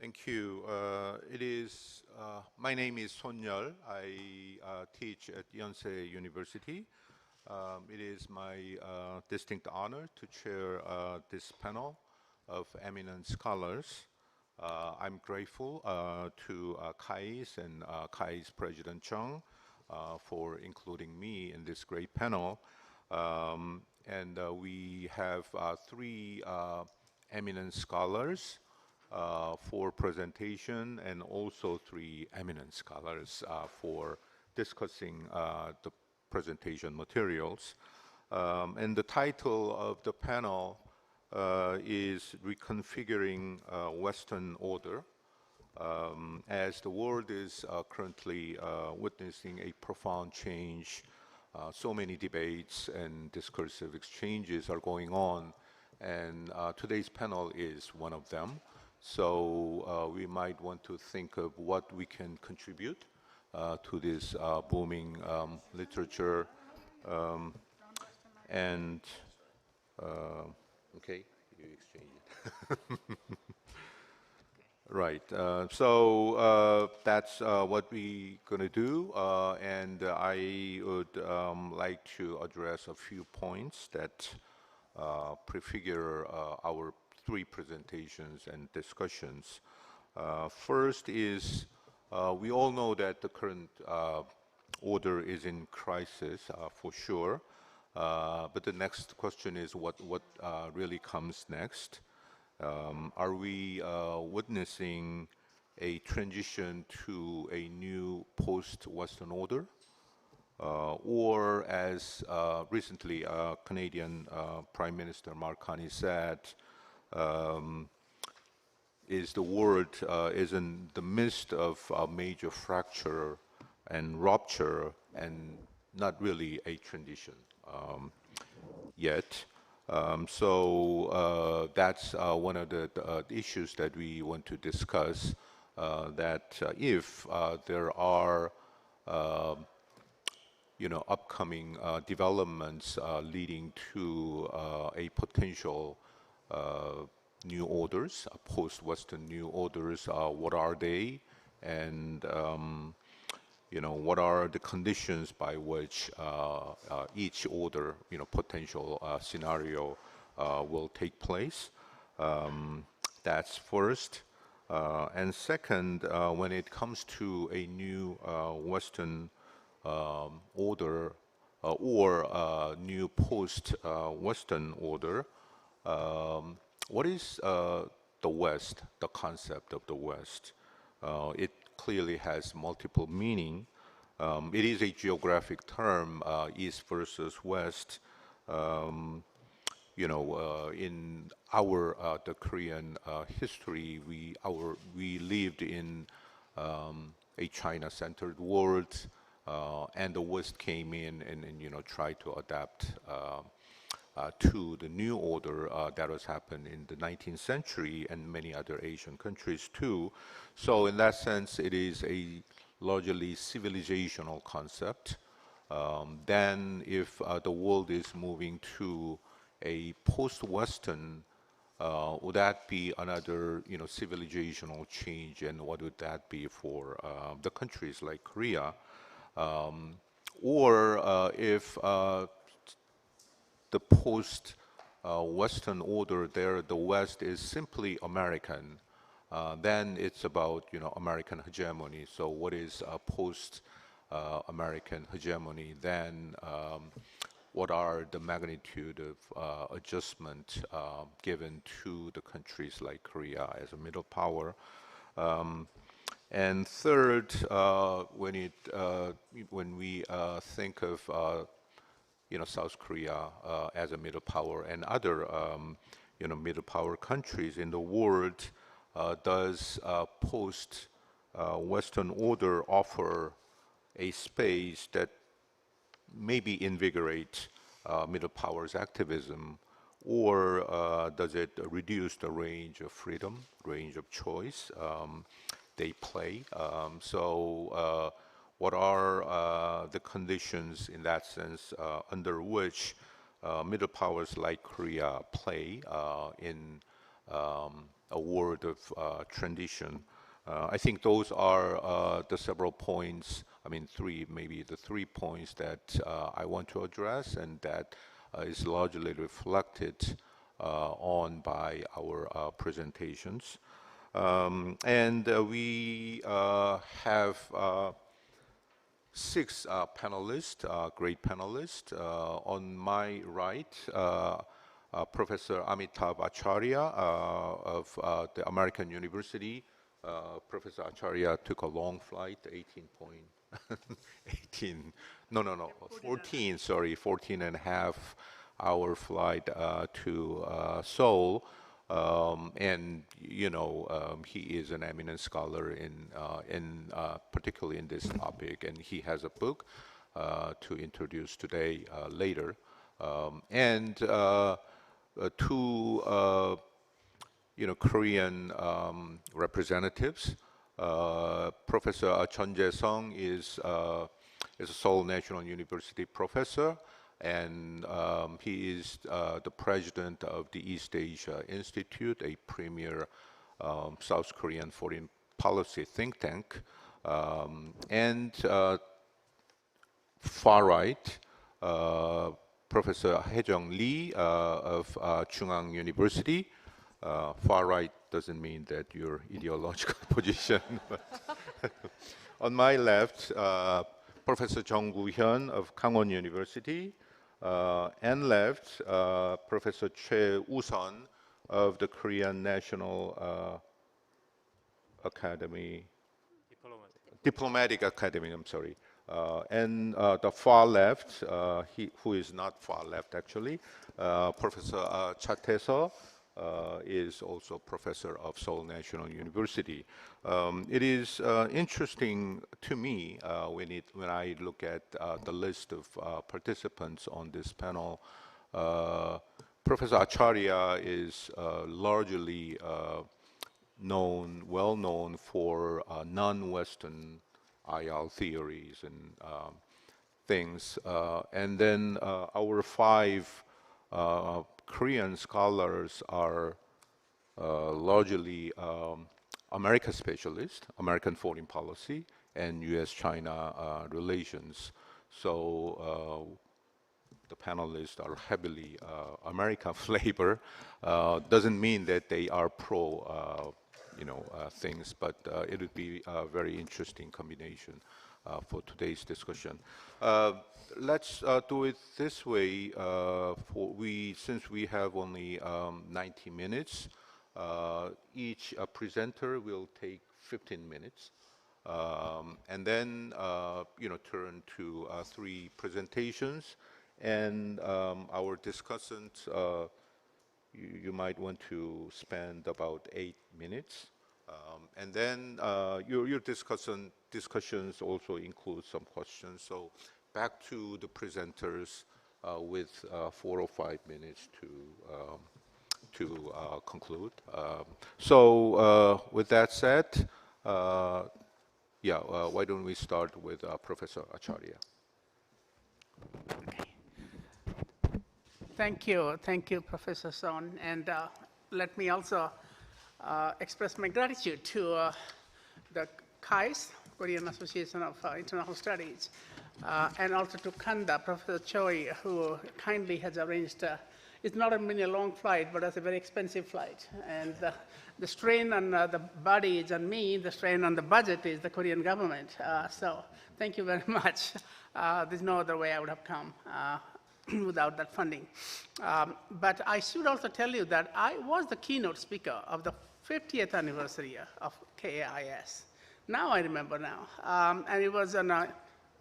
Thank you. My name is Son-yeol. I teach at Yonsei University. It is my distinct honor to chair this panel of eminent scholars. I'm grateful to KAIS and KAIS President Chung for including me in this great panel. We have three eminent scholars for presentation, and also three eminent scholars for discussing the presentation materials. And the title of the panel is Reconfiguring Western Order, as the world is currently witnessing a profound change. So many debates and discursive exchanges are going on, and today's panel is one of them. So we might want to think of what we can contribute to this booming literature. Okay, you exchange it. Right, so that's what we're gonna do, and I would like to address a few points that prefigure our three presentations and discussions. First is, we all know that the current order is in crisis, for sure, but the next question is what really comes next. Are we witnessing a transition to a new post-Western order? Or as recently Canadian Prime Minister Mark Carney said, is the world is in the midst of a major fracture and rupture, and not really a transition yet. So that's one of the issues that we want to discuss, that if there are upcoming developments leading to a potential new orders, post-Western new orders, what are they, and what are the conditions by which each order, potential scenario will take place. That's first. And second, when it comes to a new Western order or new post-Western order, what is the West, the concept of the West? It clearly has multiple meaning. It is a geographic term, East versus West. In our the Korean history, we lived in a China-centered world, and the West came in and tried to adapt to the new order that was happened in the 19th century and many other Asian countries too. So in that sense, it is a largely civilizational concept. Then if the world is moving to a post-Western, would that be another civilizational change, and what would that be for the countries like Korea? Or if the post-Western order there, the West is simply American, then it's about American hegemony. So what is post-American hegemony? Then what are the magnitude of adjustment given to the countries like Korea as a middle power? And third, when we think of South Korea as a middle power and other middle power countries in the world, does post-Western order offer a space that maybe invigorate middle powers activism, or does it reduce the range of freedom, range of choice they play? So what are the conditions in that sense under which middle powers like Korea play in a word of transition. I think those are the several points, I mean maybe the 3 points that I want to address, and that is largely reflected on by our presentations. And we have 6 panelists, great panelists. On my right, Professor Amitav Acharya of the American University. Professor Acharya took a long flight, 14 and a half hour flight to Seoul. And you know, he is an eminent scholar in particularly in this topic, and he has a book to introduce today later. And two Korean representatives. Professor Chun Jae-sung is a Seoul National University professor, and he is the president of the East Asia Institute, a premier South Korean foreign policy think tank. And far right, Professor Hae-jung Lee of Chungang University. Far right doesn't mean that your ideological position. On my left, Professor Jung Gu-hyun of Kangwon University, and left, Professor Choi Woo-sun of the Korean National Academy, Diplomatic Academy, I'm sorry. And the far left, who is not far left actually, Professor Cha Tae-seo, is also professor of Seoul National University. It is interesting to me when I look at the list of participants on this panel. Professor Acharya is largely well known for non-Western IR theories and things. And then our 5 Korean scholars are largely America specialists, American foreign policy, and U.S.-China relations. So the panelists are heavily American flavor. Doesn't mean that they are pro, things, but it would be a very interesting combination for today's discussion. Let's do it this way. Since we have only 90 minutes, each presenter will take 15 minutes, and then turn to 3 presentations, and our discussants. You might want to spend about 8 minutes, and then your discussions also include some questions. So back to the presenters with 4 or 5 minutes to conclude. So with that said, why don't we start with Professor Acharya? Thank you, Professor Son, and let me also express my gratitude to the KAIS, Korean Association of International Studies, and also to Kanda, Professor Choi, who kindly has arranged, it's not only a long flight, but it's a very expensive flight. And the strain on the body is on me, the strain on the budget is the Korean government. So thank you very much. There's no other way I would have come without that funding. But I should also tell you that I was the keynote speaker of the 50th anniversary of KAIS. Now I remember now. And it was on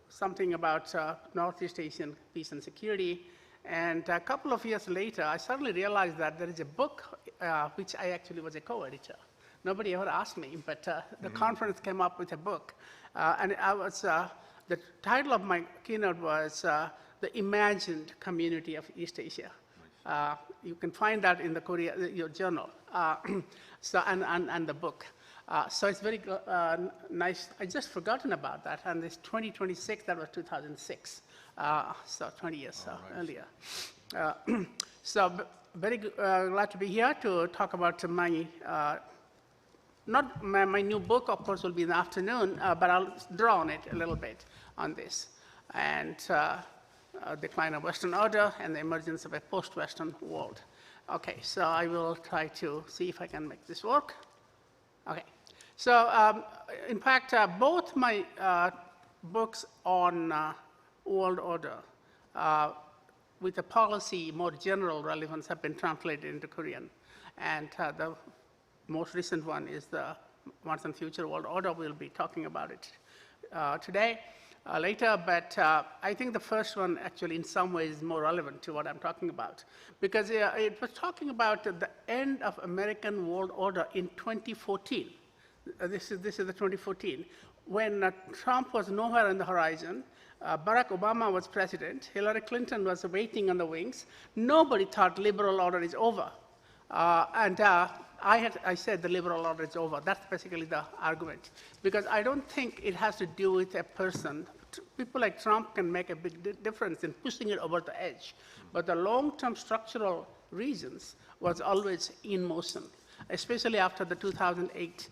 something about Northeast Asian peace and security. And a couple of years later, I suddenly realized that there is a book which I actually was a co-editor. Nobody ever asked me, but the conference came up with a book. And I was, the title of my keynote was The Imagined Community of East Asia. You can find that in the your journal, and the book. So it's very nice. I just forgotten about that, and it's 2026, that was 2006, so 20 years earlier. So very glad to be here to talk about my, not my new book, of course, will be in the afternoon, but I'll draw on it a little bit on this. And decline of Western order and the emergence of a post-Western world. Okay, so I will try to see if I can make this work. Okay, so in fact, both my books on world order with the policy more general relevance have been translated into Korean. And the most recent one is the Once and Future World Order. We'll be talking about it today. Later, but I think the first one actually in some ways is more relevant to what I'm talking about, because it was talking about the end of American world order in 2014. This is the 2014, when Trump was nowhere on the horizon, Barack Obama was president, Hillary Clinton was waiting on the wings. Nobody thought liberal order is over. I said the liberal order is over. That's basically the argument. Because I don't think it has to do with a person. People like Trump can make a big difference in pushing it over the edge. But the long-term structural reasons was always in motion, especially after the 2008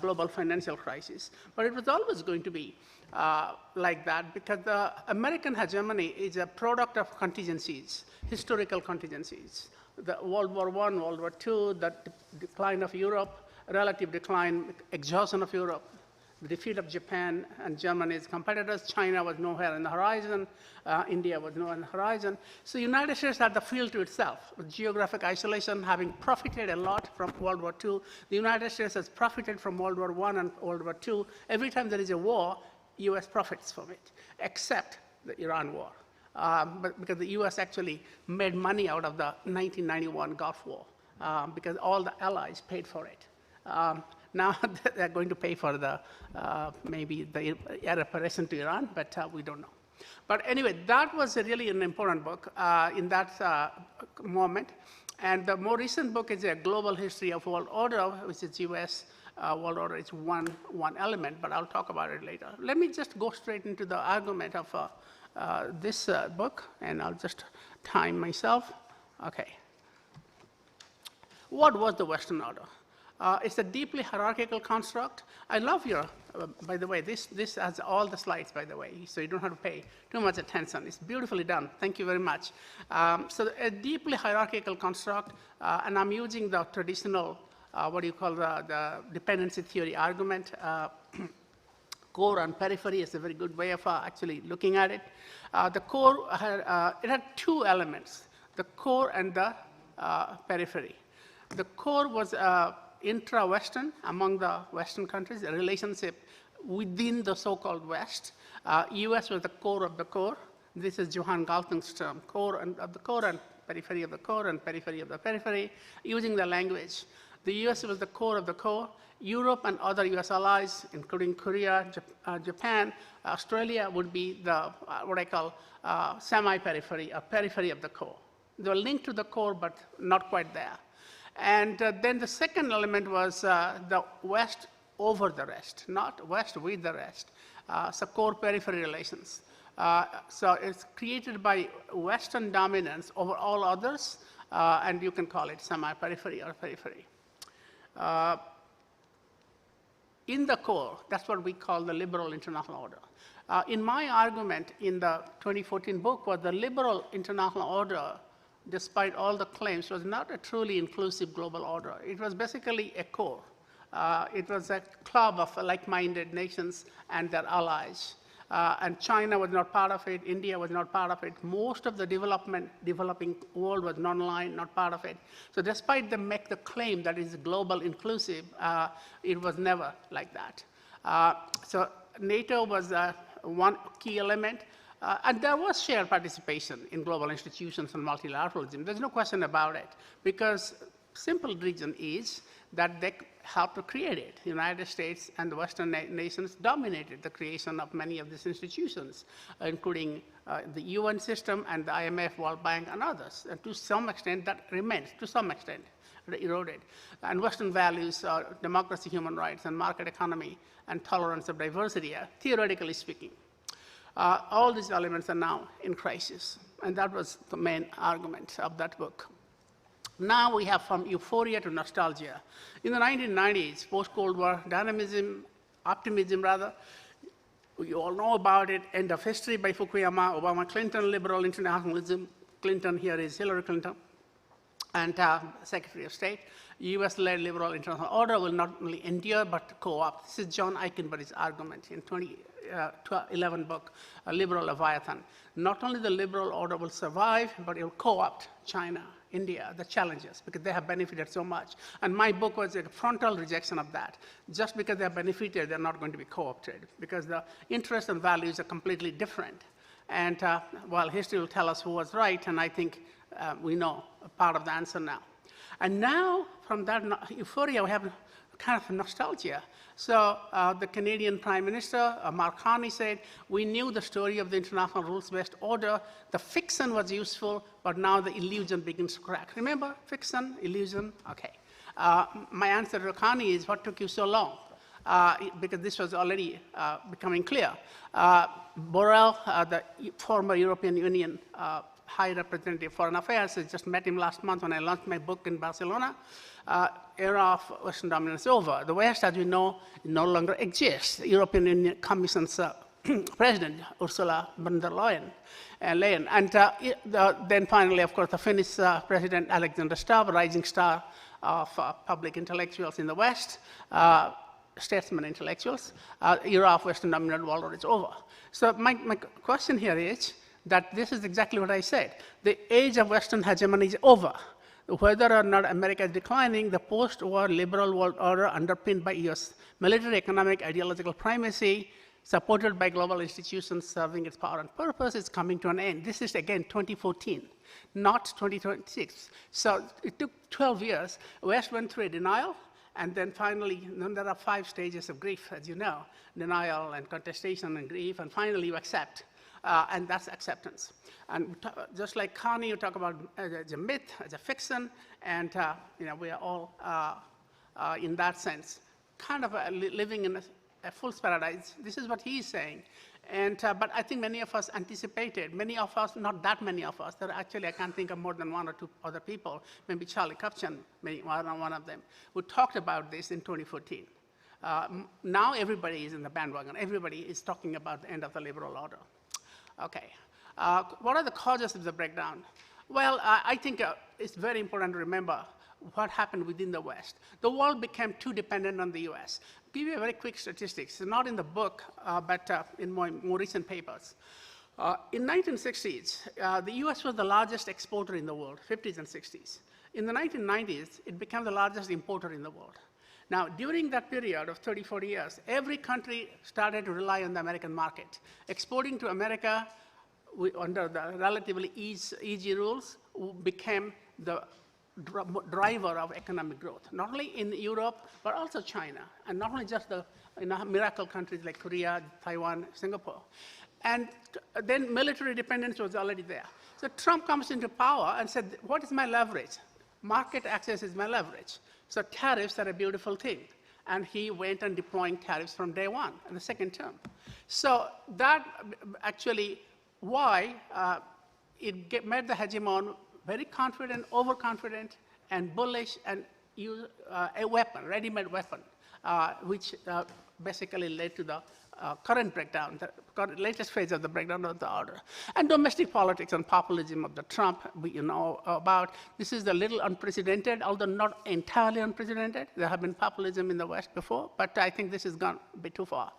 global financial crisis. But it was always going to be like that, because the American hegemony is a product of contingencies, historical contingencies. The World War I, World War II, the decline of Europe, relative decline, exhaustion of Europe, the defeat of Japan and Germany's competitors. China was nowhere on the horizon. India was nowhere on the horizon. So the United States had the field to itself, with geographic isolation, having profited a lot from World War II. The United States has profited from World War I and World War II. Every time there is a war, US profits from it, except the Iran war. But because the US actually made money out of the 1991 Gulf War, because all the allies paid for it. Now they're going to pay for the, maybe the reparation to Iran, but we don't know. But anyway, that was really an important book in that moment. And the more recent book is a global history of world order, which is US world order. It's one element, but I'll talk about it later. Let me just go straight into the argument of this book, and I'll just time myself. Okay. What was the Western order? It's a deeply hierarchical construct. I love your, by the way, this has all the slides, by the way, so you don't have to pay too much attention. It's beautifully done. Thank you very much. So a deeply hierarchical construct, and I'm using the traditional, what do you call the dependency theory argument. Core and periphery is a very good way of actually looking at it. The core, it had two elements, the core and the periphery. The core was intra-Western, among the Western countries, a relationship within the so-called West. US was the core of the core. This is Johann Galtung's term, core of the core and periphery of the core and periphery of the periphery, using the language. The US was the core of the core. Europe and other US allies, including Korea, Japan, Australia, would be the, what I call semi-periphery, or periphery of the core. They were linked to the core, but not quite there. And then the second element was the West over the rest, not West with the rest. So core-periphery relations. So it's created by Western dominance over all others, and you can call it semi-periphery or periphery. In the core, that's what we call the liberal international order. In my argument in the 2014 book was the liberal international order, despite all the claims, was not a truly inclusive global order. It was basically a core. It was a club of like-minded nations and their allies. And China was not part of it, India was not part of it. Most of the developing world was non-aligned, not part of it. So despite them make the claim that it's global inclusive, it was never like that. So NATO was one key element. And there was shared participation in global institutions and multilateralism. There's no question about it, because simple reason is that they helped to create it. The United States and the Western nations dominated the creation of many of these institutions, including the UN system and the IMF, World Bank, and others. And to some extent, that remains, to some extent, eroded. And Western values are democracy, human rights, and market economy, and tolerance of diversity, theoretically speaking. All these elements are now in crisis, and that was the main argument of that book. Now we have from euphoria to nostalgia. In the 1990s, post-Cold War, dynamism, optimism rather, you all know about it, End of History by Fukuyama, Obama, Clinton, liberal internationalism. Clinton here is Hillary Clinton, and Secretary of State. US-led liberal international order will not only endure but co-opt. This is John Eichenberg's argument in 2011 book, A Liberal Leviathan. Not only the liberal order will survive, but it will co-opt China, India, the challenges, because they have benefited so much. And my book was a frontal rejection of that. Just because they have benefited, they're not going to be co-opted, because the interests and values are completely different. And while history will tell us who was right, and I think we know a part of the answer now. And now, from that euphoria, we have kind of nostalgia. So the Canadian Prime Minister, Mark Carney, said, we knew the story of the international rules-based order. The fiction was useful, but now the illusion begins to crack. Remember, fiction, illusion? Okay. My answer to Carney is, what took you so long? Because this was already becoming clear. Borrell, the former European Union High Representative for Foreign Affairs, I just met him last month when I launched my book in Barcelona. Era of Western dominance is over. The West, as we know, no longer exists. The European Union Commission's President, Ursula von der Leyen. And then finally, of course, the Finnish President, Alexander Stubb, rising star of public intellectuals in the West, statesman intellectuals. Era of Western dominant world is over. So my question here is that this is exactly what I said. The age of Western hegemony is over. Whether or not America is declining, the post-war liberal world order underpinned by US military, economic, ideological primacy, supported by global institutions serving its power and purpose, is coming to an end. This is, again, 2014, not 2026. So it took 12 years. West went through a denial, and then finally, then there are 5 stages of grief, as you know, denial and contestation and grief, and finally you accept. And that's acceptance. And just like Carney, you talk about as a myth, as a fiction, and we are all, in that sense, kind of living in a fool's paradise. This is what he's saying. And, but I think many of us anticipated, many of us, not that many of us, there actually I can't think of more than 1 or 2 other people, maybe Charlie Kupchan, one of them, who talked about this in 2014. Now everybody is in the bandwagon. Everybody is talking about the end of the liberal order. Okay, what are the causes of the breakdown? Well, I think it's very important to remember what happened within the West. The world became too dependent on the US. I'll give you a very quick statistics. It's not in the book, but in more recent papers. In 1960s, the US was the largest exporter in the world, 50s and 60s. In the 1990s, it became the largest importer in the world. Now, during that period of 30, 40 years, every country started to rely on the American market. Exporting to America under the relatively easy rules became the driver of economic growth, not only in Europe, but also China, and not only just the miracle countries like Korea, Taiwan, Singapore. And then military dependence was already there. So Trump comes into power and said, what is my leverage? Market access is my leverage. So tariffs are a beautiful thing. And he went on deploying tariffs from day one in the second term. So that actually why it made the hegemon very confident, overconfident, and bullish, and use a weapon, ready-made weapon, which basically led to the current breakdown, the latest phase of the breakdown of the order. And domestic politics and populism of the Trump, we know about. This is a little unprecedented, although not entirely unprecedented. There have been populism in the West before, but I think this has gone a bit too far.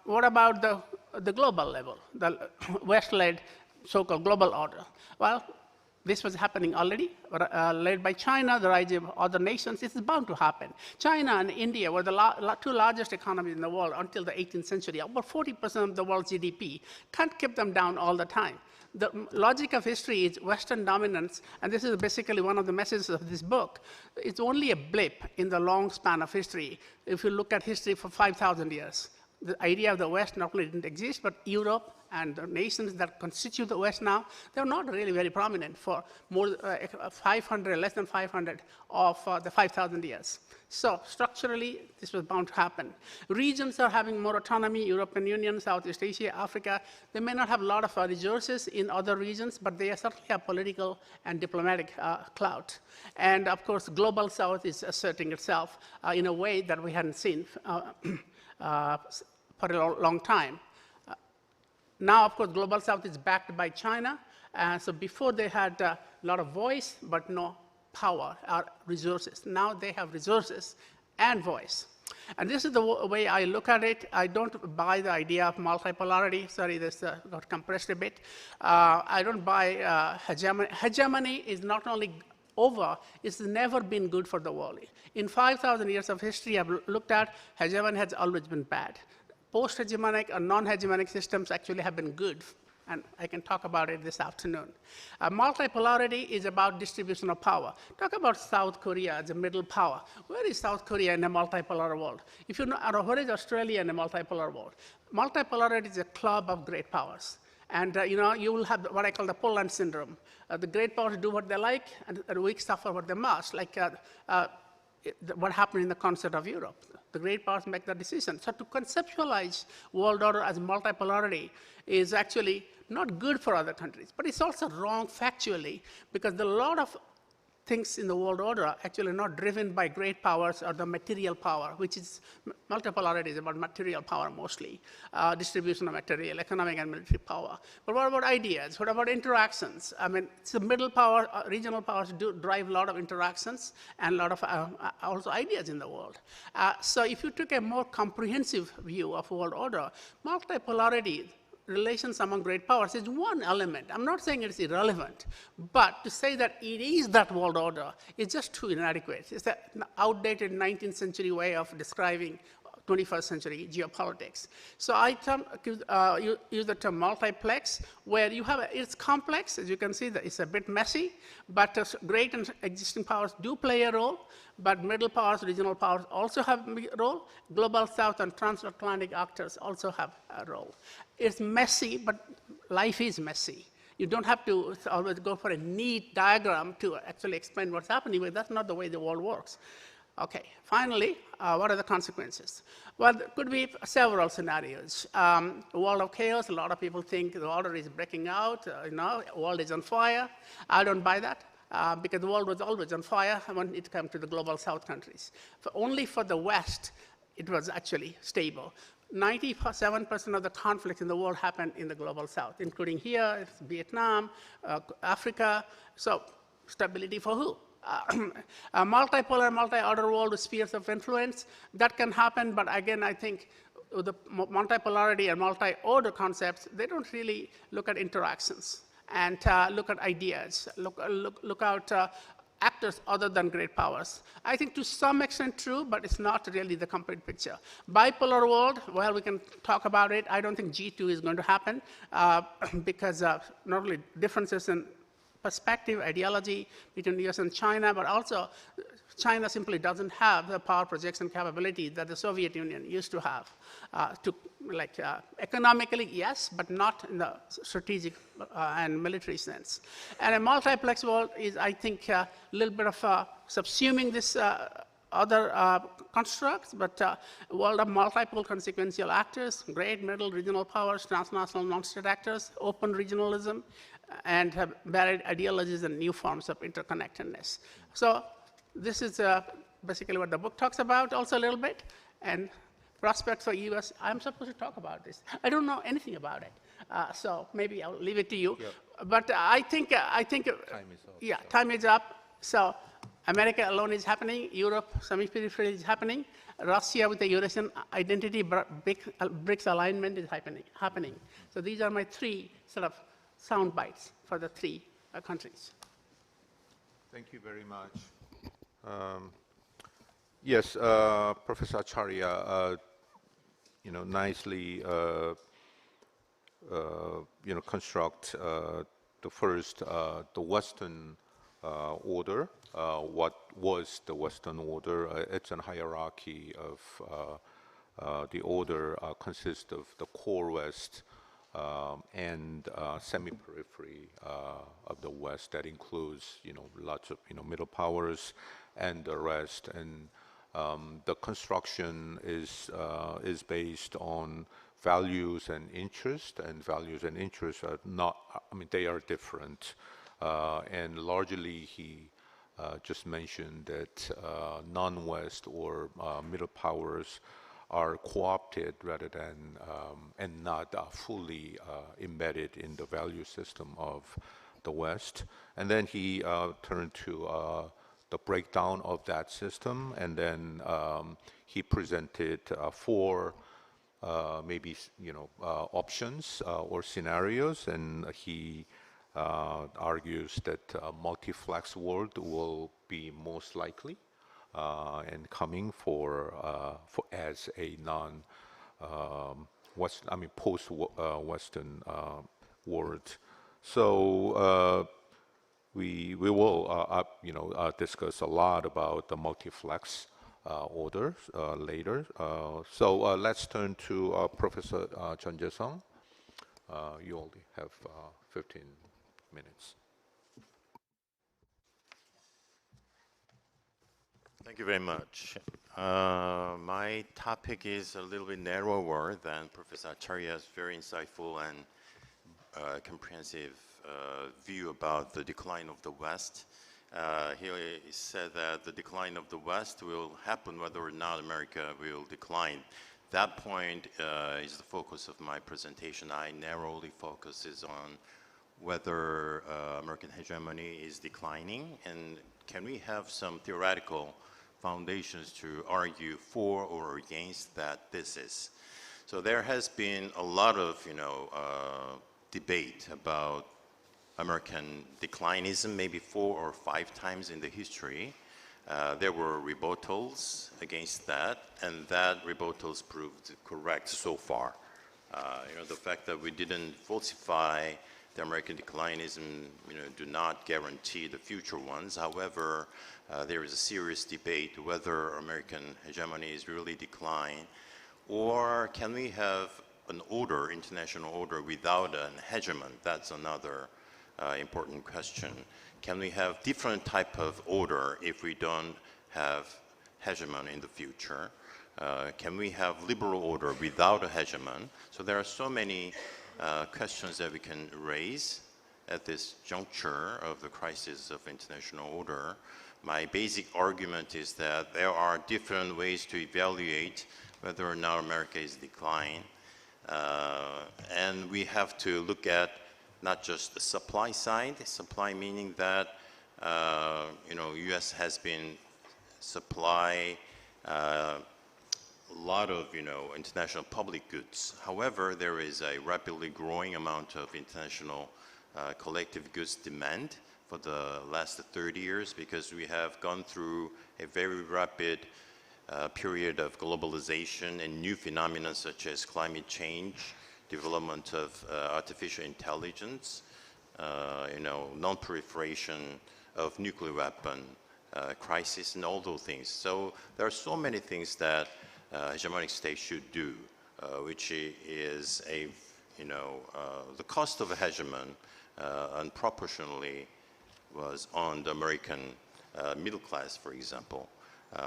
What about the global level, the West-led so-called global order? Well, this was happening already, led by China, the rise of other nations. This is bound to happen. China and India were the 2 largest economies in the world until the 18th century. About 40% of the world's GDP. Can't keep them down all the time. The logic of history is Western dominance, and this is basically one of the messages of this book. It's only a blip in the long span of history. If you look at history for 5,000 years, the idea of the West not only didn't exist, but Europe and the nations that constitute the West now, they're not really very prominent for more 500, less than 500 of the 5,000 years. So structurally, this was bound to happen. Regions are having more autonomy, European Union, Southeast Asia, Africa. They may not have a lot of resources in other regions, but they certainly have political and diplomatic clout. And of course, Global South is asserting itself in a way that we hadn't seen for a long time. Now, of course, Global South is backed by China. So before they had a lot of voice, but no power or resources. Now they have resources and voice. And this is the way I look at it. I don't buy the idea of multipolarity. Sorry, this got compressed a bit. I don't buy hegemony. Hegemony is not only over, it's never been good for the world. In 5,000 years of history I've looked at, hegemony has always been bad. Post-hegemonic or non-hegemonic systems actually have been good, and I can talk about it this afternoon. Multipolarity is about distribution of power. Talk about South Korea as a middle power. Where is South Korea in a multipolar world? If you know, where is Australia in a multipolar world? Multipolarity is a club of great powers. And you will have what I call the Poland syndrome. The great powers do what they like, and the weak suffer what they must, like what happened in the concert of Europe. The great powers make the decision. So to conceptualize world order as multipolarity is actually not good for other countries, but it's also wrong factually, because a lot of things in the world order are actually not driven by great powers or the material power, which is, multipolarity is about material power mostly, distribution of material, economic and military power. But what about ideas? What about interactions? I mean, it's the middle power, regional powers do drive a lot of interactions and a lot of also ideas in the world. So if you took a more comprehensive view of world order, multipolarity, relations among great powers is one element. I'm not saying it's irrelevant, but to say that it is that world order is just too inadequate. It's an outdated 19th century way of describing 21st century geopolitics. So I use the term multiplex, where you have, it's complex, as you can see, that it's a bit messy, but great and existing powers do play a role, but middle powers, regional powers also have a role. Global South and transatlantic actors also have a role. It's messy, but life is messy. You don't have to always go for a neat diagram to actually explain what's happening, but that's not the way the world works. Okay, finally, what are the consequences? Well, there could be several scenarios. A world of chaos, a lot of people think the order is breaking out, the world is on fire. I don't buy that, because the world was always on fire when it came to the Global South countries. Only for the West, it was actually stable. 97% of the conflicts in the world happened in the Global South, including here, Vietnam, Africa. So stability for who? A multipolar, multi-order world with spheres of influence, that can happen, but again, I think the multipolarity and multi-order concepts, they don't really look at interactions and look at ideas, look out actors other than great powers. I think to some extent true, but it's not really the complete picture. Bipolar world, well, we can talk about it. I don't think G2 is going to happen because not only differences in perspective, ideology between the US and China, but also China simply doesn't have the power projection capability that the Soviet Union used to have. Economically, yes, but not in the strategic and military sense. And a multiplex world is, I think, a little bit of subsuming this other constructs, but a world of multiple consequential actors, great, middle, regional powers, transnational, non-state actors, open regionalism, and have varied ideologies and new forms of interconnectedness. So this is basically what the book talks about also a little bit, and prospects for US. I'm supposed to talk about this. I don't know anything about it, so maybe I'll leave it to you. Yep. But I think time is up. Yeah, so. Time is up. So America alone is happening. Europe, semi-peripheral is happening. Russia with the Eurasian identity, BRICS alignment is happening. So these are my three sort of sound bites for the three countries. Thank you very much. Yes, Professor Acharya, nicely, construct the first, the Western order. What was the Western order? It's a hierarchy of the order consists of the core West, and semi-periphery of the West that includes, lots of, middle powers and the rest. And the construction is based on values and interest, and values and interests are not, they are different. And largely he just mentioned that non-West or middle powers are co-opted rather than and not fully embedded in the value system of the West. And then he turned to the breakdown of that system, and then he presented four maybe options or scenarios, and he argues that a multi-flex world will be most likely and coming for as a post-Western world. So we will discuss a lot about the multi-flex orders later. So let's turn to Professor Chun Jae-sung. You only have 15 minutes. Thank you very much. My topic is a little bit narrower than Professor Acharya's very insightful and comprehensive view about the decline of the West. He said that the decline of the West will happen whether or not America will decline. That point is the focus of my presentation. I narrowly focuses on whether American hegemony is declining, and can we have some theoretical foundations to argue for or against that thesis. So there has been a lot of debate about American declinism, maybe 4 or 5 times in the history. There were rebuttals against that, and that rebuttals proved correct so far. The fact that we didn't falsify the American declinism, do not guarantee the future ones. However, there is a serious debate whether American hegemony is really decline, or can we have an order, international order, without an hegemon? That's another important question. Can we have different type of order if we don't have hegemon in the future? Can we have liberal order without a hegemon? So there are so many questions that we can raise at this juncture of the crisis of international order. My basic argument is that there are different ways to evaluate whether or not America is decline. And we have to look at not just the supply side, supply meaning that US has been supply a lot of international public goods. However, there is a rapidly growing amount of international collective goods demand for the last 30 years because we have gone through a very rapid period of globalization and new phenomena such as climate change, development of artificial intelligence, non-proliferation of nuclear weapon crisis and all those things. So there are so many things that hegemonic states should do, which is the cost of a hegemon unproportionally was on the American middle class, for example.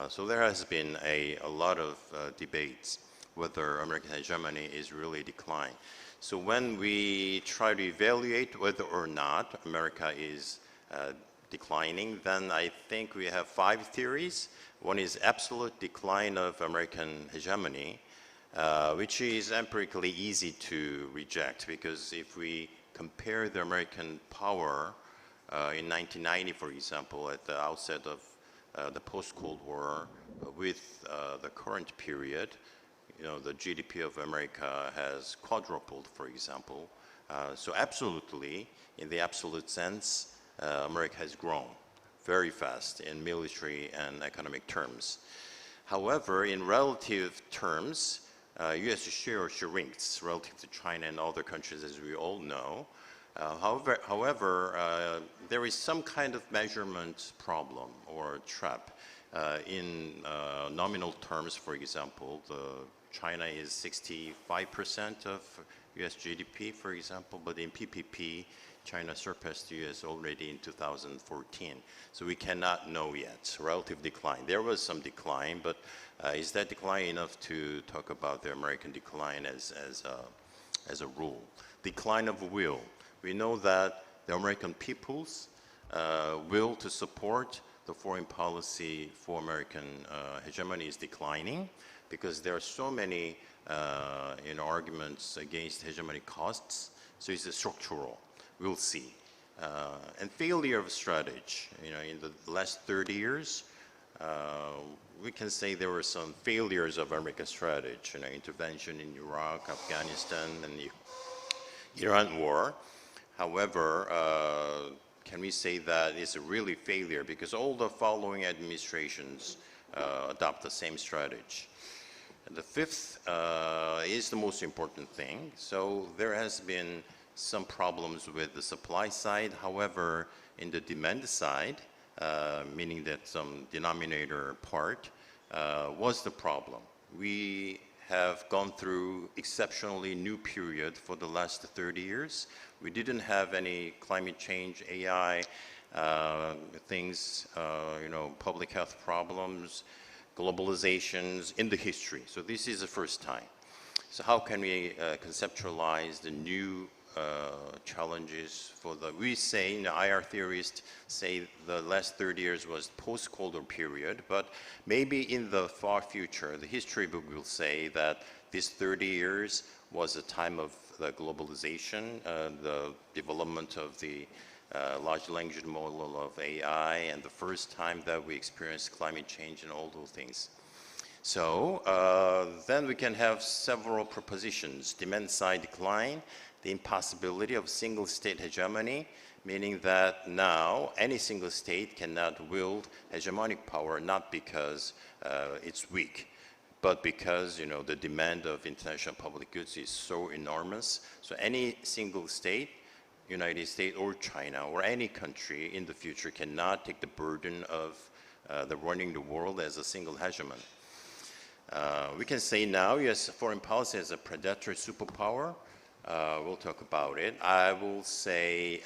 So there has been a lot of debates whether American hegemony is really decline. So when we try to evaluate whether or not America is declining, then I think we have 5 theories. One is absolute decline of American hegemony, which is empirically easy to reject because if we compare the American power in 1990, for example, at the outset of the post-Cold War with the current period, the GDP of America has quadrupled, for example. So absolutely, in the absolute sense, America has grown very fast in military and economic terms. However, in relative terms, US share shrinks relative to China and other countries, as we all know. However, there is some kind of measurement problem or trap. In nominal terms, for example, China is 65% of US GDP, for example, but in PPP, China surpassed the US already in 2014. So we cannot know yet, relative decline. There was some decline, but is that decline enough to talk about the American decline as a rule? Decline of will. We know that the American people's will to support the foreign policy for American hegemony is declining because there are so many arguments against hegemony costs. So it's structural. We'll see. And failure of strategy. In the last 30 years, we can say there were some failures of American strategy. Intervention in Iraq, Afghanistan, and the Iran war. However, can we say that it's a really failure because all the following administrations adopt the same strategy. And the fifth is the most important thing. So there has been some problems with the supply side. However, in the demand side, meaning that some denominator part was the problem. We have gone through exceptionally new period for the last 30 years. We didn't have any climate change, AI things, public health problems, globalizations in the history. So this is the first time. So how can we conceptualize the new challenges for we say, IR theorists say the last 30 years was post-Cold War period, but maybe in the far future, the history book will say that this 30 years was a time of the globalization, the development of the large language model of AI, and the first time that we experienced climate change and all those things. So then we can have several propositions. Demand side decline, the impossibility of single state hegemony, meaning that now any single state cannot wield hegemonic power, not because it's weak, but because the demand of international public goods is so enormous. So any single state, United States or China or any country in the future cannot take the burden of running the world as a single hegemon. We can say now, U.S. foreign policy as a predatory superpower. We'll talk about it. I will say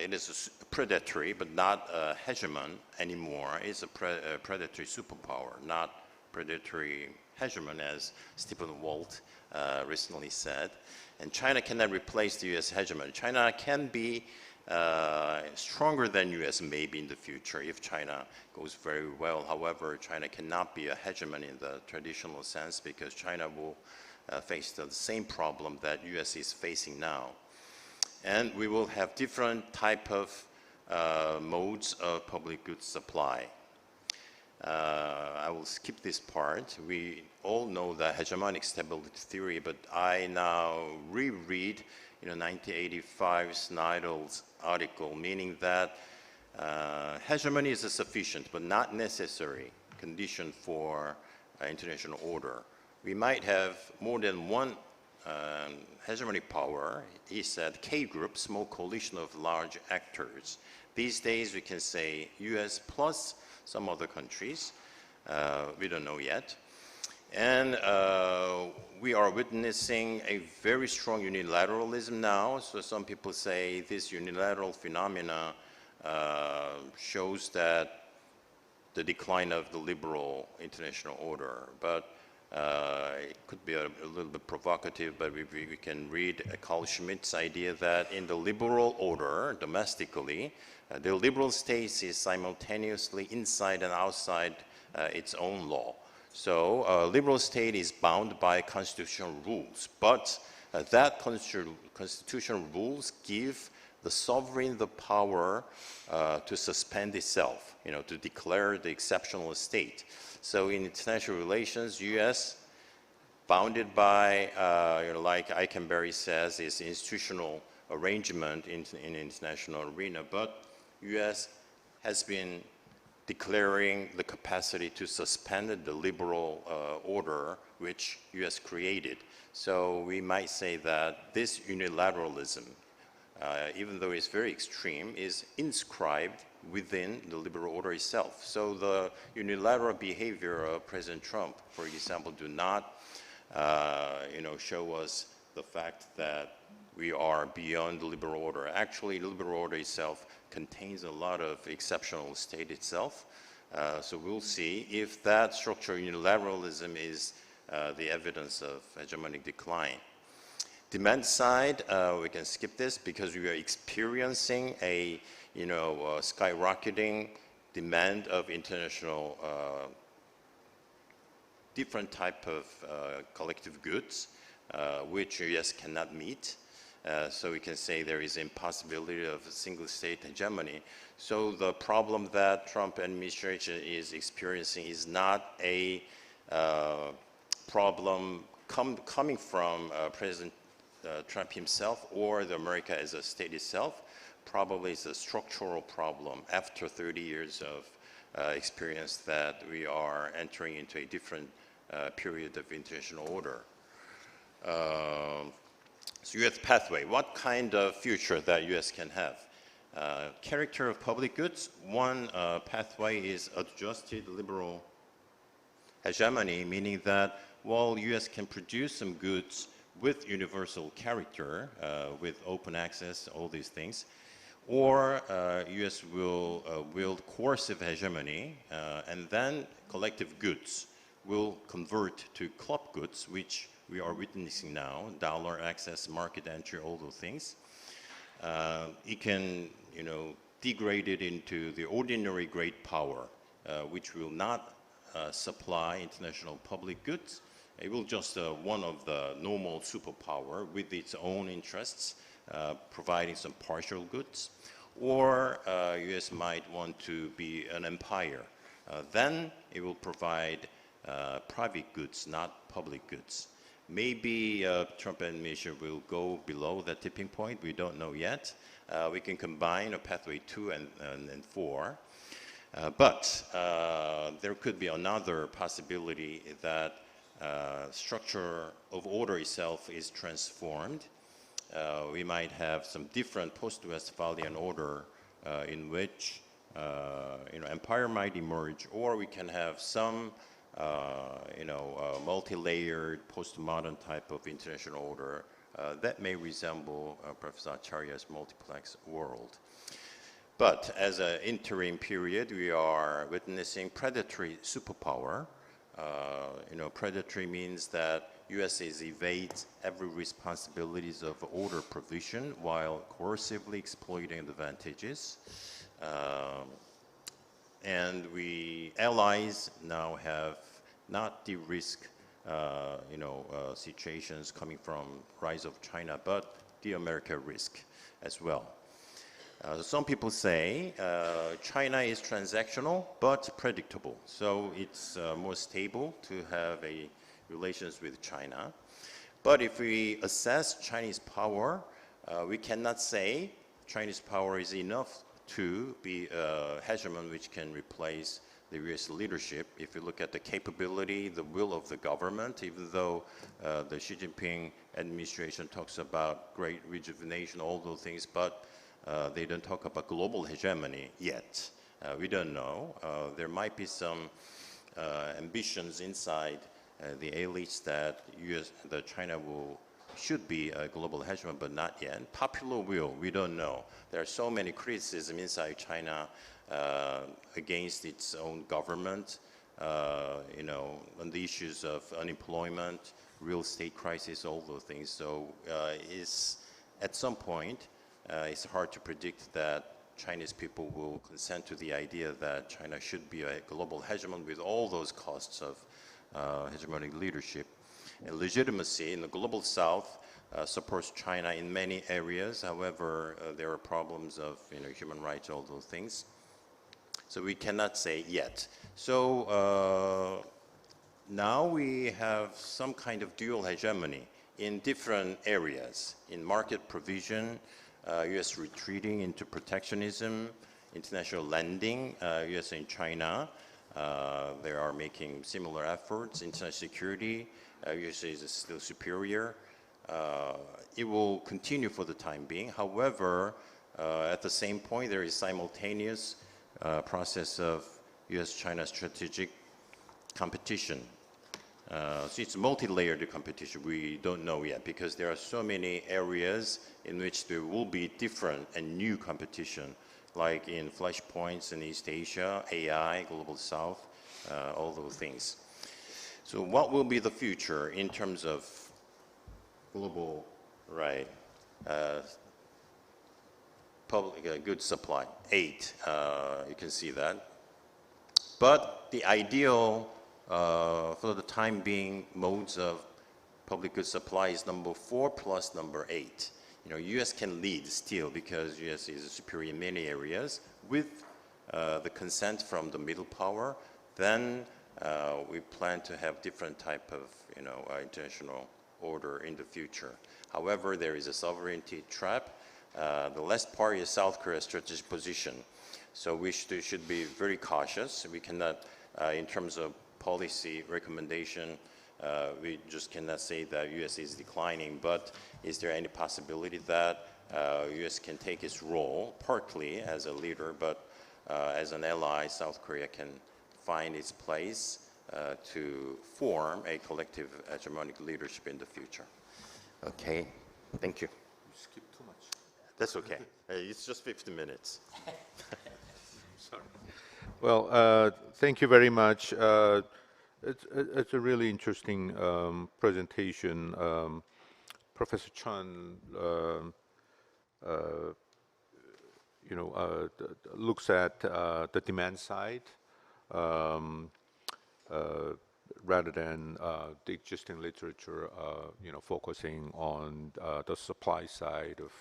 it is predatory, but not a hegemon anymore. It's a predatory superpower, not predatory hegemon, as Stephen Walt recently said. And China cannot replace the U.S. hegemon. China can be stronger than U.S. maybe in the future if China goes very well. However, China cannot be a hegemon in the traditional sense because China will face the same problem that U.S. is facing now. And we will have different type of modes of public goods supply. I will skip this part. We all know the hegemonic stability theory, but I now reread 1985 Snydell's article, meaning that hegemony is a sufficient but not necessary condition for international order. We might have more than one hegemonic power. He said K-group, small coalition of large actors. These days we can say US plus some other countries. We don't know yet. And we are witnessing a very strong unilateralism now. So some people say this unilateral phenomena shows that the decline of the liberal international order. But it could be a little bit provocative, but we can read Carl Schmitt's idea that in the liberal order, domestically, the liberal state is simultaneously inside and outside its own law. So a liberal state is bound by constitutional rules, but that constitutional rules give the sovereign the power to suspend itself, to declare the exceptional state. So in international relations, U.S. bounded by, like Eikenberry says, is institutional arrangement in international arena, but U.S. has been declaring the capacity to suspend the liberal order which U.S. created. So we might say that this unilateralism, even though it's very extreme, is inscribed within the liberal order itself. So the unilateral behavior of President Trump, for example, do not show us the fact that we are beyond the liberal order. Actually, the liberal order itself contains a lot of exceptional state itself. So we'll see if that structural unilateralism is the evidence of hegemonic decline. Demand side, we can skip this because we are experiencing a skyrocketing demand of international different type of collective goods, which US cannot meet. So we can say there is impossibility of a single state hegemony. So the problem that Trump administration is experiencing is not a problem coming from President Trump himself or the America as a state itself. Probably it's a structural problem after 30 years of experience that we are entering into a different period of international order. So U.S. pathway, what kind of future that U.S. can have? Character of public goods, one pathway is adjusted liberal hegemony, meaning that while U.S. can produce some goods with universal character, with open access, all these things, or U.S. will wield coercive hegemony, and then collective goods will convert to club goods, which we are witnessing now, dollar access, market entry, all those things. It can, degrade it into the ordinary great power, which will not supply international public goods. It will just one of the normal superpower with its own interests, providing some partial goods. Or U.S. might want to be an empire. Then it will provide private goods, not public goods. Maybe Trump administration will go below the tipping point. We don't know yet. We can combine a pathway 2 and 4. But there could be another possibility that structure of order itself is transformed. We might have some different post-Westphalian order in which empire might emerge, or we can have some multi-layered postmodern type of international order that may resemble Professor Acharya's multiplex world. But as an interim period, we are witnessing predatory superpower. Predatory means that U.S. evades every responsibilities of order provision while coercively exploiting advantages. And we allies now have not de-risk situations coming from rise of China, but the America risk as well. Some people say China is transactional but predictable, so it's more stable to have a relations with China. But if we assess Chinese power, we cannot say Chinese power is enough to be a hegemon which can replace the U.S. leadership. If you look at the capability, the will of the government, even though the Xi Jinping administration talks about great rejuvenation, all those things, but they don't talk about global hegemony yet. We don't know. There might be some ambitions inside the elites that China should be a global hegemon, but not yet. Popular will, we don't know. There are so many criticisms inside China against its own government, on the issues of unemployment, real estate crisis, all those things. So at some point, it's hard to predict that Chinese people will consent to the idea that China should be a global hegemon with all those costs of hegemonic leadership. And legitimacy in the global south supports China in many areas. However, there are problems of human rights, all those things. So we cannot say yet. So now we have some kind of dual hegemony in different areas. In market provision, U.S. retreating into protectionism, international lending, U.S. and China, they are making similar efforts. International security, U.S. is still superior. It will continue for the time being. However, at the same point, there is simultaneous process of U.S.-China strategic competition. So it's multi-layered competition. We don't know yet because there are so many areas in which there will be different and new competition, like in flashpoints in East Asia, AI, Global South, all those things. So what will be the future in terms of global, right, public goods supply? 8, you can see that. But the ideal, for the time being, modes of public goods supply is number 4 plus number 8. You know, U.S. can lead still because U.S. is superior in many areas with the consent from the middle power. Then we plan to have different type of, you know, international order in the future. However, there is a sovereignty trap. The last part is South Korea's strategic position. So we should be very cautious. We cannot, in terms of policy recommendation, we just cannot say that U.S. is declining, but is there any possibility that U.S. can take its role, partly as a leader, but as an ally, South Korea can find its place to form a collective hegemonic leadership in the future. Okay, thank you. You skipped too much. That's okay. It's just 50 minutes. Sorry. Well, thank you very much. It's a really interesting presentation. Professor Chun, looks at the demand side rather than the existing literature, focusing on the supply side of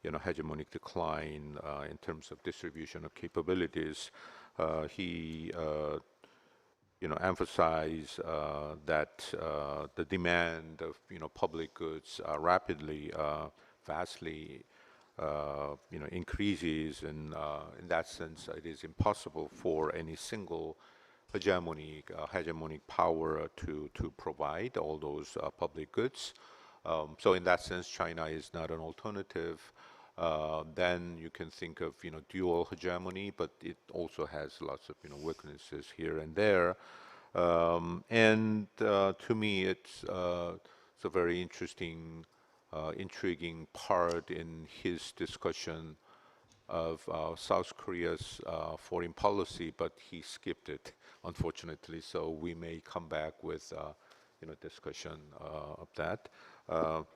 hegemonic decline in terms of distribution of capabilities. He emphasize that the demand of public goods rapidly, vastly increases, and in that sense, it is impossible for any single hegemonic power to provide all those public goods. So in that sense, China is not an alternative. Then you can think of dual hegemony, but it also has lots of weaknesses here and there. And to me, it's a very interesting, intriguing part in his discussion of South Korea's foreign policy, but he skipped it, unfortunately. So we may come back with discussion of that.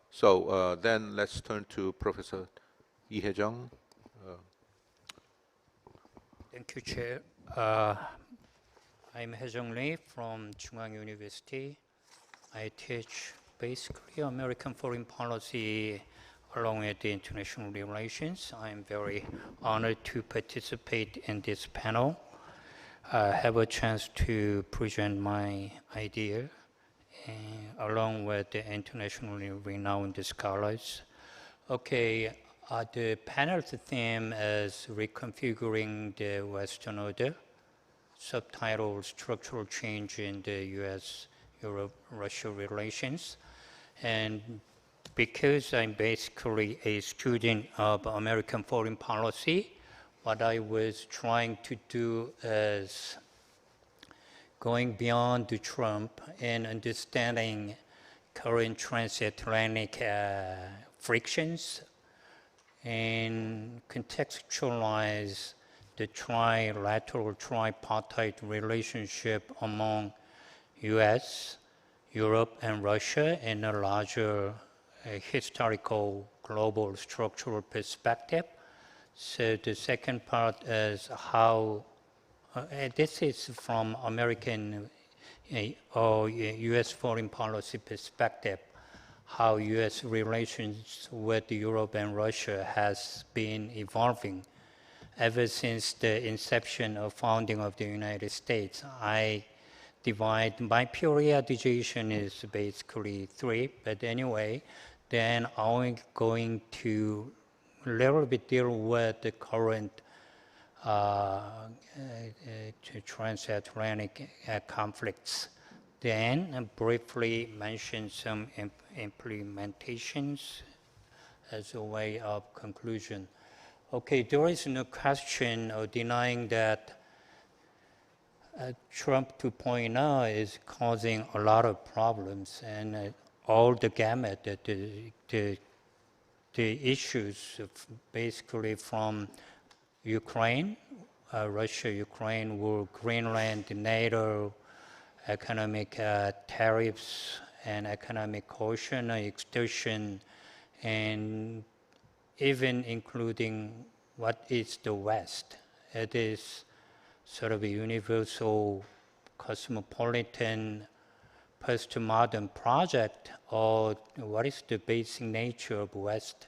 So then let's turn to Professor Lee Hae-jung. Thank you, Chair. I'm Hae-jung Lee from Chungang University. I teach basically American foreign policy along with the international relations. I'm very honored to participate in this panel. I have a chance to present my idea along with the internationally renowned scholars. Okay. The panel's theme is Reconfiguring the Western Order, subtitle Structural Change in the U.S.-Europe-Russia relations. And because I'm basically a student of American foreign policy, what I was trying to do is going beyond Trump and understanding current transatlantic frictions and contextualize the trilateral, tripartite relationship among U.S., Europe, and Russia in a larger historical global structural perspective. So the second part is how, this is from American or U.S. foreign policy perspective, how U.S. relations with Europe and Russia has been evolving ever since the inception of founding of the United States. I divide, my periodization is basically 3, but anyway, then I'm going to a little bit deal with the current transatlantic conflicts. Then briefly mention some implementations as a way of conclusion. Okay, there is no question of denying that Trump 2.0 is causing a lot of problems, and all the gamut, the issues basically from Ukraine, Russia-Ukraine war, Greenland, NATO, economic tariffs, and economic coercion, extortion, and even including what is the West. It is sort of a universal, cosmopolitan, postmodern project, or what is the basic nature of West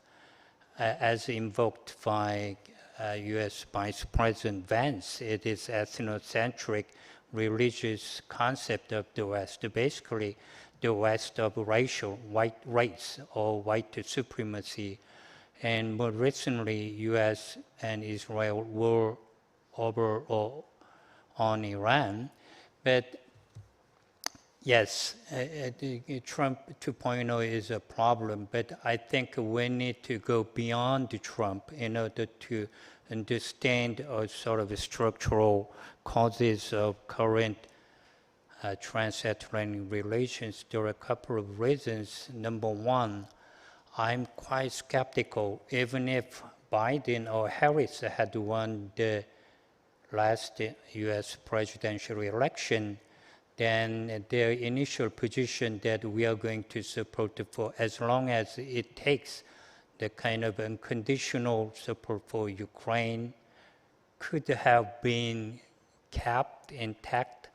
as invoked by U.S. Vice President Vance. It is ethnocentric, religious concept of the West, basically the West of racial, white race or white supremacy. And more recently, U.S. and Israel war over on Iran. But yes, Trump 2.0 is a problem, but I think we need to go beyond Trump in order to understand sort of structural causes of current transatlantic relations. There are a couple of reasons. Number one, I'm quite skeptical, even if Biden or Harris had won the last U.S. presidential election, then their initial position that we are going to support for as long as it takes the kind of unconditional support for Ukraine could have been kept intact.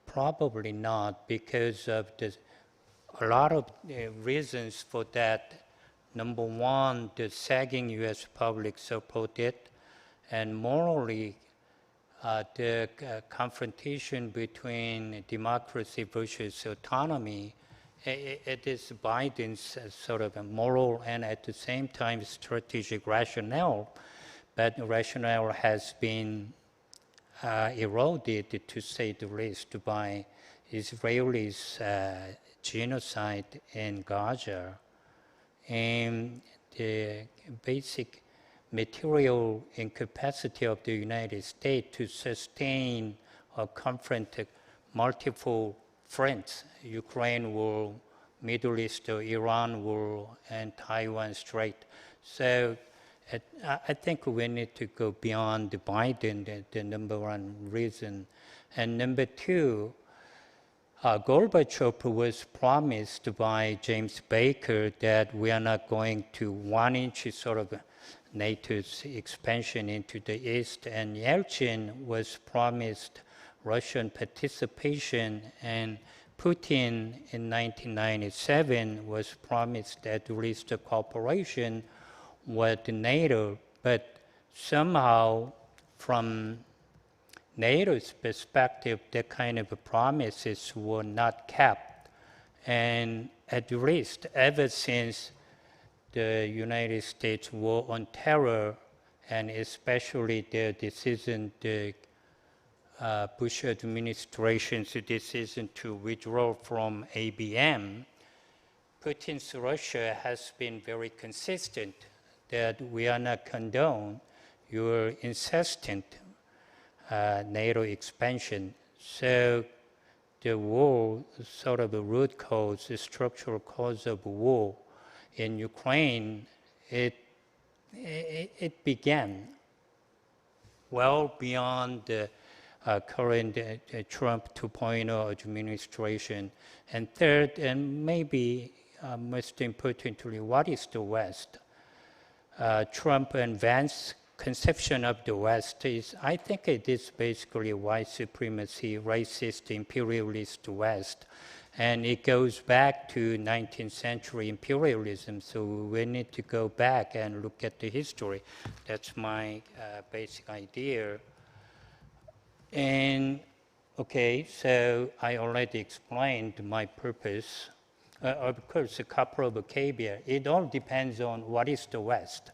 Probably not, because of a lot of reasons for that. Number one, the sagging U.S. public supported, and morally, the confrontation between democracy versus autonomy, it is Biden's sort of a moral and at the same time strategic rationale, but the rationale has been eroded, to say the least, by Israelis' genocide in Gaza. And the basic material incapacity of the United States to sustain or confront multiple fronts, Ukraine war, Middle East, Iran war, and Taiwan Strait. So I think we need to go beyond Biden, the number one reason. And number two, Gorbachev was promised by James Baker that we are not going to 1 inch sort of NATO's expansion into the east, and Yeltsin was promised Russian participation, and Putin in 1997 was promised at least a cooperation with NATO, but somehow from NATO's perspective, that kind of promises were not kept. And at least ever since the United States war on terror, and especially their decision, the Bush administration's decision to withdraw from ABM, Putin's Russia has been very consistent that we are not condone your insistent NATO expansion. So the war, sort of the root cause, the structural cause of war in Ukraine, it began well beyond the current Trump 2.0 administration. And third, and maybe most importantly, what is the West? Trump and Vance's conception of the West is, I think it is basically white supremacy, racist, imperialist West. And it goes back to 19th century imperialism, so we need to go back and look at the history. That's my basic idea. And okay, so I already explained my purpose. Of course, a couple of caveats. It all depends on what is the West.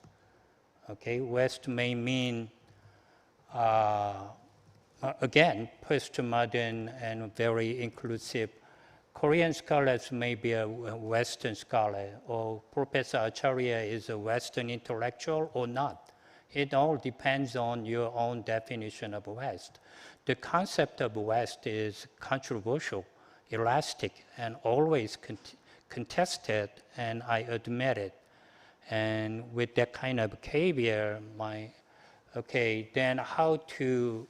Okay, West may mean, again, postmodern and very inclusive. Korean scholars may be a Western scholar, or Professor Acharya is a Western intellectual or not. it all depends on your own definition of West. The concept of West is controversial, elastic, and always contested, and I admit it. And with that kind of caveat, then how to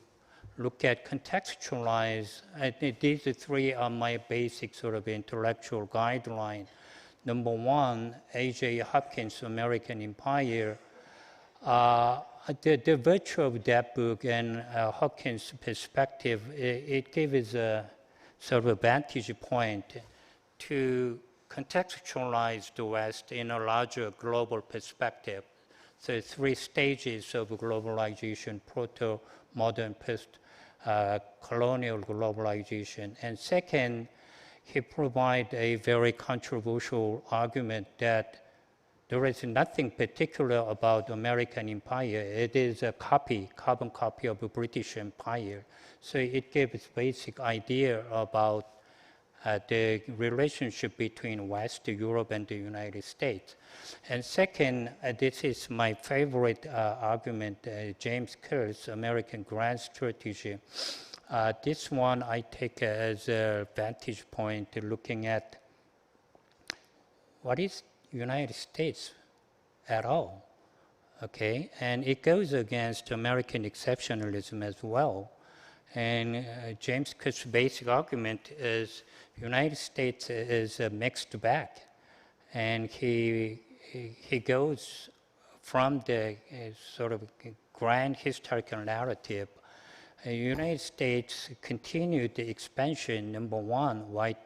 look at contextualize, I think these three are my basic sort of intellectual guideline. Number one, A.J. Hopkins' American Empire. The virtue of that book and Hopkins' perspective, it gives a sort of a vantage point to contextualize the West in a larger global perspective. So 3 stages of globalization: proto-modern, post-colonial globalization. And second, he provides a very controversial argument that there is nothing particular about American empire. It is a carbon copy of the British Empire. So it gives basic idea about the relationship between West, Europe, and the United States. And second, this is my favorite argument, James Kerr's American Grand Strategy. This one I take as a vantage point looking at what is United States at all, okay? And it goes against American exceptionalism as well. And James Kerr's basic argument is United States is a mixed bag. And he goes from the sort of grand historical narrative. The United States continued the expansion, number one, white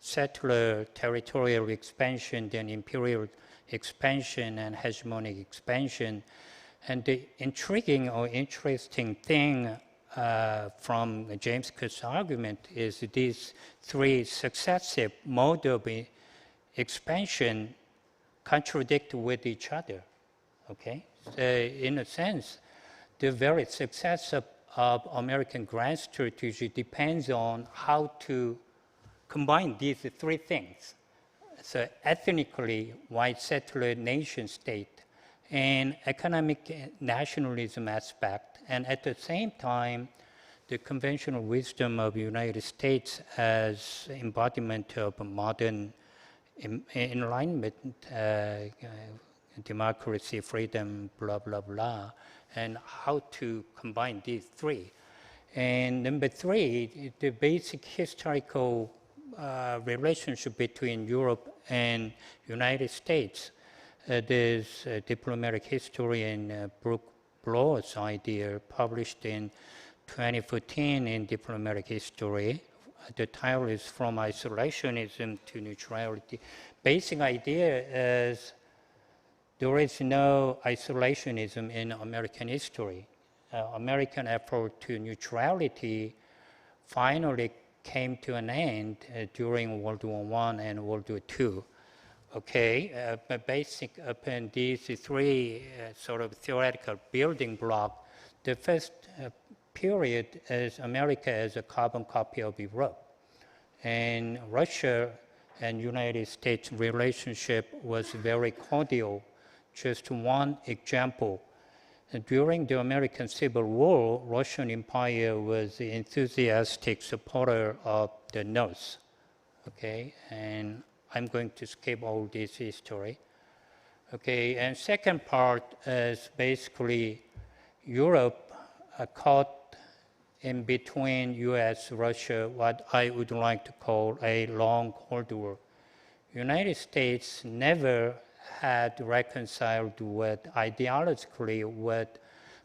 settler territorial expansion, then imperial expansion and hegemonic expansion. And the intriguing or interesting thing from James Kerr's argument is these 3 successive modes of expansion contradict with each other, okay? So in a sense, the very success of American grand strategy depends on how to combine these 3 things. So ethnically, white settler nation state, and economic nationalism aspect, and at the same time, the conventional wisdom of the United States as embodiment of modern enlightenment, democracy, freedom, blah, blah, blah, and how to combine these 3. And number 3, the basic historical relationship between Europe and United States. There's a diplomatic historian, Brooke Bloor's idea, published in 2014 in Diplomatic History. The title is From Isolationism to Neutrality. Basic idea is there is no isolationism in American history. American effort to neutrality finally came to an end during World War I and World War II. Okay, but basic upon these 3 sort of theoretical building blocks, the first period is America as a carbon copy of Europe. And Russia and United States relationship was very cordial. Just one example. During the American Civil War, Russian Empire was an enthusiastic supporter of the North. Okay, and I'm going to skip all this history. Okay, and second part is basically Europe caught in between US, Russia, what I would like to call a long Cold War. United States never had reconciled with ideologically with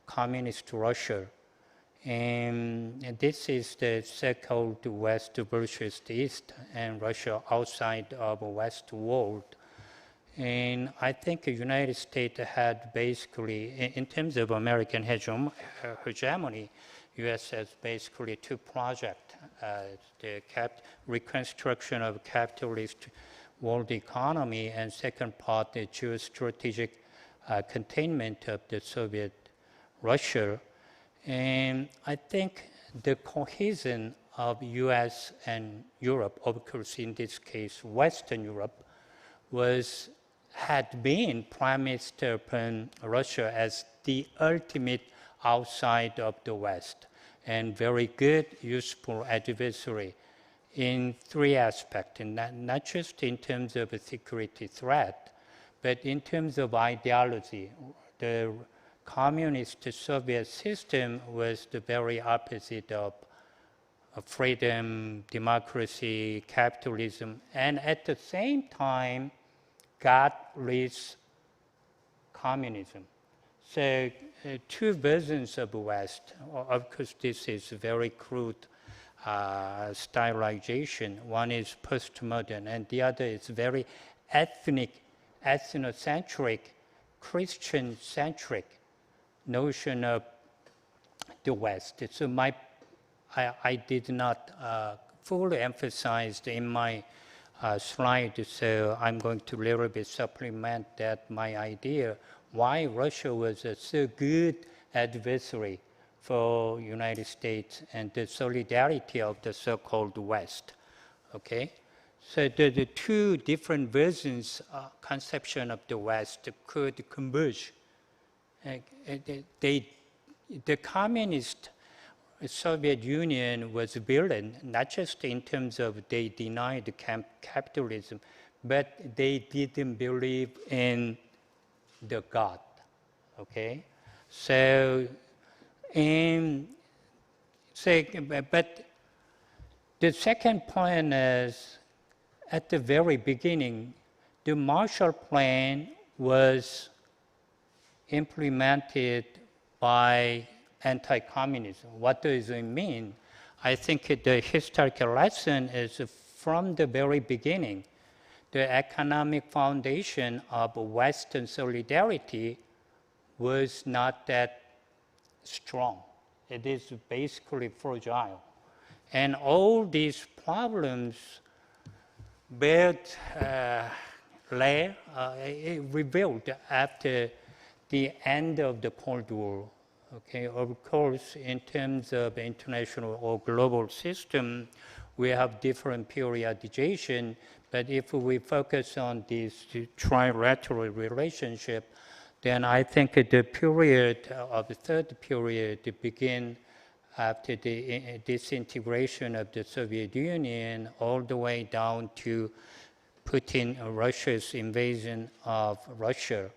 communist Russia. And this is the so-called West versus the East and Russia outside of the West world. And I think the United States had basically, in terms of American hegemony, US has basically 2 projects. The reconstruction of capitalist world economy, and second part, the geostrategic containment of the Soviet Russia. And I think the cohesion of US and Europe, of course in this case Western Europe, was had been premised upon Russia as the ultimate outside of the West and very good, useful adversary in three aspects, and not just in terms of a security threat, but in terms of ideology. The communist Soviet system was the very opposite of freedom, democracy, capitalism, and at the same time, godless communism. So two versions of the West. Of course, this is very crude stylization. One is postmodern, and the other is very ethnic, ethnocentric, Christian-centric notion of the West. So I did not fully emphasize in my slide, so I'm going to a little bit supplement that my idea why Russia was a so good adversary for United States and the solidarity of the so-called West. Okay, so the two different versions, conception of the West could converge. The communist Soviet Union was villain, not just in terms of they denied capitalism, but they didn't believe in the God, okay? So, but the second point is, at the very beginning, the Marshall Plan was implemented by anti-communism. What does it mean? I think the historical lesson is from the very beginning, the economic foundation of Western solidarity was not that strong. It is basically fragile. And all these problems revealed after the end of the Cold War. Okay, of course, in terms of international or global system, we have different periodization, but if we focus on this trilateral relationship, then I think the period of the third period begin after the disintegration of the Soviet Union all the way down to Putin, Russia's invasion of Russia.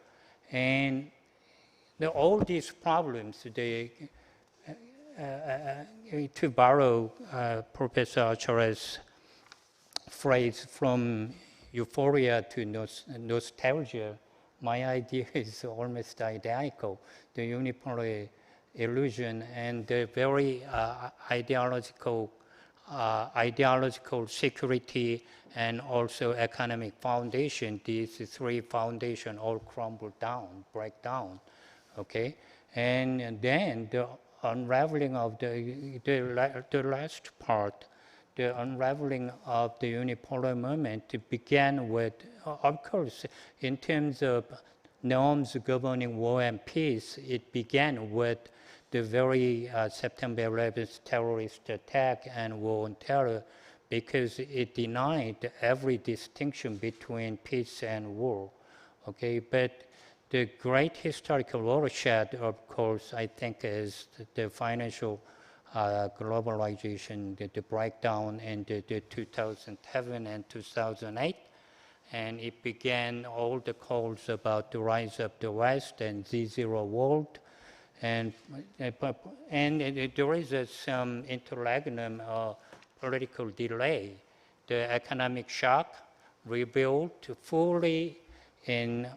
And all these problems, to borrow Professor Acharya's phrase, from euphoria to nostalgia, my idea is almost identical. The unipolar illusion and the very ideological security and also economic foundation, these three foundations all crumble down, break down. Okay, and then the unraveling of the last part, the unraveling of the unipolar movement began with, of course, in terms of norms governing war and peace, it began with the very September 11th terrorist attack and war on terror, because it denied every distinction between peace and war. Okay, but the great historical watershed, of course, I think is the financial globalization, the breakdown in the 2007 and 2008. And it began all the calls about the rise of the West and Z0 world. And there is some interregnum political delay. The economic shock revealed fully in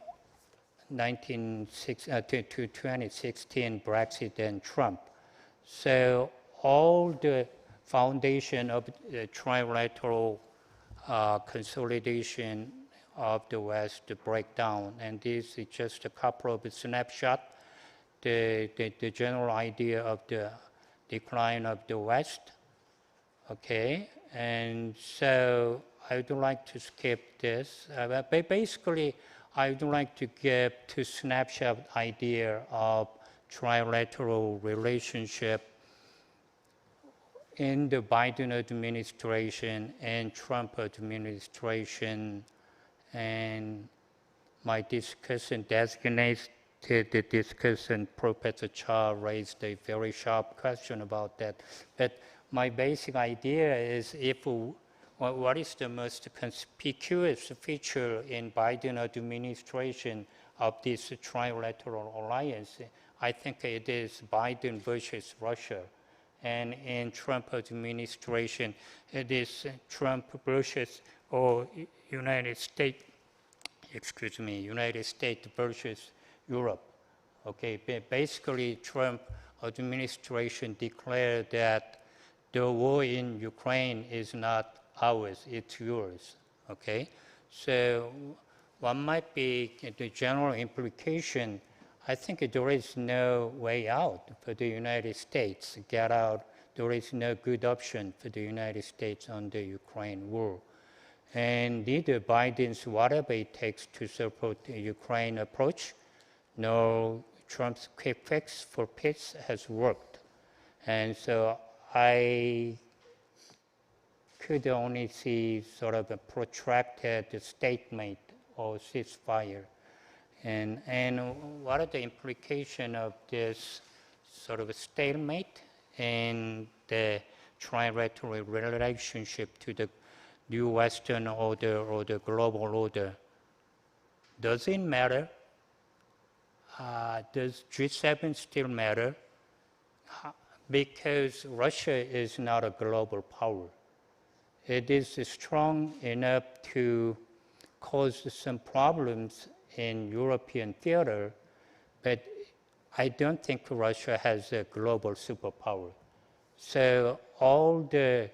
2016, Brexit and Trump. So all the foundation of the trilateral consolidation of the West break down, and this is just a couple of snapshots. The general idea of the decline of the West. Okay, and so I would like to skip this, but basically I would like to give two snapshot idea of trilateral relationship in the Biden administration and Trump administration. And my discussion designated the discussion, Professor Cha raised a very sharp question about that. But my basic idea is what is the most conspicuous feature in Biden administration of this trilateral alliance? I think it is Biden versus Russia. And in Trump administration, it is Trump versus United States versus Europe. Okay, basically Trump administration declared that the war in Ukraine is not ours, it's yours. Okay, so what might be the general implication? I think there is no way out for the United States. Get out. There is no good option for the United States on the Ukraine war. And neither Biden's whatever it takes to support the Ukraine approach, nor Trump's quick fix for peace has worked. And so I could only see sort of a protracted statement or ceasefire. And what are the implications of this sort of a stalemate and the trilateral relationship to the new Western order or the global order? Does it matter? Does G7 still matter? Because Russia is not a global power. It is strong enough to cause some problems in European theater, but I don't think Russia has a global superpower. So all the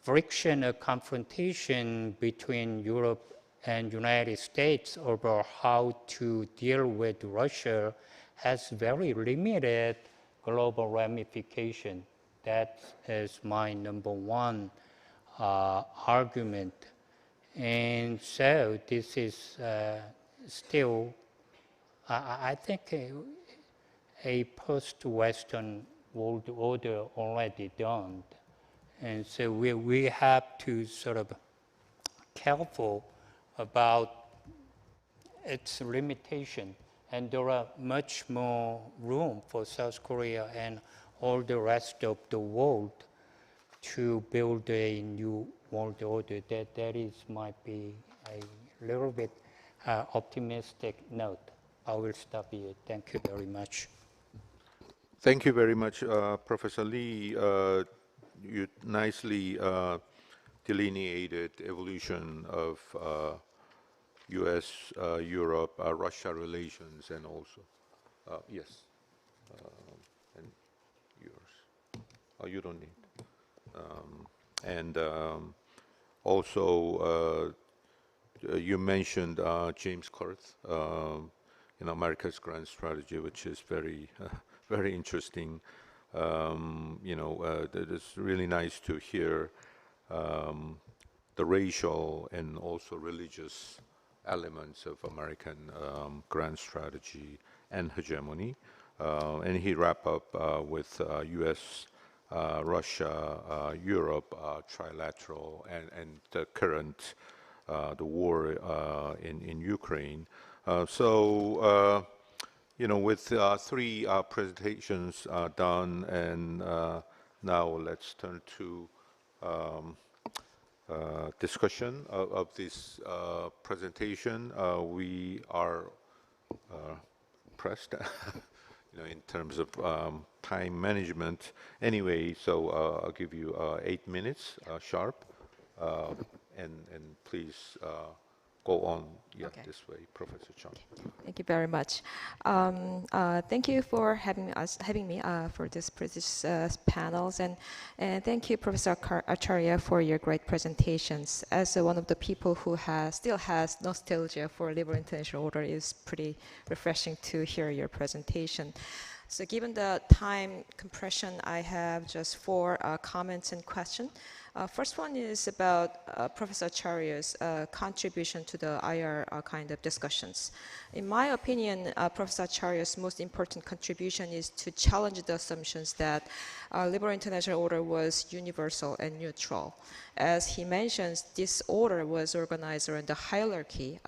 friction or confrontation between Europe and United States over how to deal with Russia has very limited global ramification. That is my number one argument. And so this is still, I think, a post-Western world order already dawned. And so we have to sort of careful about its limitation. And there are much more room for South Korea and all the rest of the world to build a new world order. That might be a little bit optimistic note. I will stop here. Thank you very much. Thank you very much, Professor Lee. You nicely delineated evolution of U.S., Europe, Russia relations, and also, yes, and yours. Oh, you don't need. And also, you mentioned James Kurth, America's Grand Strategy, which is very, very interesting. It's really nice to hear the racial and also religious elements of American grand strategy and hegemony. And he wrapped up with U.S., Russia, Europe, trilateral, and the current, the war in Ukraine. With three presentations done, and now let's turn to discussion of this presentation. We are pressed, in terms of time management. Anyway, so I'll give you 8 minutes sharp, and please go on this way, Professor Chung. Thank you very much. Thank you for having me for this prestigious panels, and thank you, Professor Acharya, for your great presentations. As one of the people who still has nostalgia for liberal international order, it's pretty refreshing to hear your presentation. So given the time compression, I have just 4 comments and questions. First one is about Professor Acharya's contribution to the IR kind of discussions. In my opinion, Professor Acharya's most important contribution is to challenge the assumptions that liberal international order was universal and neutral. As he mentions, this order was organized around the hierarchy,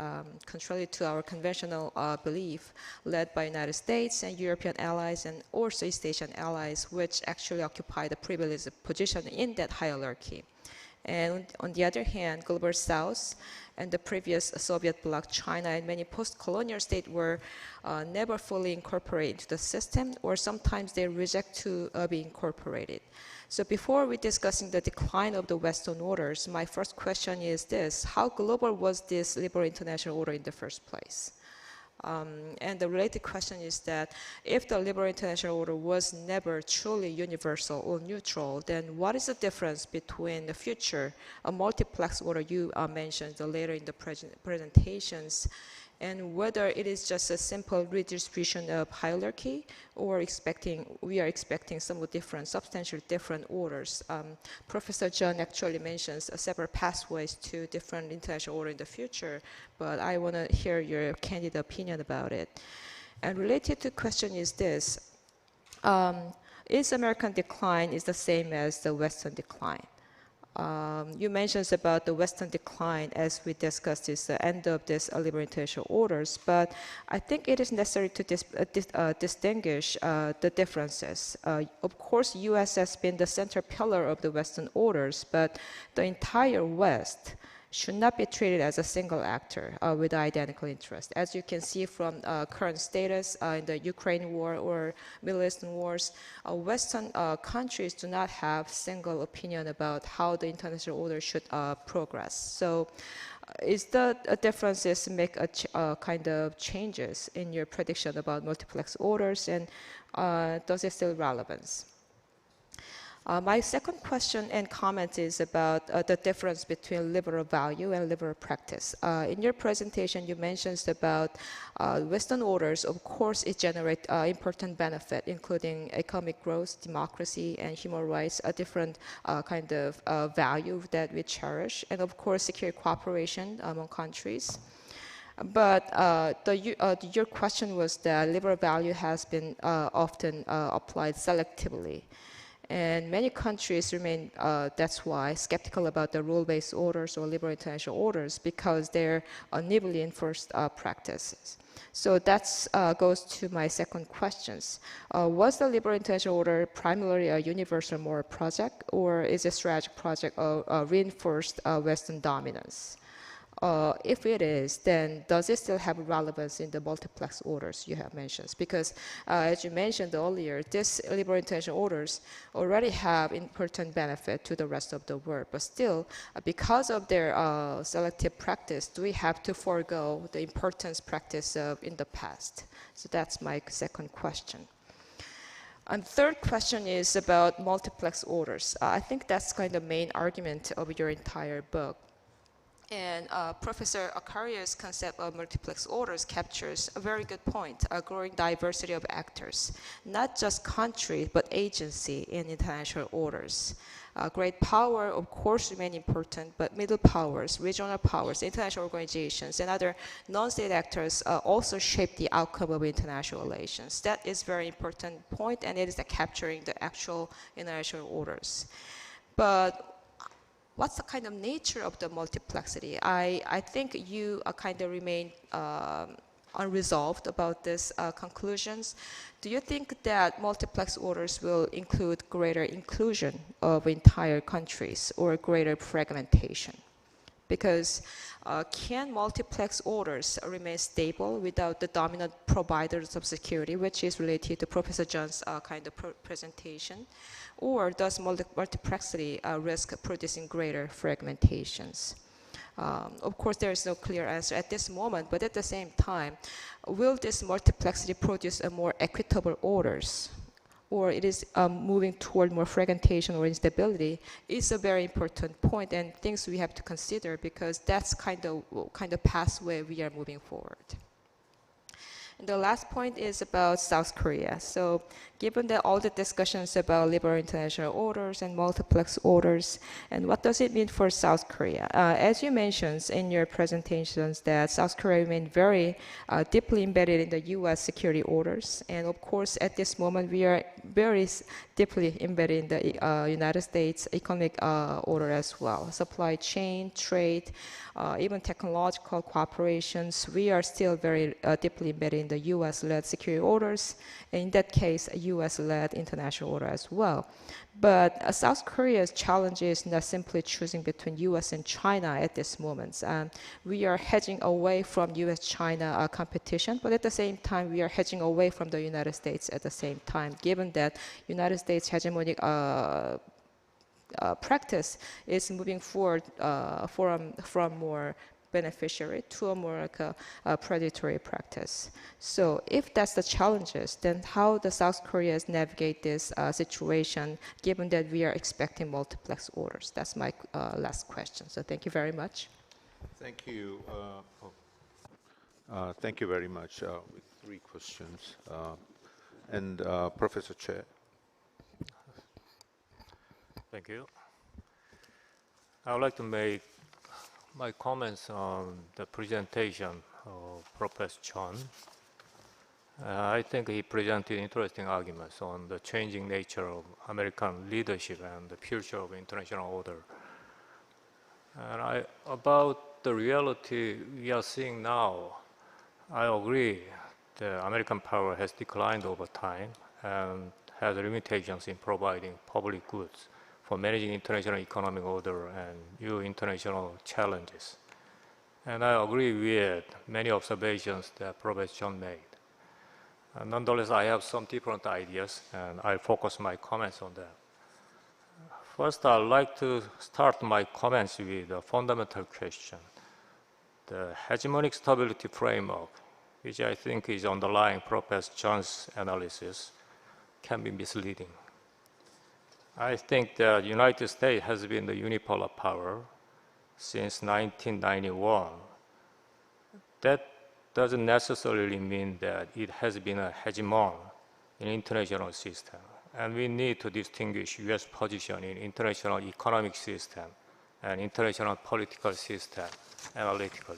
contrary to our conventional belief, led by United States and European allies and also East Asian allies, which actually occupy the privileged position in that hierarchy. And on the other hand, Global South and the previous Soviet bloc, China, and many post-colonial states were never fully incorporated into the system, or sometimes they reject to be incorporated. So before we discussing the decline of the Western orders, my first question is this: how global was this liberal international order in the first place? And the related question is that if the liberal international order was never truly universal or neutral, then what is the difference between the future, a multiplex order you mentioned later in the presentations, and whether it is just a simple redistribution of hierarchy, or we are expecting somewhat different, substantially different orders. Professor John actually mentions several pathways to different international order in the future, but I want to hear your candid opinion about it. And related to the question is this: is American decline is the same as the Western decline? You mentioned about the Western decline, as we discussed, is the end of this liberal international orders, but I think it is necessary to distinguish the differences. Of course, U.S. has been the center pillar of the Western orders, but the entire West should not be treated as a single actor with identical interest. As you can see from current status in the Ukraine war or Middle Eastern wars, Western countries do not have single opinion about how the international order should progress. So is the differences make a kind of changes in your prediction about multiplex orders, and does it still relevance? My second question and comment is about the difference between liberal value and liberal practice. In your presentation, you mentioned about Western orders. Of course, it generates important benefit, including economic growth, democracy, and human rights, a different kind of value that we cherish, and of course, secure cooperation among countries. But your question was that liberal value has been often applied selectively. And many countries remain, that's why, skeptical about the rule-based orders or liberal international orders, because they're unevenly enforced practices. So that goes to my second questions. Was the liberal international order primarily a universal moral project, or is it a strategic project of reinforced Western dominance? If it is, then does it still have relevance in the multiplex orders you have mentioned? Because as you mentioned earlier, these liberal international orders already have important benefit to the rest of the world, but still, because of their selective practice, do we have to forego the importance practice of in the past? So that's my second question. And third question is about multiplex orders. I think that's kind of main argument of your entire book. And Professor Acharya's concept of multiplex orders captures a very good point, a growing diversity of actors, not just country, but agency in international orders. Great power, of course, remain important, but middle powers, regional powers, international organizations, and other non-state actors also shape the outcome of international relations. That is a very important point, and it is capturing the actual international orders. But what's the kind of nature of the multiplexity? I think you kind of remain unresolved about these conclusions. Do you think that multiplex orders will include greater inclusion of entire countries or greater fragmentation? Because can multiplex orders remain stable without the dominant providers of security, which is related to Professor John's kind of presentation? Or does multiplexity risk producing greater fragmentations? Of course, there is no clear answer at this moment, but at the same time, will this multiplexity produce a more equitable orders? Or it is moving toward more fragmentation or instability is a very important point, and things we have to consider, because that's kind of pathway we are moving forward. The last point is about South Korea. So given that all the discussions about liberal international orders and multiplex orders, and what does it mean for South Korea? As you mentioned in your presentations that South Korea remained very deeply embedded in the US security orders. And of course, at this moment, we are very deeply embedded in the United States economic order as well. Supply chain, trade, even technological cooperations, we are still very deeply embedded in the US-led security orders. And in that case, a US-led international order as well. But South Korea's challenge is not simply choosing between US and China at this moment. We are hedging away from US-China competition, but at the same time, we are hedging away from the United States at the same time, given that United States hegemonic practice is moving forward from more beneficiary to a more like a predatory practice. So if that's the challenges, then how the South Koreans navigate this situation, given that we are expecting multiplex orders? That's my last question. So thank you very much. Thank you. Thank you very much. With 3 questions. And Professor Che. Thank you. I would like to make my comments on the presentation of Professor Chun. I think he presented interesting arguments on the changing nature of American leadership and the future of international order. And about the reality we are seeing now, I agree the American power has declined over time and has limitations in providing public goods for managing international economic order and new international challenges. And I agree with many observations that Professor Chun made. Nonetheless, I have some different ideas, and I'll focus my comments on that. First, I'd like to start my comments with a fundamental question. The hegemonic stability framework, which I think is underlying Professor Chun's analysis, can be misleading. I think the United States has been the unipolar power since 1991. That doesn't necessarily mean that it has been a hegemon in international system. And we need to distinguish US position in international economic system and international political system analytically.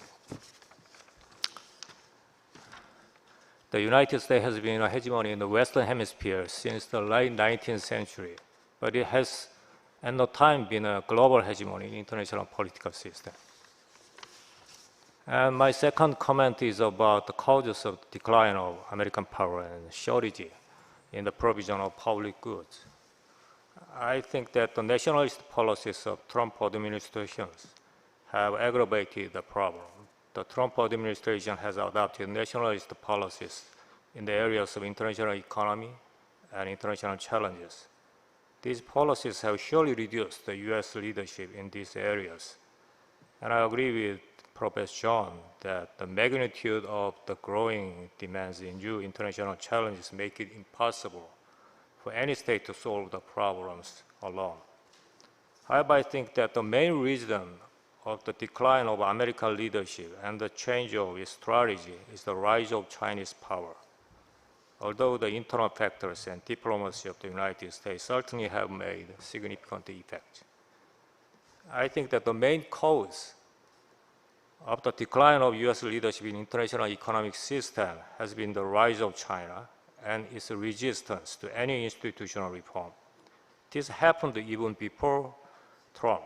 The United States has been a hegemon in the Western Hemisphere since the late 19th century. But it has at no time been a global hegemony in international political system. And my second comment is about the causes of decline of American power and shortage in the provision of public goods. I think that the nationalist policies of Trump administrations have aggravated the problem. The Trump administration has adopted nationalist policies in the areas of international economy and international challenges. These policies have surely reduced the US leadership in these areas. And I agree with Professor Chun that the magnitude of the growing demands in new international challenges make it impossible for any state to solve the problems alone. However, I think that the main reason of the decline of American leadership and the change of its strategy is the rise of Chinese power. Although the internal factors and diplomacy of the United States certainly have made significant effect. I think that the main cause of the decline of US leadership in international economic system has been the rise of China and its resistance to any institutional reform. This happened even before Trump.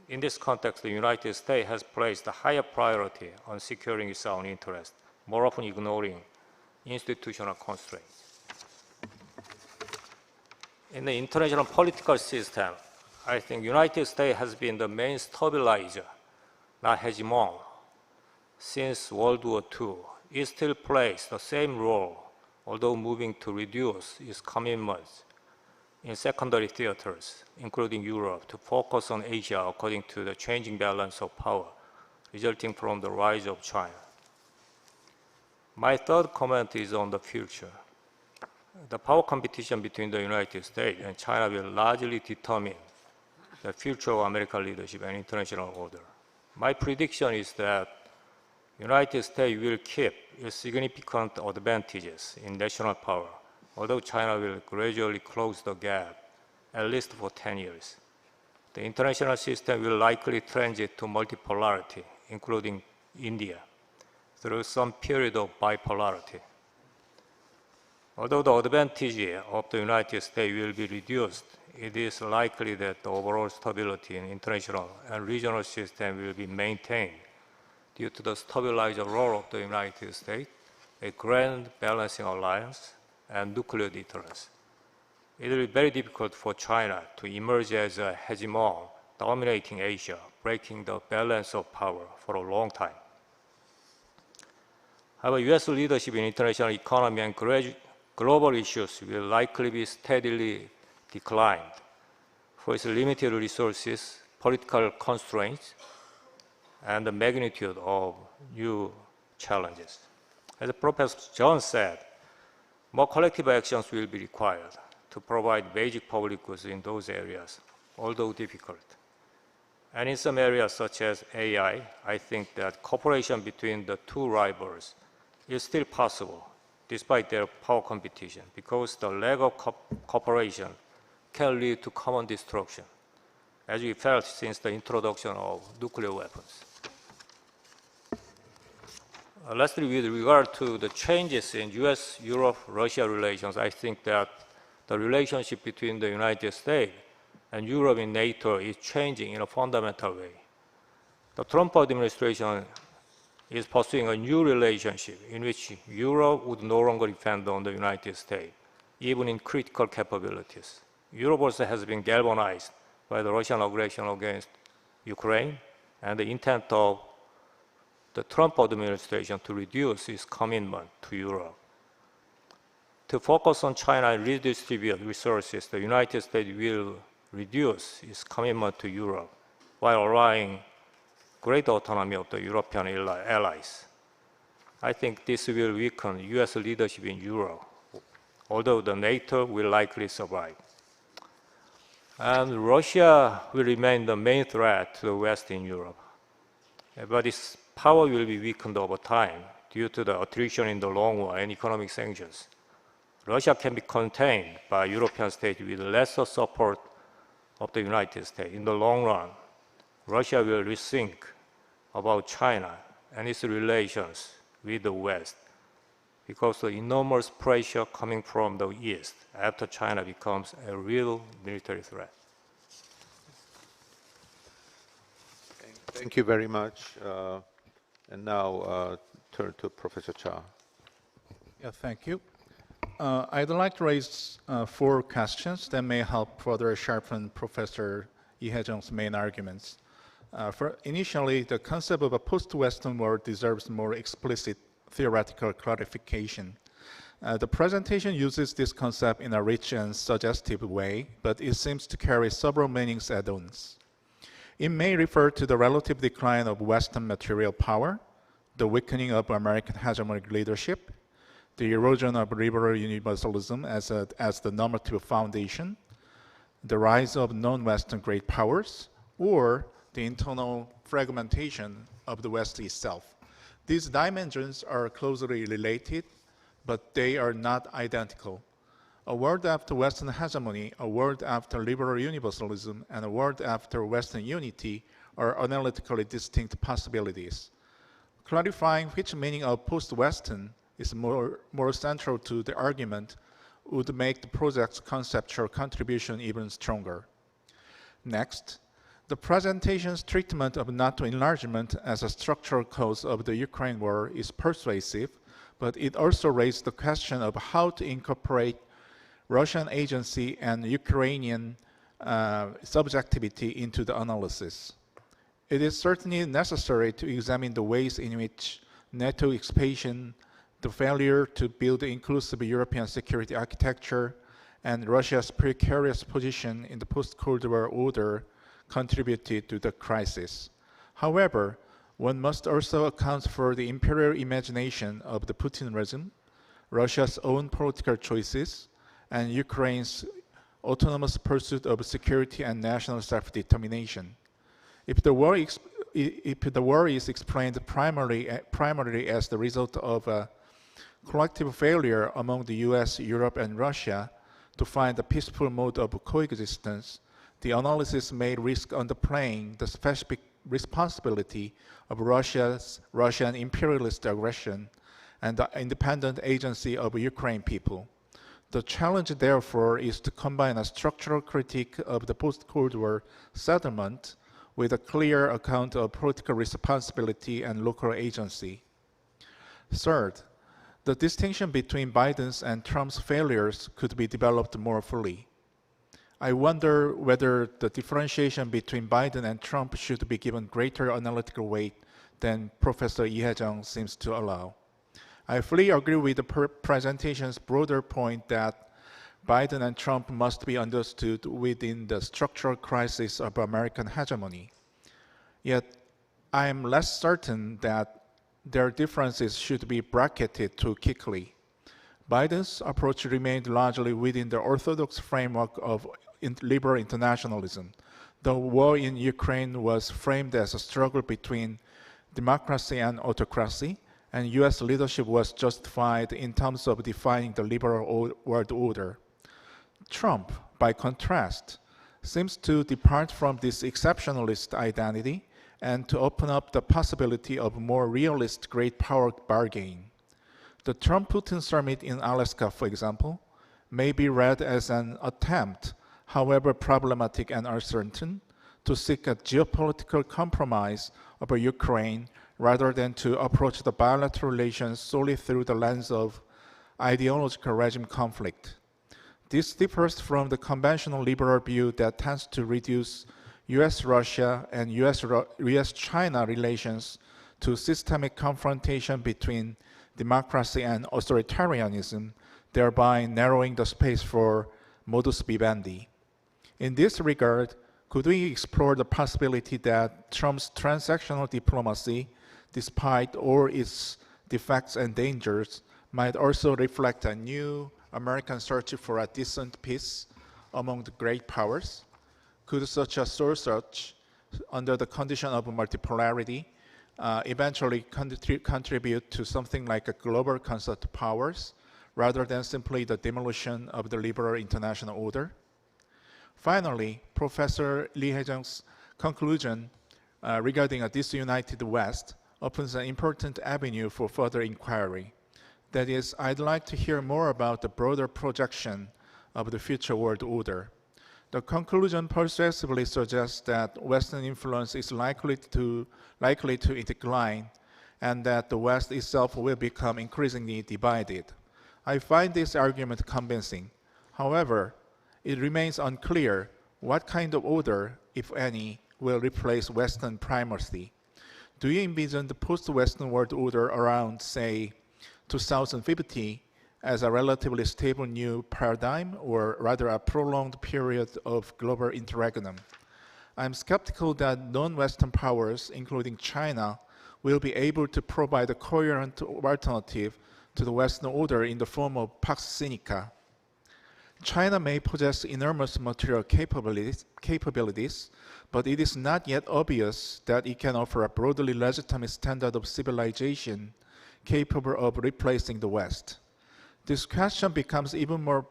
In this context, the United States has placed a higher priority on securing its own interests, more often ignoring institutional constraints. In the international political system, I think United States has been the main stabilizer, not hegemon. Since World War II, it still plays the same role, although moving to reduce its commitments in secondary theaters, including Europe, to focus on Asia according to the changing balance of power resulting from the rise of China. My third comment is on the future. The power competition between the United States and China will largely determine the future of American leadership and international order. My prediction is that United States will keep its significant advantages in national power, although China will gradually close the gap, at least for 10 years. The international system will likely transit to multipolarity, including India, through some period of bipolarity. Although the advantage of the United States will be reduced, it is likely that the overall stability in international and regional system will be maintained due to the stabilizer role of the United States, a grand balancing alliance, and nuclear deterrence. It will be very difficult for China to emerge as a hegemon dominating Asia, breaking the balance of power for a long time. However, U.S. leadership in international economy and global issues will likely be steadily declined for its limited resources, political constraints, and the magnitude of new challenges. As Professor John said, more collective actions will be required to provide basic public goods in those areas, although difficult. And in some areas such as AI, I think that cooperation between the two rivals is still possible despite their power competition, because the lack of cooperation can lead to common destruction, as we felt since the introduction of nuclear weapons. Lastly, with regard to the changes in US-Europe-Russia relations, I think that the relationship between the United States and Europe in NATO is changing in a fundamental way. The Trump administration is pursuing a new relationship in which Europe would no longer depend on the United States, even in critical capabilities. Europe also has been galvanized by the Russian aggression against Ukraine and the intent of the Trump administration to reduce its commitment to Europe. To focus on China and redistribute resources, the United States will reduce its commitment to Europe while allowing great autonomy of the European allies. I think this will weaken US leadership in Europe, although the NATO will likely survive. And Russia will remain the main threat to the West in Europe. But its power will be weakened over time due to the attrition in the long war and economic sanctions. Russia can be contained by European states with lesser support of the United States. In the long run, Russia will rethink about China and its relations with the West, because the enormous pressure coming from the East after China becomes a real military threat. Thank you very much. And now turn to Professor Cha. Yeah, thank you. I'd like to raise 4 questions that may help further sharpen Professor Lee Hae-jung's main arguments. Initially, the concept of a post-Western world deserves more explicit theoretical clarification. The presentation uses this concept in a rich and suggestive way, but it seems to carry several meanings add-ons. It may refer to the relative decline of Western material power, the weakening of American hegemonic leadership, the erosion of liberal universalism as the normative foundation, the rise of non-Western great powers, or the internal fragmentation of the West itself. These dimensions are closely related, but they are not identical. A world after Western hegemony, a world after liberal universalism, and a world after Western unity are analytically distinct possibilities. Clarifying which meaning of post-Western is more central to the argument would make the project's conceptual contribution even stronger. Next, the presentation's treatment of NATO enlargement as a structural cause of the Ukraine war is persuasive, but it also raised the question of how to incorporate Russian agency and Ukrainian subjectivity into the analysis. It is certainly necessary to examine the ways in which NATO expansion, the failure to build inclusive European security architecture, and Russia's precarious position in the post-Cold War order contributed to the crisis. However, one must also account for the imperial imagination of the Putin regime, Russia's own political choices, and Ukraine's autonomous pursuit of security and national self-determination. If the war if the war is explained primarily as the result of a collective failure among the US, Europe, and Russia to find a peaceful mode of coexistence, the analysis may risk underplaying the specific responsibility of Russian imperialist aggression and the independent agency of Ukraine people. The challenge, therefore, is to combine a structural critique of the post-Cold War settlement with a clear account of political responsibility and local agency. Third, the distinction between Biden's and Trump's failures could be developed more fully. I wonder whether the differentiation between Biden and Trump should be given greater analytical weight than Professor Lee Hae-jung seems to allow. I fully agree with the presentation's broader point that Biden and Trump must be understood within the structural crisis of American hegemony. Yet, I am less certain that their differences should be bracketed too quickly. Biden's approach remained largely within the orthodox framework of liberal internationalism. The war in Ukraine was framed as a struggle between democracy and autocracy, and US leadership was justified in terms of defining the liberal world order. Trump, by contrast, seems to depart from this exceptionalist identity and to open up the possibility of more realist great power bargaining. The Trump-Putin summit in Alaska, for example, may be read as an attempt, however problematic and uncertain, to seek a geopolitical compromise over Ukraine rather than to approach the bilateral relations solely through the lens of ideological regime conflict. This differs from the conventional liberal view that tends to reduce US-Russia and US-China relations to systemic confrontation between democracy and authoritarianism, thereby narrowing the space for modus vivendi. In this regard, could we explore the possibility that Trump's transactional diplomacy, despite all its defects and dangers, might also reflect a new American search for a decent peace among the great powers? Could such a soul search, under the condition of multipolarity, eventually contribute to something like a global concert of powers, rather than simply the demolition of the liberal international order? Finally, Professor Lee Hae-jung's conclusion regarding a disunited West opens an important avenue for further inquiry. That is, I'd like to hear more about the broader projection of the future world order. The conclusion persuasively suggests that Western influence is likely to decline and that the West itself will become increasingly divided. I find this argument convincing. However, it remains unclear what kind of order, if any, will replace Western primacy. Do you envision the post-Western world order around, say, 2050 as a relatively stable new paradigm, or rather a prolonged period of global interregnum? I'm skeptical that non-Western powers, including China, will be able to provide a coherent alternative to the Western order in the form of Pax Sinica. China may possess enormous material capabilities, but it is not yet obvious that it can offer a broadly legitimate standard of civilization capable of replacing the West. This question becomes even more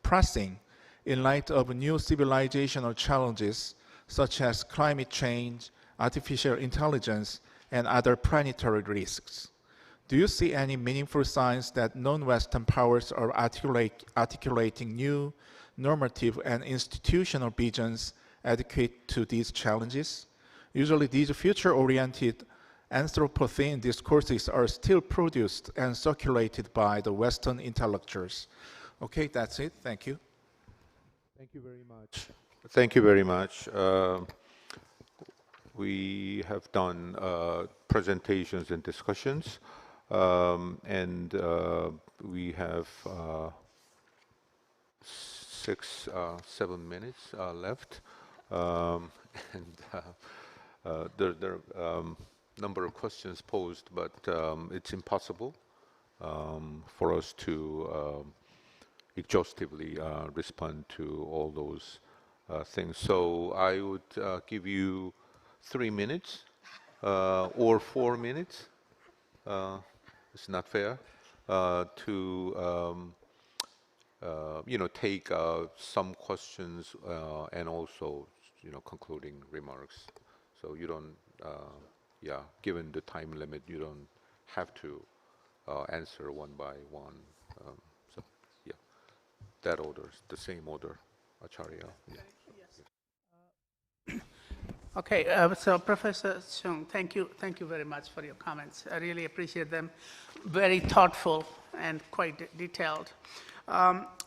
pressing in light of new civilizational challenges such as climate change, artificial intelligence, and other planetary risks. Do you see any meaningful signs that non-Western powers are articulating new normative and institutional visions adequate to these challenges? Usually these future-oriented Anthropocene discourses are still produced and circulated by the Western intellectuals. Okay, that's it. Thank you. Thank you very much. Thank you very much. We have done presentations and discussions, and we have 7 minutes left, and there are number of questions posed, but it's impossible for us to exhaustively respond to all those things. So I would give you 3 minutes or 4 minutes. It's not fair to take some questions and also concluding remarks. So you don't, given the time limit, you don't have to answer one by one. So yeah, that order, the same order, Acharya. Yeah. Okay, so Professor Chung, thank you very much for your comments. I really appreciate them. Very thoughtful and quite detailed.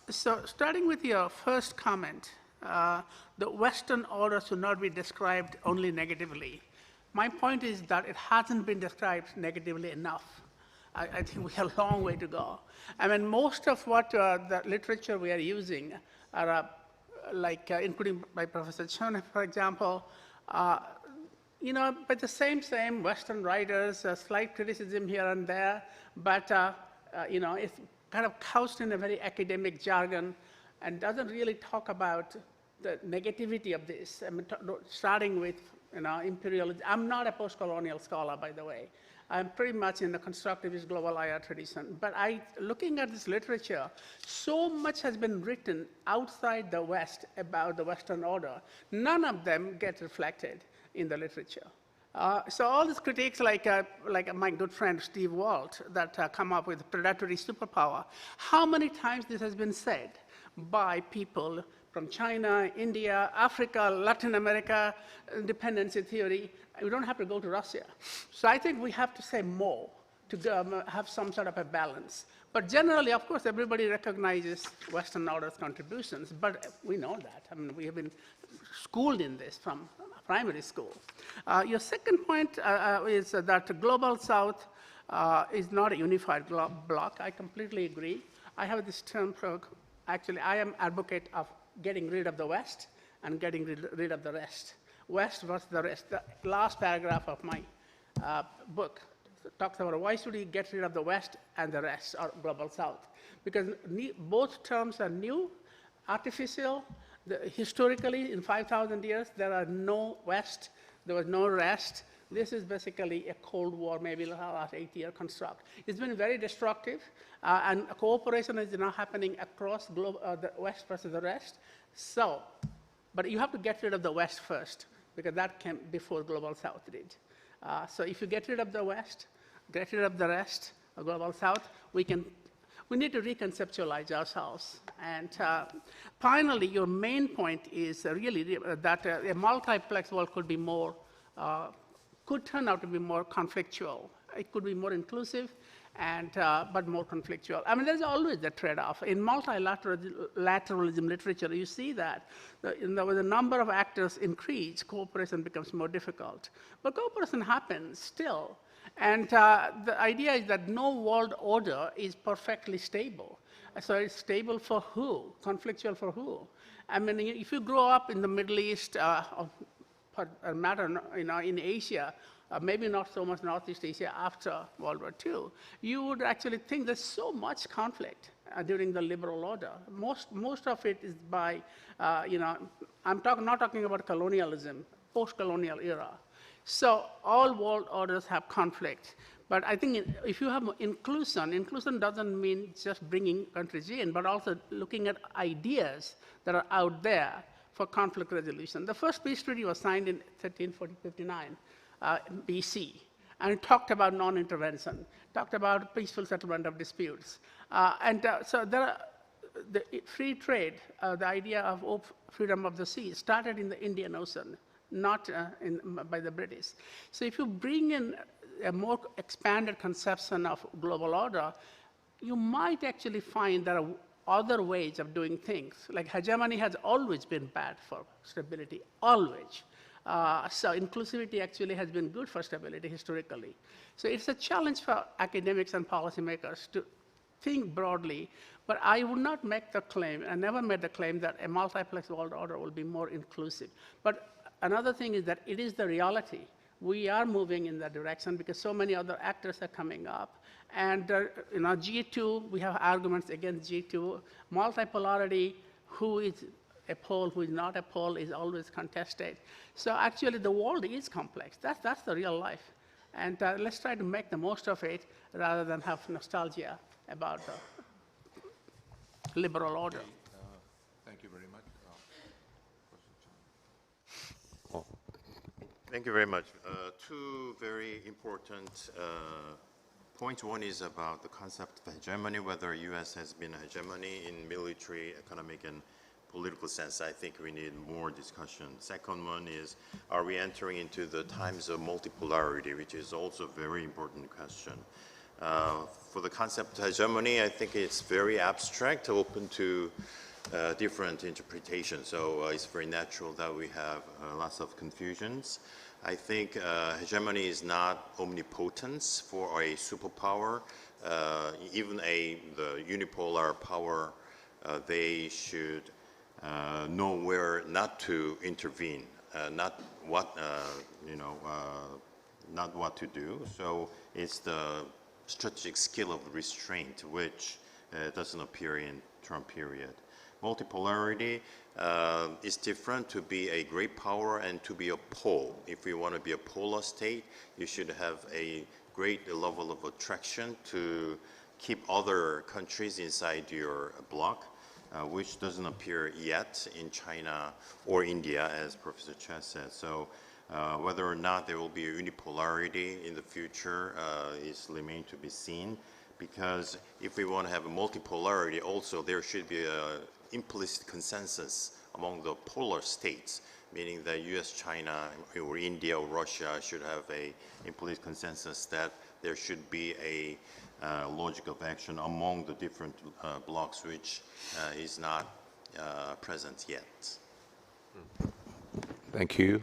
So starting with your first comment, the Western order should not be described only negatively. My point is that it hasn't been described negatively enough. I think we have a long way to go. I mean, most of what the literature we are using are including by Professor Chung, for example, but the same Western writers, slight criticism here and there, but it's kind of couched in a very academic jargon and doesn't really talk about the negativity of this. I mean, starting with imperialism. I'm not a post-colonial scholar, by the way. I'm pretty much in the constructivist global IR tradition. But looking at this literature, so much has been written outside the West about the Western order. None of them get reflected in the literature. So all these critiques, like my good friend Steve Walt, that come up with predatory superpower, how many times this has been said by people from China, India, Africa, Latin America, dependency theory? We don't have to go to Russia. So I think we have to say more to have some sort of a balance. But generally, of course, everybody recognizes Western order's contributions, but we know that. I mean, we have been schooled in this from primary school. Your second point is that the Global South is not a unified bloc. I completely agree. I have this term, actually, I am advocate of getting rid of the West and getting rid of the rest. West versus the rest. The last paragraph of my book talks about why should we get rid of the West and the rest, or Global South? Because both terms are new, artificial. Historically, in 5,000 years, there are no West, there was no rest. This is basically a Cold War, maybe last 8-year construct. It's been very destructive, and cooperation is now happening across the West versus the rest. So, but you have to get rid of the West first, because that came before Global South did. So if you get rid of the West, get rid of the rest, of Global South, we need to reconceptualize ourselves. And finally, your main point is really that a multiplex world could be more, could turn out to be more conflictual. It could be more inclusive, but more conflictual. I mean, there's always the trade-off. In multilateralism literature, you see that when the number of actors increase, cooperation becomes more difficult. But cooperation happens still. And the idea is that no world order is perfectly stable. So it's stable for who? Conflictual for who? I mean, if you grow up in the Middle East, for a matter, in Asia, maybe not so much Northeast Asia after World War II, you would actually think there's so much conflict during the liberal order. Most of it is by, I'm not talking about colonialism, post-colonial era. So all world orders have conflict. But I think if you have inclusion doesn't mean just bringing countries in, but also looking at ideas that are out there for conflict resolution. The first peace treaty was signed in 1359 BC, and it talked about non-intervention, talked about peaceful settlement of disputes. So there are the free trade, the idea of freedom of the sea started in the Indian Ocean, not by the British. So if you bring in a more expanded conception of global order, you might actually find there are other ways of doing things. Like hegemony has always been bad for stability, always. So inclusivity actually has been good for stability historically. So it's a challenge for academics and policymakers to think broadly, but I would not make the claim, I never made the claim that a multiplex world order will be more inclusive. But another thing is that it is the reality. We are moving in that direction because so many other actors are coming up. And G2, we have arguments against G2. Multipolarity, who is a pole who is not a pole is always contested. So actually the world is complex. That's the real life. And let's try to make the most of it rather than have nostalgia about the liberal order. Thank you very much. Thank you very much. Two very important points. One is about the concept of hegemony, whether U.S. has been a hegemony in military, economic, and political sense. I think we need more discussion. Second one is, are we entering into the times of multipolarity, which is also a very important question. For the concept of hegemony, I think it's very abstract, open to different interpretations. So it's very natural that we have lots of confusions. I think hegemony is not omnipotence for a superpower. Even the unipolar power, they should know where not to intervene, not what not what to do. So it's the strategic skill of restraint, which doesn't appear in Trump period. Multipolarity is different to be a great power and to be a pole. If you want to be a polar state, you should have a great level of attraction to keep other countries inside your bloc, which doesn't appear yet in China or India, as Professor Chia said. So whether or not there will be a unipolarity in the future is remain to be seen, because if we want to have a multipolarity, also there should be a implicit consensus among the polar states, meaning that US, China, or India or Russia should have a implicit consensus that there should be a logic of action among the different blocs, which is not present yet. Thank you.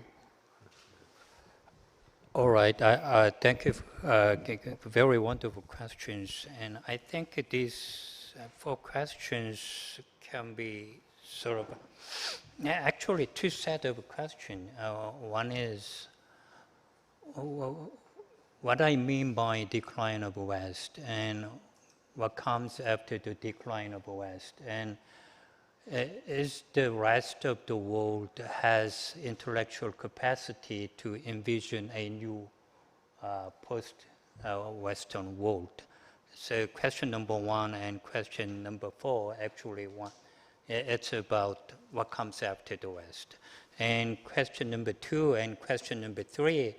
All right, thank you for very wonderful questions. And I think these 4 questions can be sort of, actually 2 sets of questions. One is, what I mean by decline of West, and what comes after the decline of West, and is the rest of the world has intellectual capacity to envision a new post-Western world. So question number 1 and question number 4, actually it's about what comes after the West. And question number 2 and question number 3,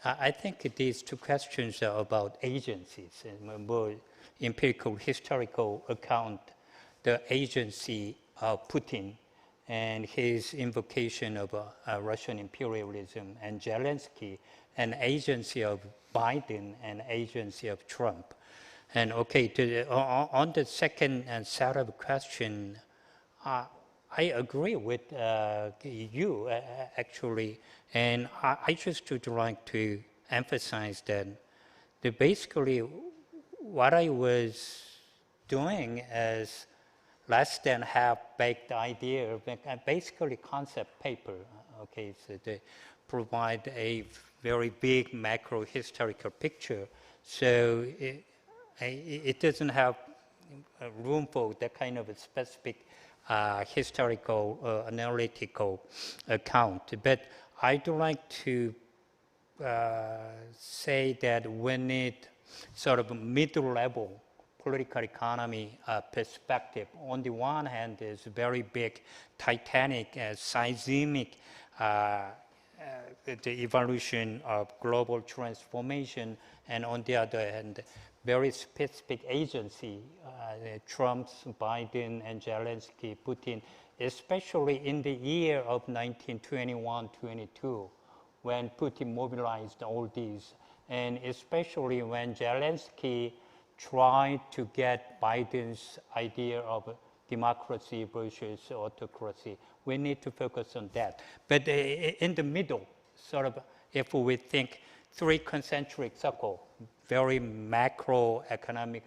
I think these 2 questions are about agencies, and more empirical, historical account, the agency of Putin and his invocation of Russian imperialism, and Zelensky, an agency of Biden and agency of Trump. And okay, on the second set of question, I agree with you actually, and I just would like to emphasize that basically what I was doing is less than half-baked idea, basically concept paper. Okay, so they provide a very big macro historical picture, so it doesn't have room for that kind of a specific historical analytical account. But I'd like to say that we need sort of middle-level political economy perspective. On the one hand, there's very big, titanic, seismic the evolution of global transformation, and on the other hand, very specific agency, Trump's, Biden, and Zelensky, Putin, especially in the year of 1921-22, when Putin mobilized all these, and especially when Zelensky tried to get Biden's idea of democracy versus autocracy. We need to focus on that. But in the middle, sort of, if we think 3 concentric circles, very macroeconomic,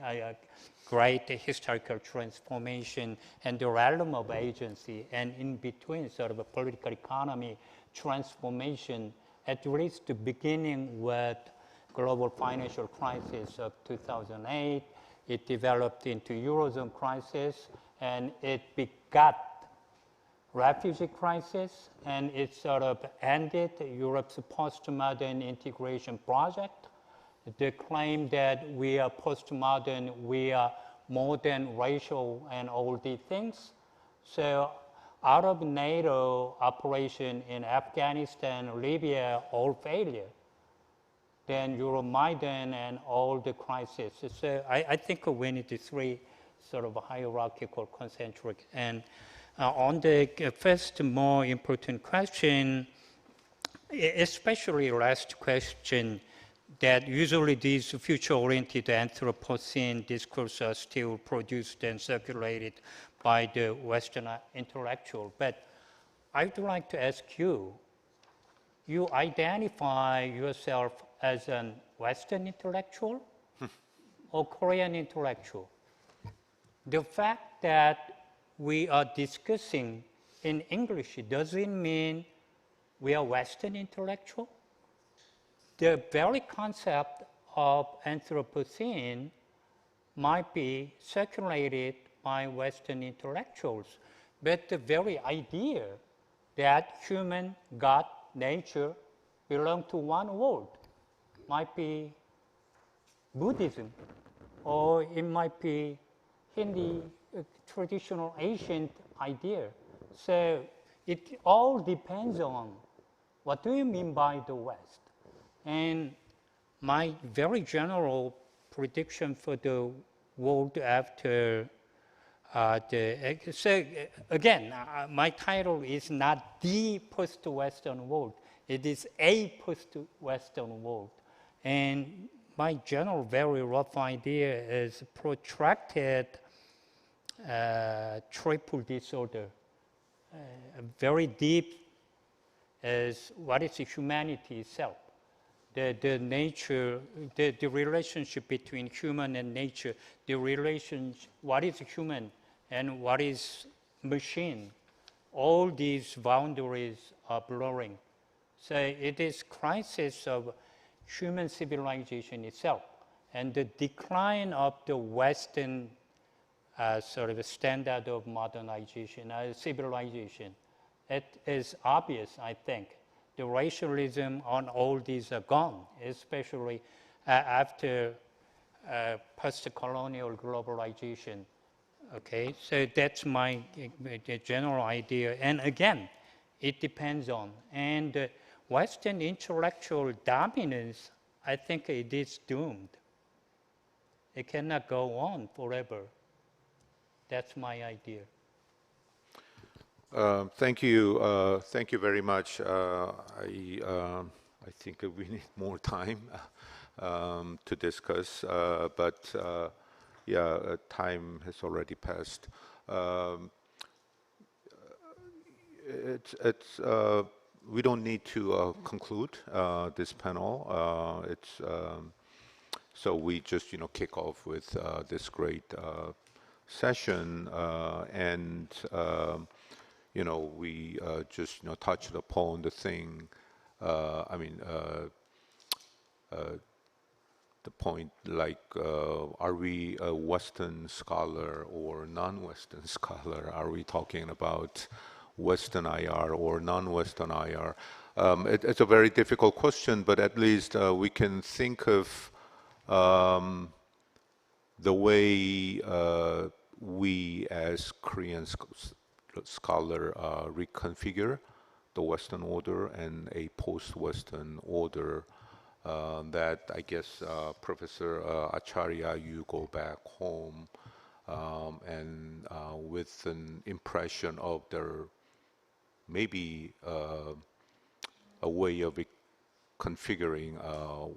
great historical transformation, and the realm of agency, and in between sort of a political economy transformation, at least beginning with global financial crisis of 2008, it developed into Eurozone crisis, and it begot refugee crisis, and it sort of ended Europe's postmodern integration project. The claim that we are postmodern, we are modern, racial, and all these things. So out of NATO operation in Afghanistan, Libya, all failure. Then Euromaidan and all the crises. So I think we need the three sort of hierarchical, concentric. And on the first more important question, especially last question, that usually these future-oriented Anthropocene discourses are still produced and circulated by the Western intellectual. But I'd like to ask you, you identify yourself as a Western intellectual or Korean intellectual? The fact that we are discussing in English doesn't mean we are Western intellectual. The very concept of Anthropocene might be circulated by Western intellectuals, but the very idea that human, God, nature belong to one world might be Buddhism, or it might be Hindi, traditional ancient idea. So it all depends on what do you mean by the West. And my very general prediction for the world after so again, my title is not the post-Western world. It is a post-Western world. And my general, very rough idea is protracted triple disorder. Very deep is what is humanity itself. The nature, the relationship between human and nature, the relationship, what is human and what is machine. All these boundaries are blurring. So it is crisis of human civilization itself and the decline of the Western sort of standard of modernization, civilization. It is obvious, I think. The racialism on all these are gone, especially after post-colonial globalization. Okay, so that's my general idea. And again, it depends on. And Western intellectual dominance, I think it is doomed. It cannot go on forever. That's my idea. Thank you very much. I think we need more time to discuss, but yeah, time has already passed. We don't need to conclude this panel. So we just kick off with this great session, and we just touched upon the thing. The point, like, are we a Western scholar or non-Western scholar? Are we talking about Western IR or non-Western IR? It's a very difficult question, but at least we can think of the way we as Korean scholar reconfigure the Western order and a post-Western order that I guess Professor Acharya, you go back home and with an impression of there maybe a way of configuring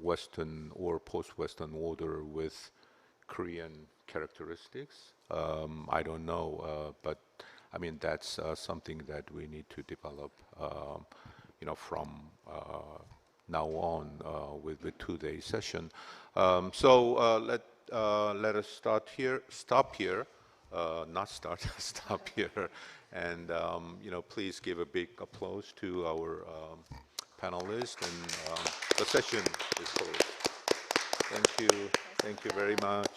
Western or post-Western order with Korean characteristics. I don't know, but I mean that's something that we need to develop, from now on with the two-day session. So let us stop here, stop here, and please give a big applause to our panelists, and the session is closed. Thank you very much.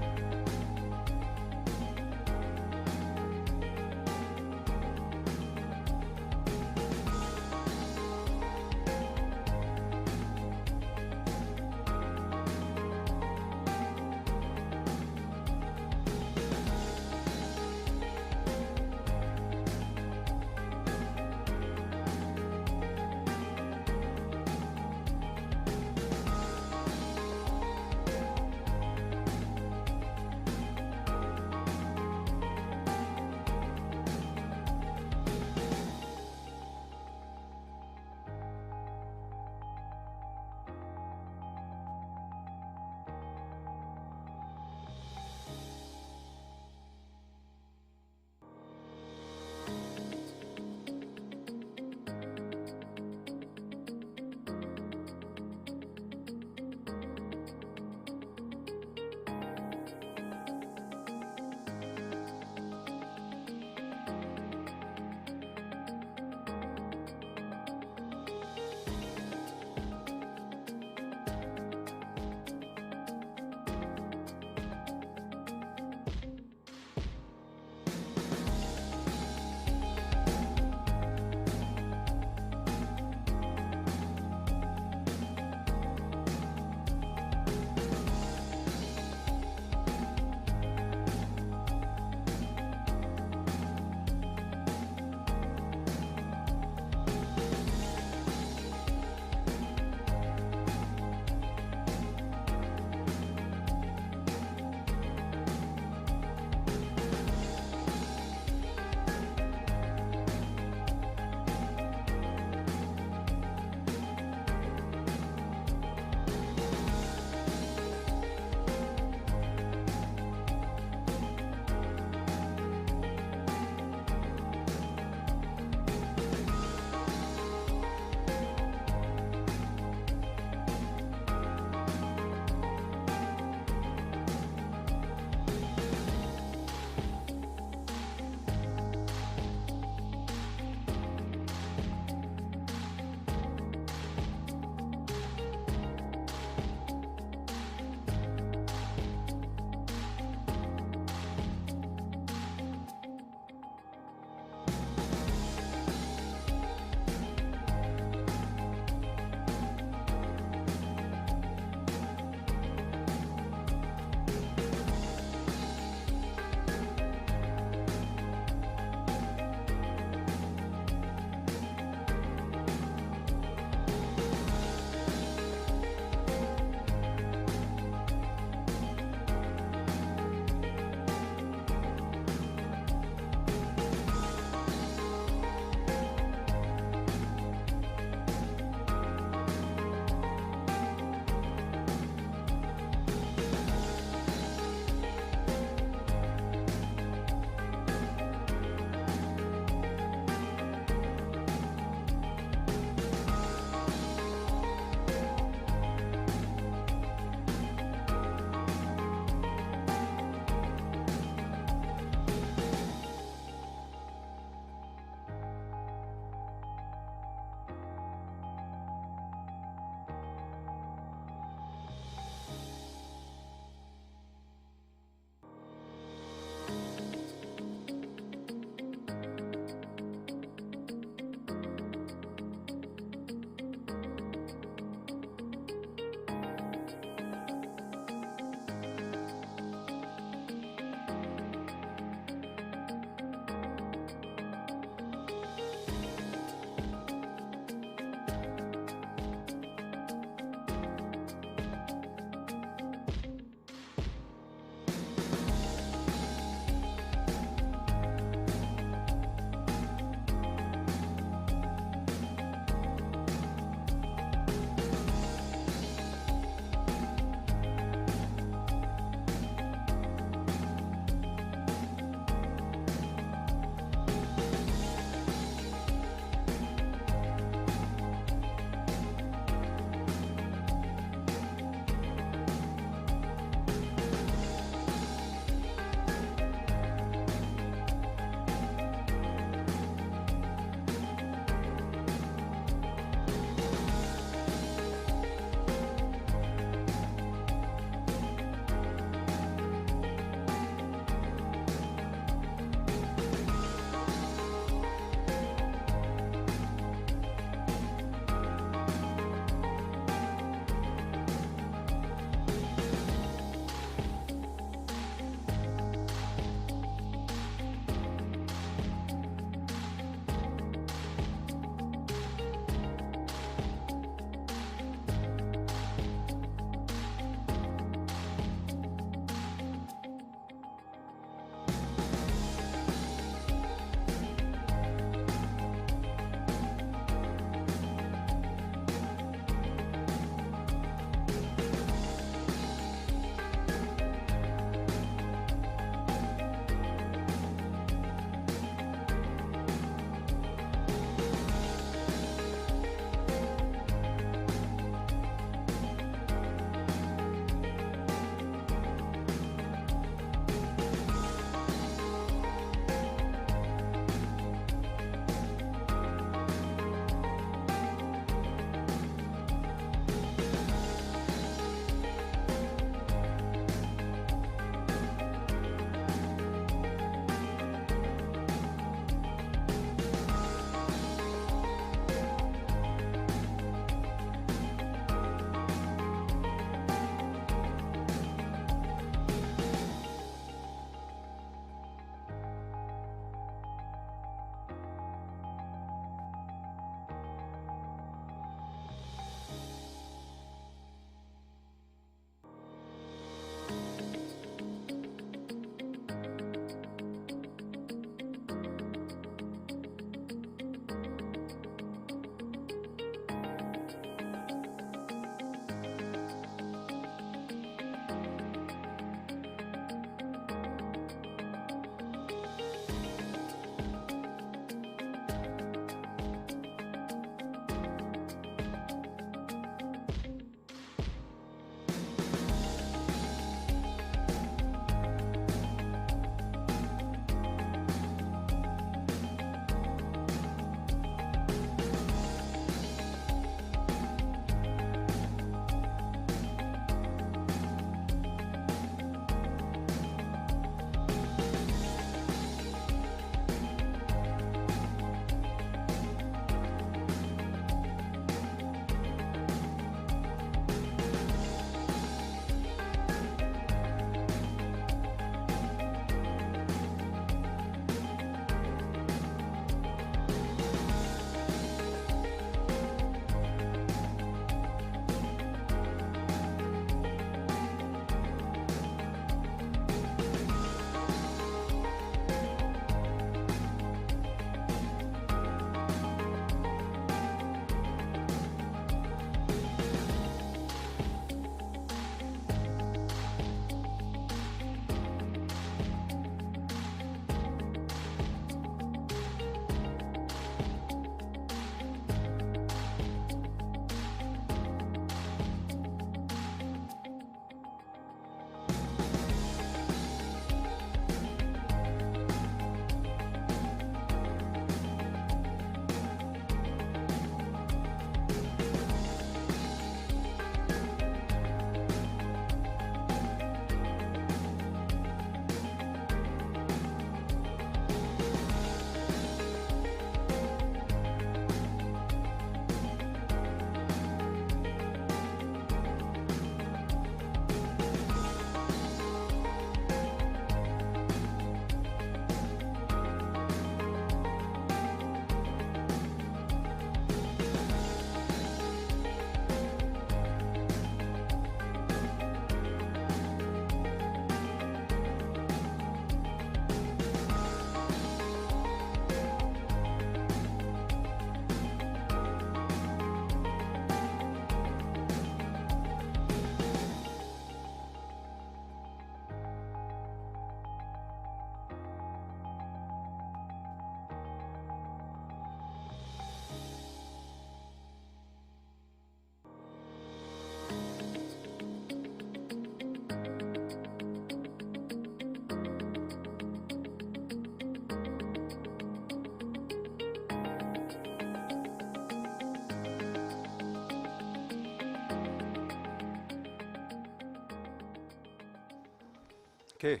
Okay,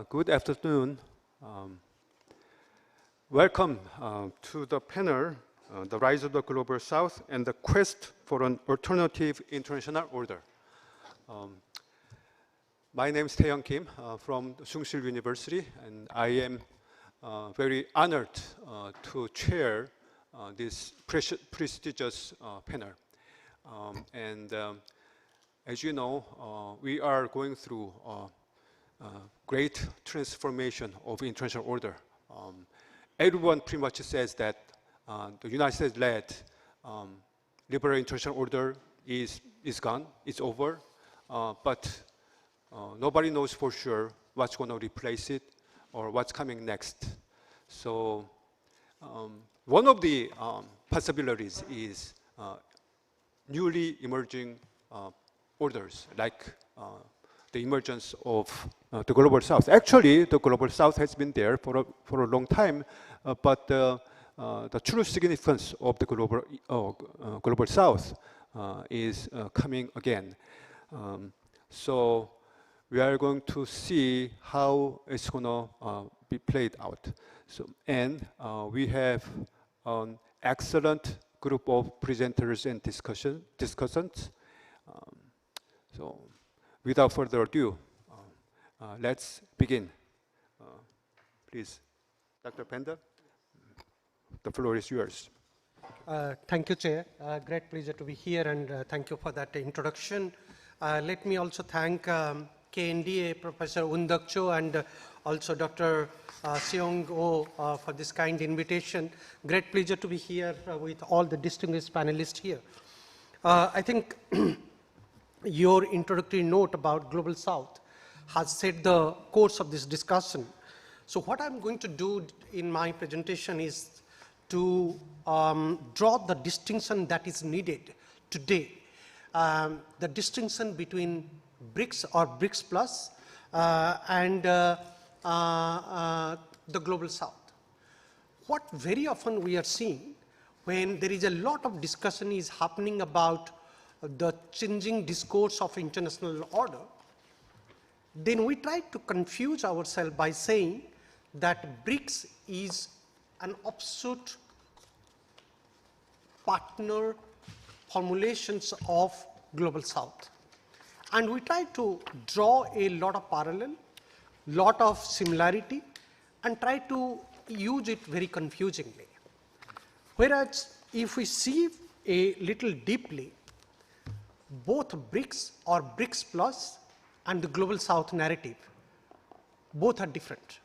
good afternoon. Welcome to the panel, The Rise of the Global South and the Quest for an Alternative International Order. My name is Tae-Young Kim from Sungsil University, and I am very honored to chair this prestigious panel. As you know, we are going through great transformation of international order. Everyone pretty much says that the United States-led liberal international order is gone, it's over, but nobody knows for sure what's going to replace it or what's coming next. So one of the possibilities is newly emerging orders, like the emergence of the Global South. Actually, the Global South has been there for a long time, but the true significance of the Global South is coming again. So we are going to see how it's going to be played out. So, and we have an excellent group of presenters and discussants. So without further ado, let's begin. Please, Dr. Panda, the floor is yours. Thank you, Chair. Great pleasure to be here, and thank you for that introduction. Let me also thank KNDA, Professor Undak Cho, and also Dr. Seong Oh for this kind invitation. Great pleasure to be here with all the distinguished panelists here. I think your introductory note about Global South has set the course of this discussion. So what I'm going to do in my presentation is to draw the distinction that is needed today, the distinction between BRICS or BRICS Plus and the Global South. What very often we are seeing when there is a lot of discussion is happening about the changing discourse of international order, then we try to confuse ourselves by saying that BRICS is an offshoot partner formulations of Global South. And we try to draw a lot of parallel, lot of similarity, and try to use it very confusingly. Whereas if we see a little deeply, both BRICS or BRICS Plus and the Global South narrative, both are different.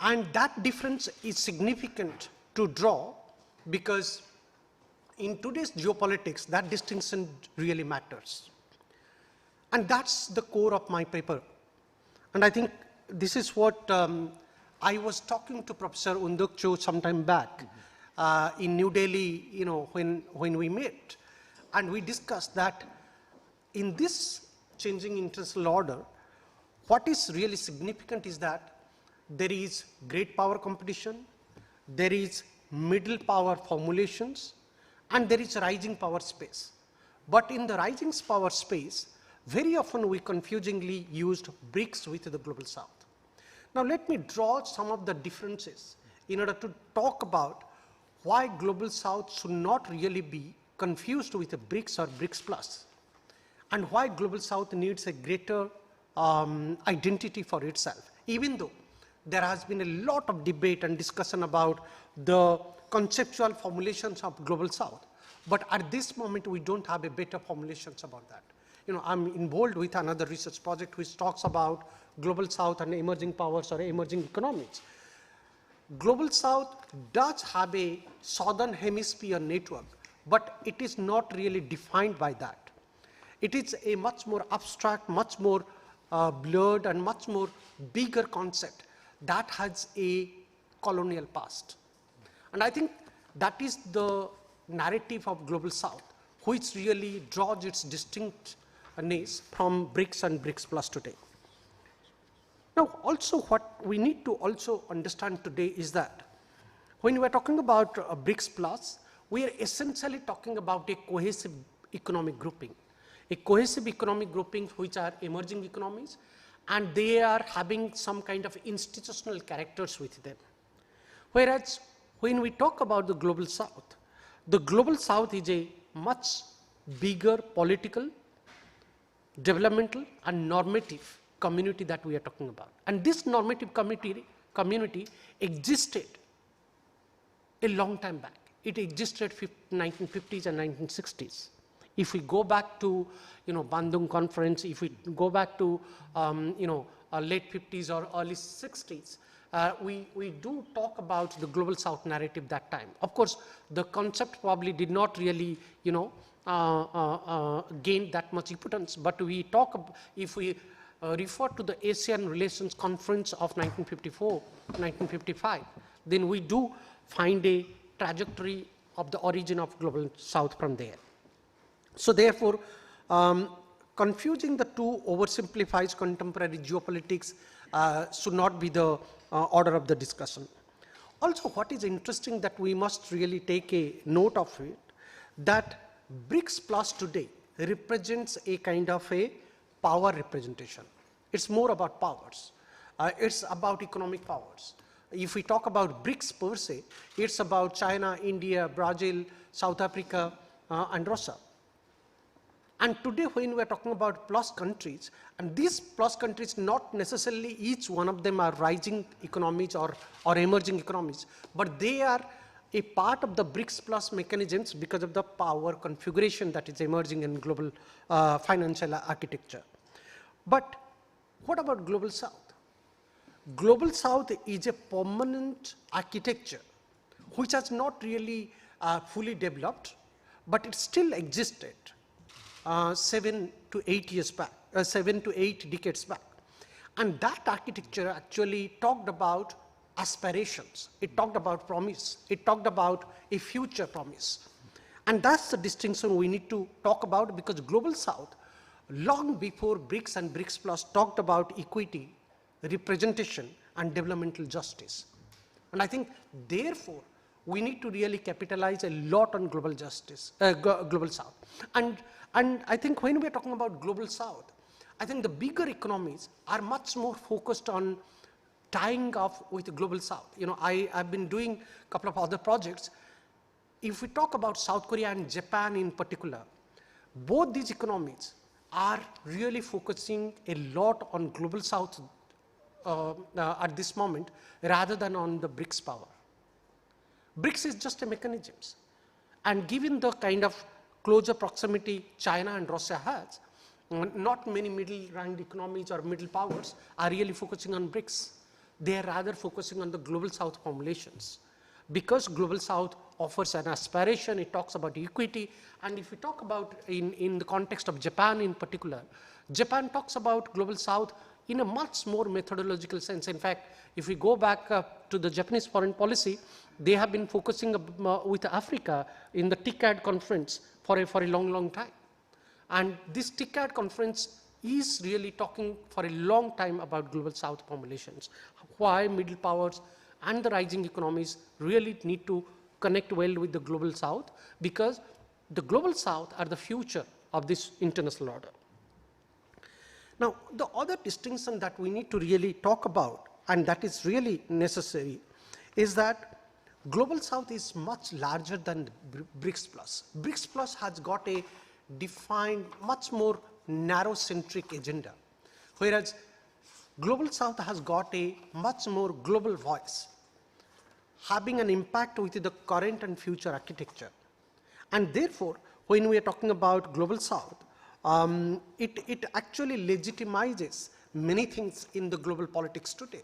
And that difference is significant to draw because in today's geopolitics, that distinction really matters. And that's the core of my paper. And I think this is what I was talking to Professor Unduk Cho some time back in New Delhi, you know, when we met. And we discussed that in this changing international order, what is really significant is that there is great power competition, there is middle power formulations, and there is rising power space. But in the rising power space, very often we confusingly used BRICS with the Global South. Now let me draw some of the differences in order to talk about why Global South should not really be confused with a BRICS or BRICS Plus, and why Global South needs a greater identity for itself, even though there has been a lot of debate and discussion about the conceptual formulations of Global South. But at this moment, we don't have a better formulations about that. You know, I'm involved with another research project which talks about Global South and emerging powers or emerging economies. Global South does have a southern hemisphere network, but it is not really defined by that. It is a much more abstract, much more blurred, and much more bigger concept that has a colonial past. And I think that is the narrative of Global South, which really draws its distinctness from BRICS and BRICS Plus today. Now, also what we need to also understand today is that when we are talking about BRICS Plus, we are essentially talking about a cohesive economic grouping. A cohesive economic grouping which are emerging economies and they are having some kind of institutional characters with them. Whereas when we talk about the Global South is a much bigger political, developmental, and normative community that we are talking about. And this normative community existed a long time back. It existed 1950s and 1960s. If we go back to, Bandung Conference, if we go back to, late 50s or early 60s, we do talk about the Global South narrative that time. Of course, the concept probably did not really, gain that much importance, but we talk, if we refer to the ASEAN Relations Conference of 1954-1955, then we do find a trajectory of the origin of Global South from there. So therefore, confusing the two oversimplifies contemporary geopolitics should not be the order of the discussion. Also, what is interesting that we must really take a note of it, that BRICS Plus today represents a kind of a power representation. It's more about powers. It's about economic powers. If we talk about BRICS per se, it's about China, India, Brazil, South Africa, and Russia. And today when we are talking about plus countries, and these plus countries, not necessarily each one of them are rising economies or emerging economies, but they are a part of the BRICS plus mechanisms because of the power configuration that is emerging in global financial architecture. But what about Global South? Global South is a permanent architecture which has not really fully developed, but it still existed 7 to 8 years back, 7 to 8 decades back. And that architecture actually talked about aspirations. It talked about promise. It talked about a future promise. And that's the distinction we need to talk about, because Global South, long before BRICS and BRICS Plus, talked about equity, representation, and developmental justice. And I think, therefore, we need to really capitalize a lot on Global South. And I think when we're talking about Global South, I think the bigger economies are much more focused on tying up with the Global South. I've been doing a couple of other projects. If we talk about South Korea and Japan in particular, both these economies are really focusing a lot on Global South at this moment, rather than on the BRICS power. BRICS is just a mechanism. And given the kind of closer proximity China and Russia has, not many middle-ranked economies or middle powers are really focusing on BRICS. They are rather focusing on the Global South formulations. Because Global South offers an aspiration, it talks about equity, and if we talk about in the context of Japan in particular, Japan talks about Global South in a much more methodological sense. In fact, if we go back to the Japanese foreign policy, they have been focusing with Africa in the TICAD conference for a long time. And this TICAD conference is really talking for a long time about Global South formulations, why middle powers and the rising economies really need to connect well with the Global South, because the Global South are the future of this international order. Now, the other distinction that we need to really talk about, and that is really necessary, is that Global South is much larger than BRICS Plus. BRICS Plus has got a defined, much more narrow-centric agenda, whereas Global South has got a much more global voice, having an impact with the current and future architecture. And therefore, when we are talking about Global South, it actually legitimizes many things in the global politics today.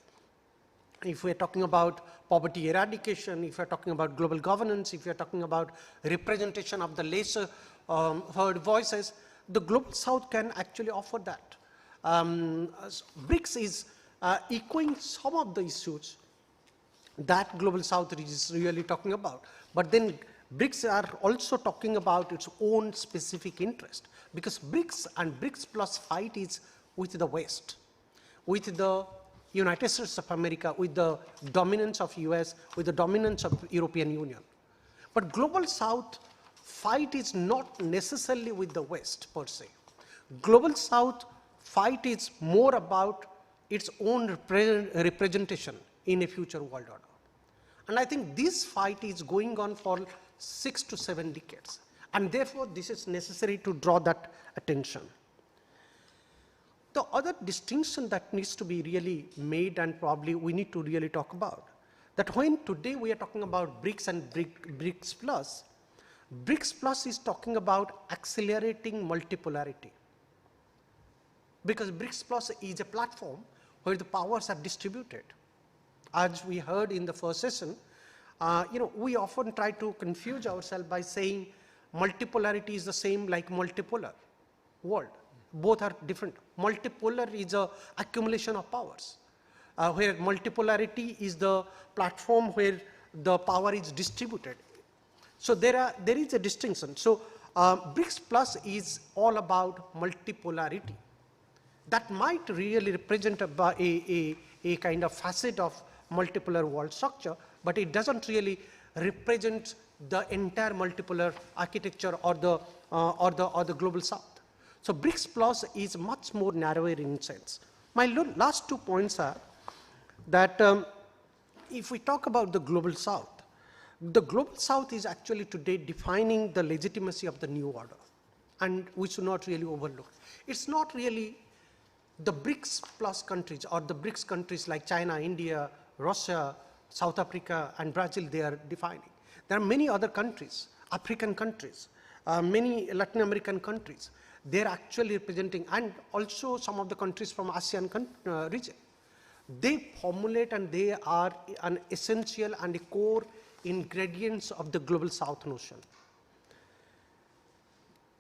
If we are talking about poverty eradication, if we are talking about global governance, if we are talking about representation of the lesser heard voices, the Global South can actually offer that. BRICS is echoing some of the issues that Global South is really talking about. But then BRICS are also talking about its own specific interest, because BRICS and BRICS Plus fight is with the West, with the United States of America, with the dominance of US, with the dominance of European Union. But Global South fight is not necessarily with the West per se. Global South fight is more about its own representation in a future world order. And I think this fight is going on for 6 to 7 decades. And therefore, this is necessary to draw that attention. The other distinction that needs to be really made, and probably we need to really talk about, that when today we are talking about BRICS and BRICS Plus is talking about accelerating multipolarity. Because BRICS Plus is a platform where the powers are distributed. As we heard in the first session, we often try to confuse ourselves by saying multipolarity is the same like multipolar world. Both are different. Multipolar is a accumulation of powers, where multipolarity is the platform where the power is distributed. So there is a distinction. So BRICS Plus is all about multipolarity. That might really represent a kind of facet of multipolar world structure, but it doesn't really represent the entire multipolar architecture or the global south. So BRICS Plus is much more narrower in sense. My last 2 points are that if we talk about the global south is actually today defining the legitimacy of the new order, and we should not really overlook. It's not really the BRICS Plus countries or the BRICS countries like China, India, Russia, South Africa, and Brazil they are defining. There are many other countries, African countries, many Latin American countries. They're actually representing, and also some of the countries from ASEAN region. They formulate and they are an essential and a core ingredients of the global south notion.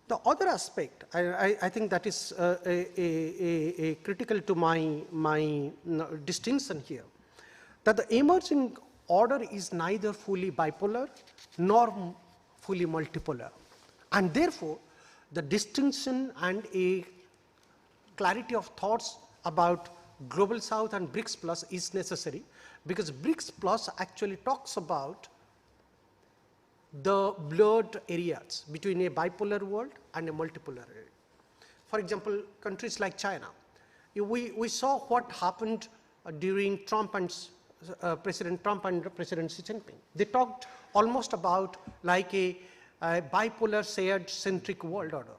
The other aspect, I think that is a critical to my distinction here, that the emerging order is neither fully bipolar nor fully multipolar. And therefore, the distinction and a clarity of thoughts about global south and BRICS Plus is necessary, because BRICS Plus actually talks about the blurred areas between a bipolar world and a multipolar area. For example, countries like China, we saw what happened during President Trump and President Xi Jinping. They talked almost about like a bipolar shared centric world order.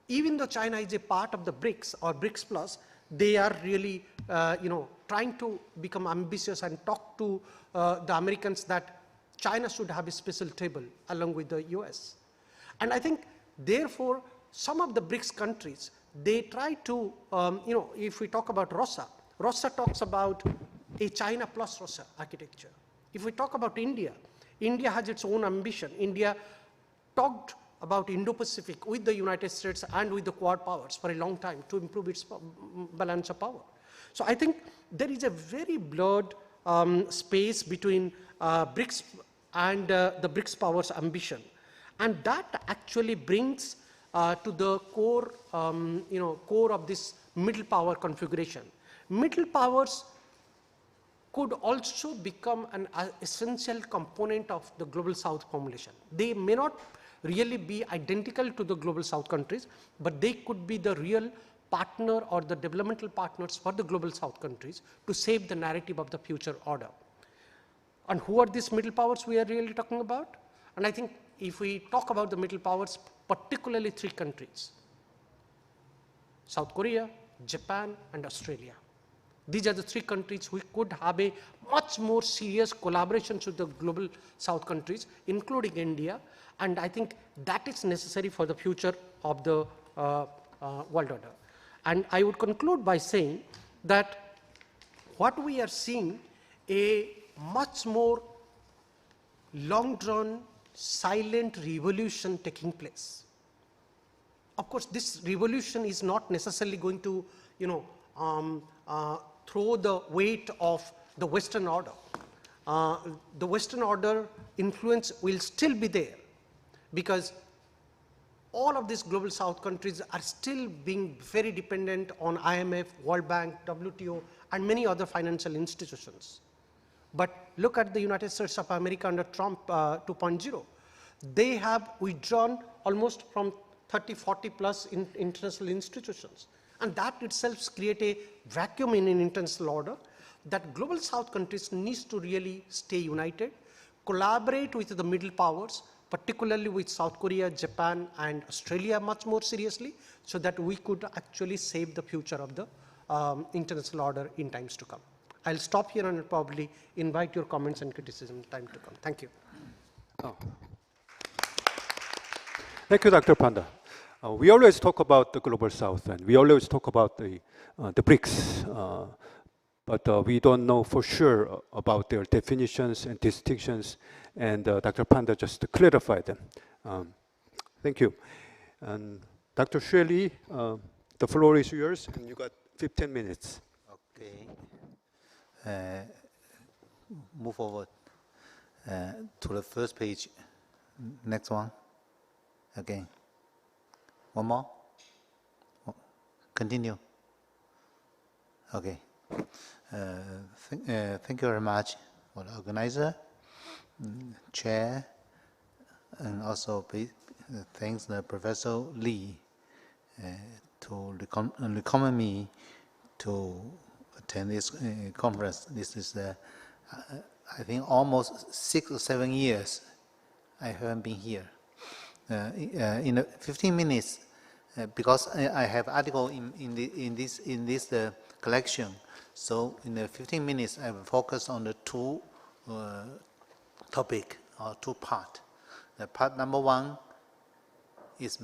Even though China is a part of the BRICS or BRICS Plus, they are really trying to become ambitious and talk to the Americans that China should have a special table along with the US. And I think therefore some of the BRICS countries, they try to, if we talk about Russia talks about a China plus Russia architecture. If we talk about India, India has its own ambition. India talked about Indo-Pacific with the United States and with the Quad powers for a long time to improve its balance of power. So I think there is a very blurred space between BRICS and the BRICS powers' ambition. And that actually brings to the core, core of this middle power configuration. Middle powers could also become an essential component of the global south formulation. They may not really be identical to the global south countries, but they could be the real partner or the developmental partners for the global south countries to shape the narrative of the future order. And who are these middle powers we are really talking about? And I think if we talk about the middle powers, particularly 3 countries, South Korea, Japan, and Australia. These are the 3 countries who could have a much more serious collaboration with the global south countries, including India. And I think that is necessary for the future of the world order. And I would conclude by saying that what we are seeing a much more long-drawn, silent revolution taking place. Of course, this revolution is not necessarily going to, throw the weight of the Western order. The Western order influence will still be there, because all of these global south countries are still being very dependent on IMF, World Bank, WTO, and many other financial institutions. But look at the United States of America under Trump 2.0. They have withdrawn almost from 30, 40 plus international institutions. And that itself creates a vacuum in an international order that global south countries needs to really stay united, collaborate with the middle powers, particularly with South Korea, Japan, and Australia much more seriously, so that we could actually save the future of the international order in times to come. I'll stop here and probably invite your comments and criticism in time to come. Thank you. Oh. Thank you, Dr. Panda. We always talk about the global south, and we always talk about the BRICS, but we don't know for sure about their definitions and distinctions, and Dr. Panda just clarified them. Thank you. And Dr. Xue Li, the floor is yours, and you got 15 minutes. Okay. Move forward to the first page. Next one. Again. One more. Continue. Okay. Thank you very much for the organizer, chair, and also thanks the Professor Lee to recommend me to attend this conference. This is, I think, almost 6 or 7 years I haven't been here. In the 15 minutes, because I have article in this collection, so in the 15 minutes I will focus on the two topic or two part. The part number one is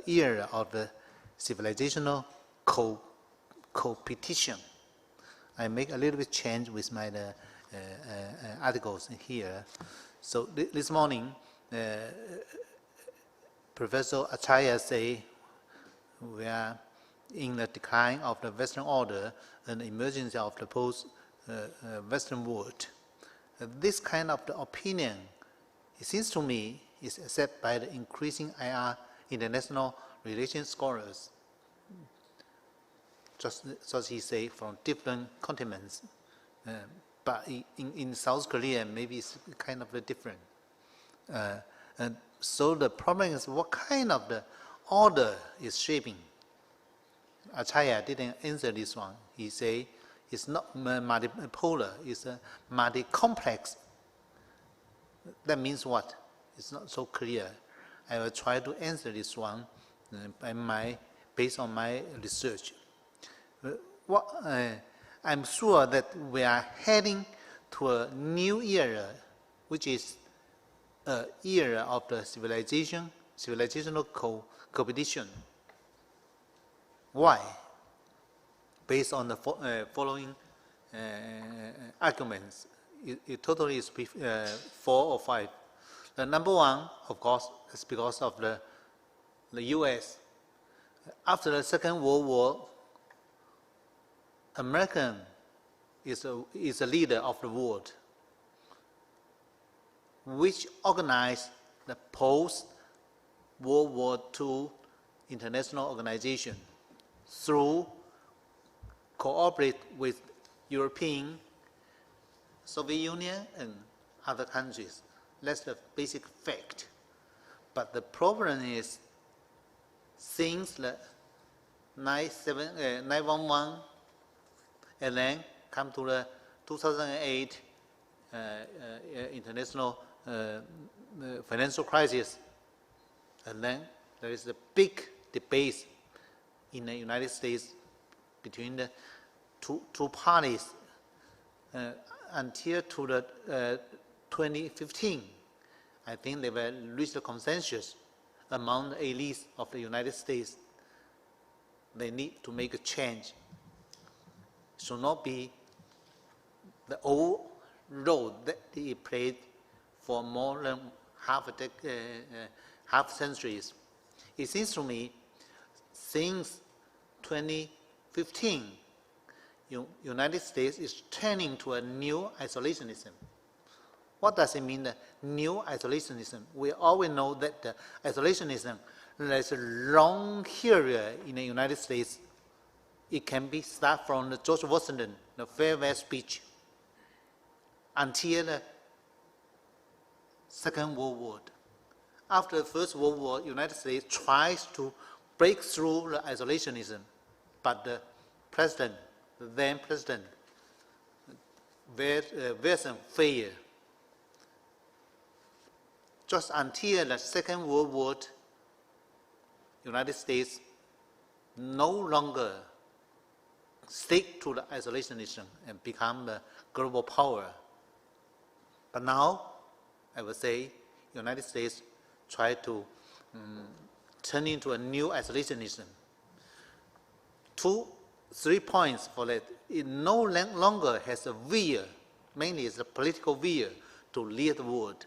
era of the civilizational competition. I make a little bit change with my articles here. So this morning, Professor Acharya say we are in the decline of the Western order and the emergence of the post-Western world. This kind of the opinion, it seems to me, is accepted by the increasing international relations scholars, just as he say, from different continents. But in South Korea, maybe it's kind of different. And so the problem is what kind of the order is shaping. Acharya didn't answer this one. He say it's not multipolar, it's a multi-complex. That means what? It's not so clear. I will try to answer this one based on my research. I'm sure that we are heading to a new era, which is an era of the civilizational competition. Why? Based on the following arguments. It totally is 4 or 5. The number one, of course, is because of the U.S. After the Second World War, American is a leader of the world, which organized the post-World War II international organization through cooperate with European, Soviet Union, and other countries. That's the basic fact. But the problem is, since the 9/11 and then come to the 2008 international financial crisis, and then there is a big debate in the United States between the two parties until to the 2015. I think they will reach a consensus among the elites of the United States. They need to make a change. It should not be the old role that they played for more than half centuries. It seems to me, since 2015, United States is turning to a new isolationism. What does it mean, the new isolationism? We always know that the isolationism, there's a long period in the United States. It can be start from the George Washington, the farewell speech, until the Second World War. After the First World War, United States tries to break through the isolationism but the president, the then president, Wilson failed. Just until the Second World War, United States no longer stick to the isolationism and become the global power. But now, I would say, United States try to turn into a new isolationism. 3 points for that. It no longer has a will, mainly it's a political will, to lead the world.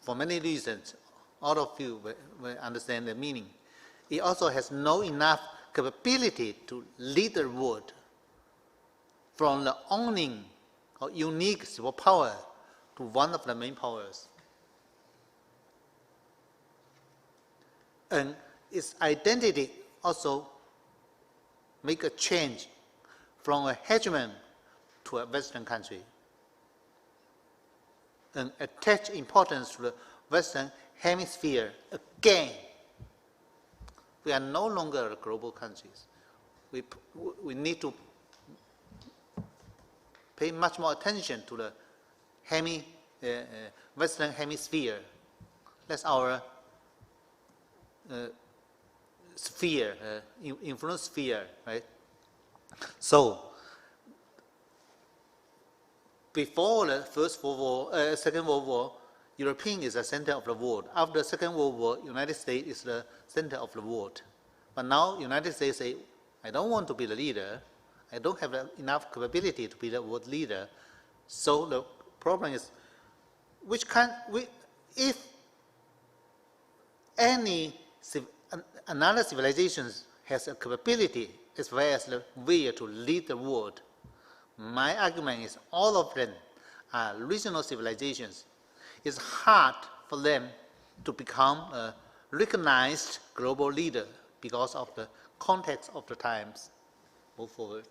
For many reasons, all of you will understand the meaning. It also has no enough capability to lead the world from the owning or unique superpower to one of the main powers. And its identity also make a change from a hegemon to a Western country and attach importance to the Western hemisphere again. We are no longer global countries. We need to pay much more attention to the Western hemisphere. That's our sphere, influence sphere, right? So, before the Second World War, European is the center of the world. After the Second World War, United States is the center of the world. But now, United States say, I don't want to be the leader. I don't have enough capability to be the world leader. So the problem is, if another civilization has a capability as well as the will to lead the world, my argument is all of them are regional civilizations. It's hard for them to become a recognized global leader because of the context of the times. Move forward.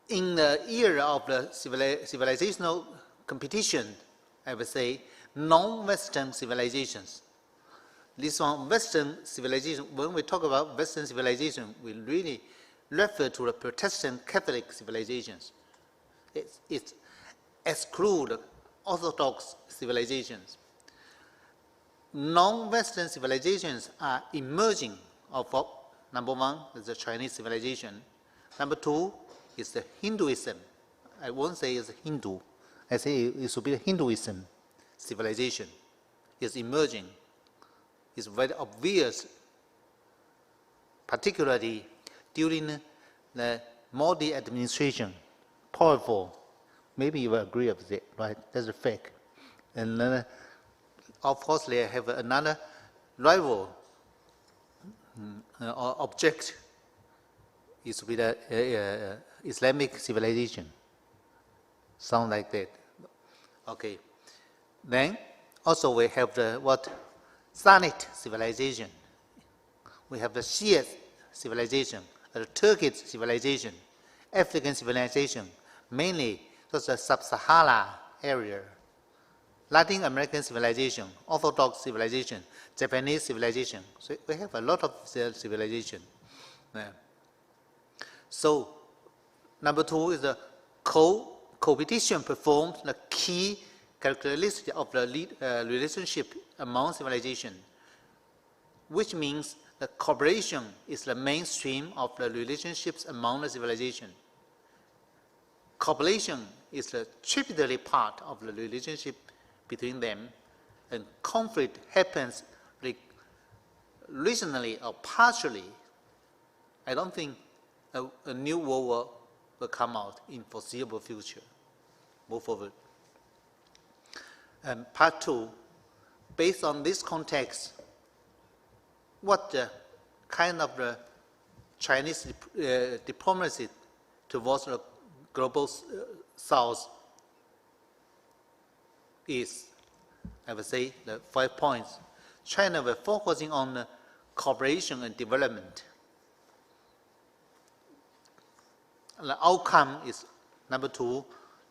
In the era of the civilizational competition, I would say, non-Western civilizations. This one, Western civilization, when we talk about Western civilization, we really refer to the Protestant Catholic civilizations. It excludes Orthodox civilizations. Non-Western civilizations are emerging. Number one is the Chinese civilization. Number two is the Hinduism. I won't say it's Hindu. I say it should be the Hinduism civilization. It's emerging. It's very obvious, particularly during the Modi administration. Powerful. Maybe you will agree with it, right? That's a fact. And of course, they have another rival or object. It should be the Islamic civilization. Sound like that. Okay. Then also we have the Sunni civilization. We have the Shia civilization, the Turkish civilization, African civilization, mainly just the sub-Sahara area, Latin American civilization, Orthodox civilization, Japanese civilization. So we have a lot of civilization. So number two is the competition performs the key characteristic of the relationship among civilization, which means the cooperation is the mainstream of the relationships among the civilization. Cooperation is the tributary part of the relationship between them, and conflict happens regionally or partially. I don't think a new world war will come out in foreseeable future. Move forward. Part two, based on this context, what the kind of the Chinese diplomacy towards the global South is, I would say, the 5 points. China was focusing on cooperation and development. The outcome is, number two,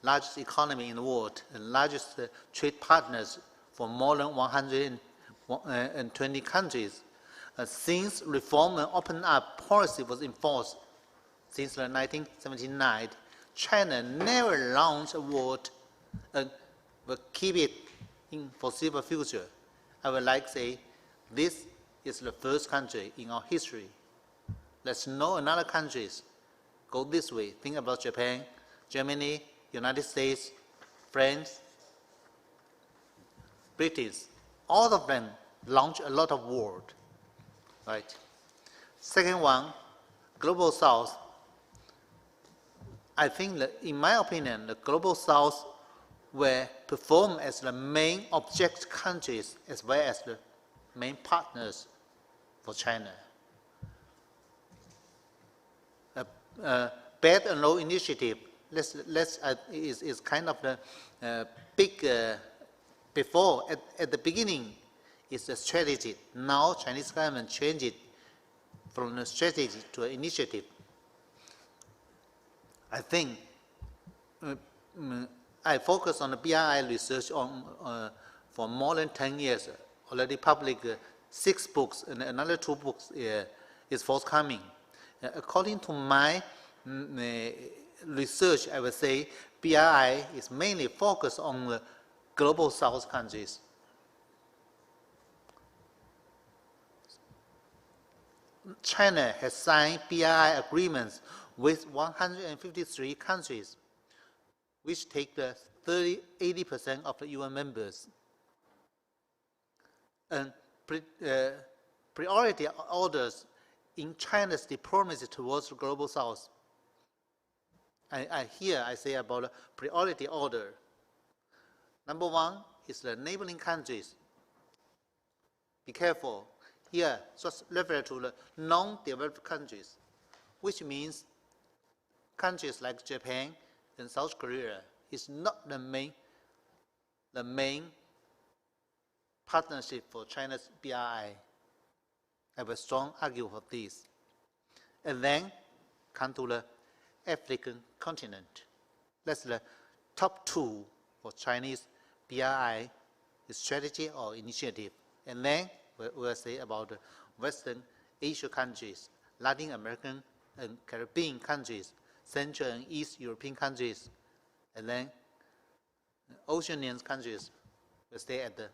largest economy in the world and largest trade partners for more than in 20 countries. Since reform and open up policy was enforced since 1979, China never launched a war and will keep it in foreseeable future. I would like to say this is the first country in our history. Let's know another countries go this way. Think about Japan, Germany, United States, France, British. All of them launch a lot of war. Right. Second one, Global South. I think that, in my opinion, the Global South will perform as the main object countries as well as the main partners for China. Belt and Road Initiative is kind of the big, before, at the beginning, it's a strategy. Now, Chinese government changed it from a strategy to an initiative. I think I focus on the BRI research for more than 10 years. Already published 6 books, and another 2 books is forthcoming. According to my research, I would say BRI is mainly focused on the Global South countries. China has signed BRI agreements with 153 countries, which take the 80% of the UN members. And priority orders in China's diplomacy towards the Global South. Here I say about a priority order. Number 1 is the neighboring countries. Be careful. Here, just refer to the non-developed countries, which means countries like Japan and South Korea is not the main partnership for China's BRI. I have a strong argument for this. And then come to the African continent. That's the top 2 for Chinese BRI strategy or initiative. And then we'll say about the Western Asia countries, Latin American and Caribbean countries, Central and East European countries, and then Oceanian countries will stay at the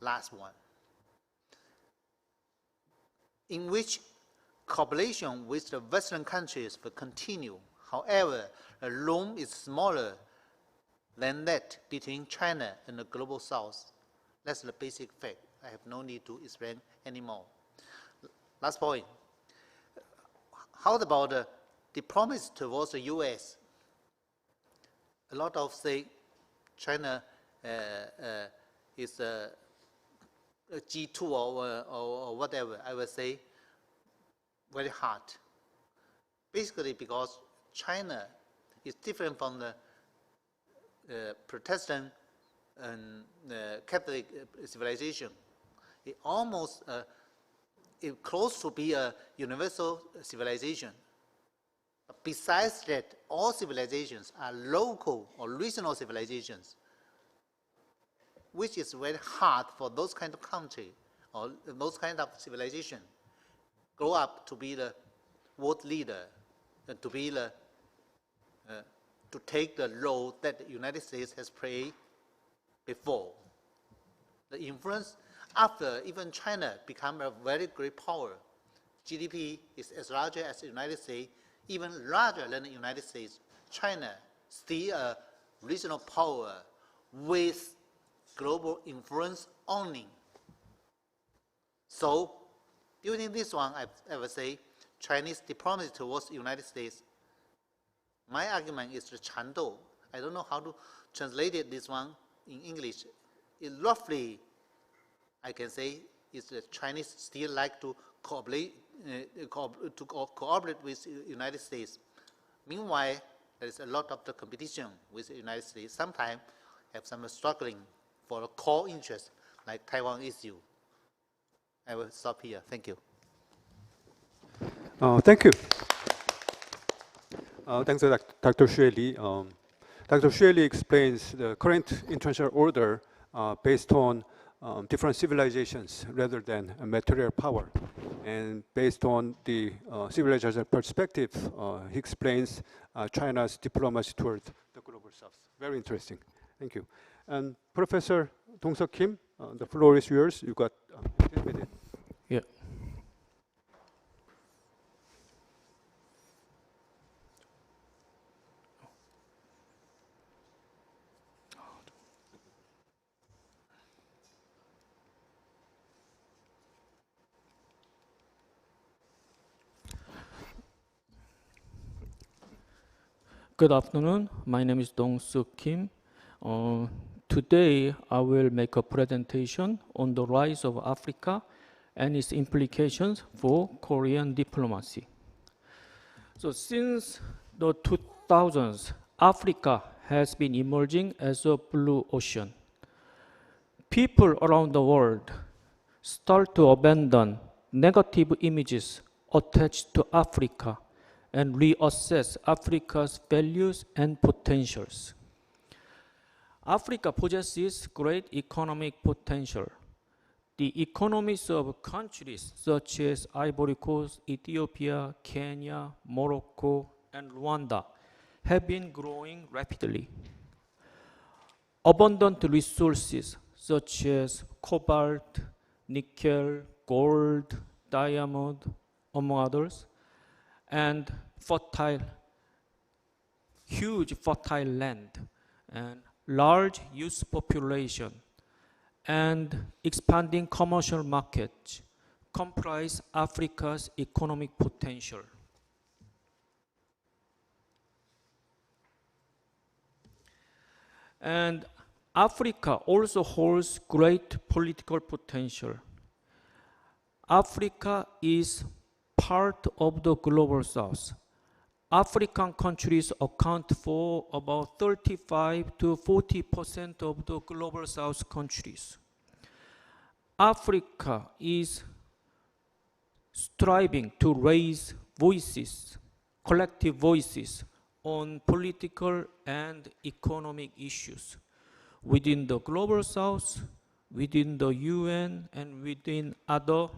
last one, in which cooperation with the Western countries will continue. However, the room is smaller than that between China and the Global South. That's the basic fact. I have no need to explain anymore. Last point. How about the diplomacy towards the US? A lot of say China is a G2 or whatever. I would say very hard. Basically because China is different from the Protestant and Catholic civilization. It almost it close to be a universal civilization. Besides that, all civilizations are local or regional civilizations, which is very hard for those kind of country or those kind of civilization grow up to be the world leader and to be the to take the role that the United States has played before. The influence after even China become a very great power. GDP is as large as the United States, even larger than the United States. China still a regional power with global influence only. So during this one, I would say Chinese diplomacy towards the United States. My argument is the 缠斗. I don't know how to translate it, this one in English. It roughly, I can say, is the Chinese still like to cooperate with the United States. Meanwhile, there is a lot of the competition with the United States. Sometimes have some struggling for a core interest like Taiwan issue. I will stop here. Thank you. Thank you. Thanks, Dr. Xue Li. Dr. Xue Li explains the current international order based on different civilizations rather than material power. And based on the civilization perspective, he explains China's diplomacy toward the global south. Very interesting. Thank you. And Professor Dong-Seok Kim, the floor is yours. You got 10 minutes. Yeah. Good afternoon. My name is Dong-Seok Kim. Today, I will make a presentation on the rise of Africa and its implications for Korean diplomacy. So since the 2000s, Africa has been emerging as a blue ocean. People around the world start to abandon negative images attached to Africa and reassess Africa's values and potentials. Africa possesses great economic potential. The economies of countries such as Ivory Coast, Ethiopia, Kenya, Morocco, and Rwanda have been growing rapidly. Abundant resources such as cobalt, nickel, gold, diamond, among others, and huge fertile land, and large youth population, and expanding commercial markets comprise Africa's economic potential. And Africa also holds great political potential. Africa is part of the global south. African countries account for about 35 to 40% of the global south countries. Africa is striving to raise voices, collective voices, on political and economic issues within the global south, within the UN, and within other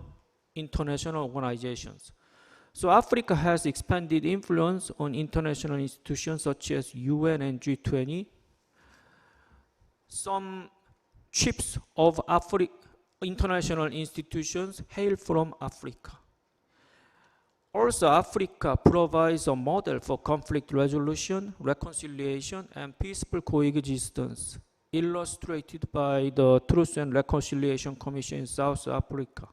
international organizations. So Africa has expanded influence on international institutions such as UN and G20. Some chiefs of international institutions hail from Africa. Also, Africa provides a model for conflict resolution, reconciliation, and peaceful coexistence, illustrated by the Truth and Reconciliation Commission in South Africa.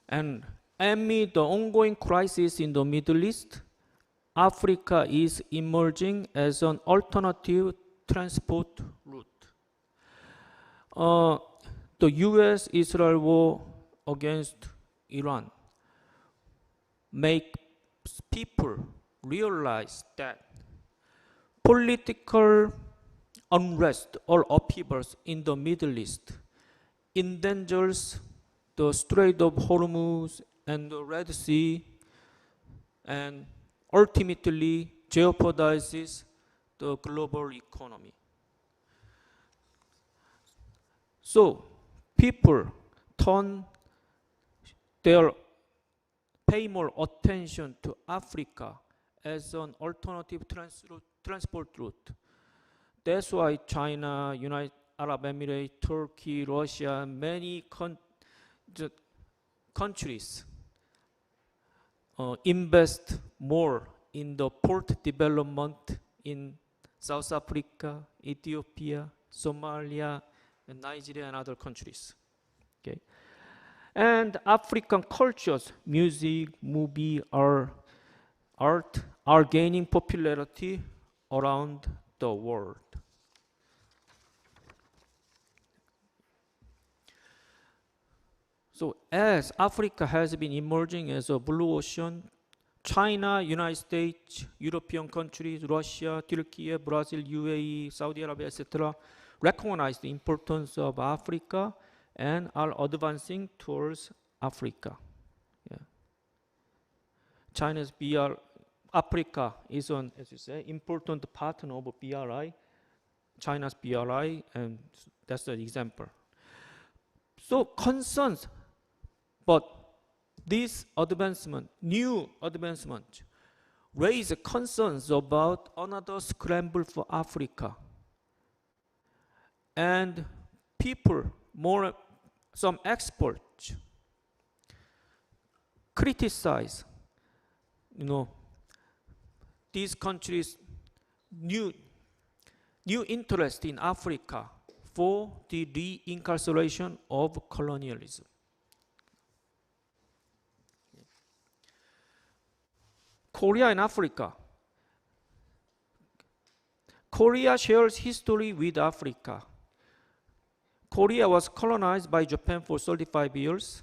And amid the ongoing crisis in the Middle East, Africa is emerging as an alternative transport route. The US-Israel war against Iran makes people realize that political unrest or upheavals in the Middle East endangers the Strait of Hormuz and the Red Sea, and ultimately jeopardizes the global economy. So people pay more attention to Africa as an alternative transport route. That's why China, United Arab Emirates, Turkey, Russia, many countries invest more in the port development in South Africa, Ethiopia, Somalia, and Nigeria, and other countries. Okay, and African cultures, music, movie, art are gaining popularity around the world. So as Africa has been emerging as a blue ocean, China, United States, European countries, Russia, Turkey, Brazil, UAE, Saudi Arabia, etc., recognize the importance of Africa and are advancing towards Africa. Yeah. China's Africa is an, as you say, important partner of BRI. China's BRI, and that's an example. So concerns, but this advancement, new advancement, raise concerns about another scramble for Africa. And people, some experts, criticize, these countries' new interest in Africa for the reincarceration of colonialism. Korea and Africa. Korea shares history with Africa. Korea was colonized by Japan for 35 years.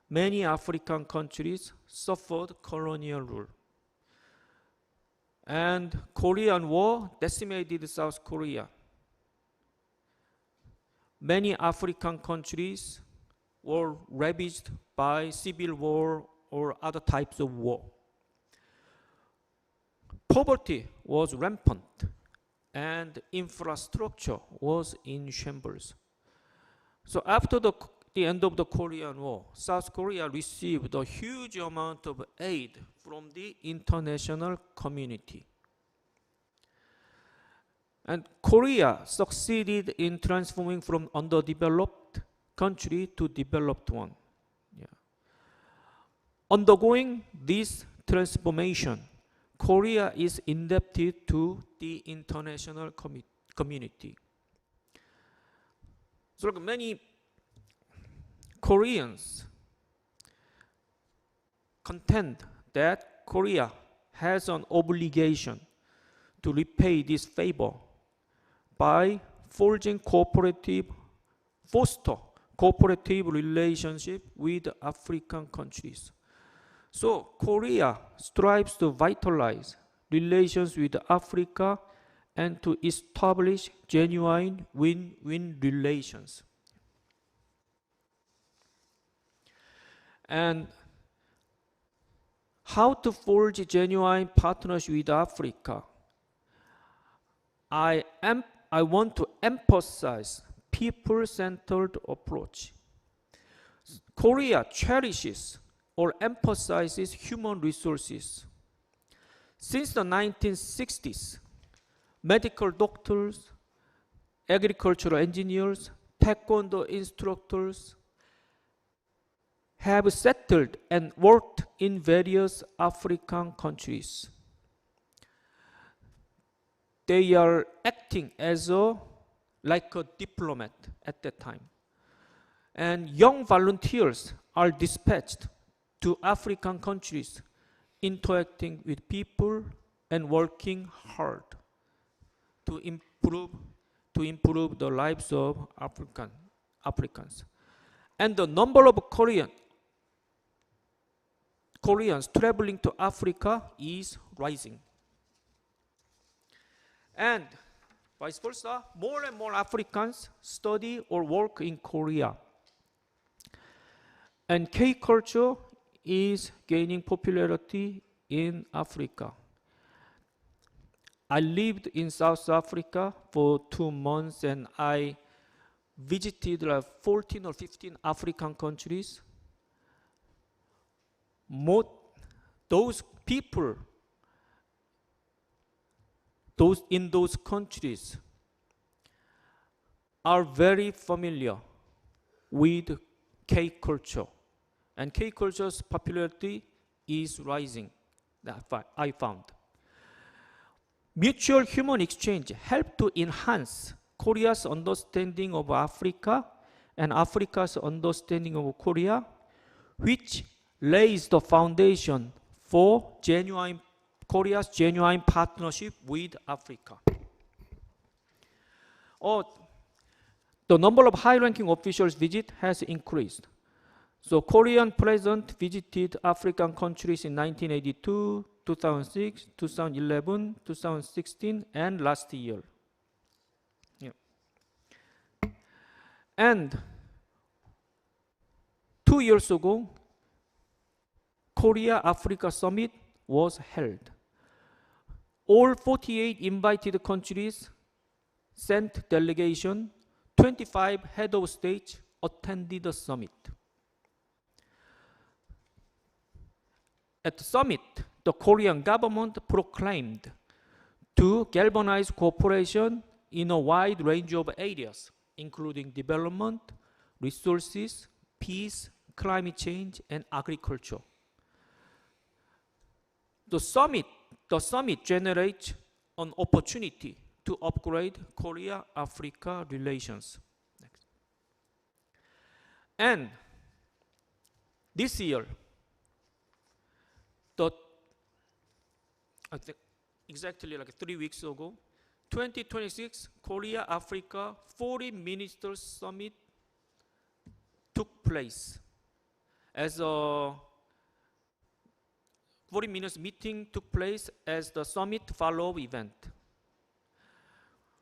Many African countries suffered colonial rule. And Korean War decimated South Korea. Many African countries were ravaged by civil war or other types of war. Poverty was rampant and infrastructure was in shambles. So after the end of the Korean War, South Korea received a huge amount of aid from the international community. And Korea succeeded in transforming from underdeveloped country to developed one. Yeah. Undergoing this transformation, Korea is indebted to the international community. So many Koreans contend that Korea has an obligation to repay this favor by foster cooperative relationship with African countries. So Korea strives to vitalize relations with Africa and to establish genuine win-win relations. And how to forge genuine partnership with Africa? I want to emphasize people-centered approach. Korea cherishes or emphasizes human resources. Since the 1960s, medical doctors, agricultural engineers, taekwondo instructors have settled and worked in various African countries. They are acting as like a diplomat at that time. And young volunteers are dispatched to African countries, interacting with people and working hard to improve the lives of Africans. And the number of Koreans traveling to Africa is rising. And vice versa, more and more Africans study or work in Korea. And K-culture is gaining popularity in Africa. I lived in South Africa for 2 months and I visited like 14 or 15 African countries. Those people in those countries are very familiar with K-culture. And K-culture's popularity is rising, I found. Mutual human exchange helped to enhance Korea's understanding of Africa and Africa's understanding of Korea, which lays the foundation for Korea's genuine partnership with Africa. The number of high-ranking officials visit has increased. So Korean president visited African countries in 1982, 2006, 2011, 2016, and last year. Yeah. And 2 years ago, Korea-Africa Summit was held. All 48 invited countries sent delegation, 25 head of states attended the summit. At the summit, the Korean government proclaimed to galvanize cooperation in a wide range of areas, including development, resources, peace, climate change, and agriculture. The summit generates an opportunity to upgrade Korea-Africa relations. Next. And this year, I think exactly like 3 weeks ago, 2026 Korea-Africa Foreign Ministers Summit took place. As a Foreign Ministers meeting took place as the summit follow-up event.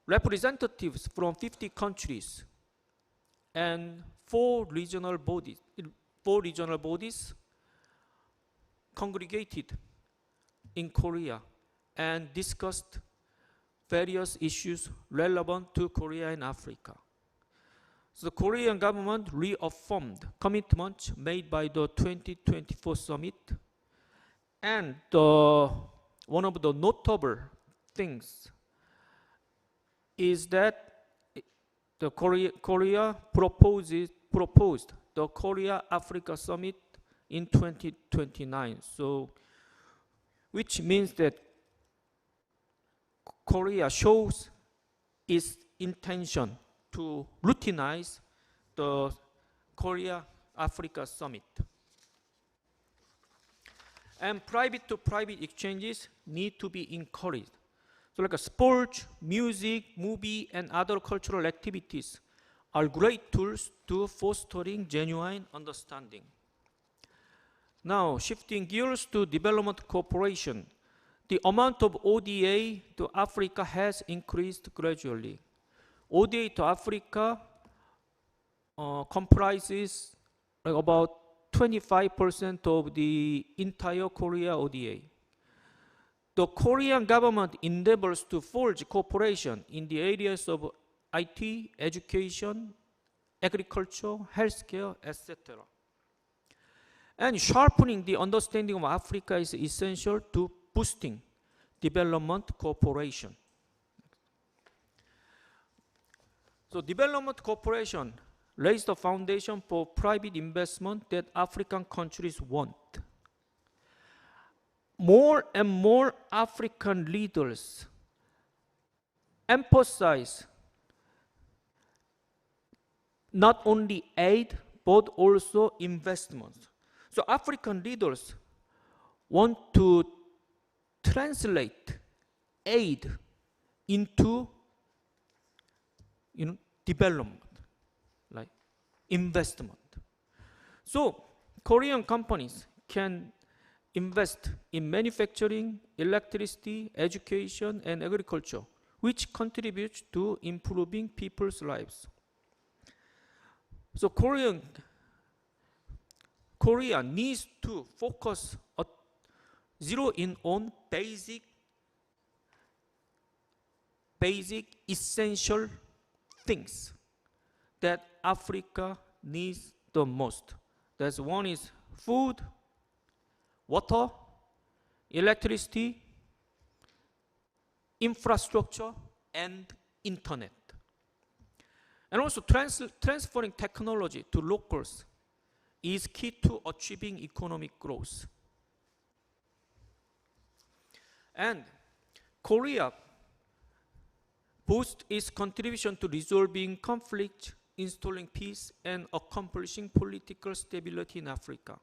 Representatives from 50 countries and four regional bodies congregated in Korea and discussed various issues relevant to Korea and Africa. So the Korean government reaffirmed commitments made by the 2024 summit, and one of the notable things is that the Korea proposed the Korea-Africa summit in 2029. So, which means that Korea shows its intention to routinize the Korea-Africa summit. And private-to-private exchanges need to be encouraged. So like sports, music, movie, and other cultural activities are great tools to fostering genuine understanding. Now, shifting gears to development cooperation, the amount of ODA to Africa has increased gradually. ODA to Africa comprises like about 25% of the entire Korea ODA. The Korean government endeavors to forge cooperation in the areas of IT, education, agriculture, healthcare, etc. And sharpening the understanding of Africa is essential to boosting development cooperation. So development cooperation lays the foundation for private investment that African countries want. More and more African leaders emphasize not only aid, but also investment. So African leaders want to translate aid into development, like investment. So Korean companies can invest in manufacturing, electricity, education, and agriculture, which contributes to improving people's lives. So Korea needs to focus on zero in on basic essential things that Africa needs the most. That's one is food, water, electricity, infrastructure, and internet. And also transferring technology to locals is key to achieving economic growth. And Korea boosts its contribution to resolving conflict, installing peace, and accomplishing political stability in Africa.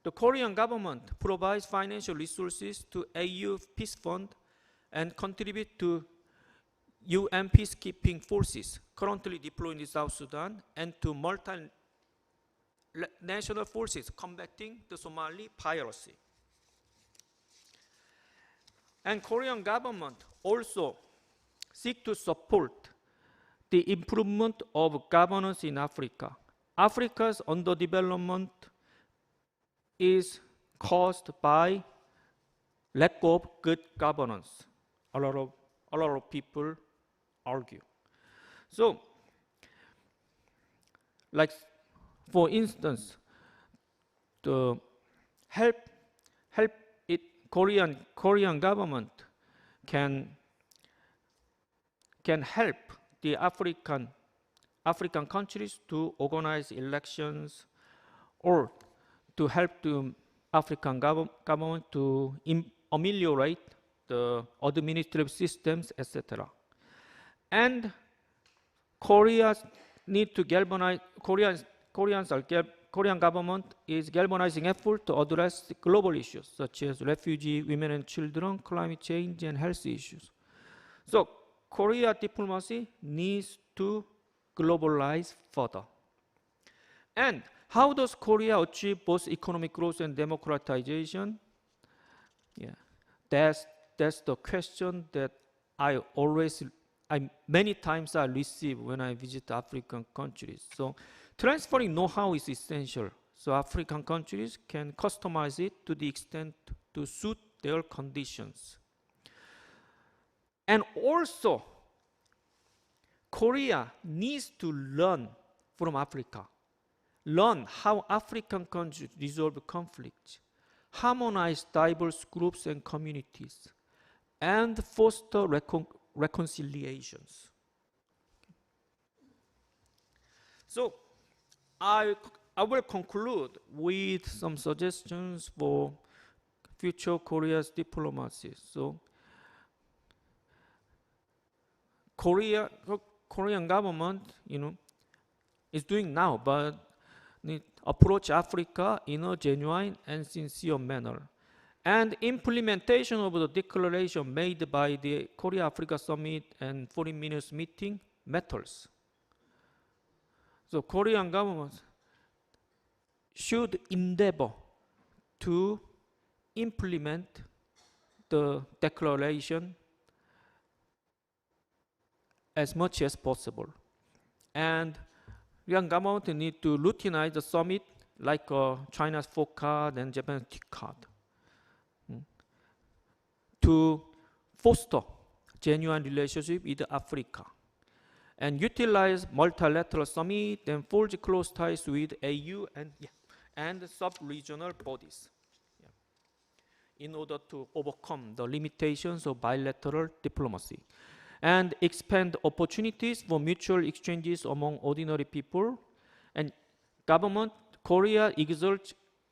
The Korean government provides financial resources to AU Peace Fund and contribute to UN peacekeeping forces currently deployed in South Sudan and to multinational forces combating the Somali piracy. And Korean government also seek to support the improvement of governance in Africa. Africa's underdevelopment is caused by lack of good governance. A lot of people argue. So, like, for instance, the Korean government can help the African countries to organize elections, or to help the African government to ameliorate the administrative systems, etc. And Korea need to galvanize. Korean government is galvanizing effort to address global issues such as refugee, women and children, climate change, and health issues. So Korea diplomacy needs to globalize further. And how does Korea achieve both economic growth and democratization? Yeah, that's the question that many times I receive when I visit African countries. So transferring know-how is essential, so African countries can customize it to the extent to suit their conditions. And also, Korea needs to learn from Africa, learn how African countries resolve conflicts, harmonize diverse groups and communities, and foster reconciliations. So I will conclude with some suggestions for future Korea's diplomacy. So Korean government, is doing now, but approach Africa in a genuine and sincere manner. And implementation of the declaration made by the Korea-Africa Summit and Foreign Ministers meeting matters. So Korean government should endeavor to implement the declaration as much as possible. And Korean government need to routinize the summit like China's FOCAD and Japan's TICAD to foster genuine relationship with Africa, and utilize multilateral summit and forge close ties with AU and sub-regional bodies in order to overcome the limitations of bilateral diplomacy, and expand opportunities for mutual exchanges among ordinary people. And government, Korea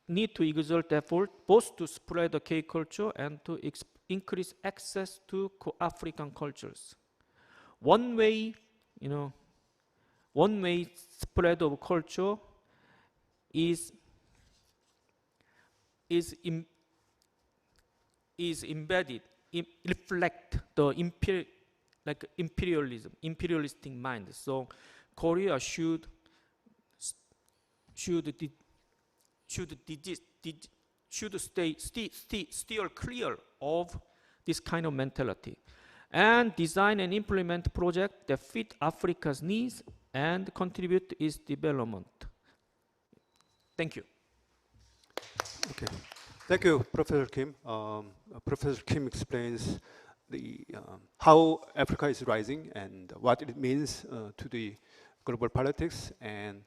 need to exert effort both to spread the K culture and to increase access to African cultures. One way spread of culture is embedded, reflect the imperialistic mind. So Korea should steer clear of this kind of mentality, and design and implement projects that fit Africa's needs and contribute to its development. Thank you. Okay. Thank you, Professor Kim. Professor Kim explains how Africa is rising and what it means to the global politics, and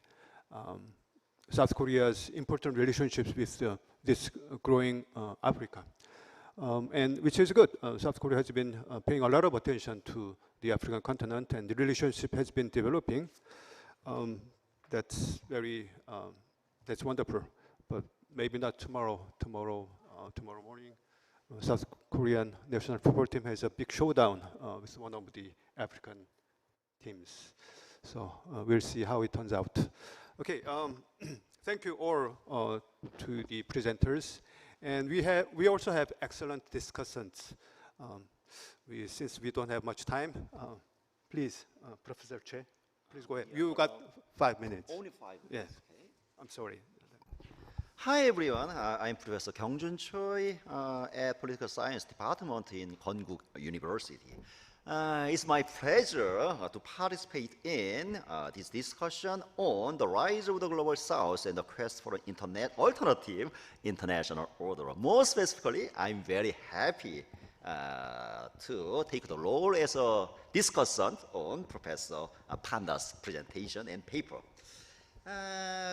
South Korea's important relationships with this growing Africa. And which is good. South Korea has been paying a lot of attention to the African continent, and the relationship has been developing. That's wonderful. But maybe not tomorrow. Tomorrow morning, South Korean national football team has a big showdown with one of the African teams. So we'll see how it turns out. Okay. Thank you all to the presenters. And we also have excellent discussants. Since we don't have much time, please, Professor Che, please go ahead. You got 5 minutes. Only 5 minutes. Yes. Okay. I'm sorry. Hi everyone. I'm Professor Kyung-jun Choi at Political Science Department in Konkuk University. It's my pleasure to participate in this discussion on the rise of the global south and the quest for an alternative international order. More specifically, I'm very happy to take the role as a discussant on Professor Panda's presentation and paper.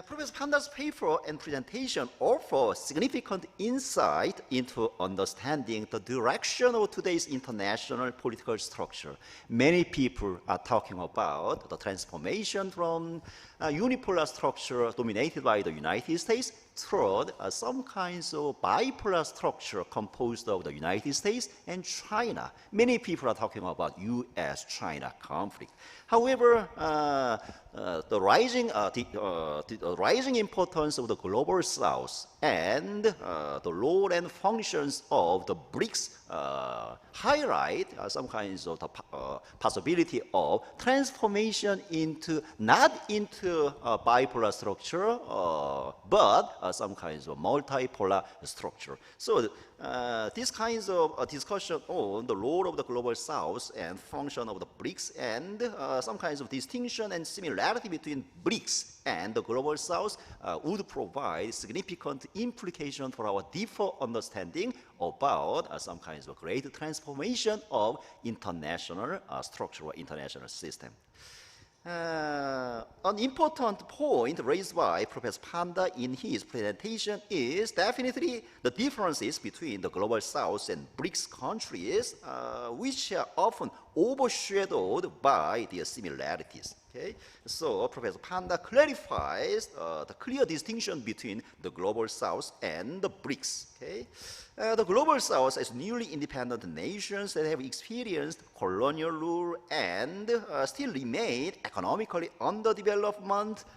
Professor Panda's paper and presentation offer significant insight into understanding the direction of today's international political structure. Many people are talking about the transformation from a unipolar structure dominated by the United States toward some kinds of bipolar structure composed of the United States and China. Many people are talking about U.S.-China conflict. However, the rising importance of the global South and the role and functions of the BRICS highlight some kinds of the possibility of transformation into not into a bipolar structure, but some kinds of multipolar structure. So these kinds of discussion on the role of the global South and function of the BRICS and some kinds of distinction and similarity between BRICS and the global South would provide significant implication for our deeper understanding about some kinds of great transformation of international structure or international system. An important point raised by Professor Panda in his presentation is definitely the differences between the global South and BRICS countries, which are often overshadowed by their similarities. Okay? So Professor Panda clarifies the clear distinction between the global South and the BRICS. Okay? The global South as newly independent nations that have experienced colonial rule and still remain economically underdeveloped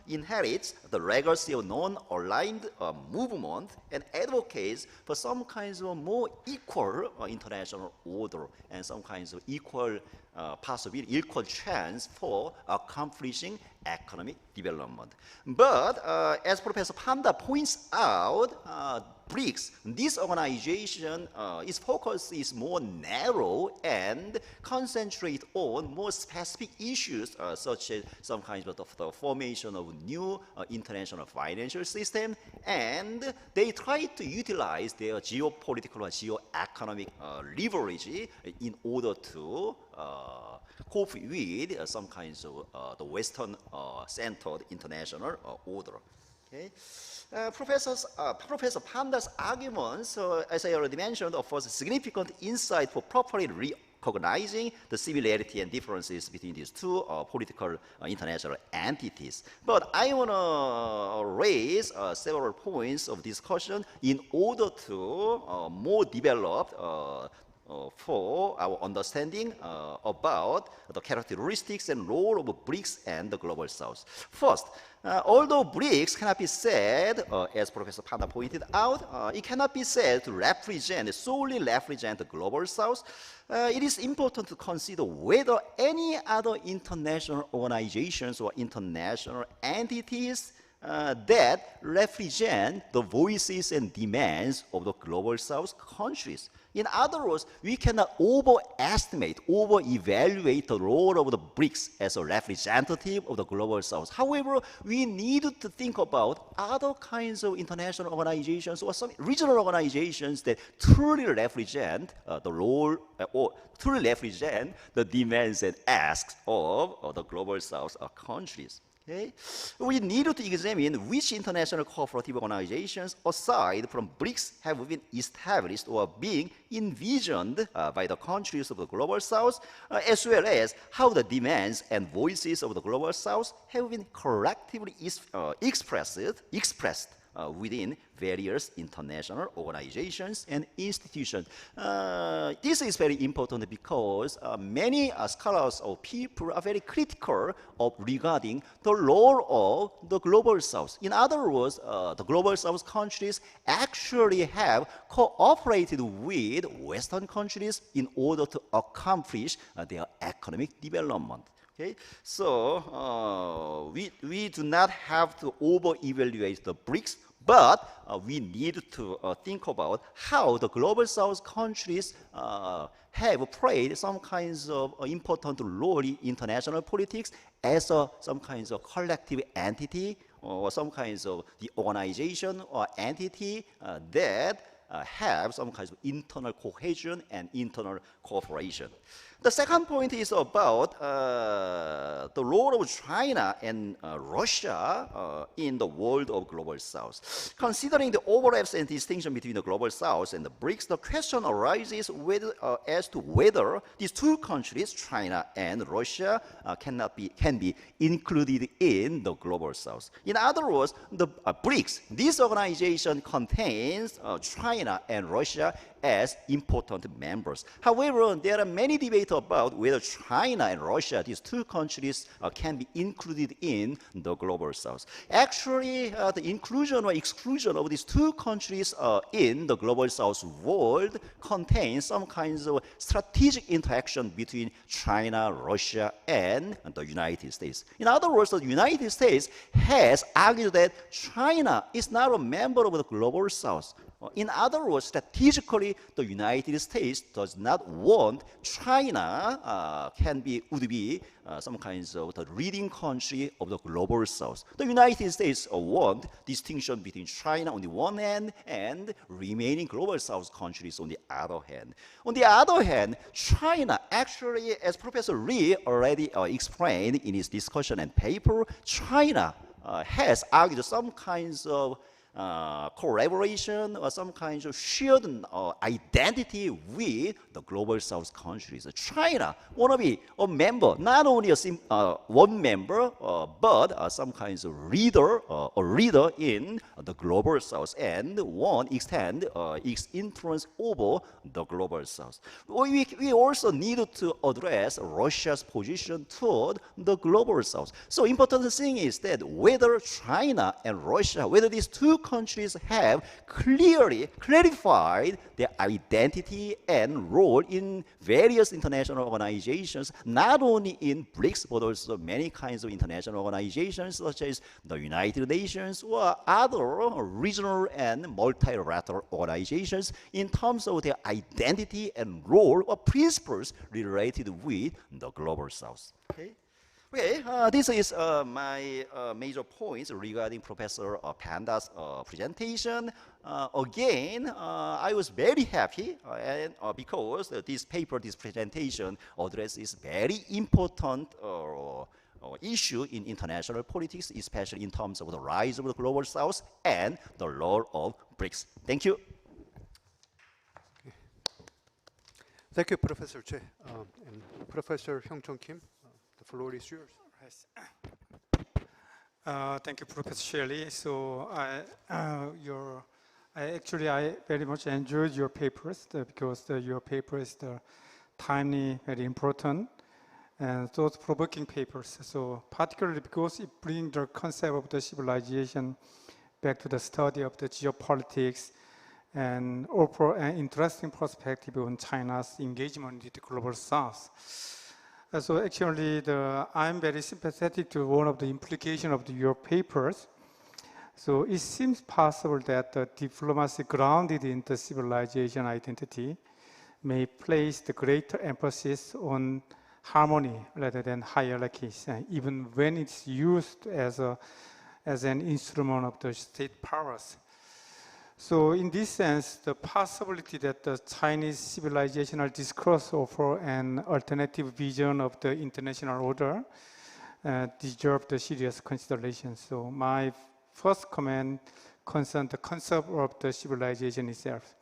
inherits the legacy of non-aligned movement and advocates for some kinds of more equal international order and some kinds of equal possibility, equal chance for accomplishing economic development. But as Professor Panda points out, BRICS, this organization, its focus is more narrow and concentrate on more specific issues such as some kinds of the formation of new international financial system, and they try to utilize their geopolitical or geo-economic leverage in order to cope with some kinds of the Western-centered international order. Okay. Professor Panda's arguments, as I already mentioned, offers significant insight for properly recognizing the similarity and differences between these two political international entities. But I want to raise several points of discussion in order to more develop for our understanding about the characteristics and role of BRICS and the global South. First, although BRICS cannot be said, as Professor Panda pointed out, it cannot be said to solely represent the global South. It is important to consider whether any other international organizations or international entities that represent the voices and demands of the global South countries. In other words, we cannot overestimate, over-evaluate the role of the BRICS as a representative of the global South. However, we need to think about other kinds of international organizations or some regional organizations that truly represent the role or truly represent the demands and asks of the global South countries. Okay? We need to examine which international cooperative organizations, aside from BRICS, have been established or being envisioned by the countries of the global South, as well as how the demands and voices of the global South have been collectively expressed within various international organizations and institutions. This is very important because many scholars or people are very critical of regarding the role of the global South. In other words, the global South countries actually have cooperated with Western countries in order to accomplish their economic development. Okay? So we do not have to over-evaluate the BRICS, but we need to think about how the global South countries have played some kinds of important role in international politics as some kinds of collective entity or some kinds of the organization or entity that have some kind of internal cohesion and internal cooperation. The second point is about the role of China and Russia in the world of Global South. Considering the overlaps and distinction between the Global South and the BRICS, the question arises as to whether these two countries, China and Russia, can be included in the Global South. In other words, the BRICS, this organization contains China and Russia as important members. However, there are many debates about whether China and Russia, these two countries, can be included in the Global South. Actually, the inclusion or exclusion of these two countries in the Global South world contains some kinds of strategic interaction between China, Russia, and the United States. In other words, the United States has argued that China is not a member of the Global South. In other words, strategically, the United States does not want China would be some kinds of the leading country of the Global South. The United States want distinction between China on the one hand and remaining Global South countries on the other hand. On the other hand, China actually, as Professor Lee already explained in his discussion and paper, China has argued some kinds of collaboration or some kind of shared identity with the Global South countries. China want to be a member, not only one member, but some kinds of leader, a leader in the Global South, and one extend its influence over the Global South. We also need to address Russia's position toward the Global South. So important thing is that whether China and Russia, whether these two countries have clearly clarified their identity and role in various international organizations, not only in BRICS, but also many kinds of international organizations such as the United Nations or other regional and multilateral organizations in terms of their identity and role or principles related with the Global South. Okay, this is my major points regarding Professor Panda's presentation. Again, I was very happy because this presentation addresses very important issue in international politics, especially in terms of the rise of the Global South and the role of BRICS. Thank you. Thank you, Professor Choi. And Professor Hyung-Chun Kim, the floor is yours. Thank you, Professor Shelley. So I very much enjoyed your papers because your paper is timely, very important, and thought-provoking papers. So particularly because it brings the concept of the civilization back to the study of the geopolitics and offer an interesting perspective on China's engagement with the Global South. So actually, I'm very sympathetic to one of the implications of your papers. So it seems possible that the diplomacy grounded in the civilization identity may place the greater emphasis on harmony rather than hierarchies, even when it's used as an instrument of the state powers. So in this sense, the possibility that the Chinese civilizational discourse offer an alternative vision of the international order deserve the serious consideration. So my first comment concerns the concept of the civilization itself.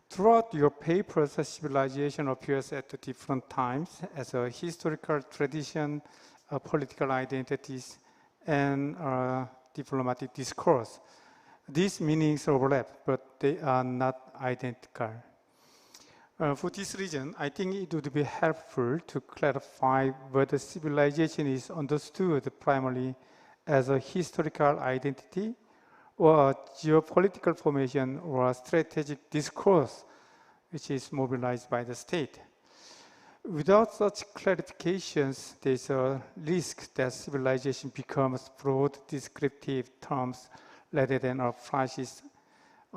Throughout your papers, civilization appears at different times as a historical tradition, political identities, and diplomatic discourse. These meanings overlap, but they are not identical. For this reason, I think it would be helpful to clarify whether civilization is understood primarily as a historical identity or a geopolitical formation or a strategic discourse which is mobilized by the state. Without such clarifications, there's a risk that civilization becomes broad descriptive terms rather than a precise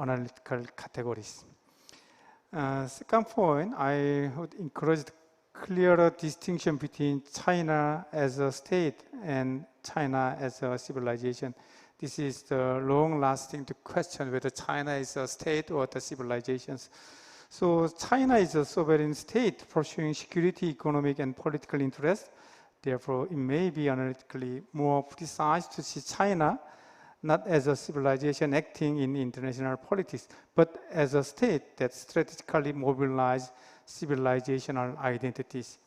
analytical categories. Second point, I would encourage clearer distinction between China as a state and China as a civilization. This is the long-lasting question whether China is a state or the civilizations. So China is a sovereign state pursuing security, economic, and political interests. Therefore, it may be analytically more precise to see China not as a civilization acting in international politics, but as a state that strategically mobilizes civilizational identities.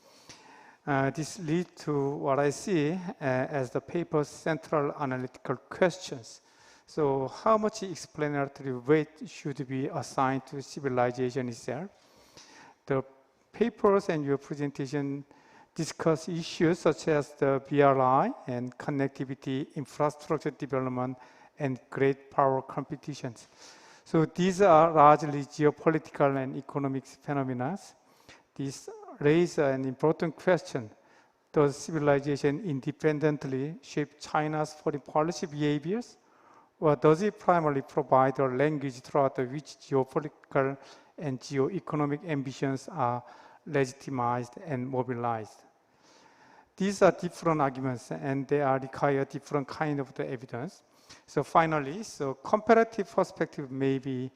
This leads to what I see as the paper's central analytical questions. So how much explanatory weight should be assigned to civilization itself? The papers and your presentation discuss issues such as the BRI and connectivity, infrastructure development, and great power competitions. So these are largely geopolitical and economic phenomena. These raise an important question. Does civilization independently shape China's foreign policy behaviors? Or does it primarily provide a language throughout which geopolitical and geo-economic ambitions are legitimized and mobilized? These are different arguments, and they require different kind of the evidence. So finally, comparative perspective may be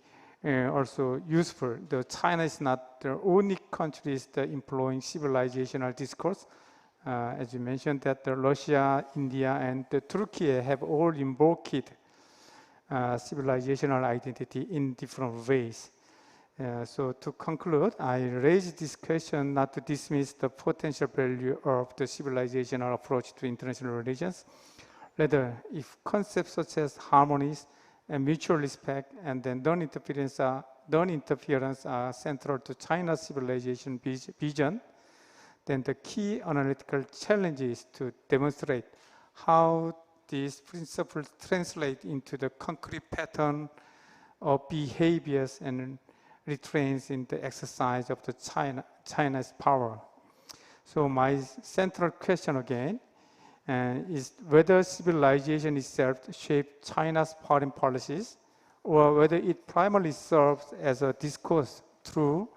also useful. Though China is not the only country employing civilizational discourse. As you mentioned, that Russia, India, and Turkey have all invoked civilizational identity in different ways. So to conclude, I raise this question not to dismiss the potential value of the civilizational approach to international relations. Rather, if concepts such as harmonies and mutual respect and then non-interference are central to China's civilization vision, then the key analytical challenge is to demonstrate how these principles translate into the concrete pattern of behaviors and retrains in the exercise of the China's power. So my central question again is whether civilization itself shaped China's foreign policies, or whether it primarily serves as a discourse through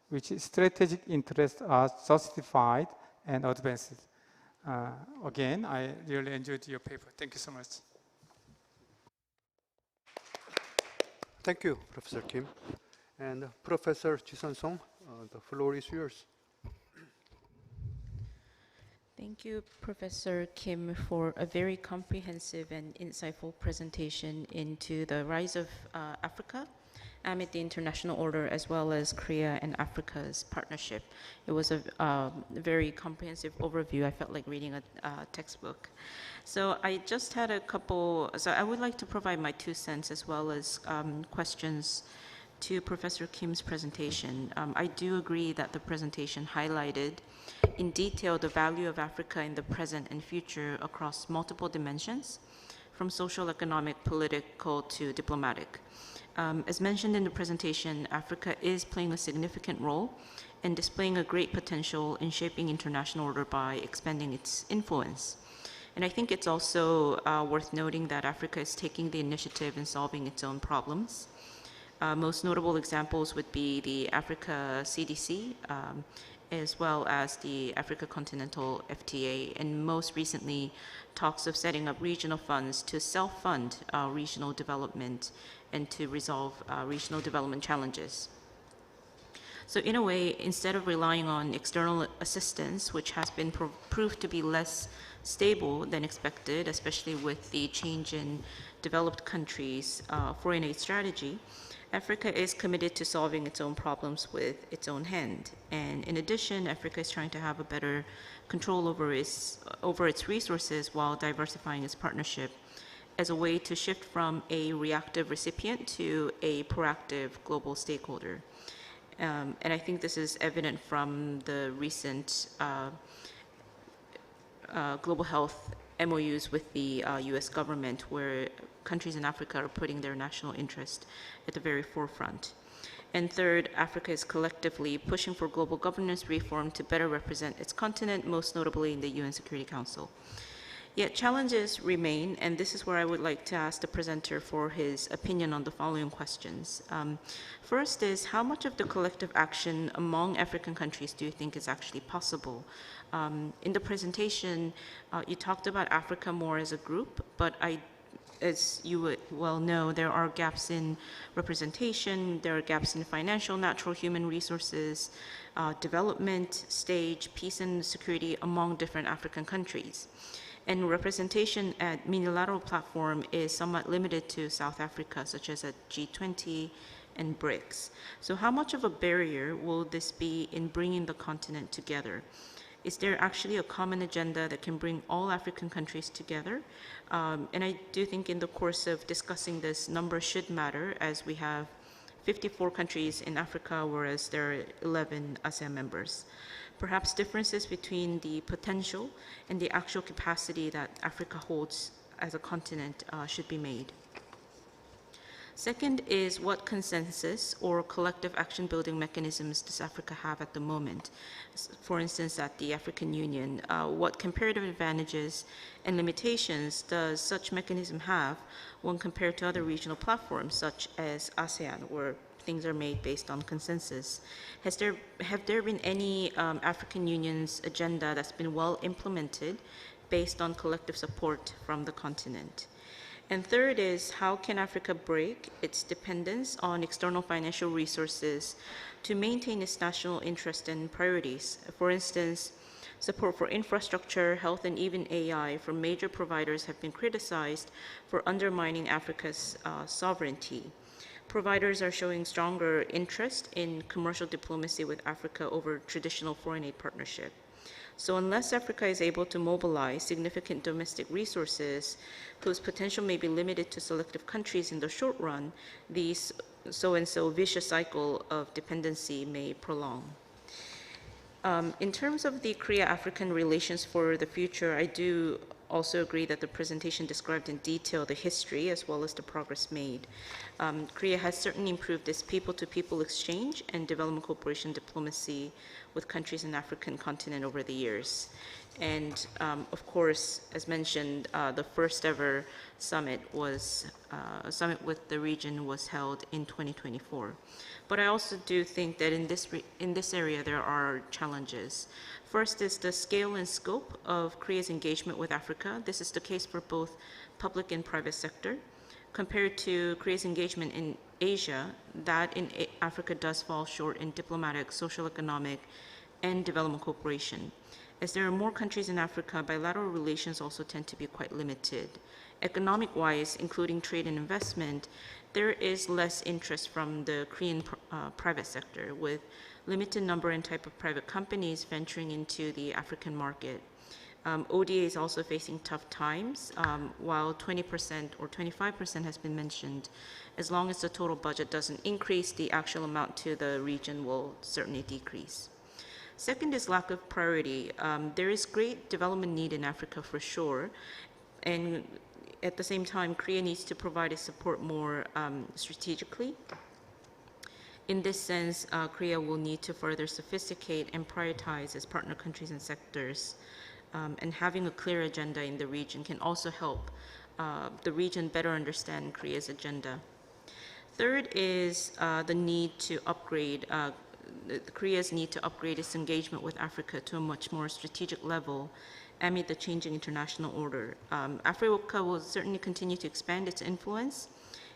which strategic interests are justified and advanced. Again, I really enjoyed your paper. Thank you so much. Thank you, Professor Kim. And Professor Jisun Song, the floor is yours. Thank you, Professor Kim, for a very comprehensive and insightful presentation into the rise of Africa amid the international order, as well as Korea and Africa's partnership. It was a very comprehensive overview. I felt like reading a textbook. So I just had a couple, so I would like to provide my 2 cents as well as questions to Professor Kim's presentation. I do agree that the presentation highlighted in detail the value of Africa in the present and future across multiple dimensions, from social, economic, political to diplomatic. As mentioned in the presentation, Africa is playing a significant role and displaying a great potential in shaping international order by expanding its influence. And I think it's also worth noting that Africa is taking the initiative in solving its own problems. Most notable examples would be the Africa CDC, as well as the Africa Continental FTA, and most recently, talks of setting up regional funds to self-fund regional development and to resolve regional development challenges. So in a way, instead of relying on external assistance, which has been proved to be less stable than expected, especially with the change in developed countries' foreign aid strategy, Africa is committed to solving its own problems with its own hand. And in addition, Africa is trying to have a better control over its resources while diversifying its partnership as a way to shift from a reactive recipient to a proactive global stakeholder. And I think this is evident from the recent global health MOUs with the US government, where countries in Africa are putting their national interest at the very forefront. And third, Africa is collectively pushing for global governance reform to better represent its continent, most notably in the UN Security Council. Yet challenges remain, and this is where I would like to ask the presenter for his opinion on the following questions. First is, how much of the collective action among African countries do you think is actually possible? In the presentation, you talked about Africa more as a group, but as you would well know, there are gaps in representation, there are gaps in financial, natural, human resources, development stage, peace and security among different African countries. And representation at multilateral platform is somewhat limited to South Africa, such as at G20 and BRICS. So how much of a barrier will this be in bringing the continent together? Is there actually a common agenda that can bring all African countries together? And I do think in the course of discussing this, numbers should matter, as we have 54 countries in Africa, whereas there are 11 ASEAN members. Perhaps differences between the potential and the actual capacity that Africa holds as a continent should be made. Second is, what consensus or collective action building mechanisms does Africa have at the moment? For instance, at the African Union, what comparative advantages and limitations does such mechanism have when compared to other regional platforms such as ASEAN, where things are made based on consensus? Have there been any African Union's agenda that's been well implemented based on collective support from the continent? And third is, how can Africa break its dependence on external financial resources to maintain its national interest and priorities? For instance, support for infrastructure, health, and even AI from major providers have been criticized for undermining Africa's sovereignty. Providers are showing stronger interest in commercial diplomacy with Africa over traditional foreign aid partnership. So unless Africa is able to mobilize significant domestic resources whose potential may be limited to selective countries in the short run, the so-and-so vicious cycle of dependency may prolong. In terms of the Korea-African relations for the future, I do also agree that the presentation described in detail the history as well as the progress made. Korea has certainly improved its people-to-people exchange and development cooperation diplomacy with countries in the African continent over the years. And of course, as mentioned, the first ever summit was a summit with the region was held in 2024. But I also do think that in this area there are challenges. First is the scale and scope of Korea's engagement with Africa. This is the case for both public and private sector. Compared to Korea's engagement in Asia, that in Africa does fall short in diplomatic, social, economic, and development cooperation. As there are more countries in Africa, bilateral relations also tend to be quite limited. Economic-wise, including trade and investment, there is less interest from the Korean private sector, with limited number and type of private companies venturing into the African market. ODA is also facing tough times, while 20% or 25% has been mentioned. As long as the total budget doesn't increase, the actual amount to the region will certainly decrease. Second is lack of priority. There is great development need in Africa for sure, and at the same time, Korea needs to provide its support more strategically. In this sense, Korea will need to further sophisticate and prioritize its partner countries and sectors, and having a clear agenda in the region can also help the region better understand Korea's agenda. Third is the need to upgrade, Korea's need to upgrade its engagement with Africa to a much more strategic level amid the changing international order. Africa will certainly continue to expand its influence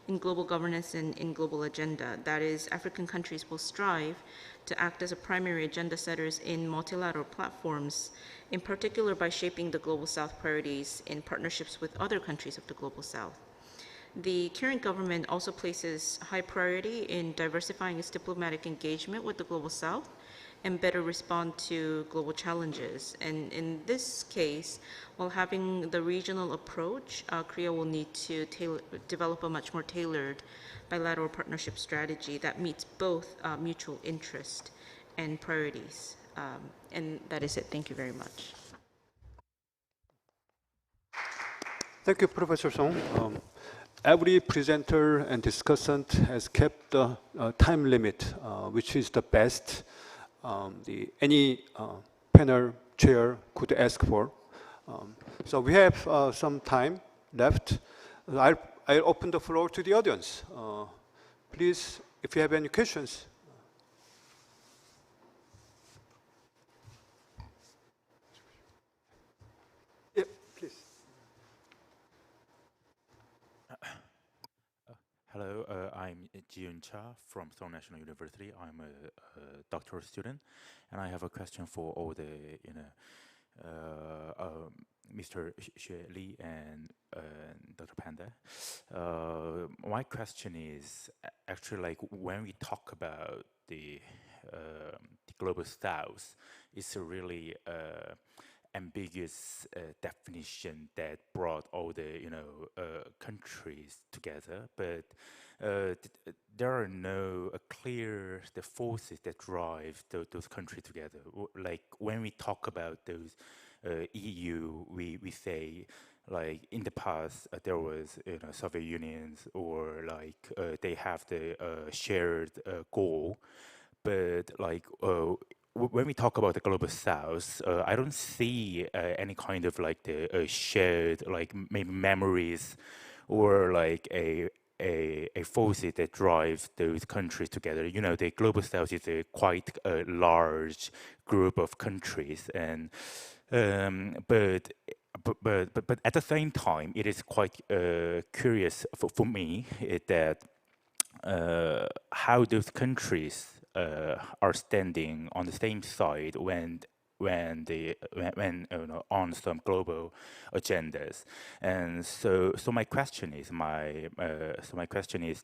in global governance and in global agenda. That is, African countries will strive to act as a primary agenda setters in multilateral platforms, in particular by shaping the Global South priorities in partnerships with other countries of the Global South. The current government also places high priority in diversifying its diplomatic engagement with the Global South and better respond to global challenges. And in this case, while having the regional approach, Korea will need to develop a much more tailored bilateral partnership strategy that meets both mutual interest and priorities. And that is it. Thank you very much. Thank you, Professor Song. Every presenter and discussant has kept the time limit, which is the best any panel chair could ask for. So we have some time left. I'll open the floor to the audience. Please, if you have any questions. Yeah, please. I'm Jiun Cha from Seoul National University. I'm a doctoral student, and I have a question for all the, Mr. Xue Li and Dr. Panda. My question is actually like when we talk about the global south, it's a really ambiguous definition that brought all the countries together, but there are no clear the forces that drive those countries together. Like when we talk about those EU, we say like in the past there was Soviet Unions, or like they have the shared goal, but like when we talk about the global south, I don't see any kind of like the shared like maybe memories or like a forces that drive those countries together. The global south is a quite large group of countries, and but at the same time, it is quite curious for me that how those countries are standing on the same side when on some global agendas. And so my question is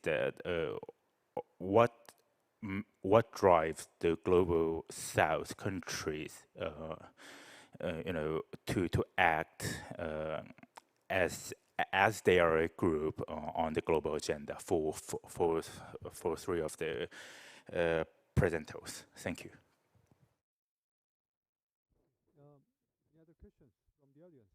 that what drives the global south countries to act as they are a group on the global agenda for three of the presenters. Thank you. Any other questions from the audience?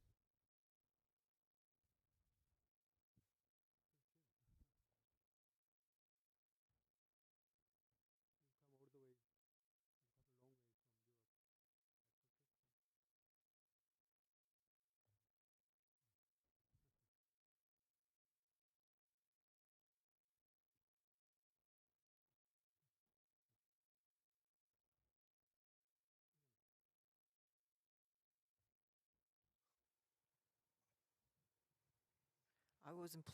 I wasn't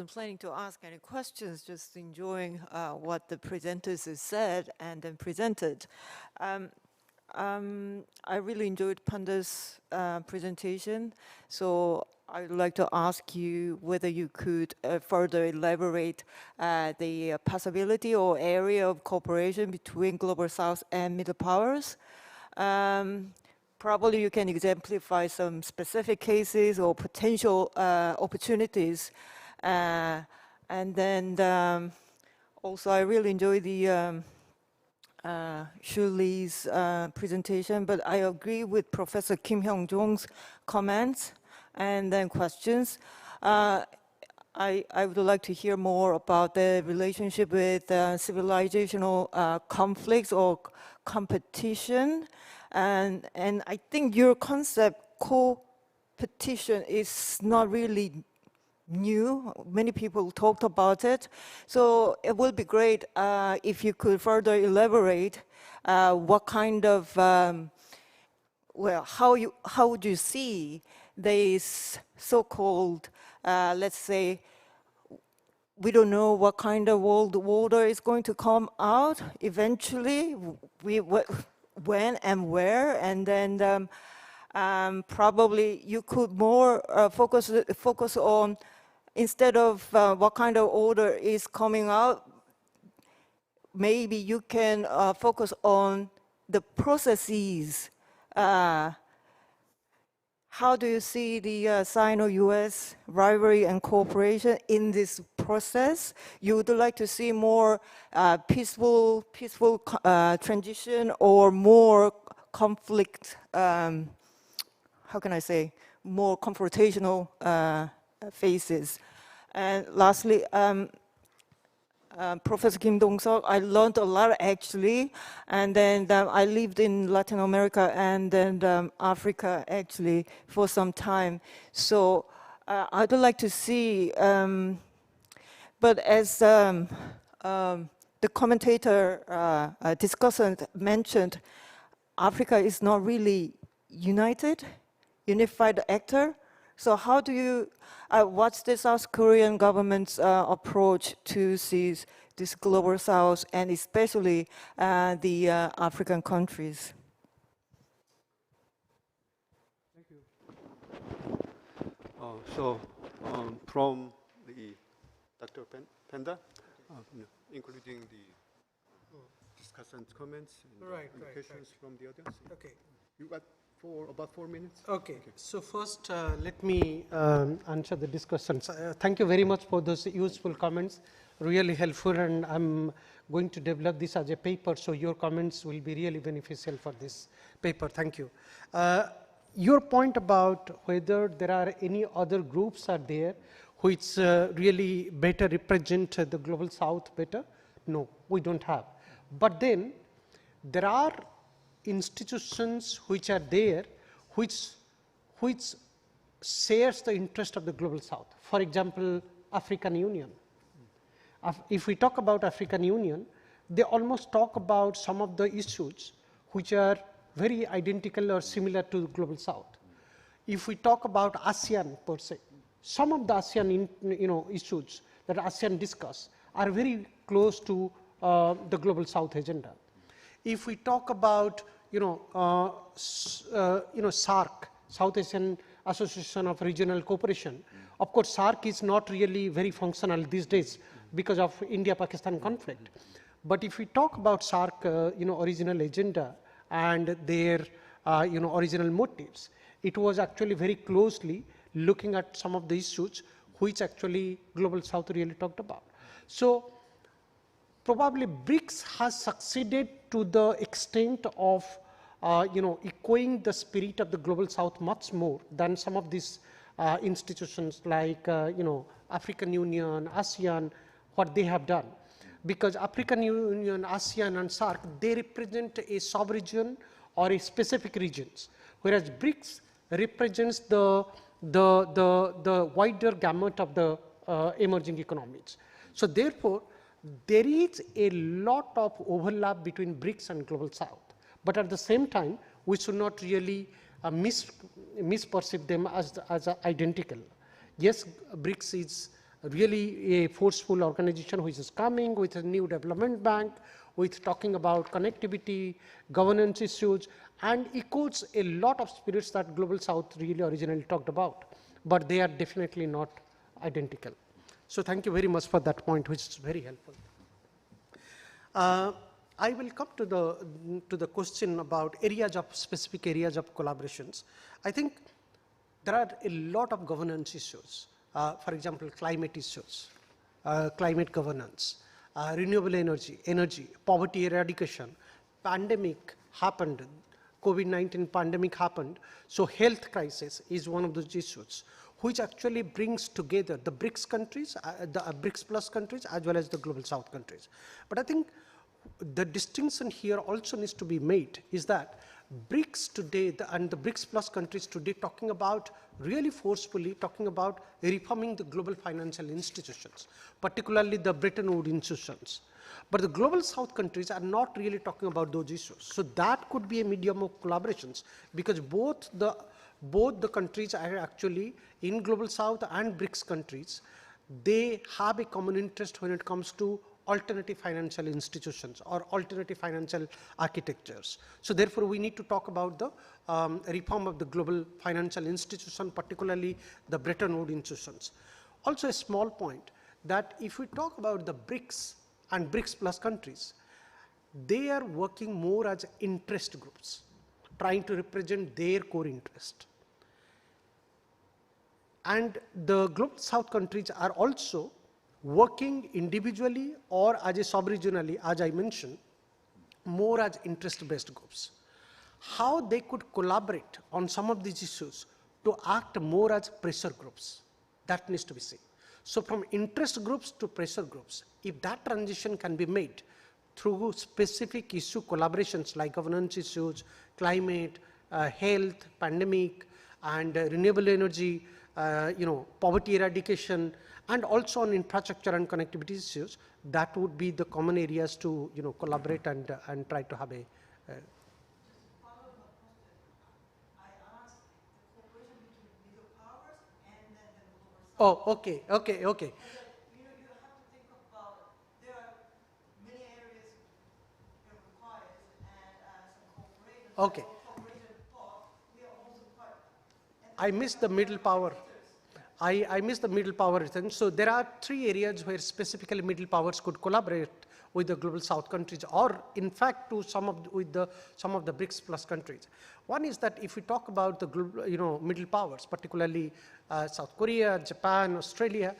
planning to ask any questions, just enjoying what the presenters have said and then presented. I really enjoyed Panda's presentation, so I would like to ask you whether you could further elaborate the possibility or area of cooperation between Global South and Middle Powers. Probably you can exemplify some specific cases or potential opportunities. And then also I really enjoyed the Xu Li's presentation, but I agree with Professor Kim Hyung-jong's comments and then questions. I would like to hear more about the relationship with civilizational conflicts or competition. And I think your concept, co-petition, is not really new. Many people talked about it. So it would be great if you could further elaborate what kind of, how would you see this so-called, let's say, we don't know what kind of world order is going to come out eventually, when and where, and then probably you could more focus on, instead of what kind of order is coming out, maybe you can focus on the processes. How do you see the Sino-US rivalry and cooperation in this process? You would like to see more peaceful transition, or more conflict, how can I say, more confrontational phases? And lastly, Professor Kim Dong-seok, I learned a lot actually, and then I lived in Latin America and then Africa actually for some time. So I'd like to see, but as the commentator, discussant mentioned, Africa is not really unified actor. So how do you, what's the South Korean government's approach to seize this global South and especially the African countries? Thank you. From the Dr. Panda, including the discussant comments and questions from the audience. Okay. You got about 4 minutes. Okay. So first, let me answer the discussions. Thank you very much for those useful comments. Really helpful, and I'm going to develop this as a paper. So your comments will be really beneficial for this paper. Thank you. Your point about whether there are any other groups are there which really better represent the global South better? No, we don't have. But then there are institutions which are there which shares the interest of the global South. For example, African Union. If we talk about African Union, they almost talk about some of the issues which are very identical or similar to the global South. If we talk about ASEAN per se, some of the ASEAN issues that ASEAN discuss are very close to the global South agenda. If we talk about SARC, South Asian Association of Regional Cooperation, of course SARC is not really very functional these days because of India-Pakistan conflict. But if we talk about SARC, original agenda and their, original motives, it was actually very closely looking at some of the issues which actually Global South really talked about. So probably BRICS has succeeded to the extent of, echoing the spirit of the Global South much more than some of these institutions like, African Union, ASEAN, what they have done. Because African Union, ASEAN and SARC, they represent a sub-region or a specific regions, whereas BRICS represents the wider gamut of the emerging economies. So therefore, there is a lot of overlap between BRICS and Global South. But at the same time, we should not really misperceive them as identical. Yes, BRICS is really a forceful organization which is coming with a new development bank, with talking about connectivity, governance issues, and echoes a lot of spirits that Global South really originally talked about. But they are definitely not identical. So thank you very much for that point, which is very helpful. I will come to the question about specific areas of collaborations. I think there are a lot of governance issues. For example, climate issues, climate governance, renewable energy, poverty eradication, pandemic happened, COVID-19 pandemic happened, so health crisis is one of those issues, which actually brings together the BRICS countries, the BRICS plus countries, as well as the Global South countries. But I think the distinction here also needs to be made is that BRICS today and the BRICS plus countries today talking about really forcefully talking about reforming the global financial institutions, particularly the Bretton Woods institutions. But the Global South countries are not really talking about those issues. So that could be a medium of collaborations, because both the countries are actually in Global South and BRICS countries, they have a common interest when it comes to alternative financial institutions or alternative financial architectures. So therefore, we need to talk about the reform of the global financial institution, particularly the Bretton Woods institutions. Also a small point that if we talk about the BRICS and BRICS plus countries, they are working more as interest groups, trying to represent their core interest. And the Global South countries are also working individually or as a sub-regionally, as I mentioned, more as interest-based groups. How they could collaborate on some of these issues to act more as pressure groups, that needs to be seen. So from interest groups to pressure groups, if that transition can be made through specific issue collaborations like governance issues, climate, health, pandemic, and renewable energy, poverty eradication, and also on infrastructure and connectivity issues, that would be the common areas to collaborate and try to have a Oh, okay. Okay. I missed the middle power. I missed the middle power thing. So there are 3 areas where specifically middle powers could collaborate with the global south countries, or in fact to some of the BRICS plus countries. One is that if we talk about the global, middle powers, particularly South Korea, Japan, Australia,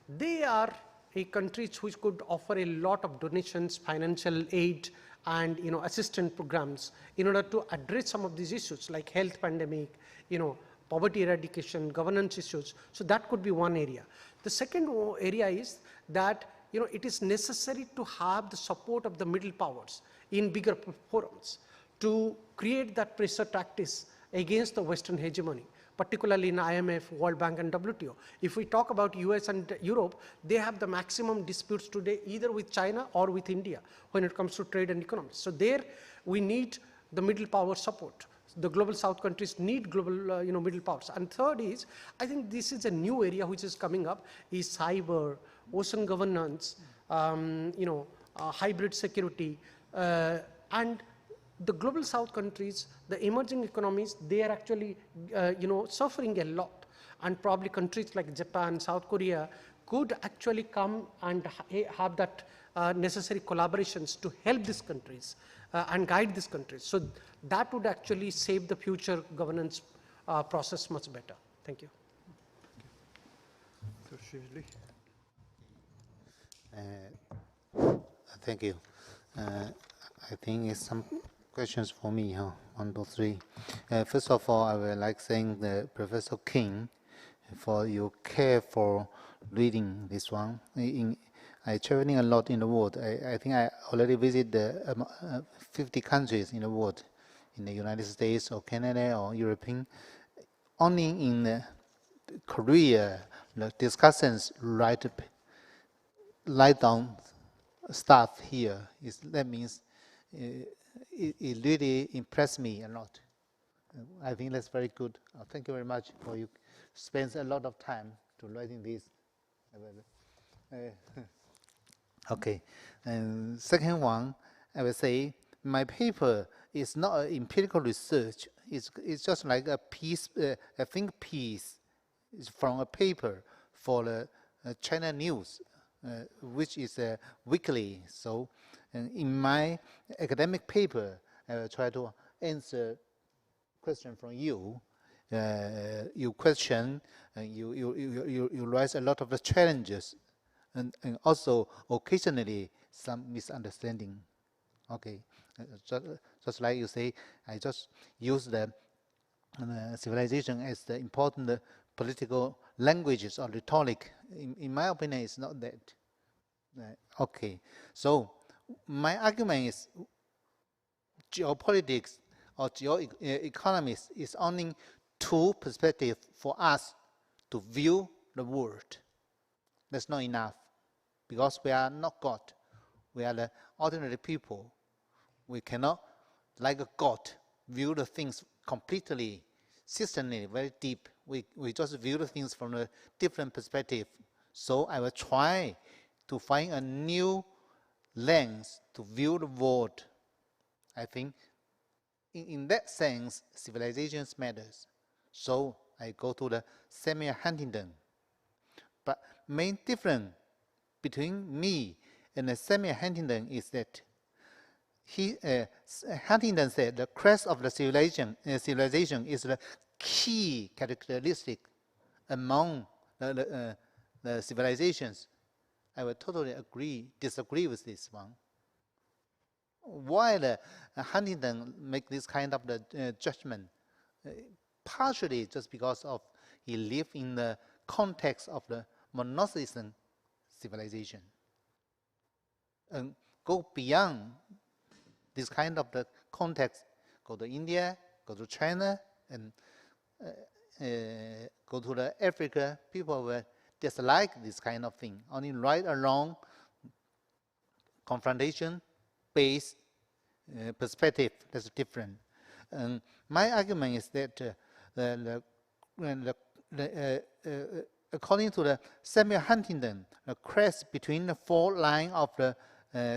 they are countries which could offer a lot of donations, financial aid, and assistance programs in order to address some of these issues like health pandemic, poverty eradication, governance issues. So that could be one area. The second area is that it is necessary to have the support of the middle powers in bigger forums to create that pressure tactics against the Western hegemony, particularly in IMF, World Bank, and WTO. If we talk about US and Europe, they have the maximum disputes today either with China or with India when it comes to trade and economy. So there we need the middle power support. The global south countries need global middle powers. And third is, I think this is a new area which is coming up, is cyber, ocean governance, hybrid security, and the global south countries, the emerging economies, they are actually suffering a lot, and probably countries like Japan, South Korea could actually come and have that necessary collaborations to help these countries and guide these countries. So that would actually save the future governance process much better. Thank you. Thank you. I think it's some questions for me, 1, 2, 3. First of all, I would like thank the Professor King for your care for reading this one. I traveling a lot in the world. I think I already visited 50 countries in the world, in the United States or Canada or European. Only in Korea, the discussions write down stuff here. That means it really impressed me a lot. I think that's very good. Thank you very much for you spend a lot of time to writing this. Okay, and second one, I would say my paper is not an empirical research. It's just like a piece, a think piece from a paper for the China News, which is weekly. So in my academic paper, I will try to answer question from you. You question, you raise a lot of the challenges, and also occasionally some misunderstanding. Okay, just like you say, I just use the civilization as the important political languages or rhetoric. In my opinion, it's not that. Okay, so my argument is geopolitics or geoeconomics is only 2 perspectives for us to view the world. That's not enough, because we are not God. We are the ordinary people. We cannot, like a God, view the things completely, systemically, very deep. We just view the things from a different perspective. So I will try to find a new lens to view the world. I think in that sense, civilizations matters. So I go to the Samuel Huntington. But main difference between me and Samuel Huntington is that Huntington said the crest of the civilization is the key characteristic among the civilizations. I would totally disagree with this one. Why Huntington make this kind of the judgment? Partially just because of he lived in the context of the monotheism civilization. And go beyond this kind of the context, go to India, go to China, and go to the Africa, people will dislike this kind of thing. Only right along confrontation-based perspective, that's different. And my argument is that according to the Samuel Huntington, the crest between the four lines of the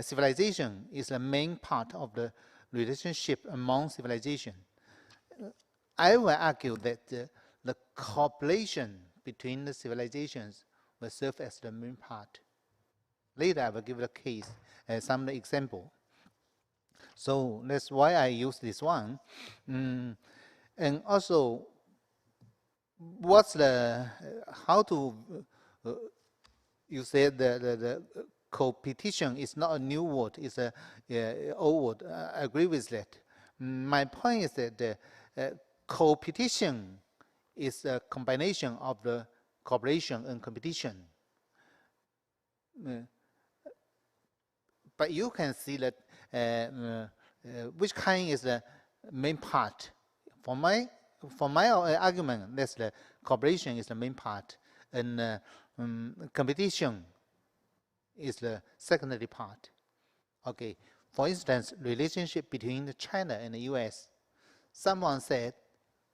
civilization is the main part of the relationship among civilization. I will argue that the cooperation between the civilizations will serve as the main part. Later, I will give a case, some example. So that's why I use this one. And also, what's the, how to, you said the competition is not a new word, it's a old word. I agree with that. My point is that the competition is a combination of the cooperation and competition. But you can see that which kind is the main part. For my argument, that's the cooperation is the main part, and competition is the secondary part. Okay, for instance, relationship between China and the U.S. Someone said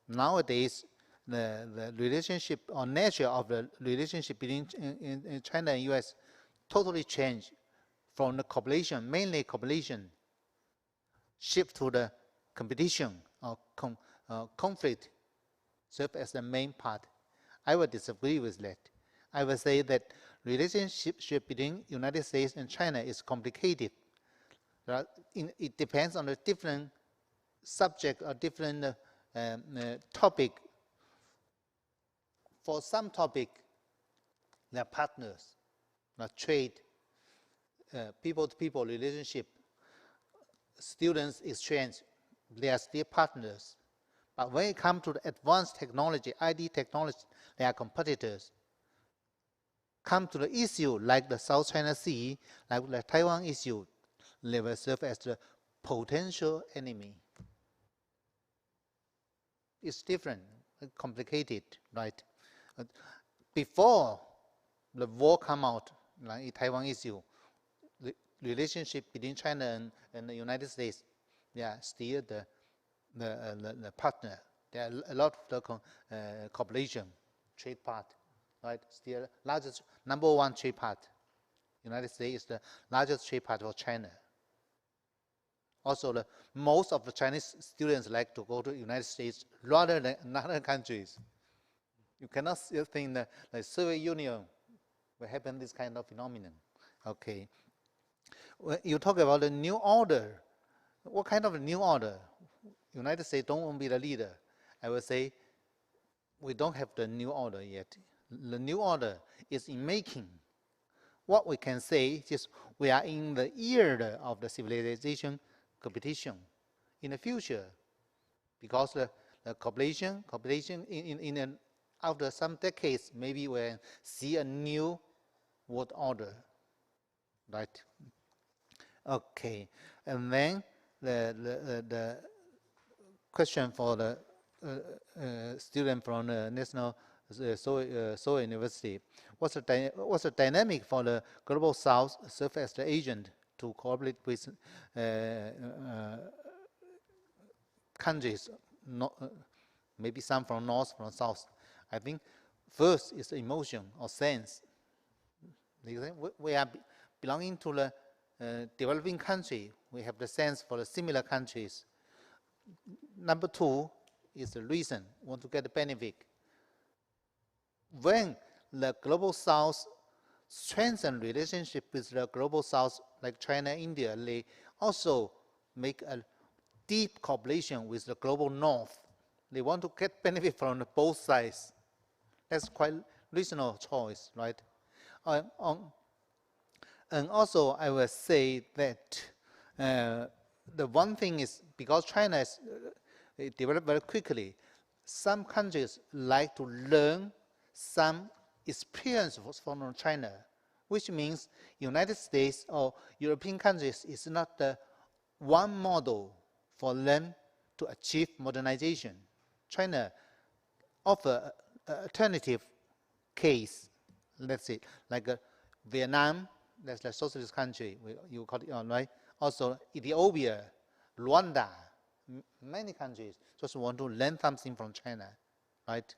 nowadays the relationship or nature of the relationship between in China and U.S. totally changed from the cooperation, mainly cooperation, shift to the competition or conflict, serve as the main part. I would disagree with that. I would say that relationship between United States and China is complicated. It depends on the different subject or different topic. For some topic, they are partners, like trade, people-to-people relationship, students exchange, they are still partners. But when it comes to the advanced technology, ID technology, they are competitors. Come to the issue like the South China Sea, like the Taiwan issue, they will serve as the potential enemy. It's different, complicated, right? Before the war come out, like the Taiwan issue, the relationship between China and the United States, they are still the partner. There are a lot of the cooperation, trade part, right? Still largest, number one trade part. United States is the largest trade part for China. Also, most of the Chinese students like to go to the United States rather than other countries. You cannot still think that the Soviet Union will happen this kind of phenomenon. Okay. When you talk about the new order, what kind of a new order? United States don't want to be the leader. I will say we don't have the new order yet. The new order is in making. What we can say is we are in the era of the civilization competition. In the future, because the cooperation after some decades, maybe we'll see a new world order, right? Okay, and then the question for the student from the National Seoul University. What's the dynamic for the Global South serve as the agent to cooperate with countries, maybe some from North, from South? I think first is the emotion or sense. We are belonging to the developing country. We have the sense for the similar countries. Number two is the reason, want to get the benefit. When the Global South strengthen relationship with the Global South, like China, India, they also make a deep cooperation with the Global North. They want to get benefit from both sides. That's quite reasonable choice, right? And also, I will say that the one thing is, because China is developed very quickly, some countries like to learn some experience from China, which means United States or European countries is not the one model for them to achieve modernization. China offer alternative case, let's say, like Vietnam, that's the socialist country, you call it, right? Also Ethiopia, Rwanda, many countries just want to learn something from China, right?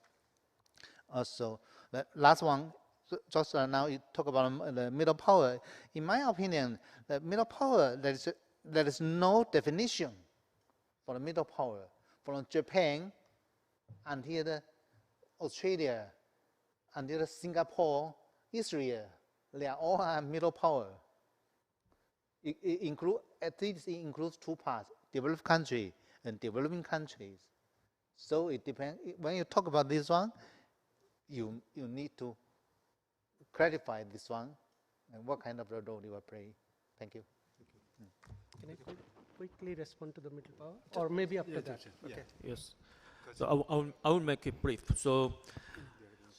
Also, The last one, just now you talk about the middle power. In my opinion, the middle power, there is no definition for the middle power. From Japan until the Australia, until the Singapore, Israel, they are all middle power. It includes two parts, developed country and developing countries. So it depends. When you talk about this one, you need to clarify this one and what kind of role you will play. Thank you. Can I quickly respond to the middle power? Or maybe after that? Okay. Yes. So I will make it brief. So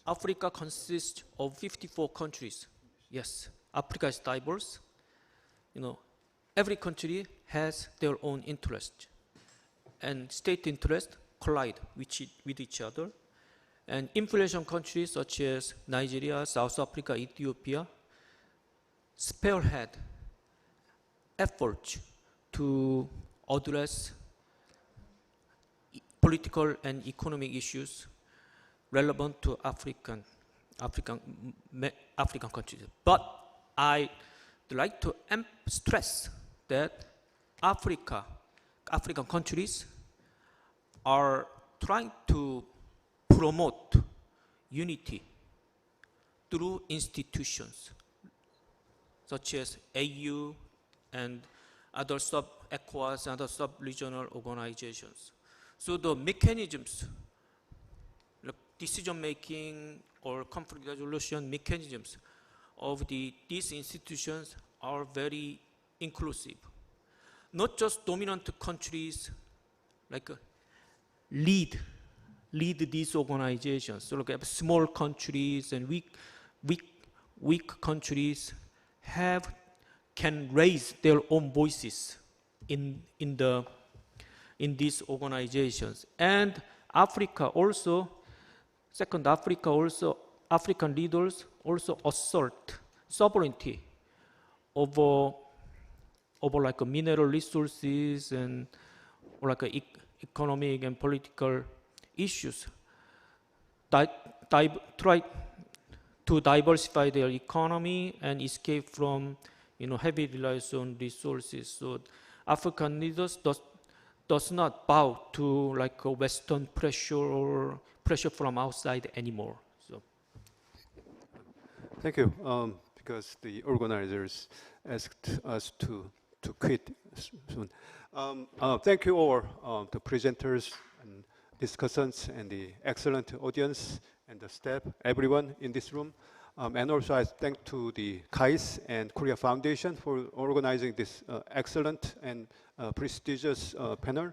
Africa consists of 54 countries. Yes, Africa is diverse. Every country has their own interest, and state interests collide with each other. And inflation countries such as Nigeria, South Africa, Ethiopia spearhead efforts to address political and economic issues relevant to African countries. But I'd like to stress that African countries are trying to promote unity through institutions such as AU and other ECOWAS and other sub-regional organizations. So the mechanisms, like decision-making or conflict resolution mechanisms of these institutions are very inclusive. Not just dominant countries like lead these organizations. So like small countries and weak countries can raise their own voices in these organizations. And African leaders also assert sovereignty over like mineral resources and or like economic and political issues. Try to diversify their economy and escape from heavy reliance on resources. So African leaders does not bow to like a Western pressure or pressure from outside anymore. So thank you. Because the organizers asked us to quit soon. Thank you all, the presenters and discussants and the excellent audience and the staff, everyone in this room. And also I thank to the KAIS and Korea Foundation for organizing this excellent and prestigious panel.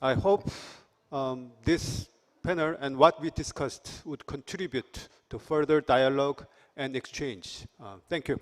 I hope this panel and what we discussed would contribute to further dialogue and exchange. Thank you.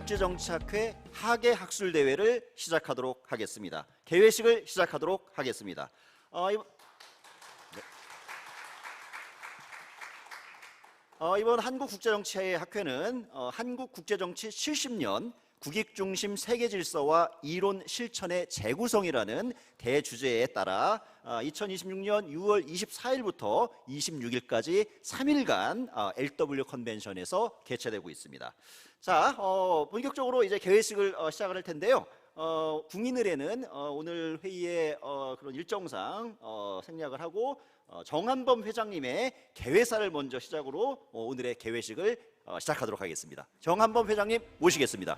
한국국제정치학회 하계학술대회를 시작하도록 하겠습니다. 개회식을 시작하도록 하겠습니다. 이번 한국국제정치학회는 한국국제정치 70년 국익중심 세계질서와 이론 실천의 재구성이라는 대주제에 따라 2026년 6월 24일부터 26일까지 3일간 LW 컨벤션에서 개최되고 있습니다. 자, 본격적으로 이제 개회식을 시작을 할 텐데요. 국민의례는 오늘 회의의 그런 일정상 생략을 하고 정한범 회장님의 개회사를 먼저 시작으로 오늘의 개회식을 시작하도록 하겠습니다. 정한범 회장님 모시겠습니다.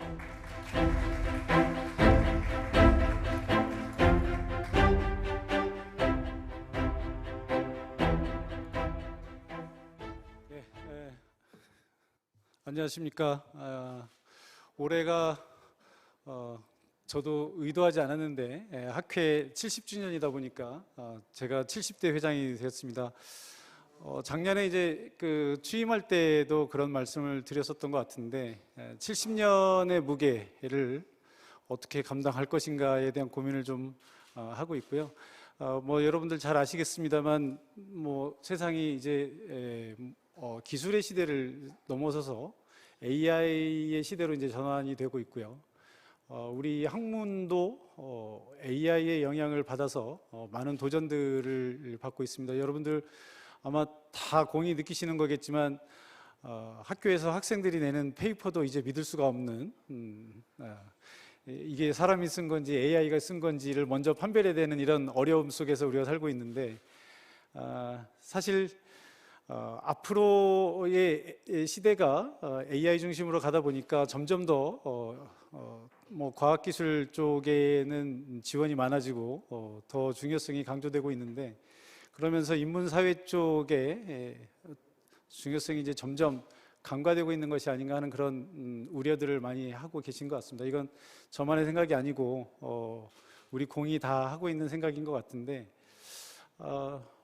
안녕하십니까. 올해가 저도 의도하지 않았는데 학회 70주년이다 보니까 제가 70대 회장이 되었습니다. 작년에 이제 그 취임할 때도 그런 말씀을 드렸었던 것 같은데 70년의 무게를 어떻게 감당할 것인가에 대한 고민을 좀 하고 있고요. 뭐 여러분들 잘 아시겠습니다만 뭐 세상이 이제 기술의 시대를 넘어서서 AI의 시대로 이제 전환이 되고 있고요. 우리 학문도 AI의 영향을 받아서 많은 도전들을 받고 있습니다. 여러분들 아마 다 공히 느끼시는 거겠지만 학교에서 학생들이 내는 페이퍼도 이제 믿을 수가 없는 이게 사람이 쓴 건지 AI가 쓴 건지를 먼저 판별해야 되는 이런 어려움 속에서 우리가 살고 있는데 사실 앞으로의 시대가 AI 중심으로 가다 보니까 점점 더 뭐 과학기술 쪽에는 지원이 많아지고 더 중요성이 강조되고 있는데 그러면서 인문사회 쪽에 중요성이 이제 점점 간과되고 있는 것이 아닌가 하는 그런 우려들을 많이 하고 계신 것 같습니다. 이건 저만의 생각이 아니고 우리 공이 다 하고 있는 생각인 것 같은데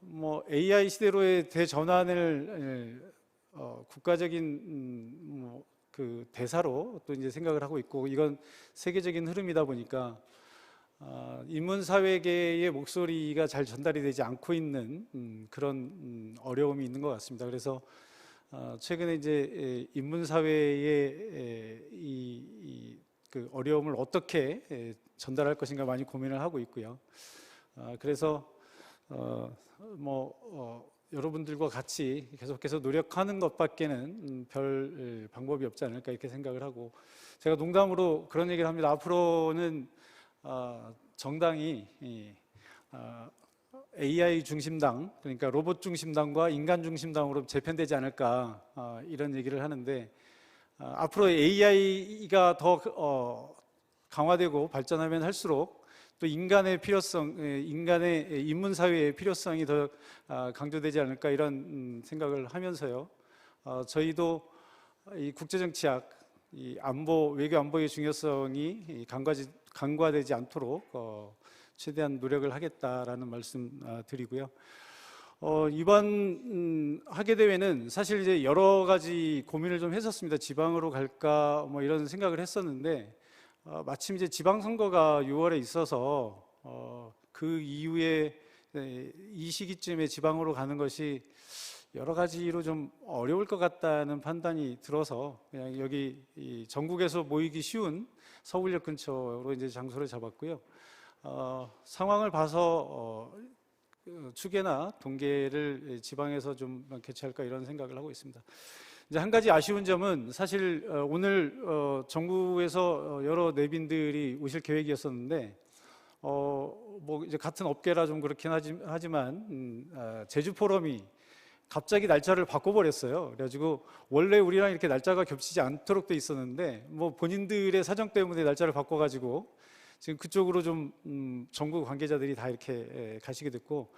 뭐 AI 시대로의 대전환을 국가적인 그 대사로 또 이제 생각을 하고 있고 이건 세계적인 흐름이다 보니까 인문사회계의 목소리가 잘 전달이 되지 않고 있는 그런 어려움이 있는 것 같습니다. 그래서 최근에 이제 인문사회의 그 어려움을 어떻게 전달할 것인가 많이 고민을 하고 있고요. 그래서 여러분들과 같이 계속해서 노력하는 것밖에는 별 방법이 없지 않을까 이렇게 생각을 하고 제가 농담으로 그런 얘기를 합니다. 앞으로는 정당이 AI 중심당 그러니까 로봇 중심당과 인간 중심당으로 재편되지 않을까 이런 얘기를 하는데 앞으로 AI가 더 강화되고 발전하면 할수록 또 인간의 필요성, 인간의 인문사회의 필요성이 더 강조되지 않을까 이런 생각을 하면서요. 저희도 이 국제정치학, 이 안보, 외교 안보의 중요성이 간과되지 않도록 최대한 노력을 하겠다라는 말씀 드리고요. 이번 하계대회는 사실 이제 여러 가지 고민을 좀 했었습니다. 지방으로 갈까 뭐 이런 생각을 했었는데 마침 이제 지방선거가 6월에 있어서 그 이후에 이 시기쯤에 지방으로 가는 것이 여러 가지로 좀 어려울 것 같다는 판단이 들어서 그냥 여기 이 전국에서 모이기 쉬운 서울역 근처로 이제 장소를 잡았고요. 상황을 봐서 추계나 동계를 지방에서 좀 개최할까 이런 생각을 하고 있습니다. 이제 한 가지 아쉬운 점은 사실 오늘 정부에서 여러 내빈들이 오실 계획이었었는데 뭐 이제 같은 업계라 좀 그렇긴 하지만 제주 포럼이 갑자기 날짜를 바꿔버렸어요. 그래가지고 원래 우리랑 이렇게 날짜가 겹치지 않도록 돼 있었는데 뭐 본인들의 사정 때문에 날짜를 바꿔가지고 지금 그쪽으로 좀 전국 관계자들이 다 이렇게 가시게 됐고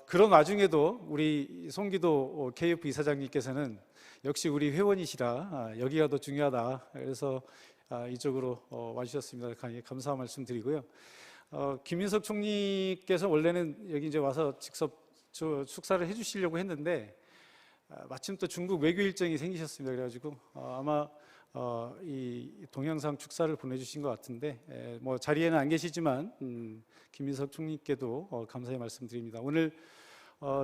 그런 와중에도 우리 송기도 KF 이사장님께서는 역시 우리 회원이시라 여기가 더 중요하다. 그래서 이쪽으로 와주셨습니다. 감사한 말씀 드리고요. 김민석 총리께서 원래는 여기 이제 와서 직접 축사를 해주시려고 했는데 마침 또 중국 외교 일정이 생기셨습니다. 그래가지고 아마 이 동영상 축사를 보내주신 것 같은데 뭐 자리에는 안 계시지만 김민석 총리께도 감사의 말씀드립니다. 오늘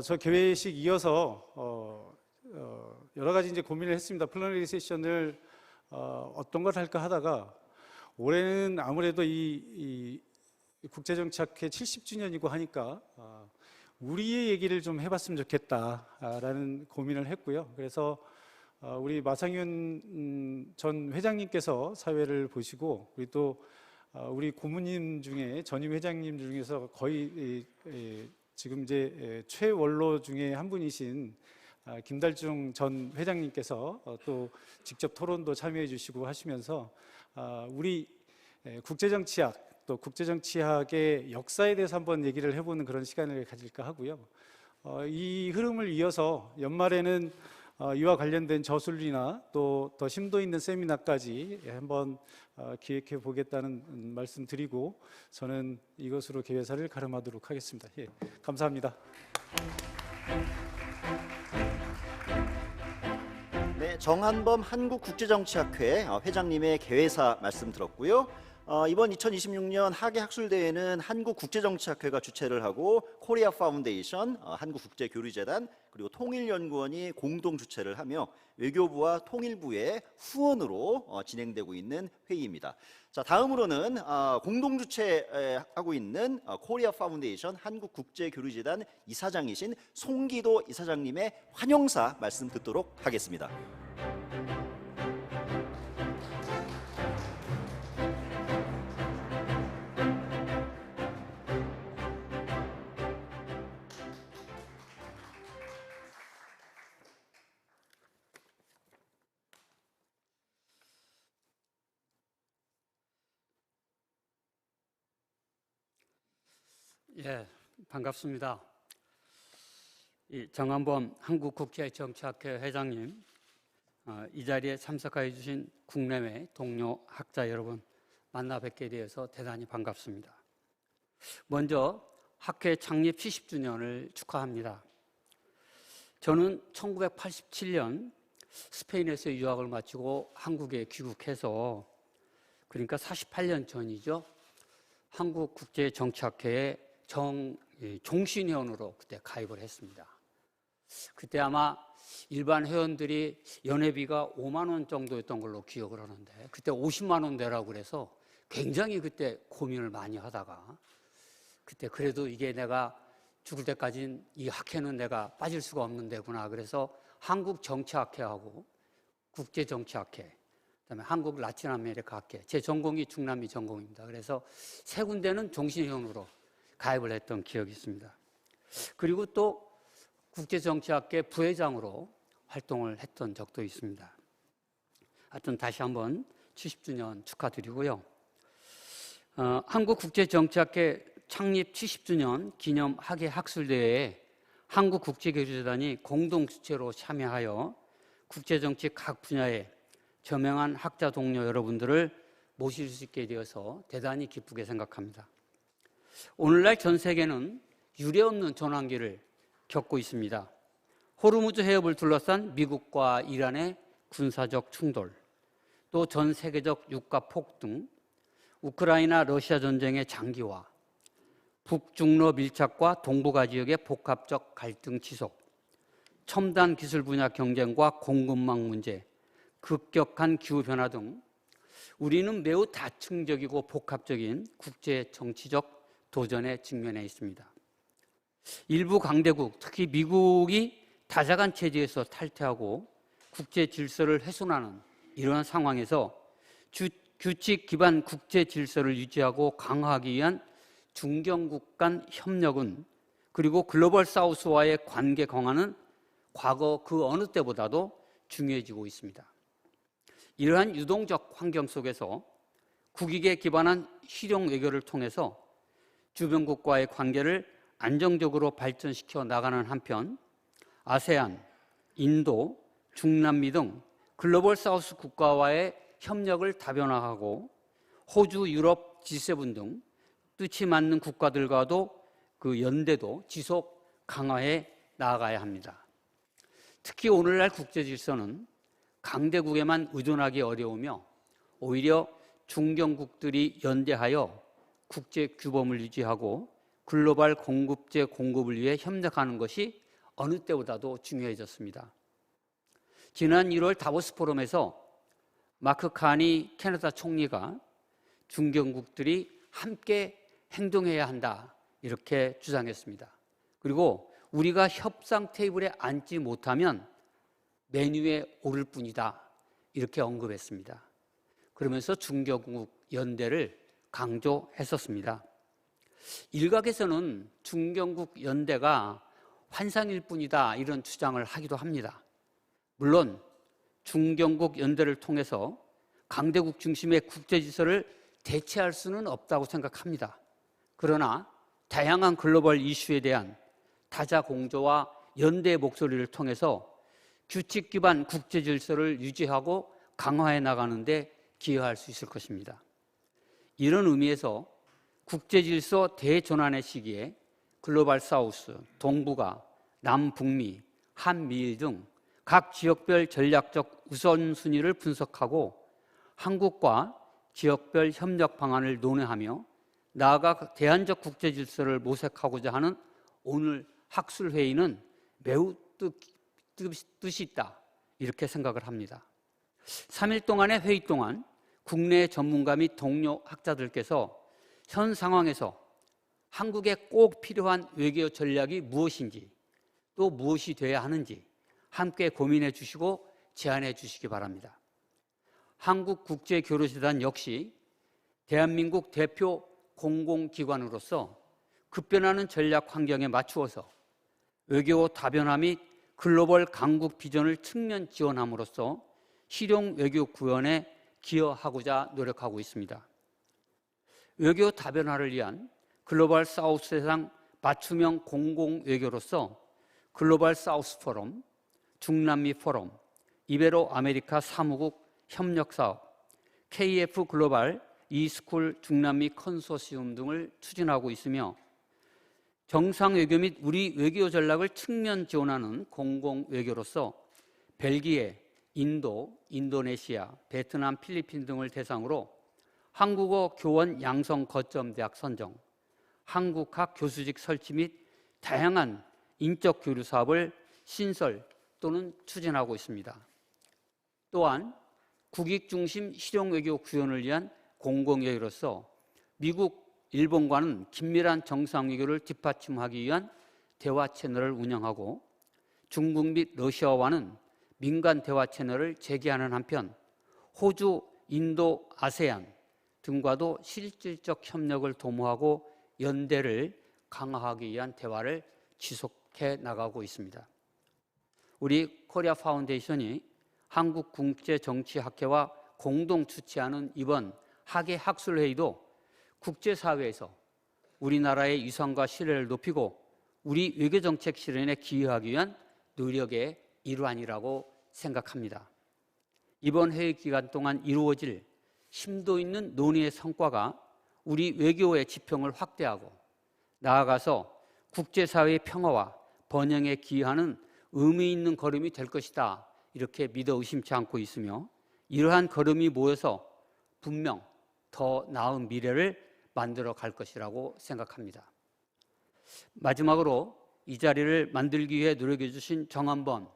저 개회식 이어서 여러 가지 이제 고민을 했습니다. 플래너리 세션을 어떤 걸 할까 하다가 올해는 아무래도 이 국제정치학회 70주년이고 하니까 우리의 얘기를 좀 해봤으면 좋겠다라는 고민을 했고요. 그래서 우리 마상윤 전 회장님께서 사회를 보시고 우리 또 우리 고문님 중에 전임 회장님 중에서 거의 지금 이제 최원로 중에 한 분이신 김달중 전 회장님께서 또 직접 토론도 참여해 주시고 하시면서 우리 국제정치학 또 국제정치학의 역사에 대해서 한번 얘기를 해보는 그런 시간을 가질까 하고요. 이 흐름을 이어서 연말에는 이와 관련된 저술이나 또 더 심도 있는 세미나까지 한번 기획해 보겠다는 말씀 드리고 저는 이것으로 개회사를 가름하도록 하겠습니다. 예, 감사합니다. 네, 정한범 한국국제정치학회 회장님의 개회사 말씀 들었고요. 이번 2026년 하계학술대회는 한국국제정치학회가 주최를 하고 코리아 파운데이션, 한국국제교류재단 그리고 통일연구원이 공동 주최를 하며 외교부와 통일부의 후원으로 진행되고 있는 회의입니다. 자, 다음으로는 공동 주최하고 있는 코리아 파운데이션 한국국제교류재단 이사장이신 송기도 이사장님의 환영사 말씀 듣도록 하겠습니다. 예, 반갑습니다. 이 정한범 한국국제정치학회 회장님, 이 자리에 참석해 주신 국내외 동료 학자 여러분 만나 뵙게 되어서 대단히 반갑습니다. 먼저 학회 창립 70주년을 축하합니다. 저는 1987년 스페인에서 유학을 마치고 한국에 귀국해서 그러니까 48년 전이죠. 한국국제정치학회에 종신회원으로 그때 가입을 했습니다. 그때 아마 일반 회원들이 연회비가 5만 원 정도였던 걸로 기억을 하는데 그때 50만 원 내라고 그래서 굉장히 그때 고민을 많이 하다가 그때 그래도 이게 내가 죽을 때까지는 이 학회는 내가 빠질 수가 없는 데구나. 그래서 한국정치학회하고 국제정치학회 그다음에 한국 라틴 아메리카 학회, 제 전공이 중남미 전공입니다. 그래서 세 군데는 종신회원으로 가입을 했던 기억이 있습니다. 그리고 또 국제정치학회 부회장으로 활동을 했던 적도 있습니다. 하여튼 다시 한번 70주년 축하드리고요. 한국국제정치학회 창립 70주년 기념 하계학술대회에 한국국제교류재단이 공동주최로 참여하여 국제정치 각 분야의 저명한 학자 동료 여러분들을 모실 수 있게 되어서 대단히 기쁘게 생각합니다. 오늘날 전 세계는 유례없는 전환기를 겪고 있습니다. 호르무즈 해협을 둘러싼 미국과 이란의 군사적 충돌, 또 전 세계적 유가 폭등, 우크라이나 러시아 전쟁의 장기화, 북중러 밀착과 동북아 지역의 복합적 갈등 지속, 첨단 기술 분야 경쟁과 공급망 문제, 급격한 기후변화 등 우리는 매우 다층적이고 복합적인 국제 정치적 도전에 직면해 있습니다. 일부 강대국, 특히 미국이 다자간 체제에서 탈퇴하고 국제 질서를 훼손하는 이러한 상황에서 규칙 기반 국제 질서를 유지하고 강화하기 위한 중견국 간 협력은 그리고 글로벌 사우스와의 관계 강화는 과거 그 어느 때보다도 중요해지고 있습니다. 이러한 유동적 환경 속에서 국익에 기반한 실용 외교를 통해서 주변국과의 관계를 안정적으로 발전시켜 나가는 한편 아세안, 인도, 중남미 등 글로벌 사우스 국가와의 협력을 다변화하고 호주, 유럽, G7 등 뜻이 맞는 국가들과도 그 연대도 지속 강화해 나아가야 합니다. 특히 오늘날 국제 질서는 강대국에만 의존하기 어려우며 오히려 중견국들이 연대하여 국제 규범을 유지하고 글로벌 공급제 공급을 위해 협력하는 것이 어느 때보다도 중요해졌습니다. 지난 1월 다보스 포럼에서 마크 카니 캐나다 총리가 중견국들이 함께 행동해야 한다 이렇게 주장했습니다. 그리고 우리가 협상 테이블에 앉지 못하면 메뉴에 오를 뿐이다 이렇게 언급했습니다. 그러면서 중견국 연대를 강조했었습니다. 일각에서는 중견국 연대가 환상일 뿐이다 이런 주장을 하기도 합니다. 물론 중견국 연대를 통해서 강대국 중심의 국제 질서를 대체할 수는 없다고 생각합니다. 그러나 다양한 글로벌 이슈에 대한 다자 공조와 연대의 목소리를 통해서 규칙 기반 국제 질서를 유지하고 강화해 나가는 데 기여할 수 있을 것입니다. 이런 의미에서 국제 질서 대전환의 시기에 글로벌 사우스, 동북아, 남북미, 한미일 등 각 지역별 전략적 우선순위를 분석하고 한국과 지역별 협력 방안을 논의하며 나아가 대안적 국제 질서를 모색하고자 하는 오늘 학술회의는 매우 뜻이 있다 이렇게 생각을 합니다. 3일 동안의 회의 동안 국내 전문가 및 동료 학자들께서 현 상황에서 한국에 꼭 필요한 외교 전략이 무엇인지 또 무엇이 돼야 하는지 함께 고민해 주시고 제안해 주시기 바랍니다. 한국국제교류재단 역시 대한민국 대표 공공기관으로서 급변하는 전략 환경에 맞추어서 외교 다변화 및 글로벌 강국 비전을 측면 지원함으로써 실용 외교 구현에 기여하고자 노력하고 있습니다. 외교 다변화를 위한 글로벌 사우스 세상 맞춤형 공공 외교로서 글로벌 사우스 포럼, 중남미 포럼, 이베로 아메리카 사무국 협력 사업, KF 글로벌 이스쿨 중남미 컨소시엄 등을 추진하고 있으며 정상 외교 및 우리 외교 전략을 측면 지원하는 공공 외교로서 벨기에, 인도, 인도네시아, 베트남, 필리핀 등을 대상으로 한국어 교원 양성 거점 대학 선정, 한국학 교수직 설치 및 다양한 인적 교류 사업을 신설 또는 추진하고 있습니다. 또한 국익 중심 실용 외교 구현을 위한 공공외교로서 미국, 일본과는 긴밀한 정상 외교를 뒷받침하기 위한 대화 채널을 운영하고 중국 및 러시아와는 민간 대화 채널을 재개하는 한편 호주, 인도, 아세안 등과도 실질적 협력을 도모하고 연대를 강화하기 위한 대화를 지속해 나가고 있습니다. 우리 코리아 파운데이션이 한국국제정치학회와 공동 주최하는 이번 하계학술회의도 국제사회에서 우리나라의 위상과 신뢰를 높이고 우리 외교정책 실현에 기여하기 위한 노력의 일환이라고 생각합니다. 이번 회의 기간 동안 이루어질 심도 있는 논의의 성과가 우리 외교의 지평을 확대하고 나아가서 국제사회의 평화와 번영에 기여하는 의미 있는 걸음이 될 것이다 이렇게 믿어 의심치 않고 있으며 이러한 걸음이 모여서 분명 더 나은 미래를 만들어 갈 것이라고 생각합니다. 마지막으로 이 자리를 만들기 위해 노력해 주신 정한번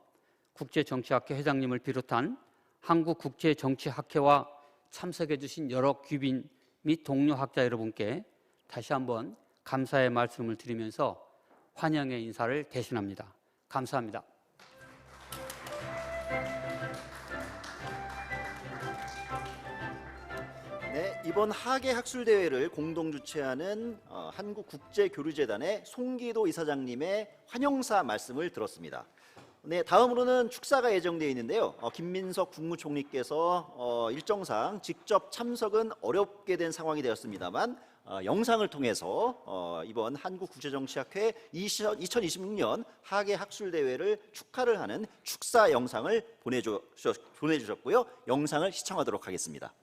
국제정치학회 회장님을 비롯한 한국국제정치학회와 참석해 주신 여러 귀빈 및 동료 학자 여러분께 다시 한번 감사의 말씀을 드리면서 환영의 인사를 대신합니다. 감사합니다. 네, 이번 하계학술대회를 공동 주최하는 한국국제교류재단의 송기도 이사장님의 환영사 말씀을 들었습니다. 네, 다음으로는 축사가 예정되어 있는데요. 김민석 국무총리께서 일정상 직접 참석은 어렵게 된 상황이 되었습니다만 영상을 통해서 이번 한국국제정치학회 2026년 하계학술대회를 축하를 하는 축사 영상을 보내주셨고요. 영상을 시청하도록 하겠습니다.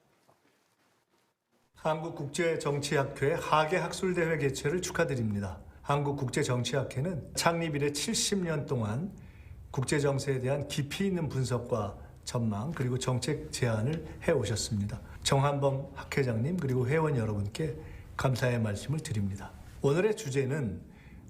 한국국제정치학회 하계학술대회 개최를 축하드립니다. 한국국제정치학회는 창립 이래 70년 동안 국제정세에 대한 깊이 있는 분석과 전망 그리고 정책 제안을 해오셨습니다. 정한범 학회장님 그리고 회원 여러분께 감사의 말씀을 드립니다. 오늘의 주제는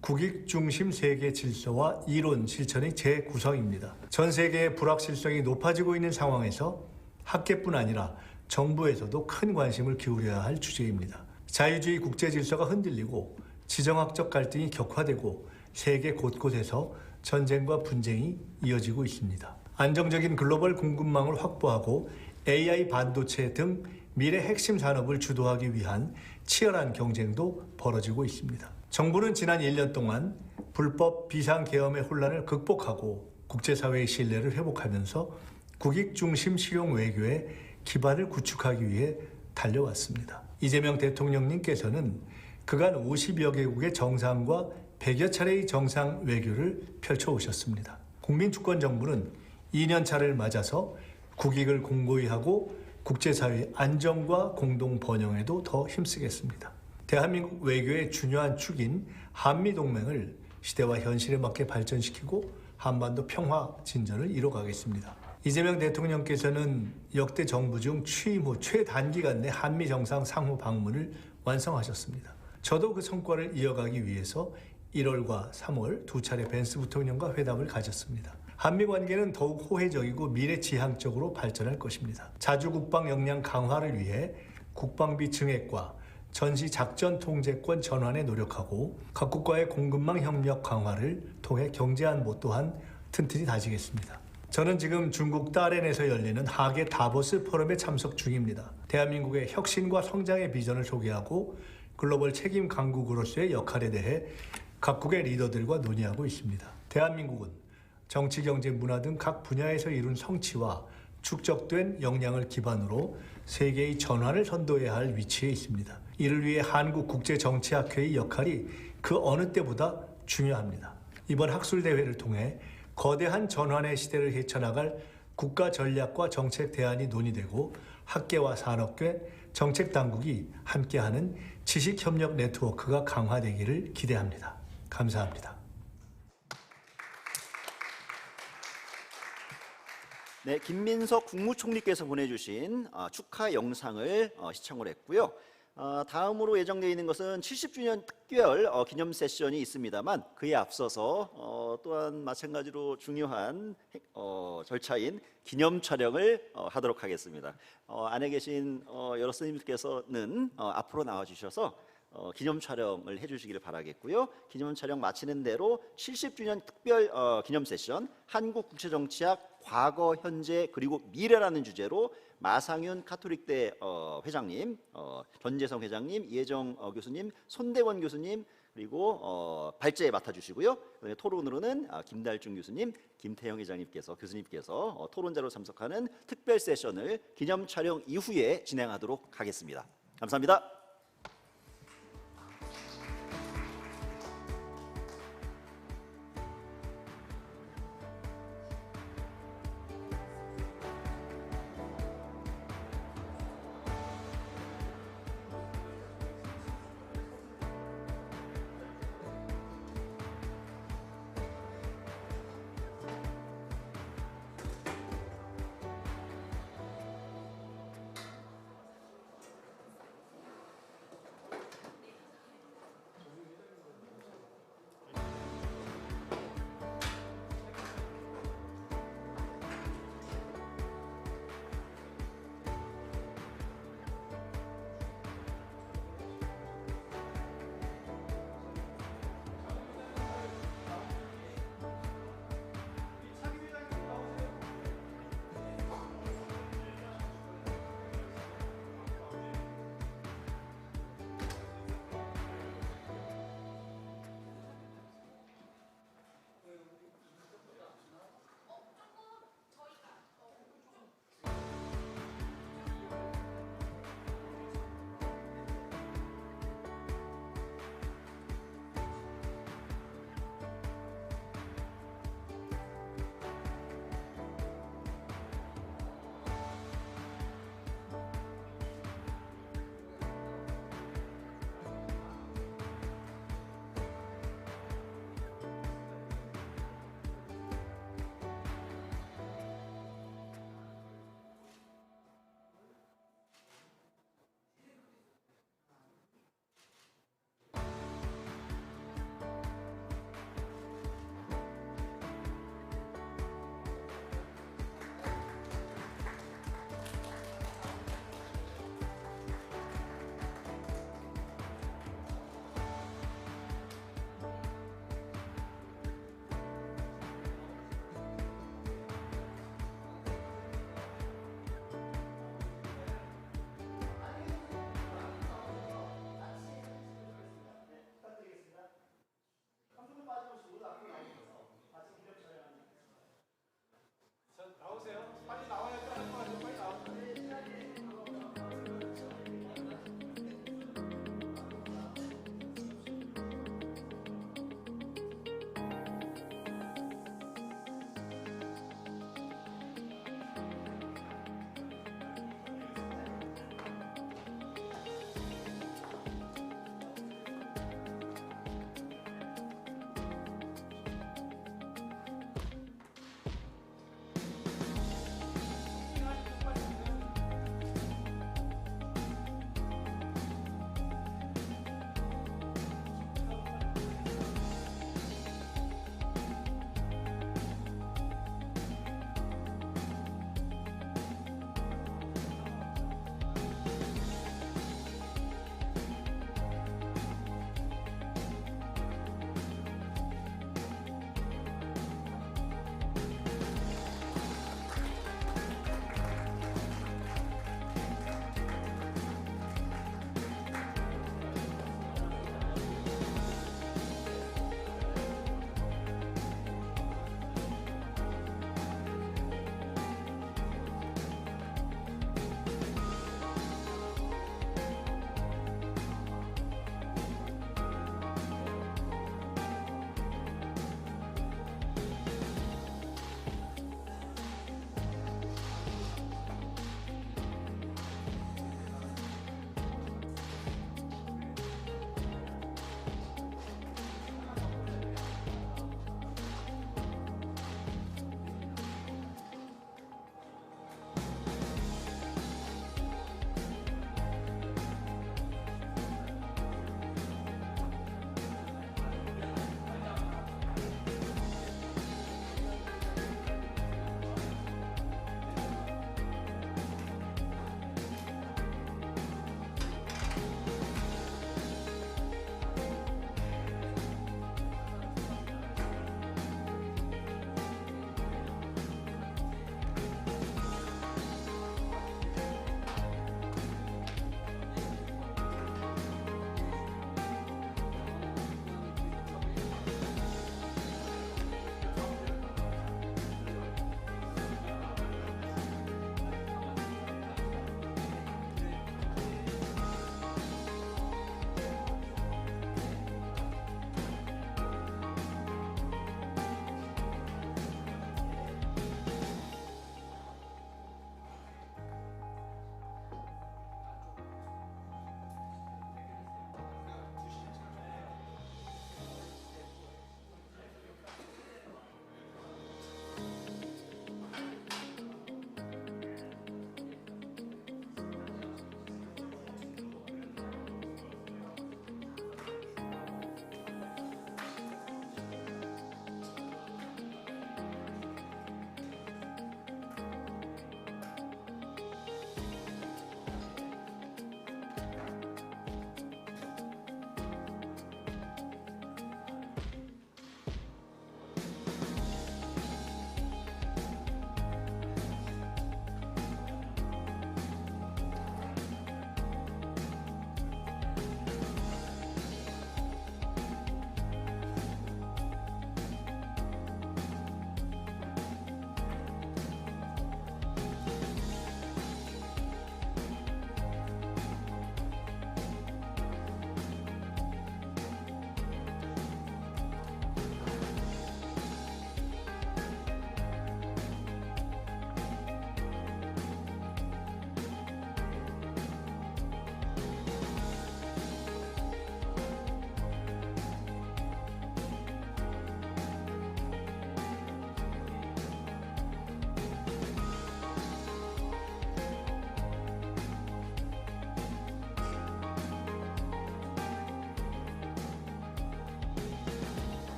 국익 중심 세계 질서와 이론 실천의 재구성입니다. 전 세계의 불확실성이 높아지고 있는 상황에서 학계뿐 아니라 정부에서도 큰 관심을 기울여야 할 주제입니다. 자유주의 국제 질서가 흔들리고 지정학적 갈등이 격화되고 세계 곳곳에서 전쟁과 분쟁이 이어지고 있습니다. 안정적인 글로벌 공급망을 확보하고 AI 반도체 등 미래 핵심 산업을 주도하기 위한 치열한 경쟁도 벌어지고 있습니다. 정부는 지난 1년 동안 불법 비상계엄의 혼란을 극복하고 국제사회의 신뢰를 회복하면서 국익 중심 실용 외교의 기반을 구축하기 위해 달려왔습니다. 이재명 대통령님께서는 그간 50여 개국의 정상과 100여 차례의 정상 외교를 펼쳐오셨습니다. 국민주권정부는 2년 차를 맞아서 국익을 공고히 하고 국제사회의 안정과 공동 번영에도 더 힘쓰겠습니다. 대한민국 외교의 중요한 축인 한미동맹을 시대와 현실에 맞게 발전시키고 한반도 평화 진전을 이뤄가겠습니다. 이재명 대통령께서는 역대 정부 중 취임 후 최단기간 내 한미 정상 상호 방문을 완성하셨습니다. 저도 그 성과를 이어가기 위해서 1월과 3월 두 차례 벤스 부통령과 회담을 가졌습니다. 한미 관계는 더욱 호혜적이고 미래지향적으로 발전할 것입니다. 자주 국방 역량 강화를 위해 국방비 증액과 전시 작전 통제권 전환에 노력하고 각국과의 공급망 협력 강화를 통해 경제 안보 또한 튼튼히 다지겠습니다. 저는 지금 중국 다롄에서 열리는 하계 다보스 포럼에 참석 중입니다. 대한민국의 혁신과 성장의 비전을 소개하고 글로벌 책임 강국으로서의 역할에 대해 각국의 리더들과 논의하고 있습니다. 대한민국은 정치, 경제, 문화 등 각 분야에서 이룬 성취와 축적된 역량을 기반으로 세계의 전환을 선도해야 할 위치에 있습니다. 이를 위해 한국국제정치학회의 역할이 그 어느 때보다 중요합니다. 이번 학술대회를 통해 거대한 전환의 시대를 헤쳐나갈 국가 전략과 정책 대안이 논의되고 학계와 산업계, 정책당국이 함께하는 지식협력 네트워크가 강화되기를 기대합니다. 감사합니다. 네, 김민석 국무총리께서 보내주신 축하 영상을 시청을 했고요. 다음으로 예정되어 있는 것은 70주년 특별 기념 세션이 있습니다만 그에 앞서서 또한 마찬가지로 중요한 절차인 기념 촬영을 하도록 하겠습니다. 안에 계신 여러 스님들께서는 앞으로 나와주셔서 기념 촬영을 해주시기를 바라겠고요. 기념 촬영 마치는 대로 70주년 특별 기념 세션 한국국제정치학 과거, 현재 그리고 미래라는 주제로 마상윤 카톨릭대 회장님, 전재성 회장님, 이혜정 교수님, 손대원 교수님 그리고 발제 맡아주시고요. 그다음에 토론으로는 김달중 교수님, 김태형 회장님께서 교수님께서 토론자로 참석하는 특별 세션을 기념 촬영 이후에 진행하도록 하겠습니다. 감사합니다.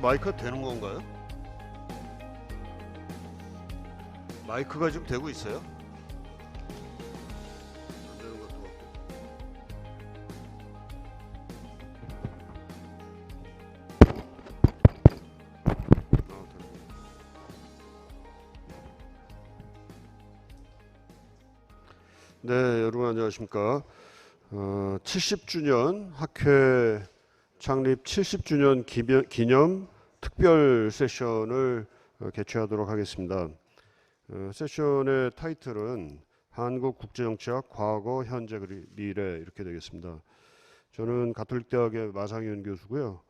마이크가 되는 건가요? 마이크가 지금 되고 있어요? 안 되는 것도 같고. 네, 여러분 안녕하십니까? 70주년 학회 창립 70주년 기념 특별 세션을 개최하도록 하겠습니다. 세션의 타이틀은 한국국제정치학 과거, 현재, 미래 이렇게 되겠습니다. 저는 가톨릭대학의 마상현 교수고요.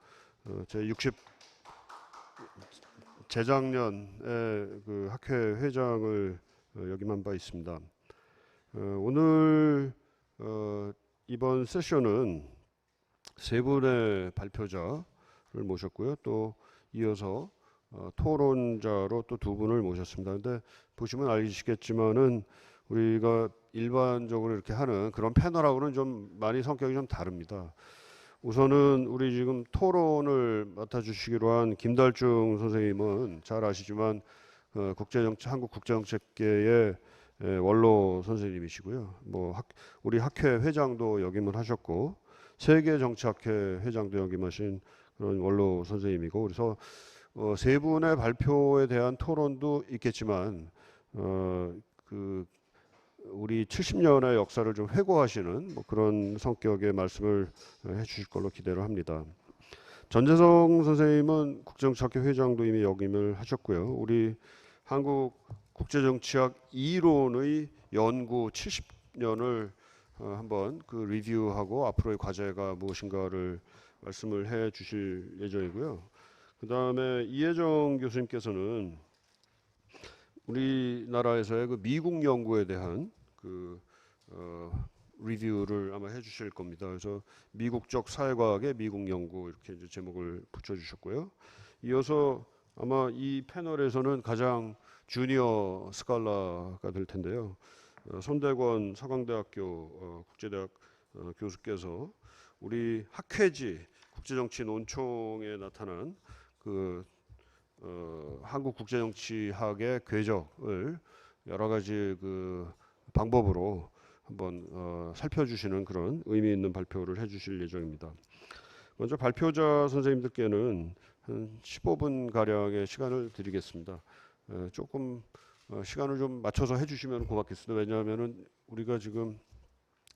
재작년에 그 학회 회장을 역임한 바 있습니다. 오늘 이번 세션은 세 분의 발표자를 모셨고요. 또 이어서 토론자로 또 두 분을 모셨습니다. 근데 보시면 알시겠지만은 우리가 일반적으로 이렇게 하는 그런 패널하고는 좀 많이 성격이 좀 다릅니다. 우선은 우리 지금 토론을 맡아주시기로 한 김달중 선생님은 잘 아시지만 한국 국제정치학계의 원로 선생님이시고요. 뭐 우리 학회 회장도 역임을 하셨고 세계정치학회 회장도 역임하신 그런 원로 선생님이고, 그래서 세 분의 발표에 대한 토론도 있겠지만 우리 70년의 역사를 좀 회고하시는 뭐 그런 성격의 말씀을 해주실 걸로 기대를 합니다. 전재성 선생님은 국제정치학회 회장도 이미 역임을 하셨고요. 우리 한국 국제정치학 이론의 연구 70년을 한번 그 리뷰하고 앞으로의 과제가 무엇인가를 말씀을 해 주실 예정이고요. 그 다음에 이혜정 교수님께서는 우리나라에서의 그 미국 연구에 대한 그 리뷰를 아마 해주실 겁니다. 그래서 미국적 사회과학의 미국 연구 이렇게 이제 제목을 붙여주셨고요. 이어서 아마 이 패널에서는 가장 주니어 스칼라가 될 텐데요. 손대권 서강대학교 국제대학 교수께서 우리 학회지 국제정치 논총에 나타난 그 한국국제정치학의 궤적을 여러 가지 그 방법으로 한번 살펴주시는 그런 의미 있는 발표를 해주실 예정입니다. 먼저 발표자 선생님들께는 한 15분 가량의 시간을 드리겠습니다. 조금 시간을 좀 맞춰서 해주시면 고맙겠습니다. 왜냐하면은 우리가 지금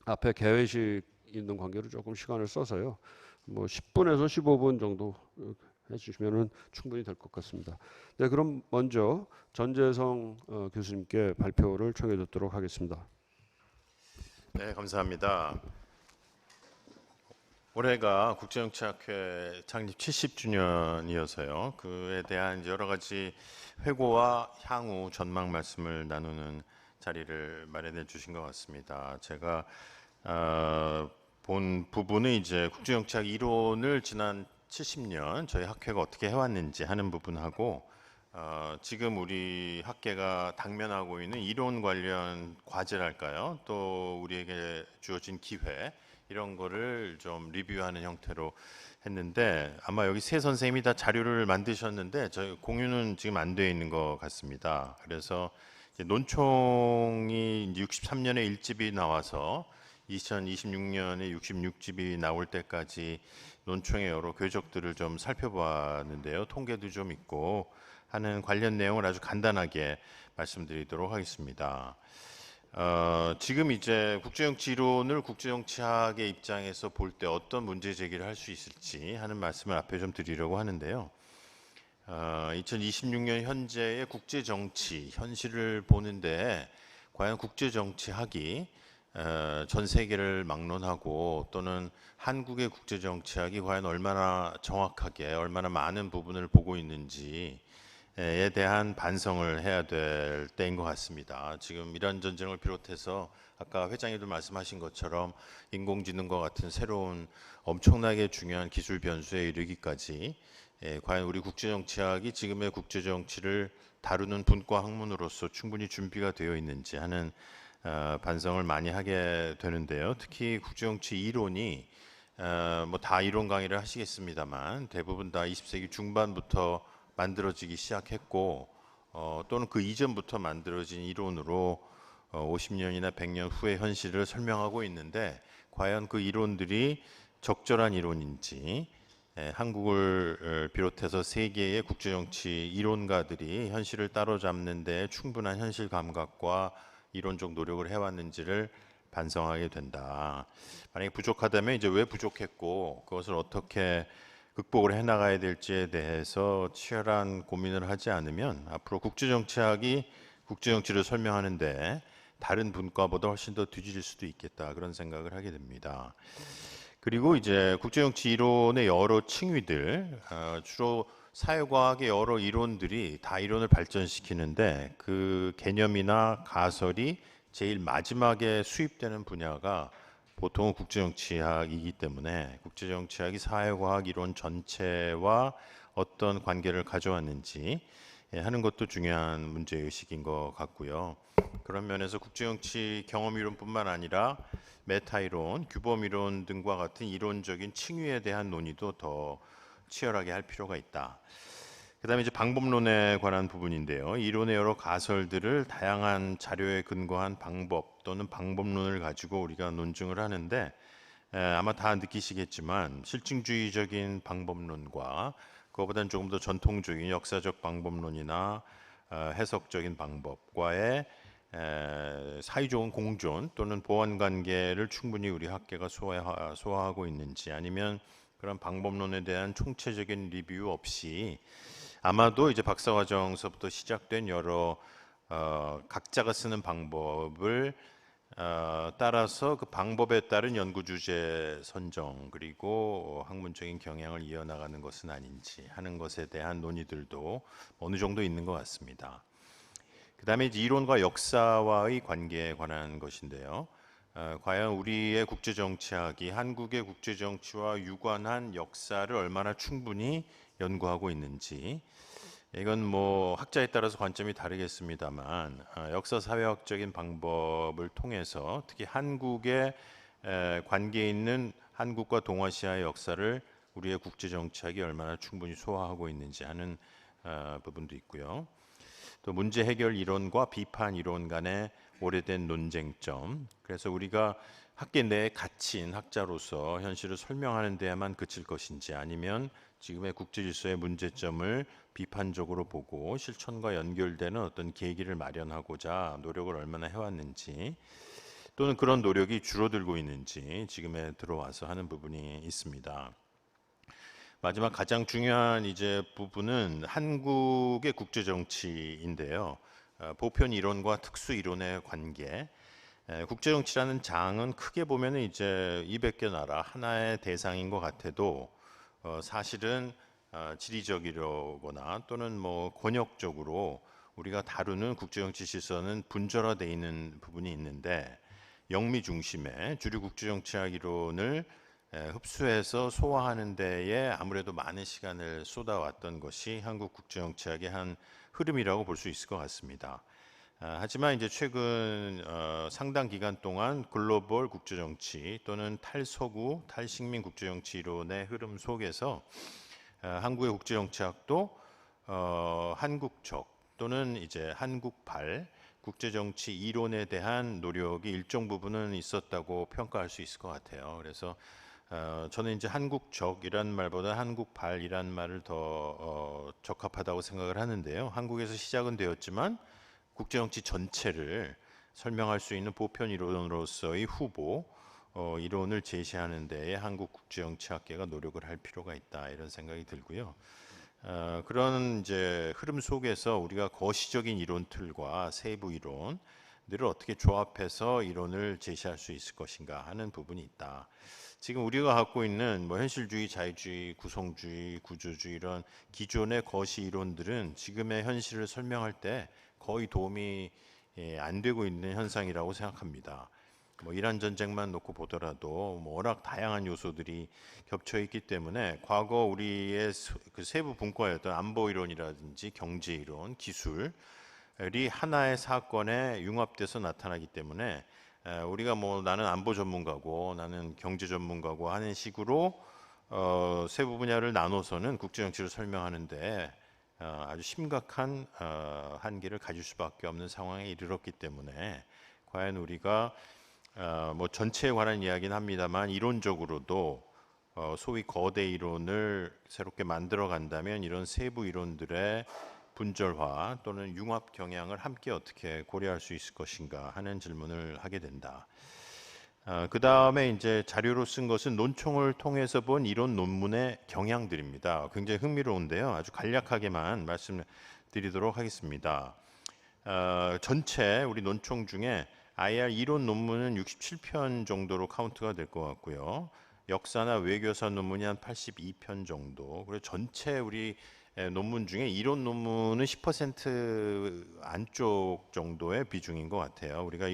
앞에 개회식 있는 관계로 조금 시간을 써서요. 뭐 10분에서 15분 정도 해주시면은 충분히 될 것 같습니다. 네, 그럼 먼저 전재성 교수님께 발표를 청해 듣도록 하겠습니다. 네, 감사합니다. 올해가 국제정치학회 창립 70주년이어서요. 그에 대한 여러 가지 회고와 향후 전망 말씀을 나누는 자리를 마련해 주신 것 같습니다. 제가 본 부분은 이제 국제정치학 이론을 지난 70년 저희 학회가 어떻게 해왔는지 하는 부분하고 지금 우리 학계가 당면하고 있는 이론 관련 과제랄까요? 또 우리에게 주어진 기회 이런 거를 좀 리뷰하는 형태로 했는데 아마 여기 세 선생님이 다 자료를 만드셨는데 저희 공유는 지금 안 되어 있는 것 같습니다. 그래서 이제 논총이 63년에 1집이 나와서 2026년에 66집이 나올 때까지 논총의 여러 궤적들을 좀 살펴봤는데요. 통계도 좀 있고 하는 관련 내용을 아주 간단하게 말씀드리도록 하겠습니다. 지금 이제 국제정치 이론을 국제정치학의 입장에서 볼 때 어떤 문제 제기를 할 수 있을지 하는 말씀을 앞에 좀 드리려고 하는데요. 2026년 현재의 국제정치 현실을 보는데 과연 국제정치학이 전 세계를 막론하고 또는 한국의 국제정치학이 과연 얼마나 정확하게 얼마나 많은 부분을 보고 있는지에 대한 반성을 해야 될 때인 것 같습니다. 지금 이란 전쟁을 비롯해서 아까 회장님도 말씀하신 것처럼 인공지능과 같은 새로운 엄청나게 중요한 기술 변수에 이르기까지 과연 우리 국제정치학이 지금의 국제정치를 다루는 분과 학문으로서 충분히 준비가 되어 있는지 하는 반성을 많이 하게 되는데요. 특히 국제정치 이론이 뭐 다 이론 강의를 하시겠습니다만 대부분 다 20세기 중반부터 만들어지기 시작했고 또는 그 이전부터 만들어진 이론으로 50년이나 100년 후의 현실을 설명하고 있는데 과연 그 이론들이 적절한 이론인지 한국을 비롯해서 세계의 국제정치 이론가들이 현실을 따라잡는 데 충분한 현실 감각과 이론적 노력을 해왔는지를 반성하게 된다. 만약에 부족하다면 이제 왜 부족했고 그것을 어떻게 극복을 해나가야 될지에 대해서 치열한 고민을 하지 않으면 앞으로 국제정치학이 국제정치를 설명하는데 다른 분과보다 훨씬 더 뒤질 수도 있겠다 그런 생각을 하게 됩니다. 그리고 이제 국제정치 이론의 여러 층위들 주로 사회과학의 여러 이론들이 다 이론을 발전시키는데 그 개념이나 가설이 제일 마지막에 수입되는 분야가 보통은 국제정치학이기 때문에 국제정치학이 사회과학 이론 전체와 어떤 관계를 가져왔는지 하는 것도 중요한 문제의식인 것 같고요. 그런 면에서 국제정치 경험이론뿐만 아니라 메타이론, 규범이론 등과 같은 이론적인 층위에 대한 논의도 더 치열하게 할 필요가 있다. 그 다음에 이제 방법론에 관한 부분인데요. 이론의 여러 가설들을 다양한 자료에 근거한 방법 또는 방법론을 가지고 우리가 논증을 하는데 아마 다 느끼시겠지만 실증주의적인 방법론과 그거보다는 조금 더 전통적인 역사적 방법론이나 해석적인 방법과의 사이좋은 공존 또는 보완관계를 충분히 우리 학계가 소화하고 있는지 아니면 그런 방법론에 대한 총체적인 리뷰 없이 아마도 이제 박사과정서부터 시작된 여러 각자가 쓰는 방법을 따라서 그 방법에 따른 연구주제 선정 그리고 학문적인 경향을 이어나가는 것은 아닌지 하는 것에 대한 논의들도 어느 정도 있는 것 같습니다. 그 다음에 이론과 역사와의 관계에 관한 것인데요. 과연 우리의 국제정치학이 한국의 국제정치와 유관한 역사를 얼마나 충분히 연구하고 있는지 이건 뭐 학자에 따라서 관점이 다르겠습니다만 역사사회학적인 방법을 통해서 특히 한국의 관계 있는 한국과 동아시아의 역사를 우리의 국제정치학이 얼마나 충분히 소화하고 있는지 하는 부분도 있고요. 또 문제 해결 이론과 비판 이론 간의 오래된 논쟁점. 그래서 우리가 학계 내에 갇힌 학자로서 현실을 설명하는 데에만 그칠 것인지 아니면 지금의 국제질서의 문제점을 비판적으로 보고 실천과 연결되는 어떤 계기를 마련하고자 노력을 얼마나 해왔는지 또는 그런 노력이 줄어들고 있는지 지금에 들어와서 하는 부분이 있습니다. 마지막 가장 중요한 이제 부분은 한국의 국제정치인데요. 보편 이론과 특수 이론의 관계. 국제정치라는 장은 크게 보면은 이제 200개 나라 하나의 대상인 것 같아도 사실은 지리적이거나 또는 뭐 권역적으로 우리가 다루는 국제정치 실서는 분절화되어 있는 부분이 있는데 영미 중심의 주류 국제정치학 이론을 흡수해서 소화하는 데에 아무래도 많은 시간을 쏟아왔던 것이 한국 국제정치학의 한 흐름이라고 볼 수 있을 것 같습니다. 하지만 이제 최근 상당 기간 동안 글로벌 국제정치 또는 탈서구, 탈식민 국제정치 이론의 흐름 속에서 한국의 국제정치학도 한국적 또는 이제 한국발 국제정치 이론에 대한 노력이 일정 부분은 있었다고 평가할 수 있을 것 같아요. 그래서 저는 이제 한국적이란 말보다 한국발이란 말을 더 적합하다고 생각을 하는데요. 한국에서 시작은 되었지만 국제정치 전체를 설명할 수 있는 보편 이론으로서의 후보 이론을 제시하는 데에 한국 국제정치학계가 노력을 할 필요가 있다 이런 생각이 들고요. 그런 이제 흐름 속에서 우리가 거시적인 이론 틀과 세부 이론들을 어떻게 조합해서 이론을 제시할 수 있을 것인가 하는 부분이 있다. 지금 우리가 갖고 있는 뭐 현실주의, 자유주의, 구성주의, 구조주의 이런 기존의 거시 이론들은 지금의 현실을 설명할 때 거의 도움이 안 되고 있는 현상이라고 생각합니다. 뭐 이란 전쟁만 놓고 보더라도 뭐 워낙 다양한 요소들이 겹쳐 있기 때문에 과거 우리의 그 세부 분과였던 안보 이론이라든지 경제 이론, 기술이 하나의 사건에 융합돼서 나타나기 때문에 우리가 뭐 나는 안보 전문가고 나는 경제 전문가고 하는 식으로 세부 분야를 나눠서는 국제정치를 설명하는데 아주 심각한 한계를 가질 수밖에 없는 상황에 이르렀기 때문에 과연 우리가 뭐 전체에 관한 이야기는 합니다만 이론적으로도 소위 거대 이론을 새롭게 만들어 간다면 이런 세부 이론들의 분절화 또는 융합 경향을 함께 어떻게 고려할 수 있을 것인가 하는 질문을 하게 된다. 그 다음에 이제 자료로 쓴 것은 논총을 통해서 본 이론 논문의 경향들입니다. 굉장히 흥미로운데요. 아주 간략하게만 말씀드리도록 하겠습니다. 전체 우리 논총 중에 IR 이론 논문은 67편 정도로 카운트가 될 것 같고요. 역사나 외교사 논문이 한 82편 정도. 그리고 전체 우리 논문 중에 이론 논문은 10% 안쪽 정도의 비중인 것 같아요. 우리가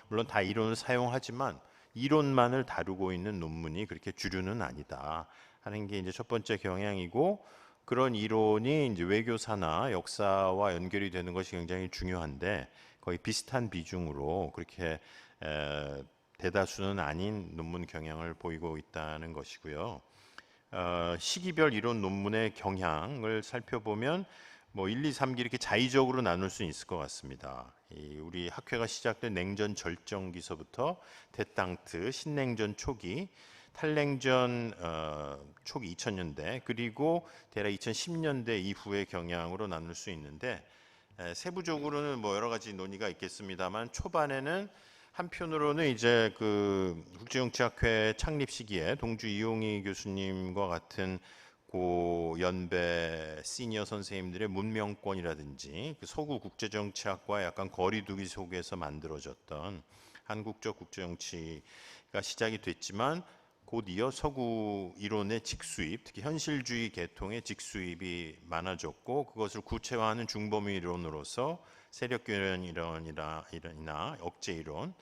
물론 다 이론을 사용하지만 이론만을 다루고 있는 논문이 그렇게 주류는 아니다 하는 게 이제 첫 번째 경향이고, 그런 이론이 이제 외교사나 역사와 연결이 되는 것이 굉장히 중요한데 거의 비슷한 비중으로 그렇게 대다수는 아닌 논문 경향을 보이고 있다는 것이고요. 시기별 이론 논문의 경향을 살펴보면 뭐 1, 2, 3기 이렇게 자의적으로 나눌 수 있을 것 같습니다. 우리 학회가 시작된 냉전 절정기서부터 대땅트, 신냉전 초기, 탈냉전 초기 2000년대 그리고 대략 2010년대 이후의 경향으로 나눌 수 있는데 세부적으로는 뭐 여러 가지 논의가 있겠습니다만 초반에는 한편으로는 이제 그 국제정치학회 창립 시기에 동주 이용희 교수님과 같은 고 연배 시니어 선생님들의 문명권이라든지 그 서구 국제정치학과 약간 거리두기 속에서 만들어졌던 한국적 국제정치가 시작이 됐지만 곧이어 서구 이론의 직수입, 특히 현실주의 계통의 직수입이 많아졌고 그것을 구체화하는 중범위 이론으로서 세력균형 이론이나 억제 이론,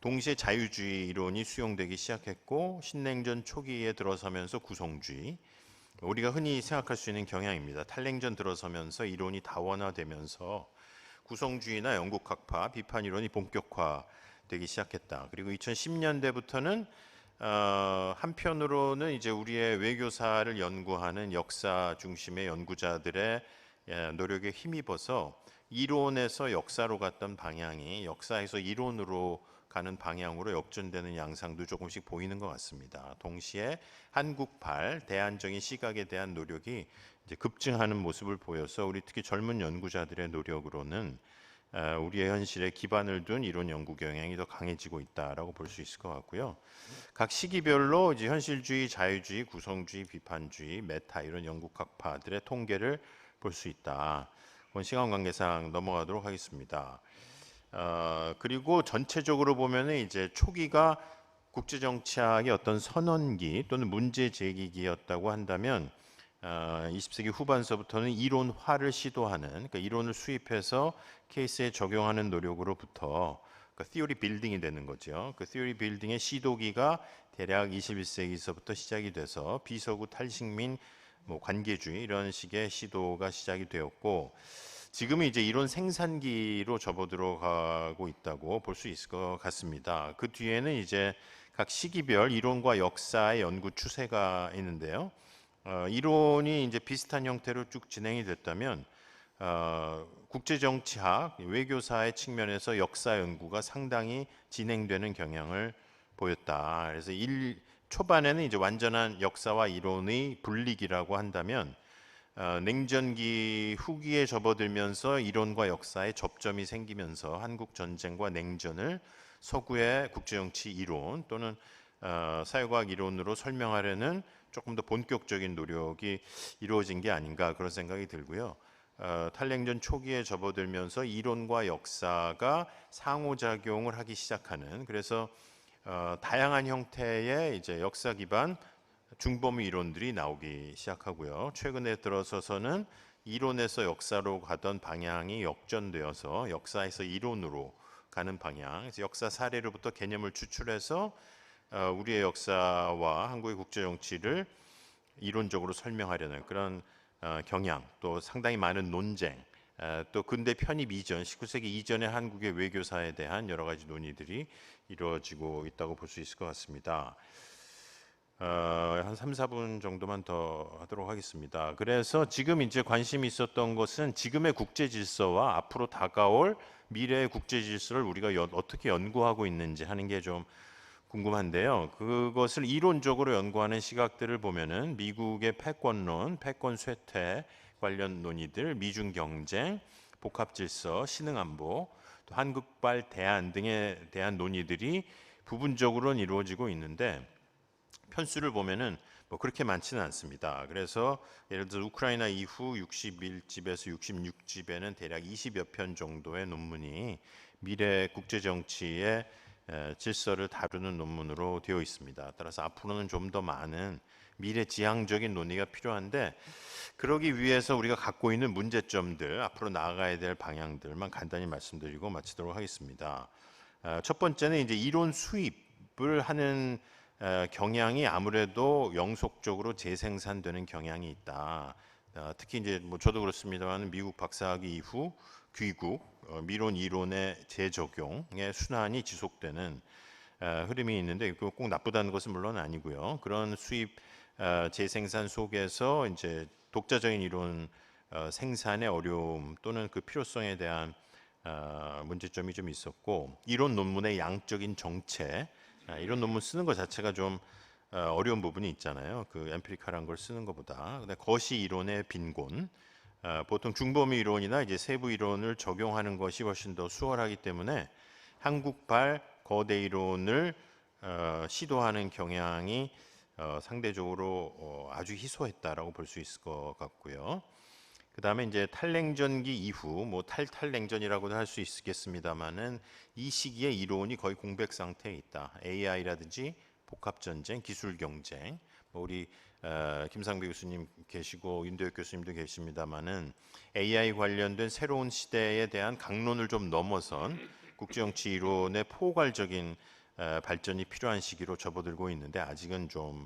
동시에 자유주의 이론이 수용되기 시작했고 신냉전 초기에 들어서면서 구성주의, 우리가 흔히 생각할 수 있는 경향입니다. 탈냉전 들어서면서 이론이 다원화되면서 구성주의나 영국학파, 비판 이론이 본격화되기 시작했다. 그리고 2010년대부터는 한편으로는 이제 우리의 외교사를 연구하는 역사 중심의 연구자들의 노력에 힘입어서 이론에서 역사로 갔던 방향이 역사에서 이론으로 가는 방향으로 역전되는 양상도 조금씩 보이는 것 같습니다. 동시에 한국발 대안적인 시각에 대한 노력이 이제 급증하는 모습을 보여서 우리 특히 젊은 연구자들의 노력으로는 우리의 현실에 기반을 둔 이론 연구 경향이 더 강해지고 있다라고 볼 수 있을 것 같고요. 각 시기별로 이제 현실주의, 자유주의, 구성주의, 비판주의, 메타 이런 영국학파들의 통계를 볼 수 있다. 이번 시간 관계상 넘어가도록 하겠습니다. 그리고 전체적으로 보면은 이제 초기가 국제정치학의 어떤 선언기 또는 문제 제기기였다고 한다면 20세기 후반서부터는 이론화를 시도하는, 그러니까 이론을 수입해서 케이스에 적용하는 노력으로부터 그 theory building이 되는 거죠. 그 theory building의 시도기가 대략 21세기서부터 시작이 돼서 비서구 탈식민, 뭐 관계주의 이런 식의 시도가 시작이 되었고 지금은 이제 이론 생산기로 접어들어가고 있다고 볼 수 있을 것 같습니다. 그 뒤에는 이제 각 시기별 이론과 역사의 연구 추세가 있는데요. 이론이 이제 비슷한 형태로 쭉 진행이 됐다면 국제정치학, 외교사의 측면에서 역사 연구가 상당히 진행되는 경향을 보였다. 그래서 초반에는 이제 완전한 역사와 이론의 분리기라고 한다면 냉전기 후기에 접어들면서 이론과 역사의 접점이 생기면서 한국 전쟁과 냉전을 서구의 국제정치 이론 또는 사회과학 이론으로 설명하려는 조금 더 본격적인 노력이 이루어진 게 아닌가 그런 생각이 들고요. 탈냉전 초기에 접어들면서 이론과 역사가 상호작용을 하기 시작하는, 그래서 다양한 형태의 이제 역사 기반 중범위 이론들이 나오기 시작하고요. 최근에 들어서서는 이론에서 역사로 가던 방향이 역전되어서 역사에서 이론으로 가는 방향, 그래서 역사 사례로부터 개념을 추출해서 우리의 역사와 한국의 국제정치를 이론적으로 설명하려는 그런 경향, 또 상당히 많은 논쟁, 또 근대 편입 이전, 19세기 이전의 한국의 외교사에 대한 여러 가지 논의들이 이루어지고 있다고 볼 수 있을 것 같습니다. 한 3, 4분 정도만 더 하도록 하겠습니다. 그래서 지금 이제 관심이 있었던 것은 지금의 국제 질서와 앞으로 다가올 미래의 국제 질서를 우리가 어떻게 연구하고 있는지 하는 게 좀 궁금한데요. 그것을 이론적으로 연구하는 시각들을 보면은 미국의 패권론, 패권 쇠퇴 관련 논의들, 미중 경쟁, 복합 질서, 신흥 안보, 또 한국발 대안 등에 대한 논의들이 부분적으로는 이루어지고 있는데 편수를 보면은 뭐 그렇게 많지는 않습니다. 그래서 예를 들어 우크라이나 이후 61집에서 66집에는 대략 20여 편 정도의 논문이 미래 국제 정치의 질서를 다루는 논문으로 되어 있습니다. 따라서 앞으로는 좀 더 많은 미래 지향적인 논의가 필요한데 그러기 위해서 우리가 갖고 있는 문제점들, 앞으로 나아가야 될 방향들만 간단히 말씀드리고 마치도록 하겠습니다. 첫 번째는 이제 이론 수입을 하는 경향이 아무래도 영속적으로 재생산되는 경향이 있다. 특히 이제 뭐 저도 그렇습니다만 미국 박사학위 이후 귀국, 미론 이론의 재적용의 순환이 지속되는 흐름이 있는데 꼭 나쁘다는 것은 물론 아니고요. 그런 수입 재생산 속에서 이제 독자적인 이론 생산의 어려움 또는 그 필요성에 대한 문제점이 좀 있었고 이론 논문의 양적인 정체 이런 논문 쓰는 것 자체가 좀 어려운 부분이 있잖아요. 그 엠피리칼한 걸 쓰는 것보다. 근데 거시 이론의 빈곤, 보통 중범위 이론이나 이제 세부 이론을 적용하는 것이 훨씬 더 수월하기 때문에 한국발 거대 이론을 시도하는 경향이 상대적으로 아주 희소했다라고 볼 수 있을 것 같고요. 그 다음에 이제 탈냉전기 이후 뭐 탈탈냉전이라고도 할 수 있겠습니다만은 이 시기에 이론이 거의 공백 상태에 있다. AI라든지 복합전쟁, 기술 경쟁, 뭐 우리 김상배 교수님 계시고 윤도혁 교수님도 계십니다만은 AI 관련된 새로운 시대에 대한 강론을 좀 넘어선 국제정치 이론의 포괄적인 발전이 필요한 시기로 접어들고 있는데 아직은 좀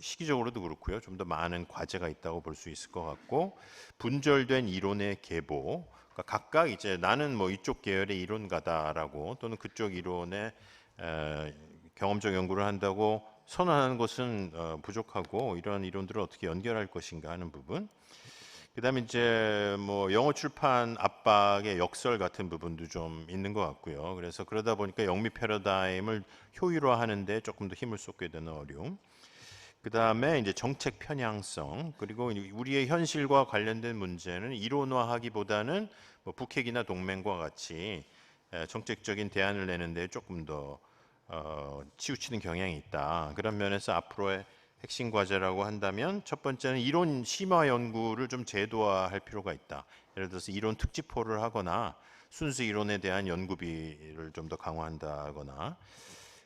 시기적으로도 그렇고요. 좀 더 많은 과제가 있다고 볼 수 있을 것 같고 분절된 이론의 계보, 그러니까 각각 이제 나는 뭐 이쪽 계열의 이론가다라고 또는 그쪽 이론의 경험적 연구를 한다고 선언하는 것은 부족하고 이런 이론들을 어떻게 연결할 것인가 하는 부분. 그다음에 이제 뭐 영어 출판 압박의 역설 같은 부분도 좀 있는 것 같고요. 그래서 그러다 보니까 영미 패러다임을 효율화하는데 조금 더 힘을 쏟게 되는 어려움. 그다음에 이제 정책 편향성 그리고 우리의 현실과 관련된 문제는 이론화하기보다는 뭐 북핵이나 동맹과 같이 정책적인 대안을 내는데 조금 더 치우치는 경향이 있다. 그런 면에서 앞으로의 핵심 과제라고 한다면 첫 번째는 이론 심화 연구를 좀 제도화할 필요가 있다. 예를 들어서 이론 특집호를 하거나 순수 이론에 대한 연구비를 좀 더 강화한다거나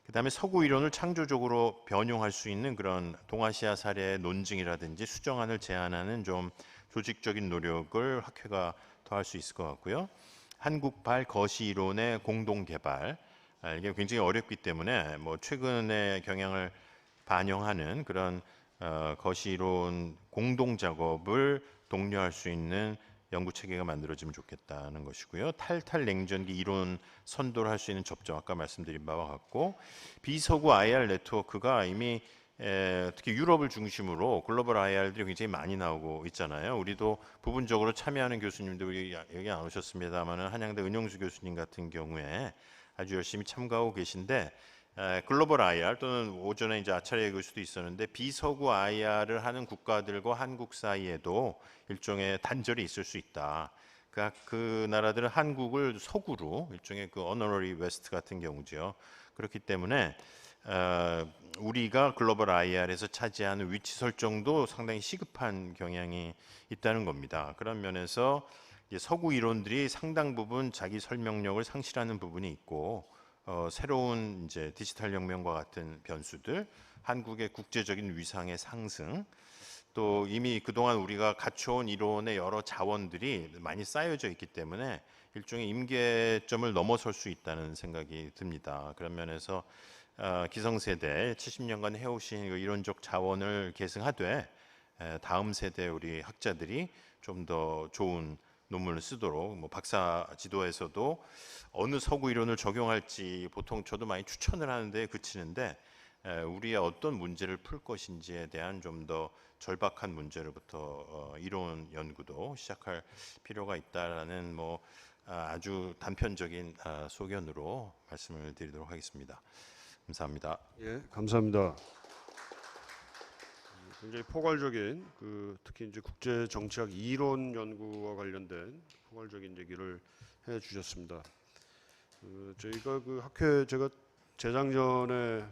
그다음에 서구 이론을 창조적으로 변용할 수 있는 그런 동아시아 사례의 논증이라든지 수정안을 제안하는 좀 조직적인 노력을 학회가 더 할 수 있을 것 같고요. 한국발 거시 이론의 공동 개발 이게 굉장히 어렵기 때문에 뭐 최근의 경향을 반영하는 그런 거시론 공동 작업을 독려할 수 있는 연구 체계가 만들어지면 좋겠다는 것이고요. 탈탈냉전기 이론 선도를 할 수 있는 접점 아까 말씀드린 바와 같고 비서구 IR 네트워크가 이미 특히 유럽을 중심으로 글로벌 IR들이 굉장히 많이 나오고 있잖아요. 우리도 부분적으로 참여하는 교수님들이 여기 안 오셨습니다만은 한양대 은영수 교수님 같은 경우에 아주 열심히 참가하고 계신데 글로벌 IR 또는 오전에 이제 아차리에 교수도 있었는데 비서구 IR을 하는 국가들과 한국 사이에도 일종의 단절이 있을 수 있다. 그 나라들은 한국을 서구로 일종의 그 어너러리 웨스트 같은 경우죠. 그렇기 때문에 우리가 글로벌 IR에서 차지하는 위치 설정도 상당히 시급한 경향이 있다는 겁니다. 그런 면에서 이제 서구 이론들이 상당 부분 자기 설명력을 상실하는 부분이 있고 새로운 이제 디지털 혁명과 같은 변수들, 한국의 국제적인 위상의 상승, 또 이미 그동안 우리가 갖춰온 이론의 여러 자원들이 많이 쌓여져 있기 때문에 일종의 임계점을 넘어설 수 있다는 생각이 듭니다. 그런 면에서 기성세대 70년간 해오신 이론적 자원을 계승하되 다음 세대 우리 학자들이 좀 더 좋은 논문을 쓰도록 뭐 박사 지도에서도 어느 서구 이론을 적용할지 보통 저도 많이 추천을 하는데 그치는데 우리의 어떤 문제를 풀 것인지에 대한 좀 더 절박한 문제로부터 이론 연구도 시작할 필요가 있다라는 뭐 아주 단편적인 소견으로 말씀을 드리도록 하겠습니다. 감사합니다. 예, 감사합니다. 굉장히 포괄적인 특히 이제 국제 정치학 이론 연구와 관련된 포괄적인 얘기를 해주셨습니다. 저희가 학회 제가 재작년에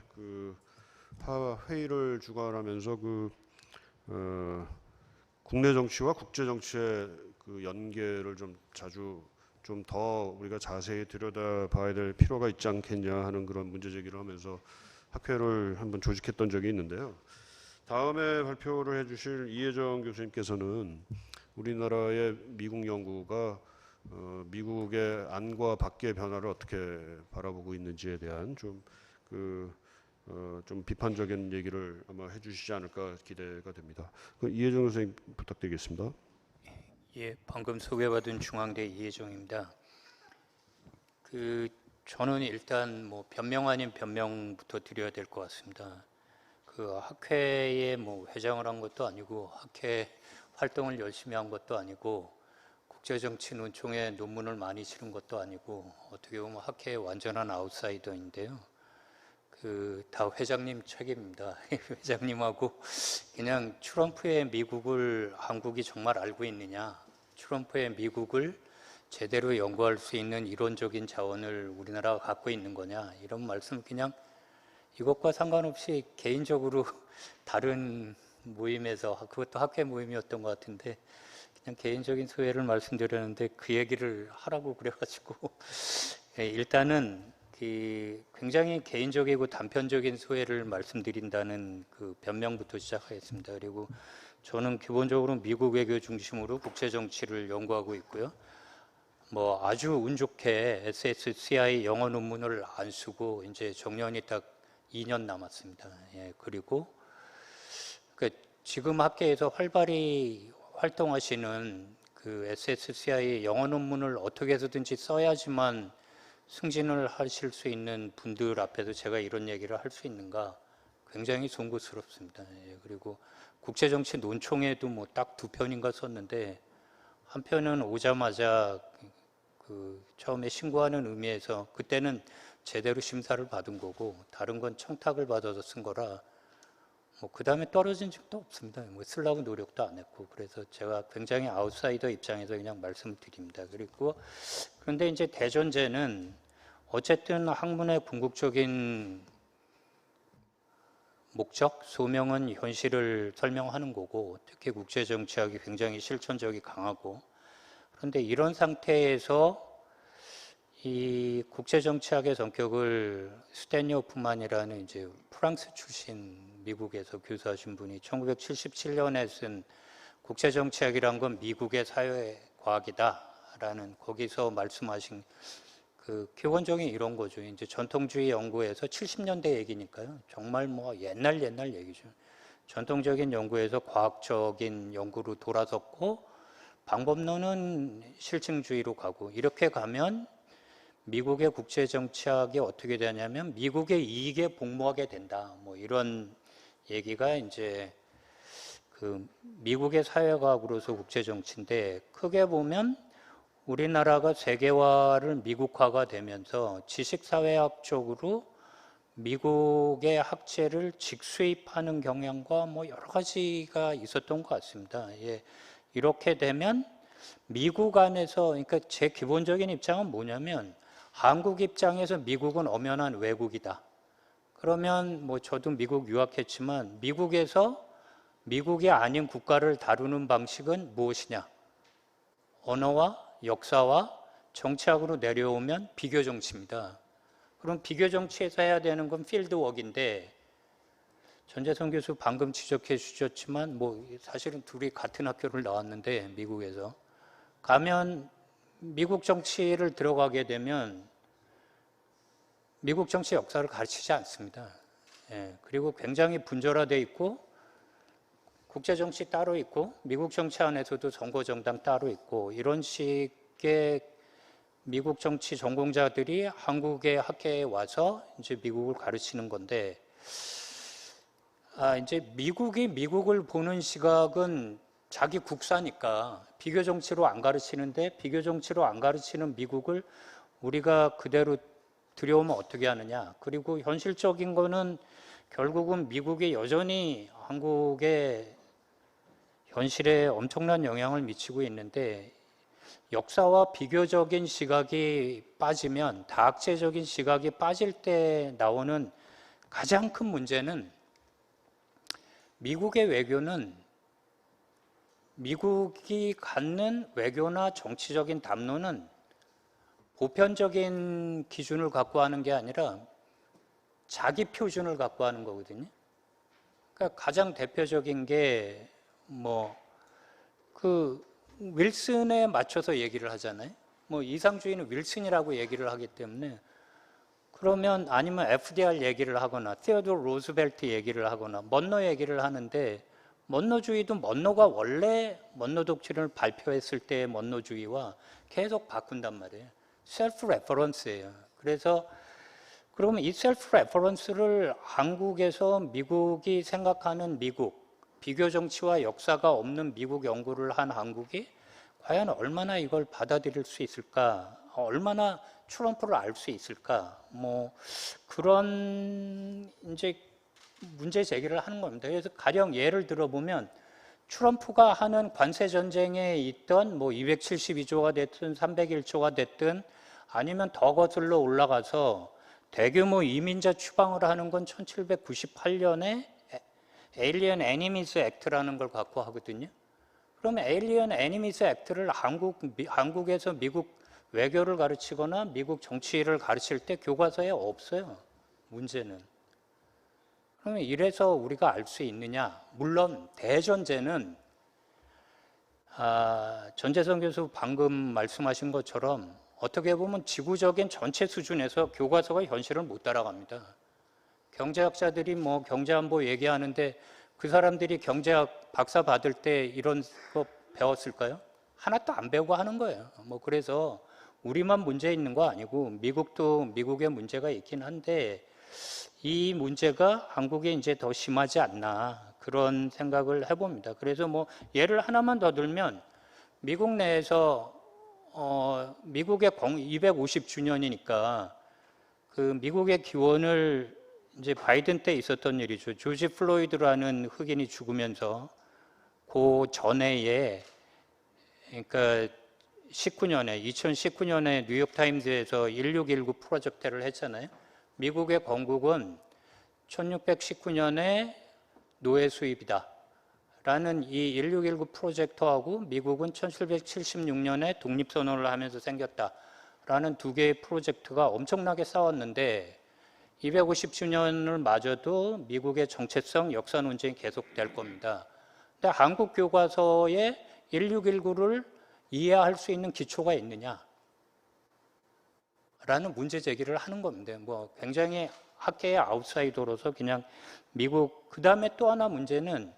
회의를 주관하면서 국내 정치와 국제 정치의 연계를 좀 자주 좀 더 우리가 자세히 들여다봐야 될 필요가 있지 않겠냐 하는 그런 문제 제기를 하면서 학회를 한번 조직했던 적이 있는데요. 다음에 발표를 해주실 이혜정 교수님께서는 우리나라의 미국 연구가 미국의 안과 밖의 변화를 어떻게 바라보고 있는지에 대한 좀 비판적인 얘기를 아마 해주시지 않을까 기대가 됩니다. 이혜정 교수님 부탁드리겠습니다. 예, 방금 소개받은 중앙대 이혜정입니다. 저는 일단 뭐 변명 아닌 변명부터 드려야 될 것 같습니다. 학회에 뭐 회장을 한 것도 아니고 학회 활동을 열심히 한 것도 아니고 국제정치 논총에 논문을 많이 실은 것도 아니고 어떻게 보면 학회의 완전한 아웃사이더인데요. 다 회장님 책임입니다. 회장님하고 그냥 트럼프의 미국을 한국이 정말 알고 있느냐, 트럼프의 미국을 제대로 연구할 수 있는 이론적인 자원을 우리나라가 갖고 있는 거냐, 이런 말씀 그냥 이것과 상관없이 개인적으로 다른 모임에서, 그것도 학회 모임이었던 것 같은데 그냥 개인적인 소회를 말씀드렸는데 그 얘기를 하라고 그래가지고 일단은 굉장히 개인적이고 단편적인 소회를 말씀드린다는 변명부터 시작하겠습니다. 그리고 저는 기본적으로 미국 외교 중심으로 국제 정치를 연구하고 있고요. 뭐 아주 운 좋게 SSCI 영어 논문을 안 쓰고 이제 정년이 딱 2년 남았습니다. 예, 그리고 지금 학계에서 활발히 활동하시는 SSCI 영어 논문을 어떻게 해서든지 써야지만 승진을 하실 수 있는 분들 앞에서 제가 이런 얘기를 할 수 있는가 굉장히 송구스럽습니다. 예, 그리고 국제정치 논총에도 뭐 딱 2편인가 썼는데 한 편은 오자마자 처음에 신고하는 의미에서 그때는 제대로 심사를 받은 거고 다른 건 청탁을 받아서 쓴 거라 뭐 그 다음에 떨어진 적도 없습니다. 뭐 쓰려고 노력도 안 했고 그래서 제가 굉장히 아웃사이더 입장에서 그냥 말씀을 드립니다. 그런데 이제 대전제는 어쨌든 학문의 궁극적인 목적, 소명은 현실을 설명하는 거고 특히 국제정치학이 굉장히 실천적이 강하고 그런데 이런 상태에서 이 국제정치학의 성격을 스탠리오프만이라는 이제 프랑스 출신 미국에서 교수하신 분이 1977년에 쓴 국제정치학이란 건 미국의 사회과학이다라는 거기서 말씀하신 기본적인 이런 거죠. 이제 전통주의 연구에서 70년대 얘기니까요. 정말 뭐 옛날 얘기죠. 전통적인 연구에서 과학적인 연구로 돌아섰고 방법론은 실증주의로 가고 이렇게 가면 미국의 국제정치학이 어떻게 되냐면 미국의 이익에 복무하게 된다. 뭐 이런 얘기가 이제 미국의 사회과학으로서 국제정치인데 크게 보면 우리나라가 세계화를 미국화가 되면서 지식사회학적으로 미국의 학제를 직수입하는 경향과 뭐 여러 가지가 있었던 것 같습니다. 예, 이렇게 되면 미국 안에서 그러니까 제 기본적인 입장은 뭐냐면 한국 입장에서 미국은 엄연한 외국이다. 그러면 뭐 저도 미국 유학했지만 미국에서 미국이 아닌 국가를 다루는 방식은 무엇이냐? 언어와 역사와 정치학으로 내려오면 비교 정치입니다. 그럼 비교 정치에서 해야 되는 건 필드워크인데 전재성 교수 방금 지적해 주셨지만 뭐 사실은 둘이 같은 학교를 나왔는데 미국에서 가면 미국 정치를 들어가게 되면 미국 정치 역사를 가르치지 않습니다. 예, 그리고 굉장히 분절화되어 있고 국제정치 따로 있고 미국 정치 안에서도 선거정당 따로 있고 이런 식의 미국 정치 전공자들이 한국의 학회에 와서 이제 미국을 가르치는 건데 이제 미국이 미국을 보는 시각은 자기 국사니까 비교 정치로 안 가르치는데 비교 정치로 안 가르치는 미국을 우리가 그대로 들여오면 어떻게 하느냐. 그리고 현실적인 거는 결국은 미국이 여전히 한국의 현실에 엄청난 영향을 미치고 있는데 역사와 비교적인 시각이 빠지면 다학제적인 시각이 빠질 때 나오는 가장 큰 문제는 미국의 외교는 미국이 갖는 외교나 정치적인 담론은 보편적인 기준을 갖고 하는 게 아니라 자기 표준을 갖고 하는 거거든요. 그러니까 가장 대표적인 게 윌슨에 맞춰서 얘기를 하잖아요. 이상주의는 윌슨이라고 얘기를 하기 때문에 그러면 아니면 FDR 얘기를 하거나 테오도르 로즈벨트 얘기를 하거나 먼로 얘기를 하는데 먼로주의도 먼로가 원래 먼로 독트린을 발표했을 때의 먼로주의와 계속 바꾼단 말이에요. 셀프 레퍼런스예요. 그래서 그러면 이 셀프 레퍼런스를 한국에서 미국이 생각하는 미국, 비교 정치와 역사가 없는 미국 연구를 한 한국이 과연 얼마나 이걸 받아들일 수 있을까? 얼마나 트럼프를 알 수 있을까? 그런 이제 문제 제기를 하는 겁니다. 그래서 가령 예를 들어보면 트럼프가 하는 관세 전쟁에 있던 272조가 됐든 301조가 됐든 아니면 더 거슬러 올라가서 대규모 이민자 추방을 하는 건 1798년에 에일리언 애니미스 액트라는 걸 갖고 하거든요. 그러면 에일리언 애니미스 액트를 한국에서 미국 외교를 가르치거나 미국 정치를 가르칠 때 교과서에 없어요. 문제는. 그러면 이래서 우리가 알 수 있느냐? 물론 대전제는 전재성 교수 방금 말씀하신 것처럼 어떻게 보면 지구적인 전체 수준에서 교과서가 현실을 못 따라갑니다. 경제학자들이 경제안보 얘기하는데 그 사람들이 경제학 박사 받을 때 이런 거 배웠을까요? 하나도 안 배우고 하는 거예요. 그래서 우리만 문제 있는 거 아니고 미국도 미국의 문제가 있긴 한데 이 문제가 한국에 이제 더 심하지 않나 그런 생각을 해봅니다. 그래서 예를 하나만 더 들면 미국 내에서 미국의 250주년이니까 그 미국의 기원을 이제 바이든 때 있었던 일이죠. 조지 플로이드라는 흑인이 죽으면서 그 전해에 그러니까 2019년에 뉴욕타임즈에서 1619 프로젝트를 했잖아요. 미국의 건국은 1619년에 노예 수입이다 라는 이 1619 프로젝트하고 미국은 1776년에 독립선언을 하면서 생겼다 라는 두 개의 프로젝트가 엄청나게 싸웠는데 250주년을 맞아도 미국의 정체성 역사 논쟁이 계속될 겁니다. 근데 한국 교과서에 1619를 이해할 수 있는 기초가 있느냐? 라는 문제 제기를 하는 겁니다. 굉장히 학계의 아웃사이더로서 그냥 미국, 그 다음에 또 하나 문제는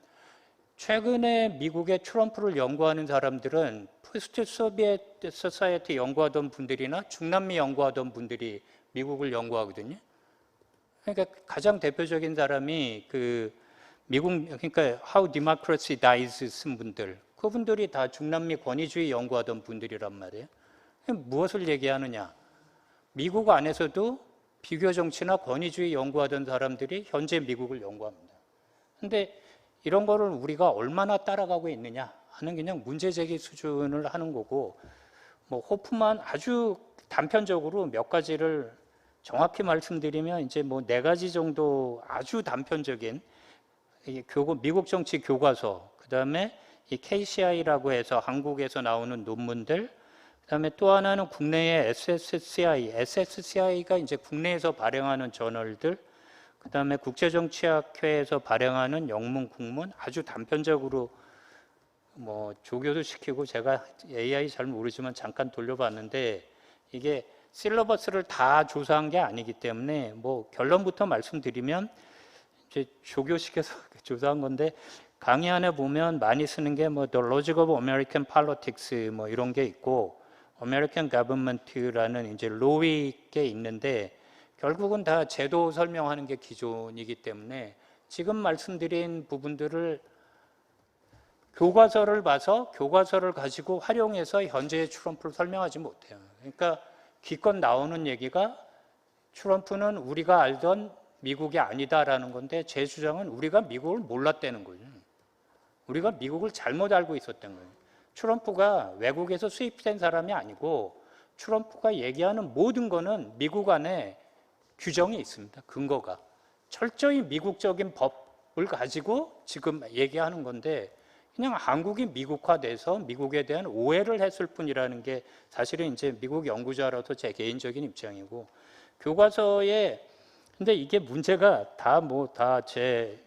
최근에 미국의 트럼프를 연구하는 사람들은 포스트 소비에트 소사이어티 연구하던 분들이나 중남미 연구하던 분들이 미국을 연구하거든요. 그러니까 가장 대표적인 사람이 그러니까 How Democracy Dies 쓴 분들, 그분들이 다 중남미 권위주의 연구하던 분들이란 말이에요. 무엇을 얘기하느냐? 미국 안에서도 비교 정치나 권위주의 연구하던 사람들이 현재 미국을 연구합니다. 근데 이런 거를 우리가 얼마나 따라가고 있느냐 하는 그냥 문제 제기 수준을 하는 거고, 호프만 아주 단편적으로 몇 가지를 정확히 말씀드리면 이제 4가지 정도 아주 단편적인 미국 정치 교과서, 그 다음에 이 KCI라고 해서 한국에서 나오는 논문들, 그 다음에 또 하나는 국내의 SSCI가 이제 국내에서 발행하는 저널들, 그 다음에 국제정치학회에서 발행하는 영문, 국문, 아주 단편적으로 조교도 시키고 제가 AI 잘 모르지만 잠깐 돌려봤는데 이게 실러버스를 다 조사한 게 아니기 때문에 결론부터 말씀드리면 이제 조교시켜서 조사한 건데 강의 안에 보면 많이 쓰는 게 뭐 The Logic of American Politics 뭐 이런 게 있고 American Government라는 이제 로위 게 있는데 결국은 다 제도 설명하는 게 기존이기 때문에 지금 말씀드린 부분들을 교과서를 봐서 교과서를 가지고 활용해서 현재의 트럼프를 설명하지 못해요. 그러니까 기껏 나오는 얘기가 트럼프는 우리가 알던 미국이 아니다라는 건데 제 주장은 우리가 미국을 몰랐다는 거죠. 우리가 미국을 잘못 알고 있었던 거예요. 트럼프가 외국에서 수입된 사람이 아니고 트럼프가 얘기하는 모든 거는 미국 안에 규정이 있습니다. 근거가. 철저히 미국적인 법을 가지고 지금 얘기하는 건데 그냥 한국이 미국화돼서 미국에 대한 오해를 했을 뿐이라는 게 사실은 이제 미국 연구자로서 제 개인적인 입장이고 교과서에 근데 이게 문제가 다 제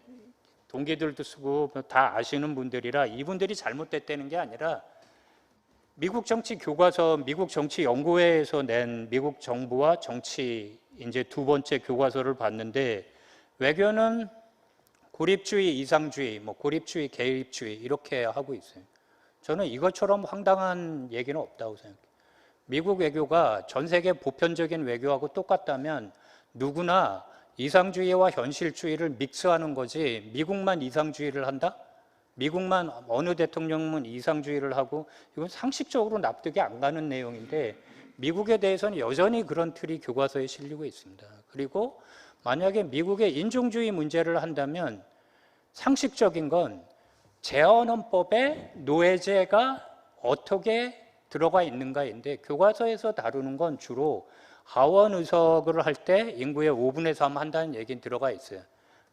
동기들도 쓰고 다 아시는 분들이라 이분들이 잘못됐다는 게 아니라 미국 정치 교과서, 미국 정치 연구회에서 낸 미국 정부와 정치 이제 두 번째 교과서를 봤는데 외교는 고립주의, 이상주의, 뭐 고립주의, 개입주의 이렇게 하고 있어요. 저는 이것처럼 황당한 얘기는 없다고 생각해요. 미국 외교가 전 세계 보편적인 외교하고 똑같다면 누구나 이상주의와 현실주의를 믹스하는 거지 미국만 이상주의를 한다? 미국만 어느 대통령은 이상주의를 하고 이건 상식적으로 납득이 안 가는 내용인데 미국에 대해서는 여전히 그런 틀이 교과서에 실리고 있습니다. 그리고 만약에 미국의 인종주의 문제를 한다면 상식적인 건 재헌헌법에 노예제가 어떻게 들어가 있는가인데 교과서에서 다루는 건 주로 하원 의석을 할 때 인구의 5분의 3 한다는 얘기는 들어가 있어요.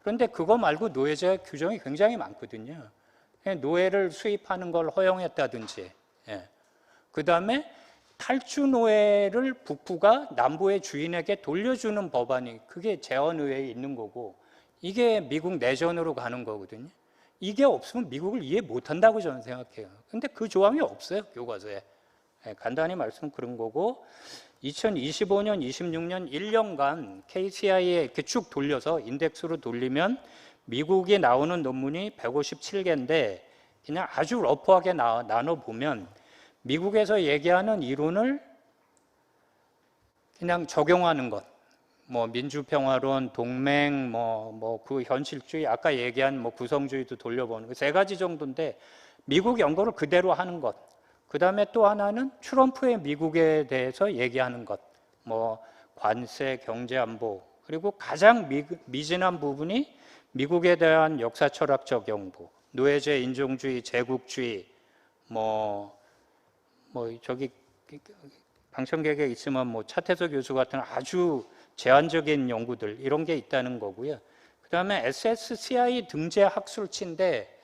그런데 그거 말고 노예제 규정이 굉장히 많거든요. 노예를 수입하는 걸 허용했다든지 그 다음에 탈주 노예를 북부가 남부의 주인에게 돌려주는 법안이 그게 재헌의회에 있는 거고 이게 미국 내전으로 가는 거거든요. 이게 없으면 미국을 이해 못한다고 저는 생각해요. 근데 그 조항이 없어요, 교과서에. 간단히 말씀 그런 거고 2025년, 26년 1년간 KCI에 이렇게 쭉 돌려서 인덱스로 돌리면 미국이 나오는 논문이 157개인데 그냥 아주 러프하게 나눠보면 미국에서 얘기하는 이론을 그냥 적용하는 것, 뭐 민주평화론, 동맹, 그 현실주의, 아까 얘기한 뭐 구성주의도 돌려보는 거 세 가지 정도인데 미국 연구를 그대로 하는 것. 그 다음에 또 하나는 트럼프의 미국에 대해서 얘기하는 것, 뭐 관세, 경제안보, 그리고 가장 미진한 부분이 미국에 대한 역사 철학적 연구, 노예제, 인종주의, 제국주의, 저기 방청객에 있으면 뭐 차태서 교수 같은 아주 제한적인 연구들 이런 게 있다는 거고요. 그 다음에 SSCI 등재 학술치인데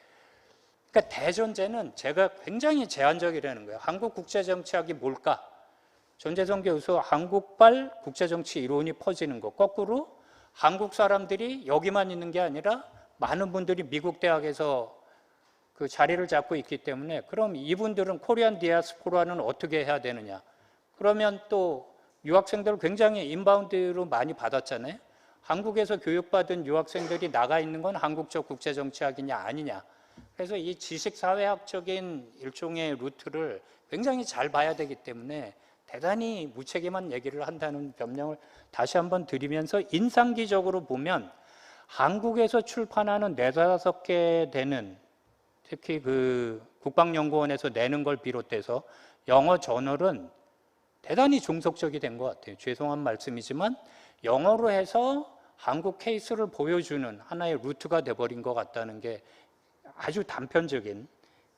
그러니까 대전제는 제가 굉장히 제한적이라는 거예요. 한국국제정치학이 뭘까? 전재성 교수 한국발 국제정치 이론이 퍼지는 거. 거꾸로 한국 사람들이 여기만 있는 게 아니라 많은 분들이 미국 대학에서 그 자리를 잡고 있기 때문에 그럼 이분들은 코리안 디아스포라는 어떻게 해야 되느냐? 그러면 또 유학생들 굉장히 인바운드로 많이 받았잖아요. 한국에서 교육받은 유학생들이 나가 있는 건 한국적 국제정치학이냐 아니냐. 그래서 이 지식사회학적인 일종의 루트를 굉장히 잘 봐야 되기 때문에 대단히 무책임한 얘기를 한다는 변명을 다시 한번 드리면서 인상기적으로 보면 한국에서 출판하는 4-5개 되는 특히 그 국방연구원에서 내는 걸 비롯해서 영어 저널은 대단히 종속적이 된 것 같아요. 죄송한 말씀이지만 영어로 해서 한국 케이스를 보여주는 하나의 루트가 돼버린 것 같다는 게 아주 단편적인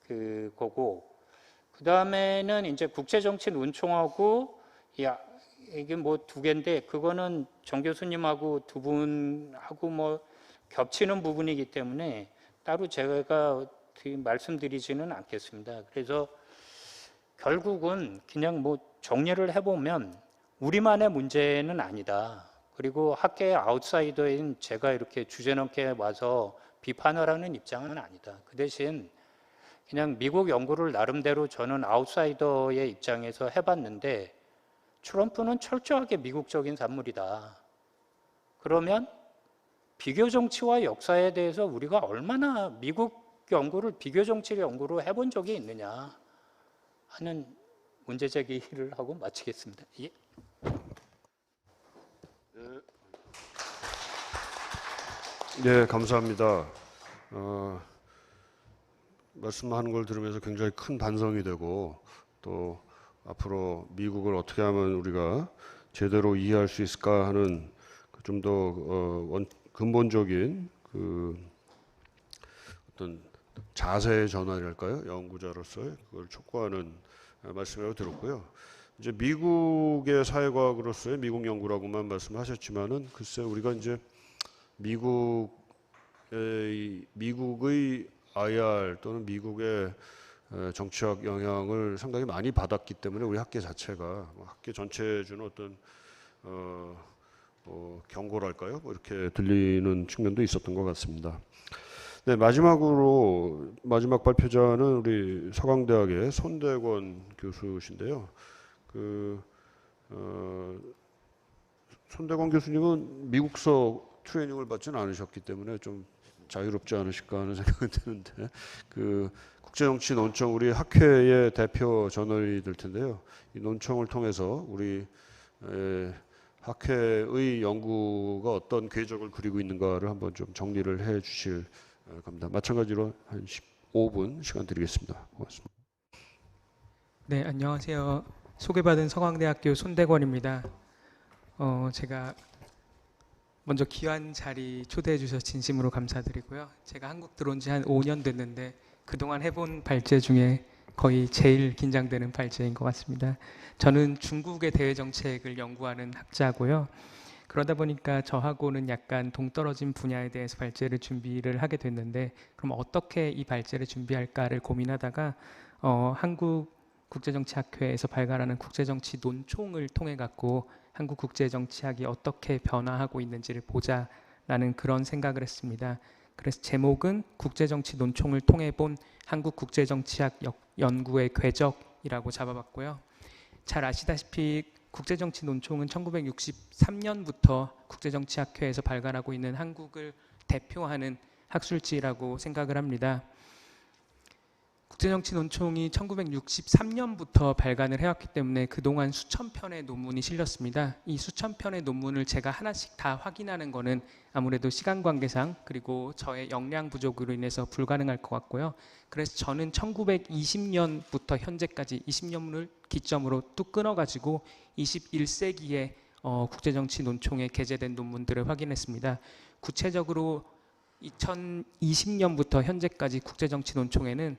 그거고 그 다음에는 이제 국제정치 논총하고 이게 뭐 2개인데 그거는 정 교수님하고 두 분하고 뭐 겹치는 부분이기 때문에 따로 제가 말씀드리지는 않겠습니다. 그래서 결국은 그냥 뭐 정리를 해보면 우리만의 문제는 아니다. 그리고 학계의 아웃사이더인 제가 이렇게 주제넘게 와서 비판을 하는 입장은 아니다. 그 대신 그냥 미국 연구를 나름대로 저는 아웃사이더의 입장에서 해봤는데 트럼프는 철저하게 미국적인 산물이다. 그러면 비교 정치와 역사에 대해서 우리가 얼마나 미국 연구를 비교 정치 연구로 해본 적이 있느냐 하는 문제 제기를 하고 마치겠습니다. 예. 네, 감사합니다. 말씀하는 걸 들으면서 굉장히 큰 반성이 되고 또 앞으로 미국을 어떻게 하면 우리가 제대로 이해할 수 있을까 하는 좀 더 근본적인 그 어떤 자세의 전환이랄까요? 연구자로서의 그걸 촉구하는 말씀이라고 들었고요. 이제 미국의 사회과학으로서의 미국 연구라고만 말씀하셨지만은 글쎄 우리가 이제 미국의 IR 또는 미국의 정치학 영향을 상당히 많이 받았기 때문에 우리 학계 자체가 학계 전체에 주는 어떤 경고랄까요? 뭐 이렇게 들리는 측면도 있었던 것 같습니다. 네, 마지막 발표자는 우리 서강대학의 손대권 교수신데요. 손대권 교수님은 미국서 트레이닝을 받지는 않으셨기 때문에 좀 자유롭지 않으실까 하는 생각이 드는데 국제정치 논청 우리 학회의 대표 저널이 될 텐데요. 이 논청을 통해서 우리 학회의 연구가 어떤 궤적을 그리고 있는가를 한번 좀 정리를 해 주실 겁니다. 마찬가지로 한 15분 시간 드리겠습니다. 고맙습니다. 네, 안녕하세요. 소개받은 서강대학교 손대권입니다. 제가 먼저 귀한 자리 초대해 주셔서 진심으로 감사드리고요. 제가 한국 들어온 지 한 5년 됐는데 그동안 해본 발제 중에 거의 제일 긴장되는 발제인 것 같습니다. 저는 중국의 대외 정책을 연구하는 학자고요. 그러다 보니까 저하고는 약간 동떨어진 분야에 대해서 발제를 준비를 하게 됐는데 그럼 어떻게 이 발제를 준비할까를 고민하다가 한국국제정치학회에서 발간하는 국제정치 논총을 통해 갖고 한국국제정치학이 어떻게 변화하고 있는지를 보자라는 그런 생각을 했습니다. 그래서 제목은 국제정치 논총을 통해 본 한국국제정치학 연구의 궤적이라고 잡아봤고요. 잘 아시다시피 국제정치 논총은 1963년부터 국제정치학회에서 발간하고 있는 한국을 대표하는 학술지라고 생각을 합니다. 국제정치 논총이 1963년부터 발간을 해왔기 때문에 그동안 수천 편의 논문이 실렸습니다. 이 수천 편의 논문을 제가 하나씩 다 확인하는 거는 아무래도 시간 관계상 그리고 저의 역량 부족으로 인해서 불가능할 것 같고요. 그래서 저는 1920년부터 현재까지 20년을 기점으로 뚝 끊어가지고 21세기에 국제정치 논총에 게재된 논문들을 확인했습니다. 구체적으로 2020년부터 현재까지 국제정치 논총에는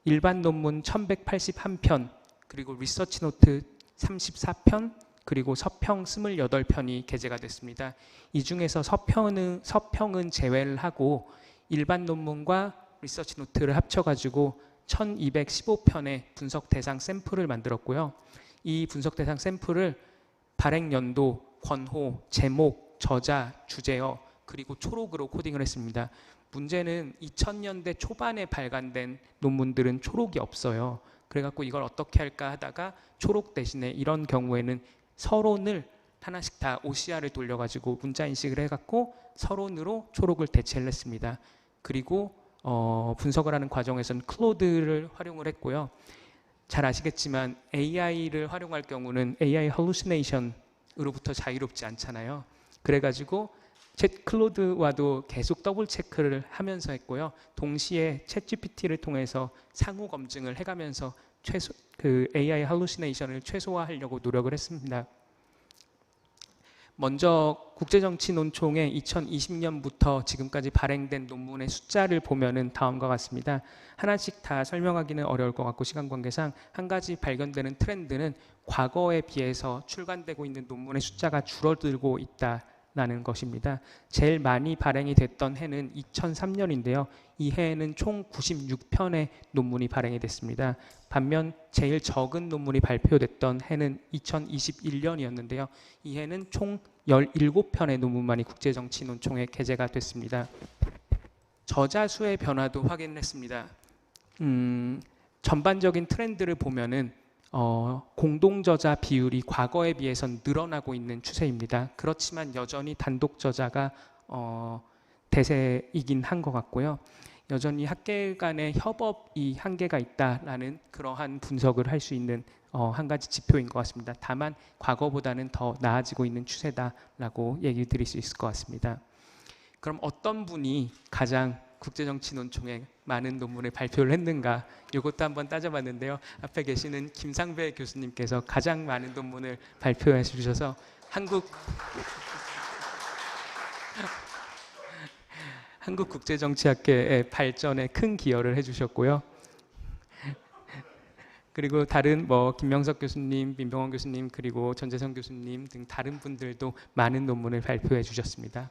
일반 논문 1181편, 그리고 리서치 노트 34편, 그리고 서평 28편이 게재가 됐습니다. 이 중에서 서평은 제외를 하고 일반 논문과 리서치 노트를 합쳐가지고 1215편의 분석 대상 샘플을 만들었고요. 이 분석 대상 샘플을 발행 연도, 권호, 제목, 저자, 주제어, 그리고 초록으로 코딩을 했습니다. 문제는 2000년대 초반에 발간된 논문들은 초록이 없어요. 그래갖고 이걸 어떻게 할까 하다가 초록 대신에 이런 경우에는 서론을 하나씩 다 OCR을 돌려가지고 문자 인식을 해갖고 서론으로 초록을 대체를 했습니다. 그리고 분석을 하는 과정에서는 클로드를 활용을 했고요. 잘 아시겠지만 AI를 활용할 경우는 AI hallucination으로부터 자유롭지 않잖아요. 그래가지고 클로드와도 계속 더블 체크를 하면서 했고요. 동시에 챗GPT를 통해서 상호 검증을 해가면서 AI 할루시네이션을 최소화하려고 노력을 했습니다. 먼저 국제정치 논총의 2020년부터 지금까지 발행된 논문의 숫자를 보면은 다음과 같습니다. 하나씩 다 설명하기는 어려울 것 같고 시간 관계상 한 가지 발견되는 트렌드는 과거에 비해서 출간되고 있는 논문의 숫자가 줄어들고 있다. 라는 것입니다. 제일 많이 발행이 됐던 해는 2003년인데요. 이 해에는 총 96편의 논문이 발행이 됐습니다. 반면 제일 적은 논문이 발표됐던 해는 2021년이었는데요. 이 해는 총 17편의 논문만이 국제정치 논총에 게재가 됐습니다. 저자 수의 변화도 확인했습니다. 전반적인 트렌드를 보면은 공동저자 비율이 과거에 비해서는 늘어나고 있는 추세입니다. 그렇지만 여전히 단독 저자가 대세이긴 한 것 같고요. 여전히 학계 간의 협업이 한계가 있다라는 그러한 분석을 할 수 있는 한 가지 지표인 것 같습니다. 다만 과거보다는 더 나아지고 있는 추세다라고 얘기 드릴 수 있을 것 같습니다. 그럼 어떤 분이 가장 국제정치 논총에 많은 논문을 발표를 했는가, 이것도 한번 따져봤는데요. 앞에 계시는 김상배 교수님께서 가장 많은 논문을 발표해 주셔서 한국국제정치학회의 발전에 큰 기여를 해주셨고요. 그리고 다른 김명석 교수님, 민병헌 교수님, 그리고 전재성 교수님 등 다른 분들도 많은 논문을 발표해 주셨습니다.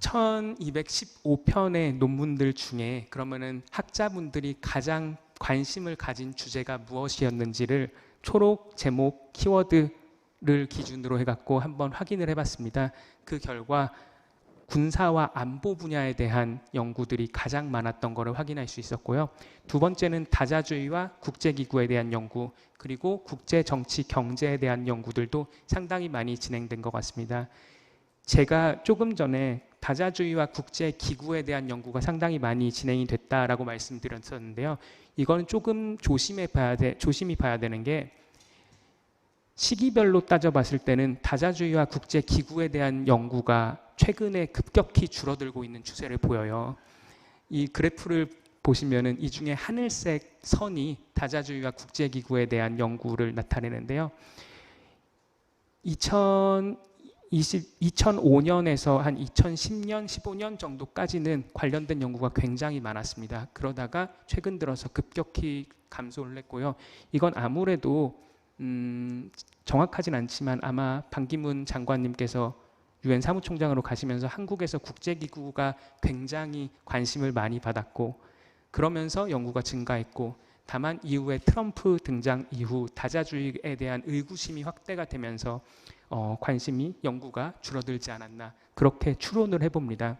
1215편의 논문들 중에 그러면은 학자분들이 가장 관심을 가진 주제가 무엇이었는지를 초록 제목 키워드를 기준으로 해갖고 한번 확인을 해봤습니다. 그 결과 군사와 안보 분야에 대한 연구들이 가장 많았던 것을 확인할 수 있었고요. 두 번째는 다자주의와 국제기구에 대한 연구, 그리고 국제정치 경제에 대한 연구들도 상당히 많이 진행된 것 같습니다. 제가 조금 전에 다자주의와 국제기구에 대한 연구가 상당히 많이 진행이 됐다라고 말씀드렸었는데요. 이건 조금 조심히 봐야 되는 게, 시기별로 따져봤을 때는 다자주의와 국제기구에 대한 연구가 최근에 급격히 줄어들고 있는 추세를 보여요. 이 그래프를 보시면은 이 중에 하늘색 선이 다자주의와 국제기구에 대한 연구를 나타내는데요. 2005년에서 한 2010년, 15년 정도까지는 관련된 연구가 굉장히 많았습니다. 그러다가 최근 들어서 급격히 감소를 했고요. 이건 아무래도 정확하진 않지만 아마 반기문 장관님께서 유엔 사무총장으로 가시면서 한국에서 국제기구가 굉장히 관심을 많이 받았고, 그러면서 연구가 증가했고, 다만 이후에 트럼프 등장 이후 다자주의에 대한 의구심이 확대가 되면서 관심이, 연구가 줄어들지 않았나, 그렇게 추론을 해봅니다.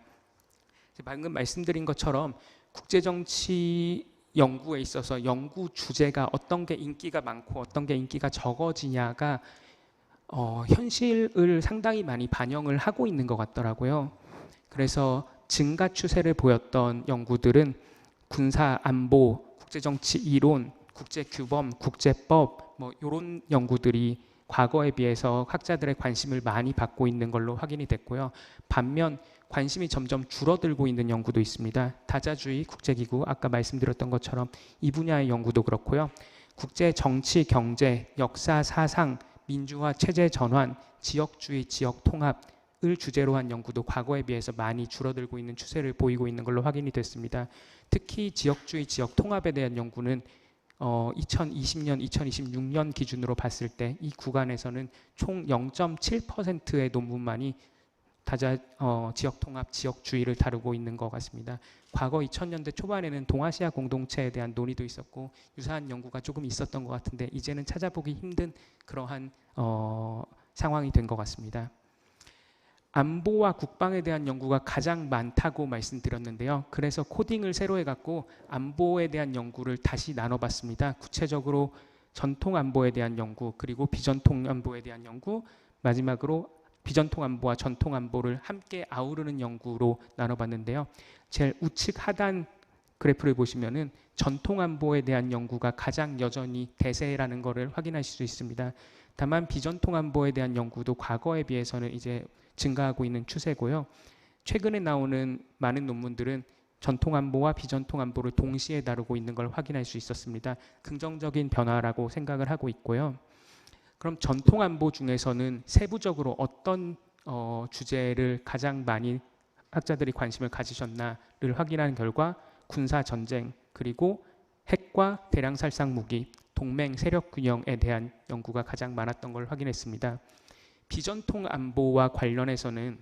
방금 말씀드린 것처럼 국제정치 연구에 있어서 연구 주제가 어떤 게 인기가 많고 어떤 게 인기가 적어지냐가 현실을 상당히 많이 반영을 하고 있는 것 같더라고요. 그래서 증가 추세를 보였던 연구들은 군사 안보, 국제정치 이론, 국제규범, 국제법 이런 연구들이 과거에 비해서 학자들의 관심을 많이 받고 있는 걸로 확인이 됐고요. 반면 관심이 점점 줄어들고 있는 연구도 있습니다. 다자주의, 국제기구, 아까 말씀드렸던 것처럼 이 분야의 연구도 그렇고요. 국제정치, 경제, 역사, 사상, 민주화, 체제 전환, 지역주의, 지역 통합을 주제로 한 연구도 과거에 비해서 많이 줄어들고 있는 추세를 보이고 있는 걸로 확인이 됐습니다. 특히 지역주의, 지역 통합에 대한 연구는 2020년, 2026년 기준으로 봤을 때 이 구간에서는 총 0.7%의 논문만이 지역 통합, 지역주의를 다루고 있는 것 같습니다. 과거 2000년대 초반에는 동아시아 공동체에 대한 논의도 있었고 유사한 연구가 조금 있었던 것 같은데 이제는 찾아보기 힘든 그러한 상황이 된 것 같습니다. 안보와 국방에 대한 연구가 가장 많다고 말씀드렸는데요. 그래서 코딩을 새로 해갖고 안보에 대한 연구를 다시 나눠봤습니다. 구체적으로 전통 안보에 대한 연구, 그리고 비전통 안보에 대한 연구, 마지막으로 비전통 안보와 전통 안보를 함께 아우르는 연구로 나눠봤는데요. 제일 우측 하단 그래프를 보시면은 전통 안보에 대한 연구가 가장 여전히 대세라는 것을 확인하실 수 있습니다. 다만 비전통 안보에 대한 연구도 과거에 비해서는 이제 증가하고 있는 추세고요. 최근에 나오는 많은 논문들은 전통 안보와 비전통 안보를 동시에 다루고 있는 걸 확인할 수 있었습니다. 긍정적인 변화라고 생각을 하고 있고요. 그럼 전통 안보 중에서는 세부적으로 어떤 주제를 가장 많이 학자들이 관심을 가지셨나를 확인한 결과 군사 전쟁, 그리고 핵과 대량 살상 무기, 동맹 세력 균형에 대한 연구가 가장 많았던 걸 확인했습니다. 비전통 안보와 관련해서는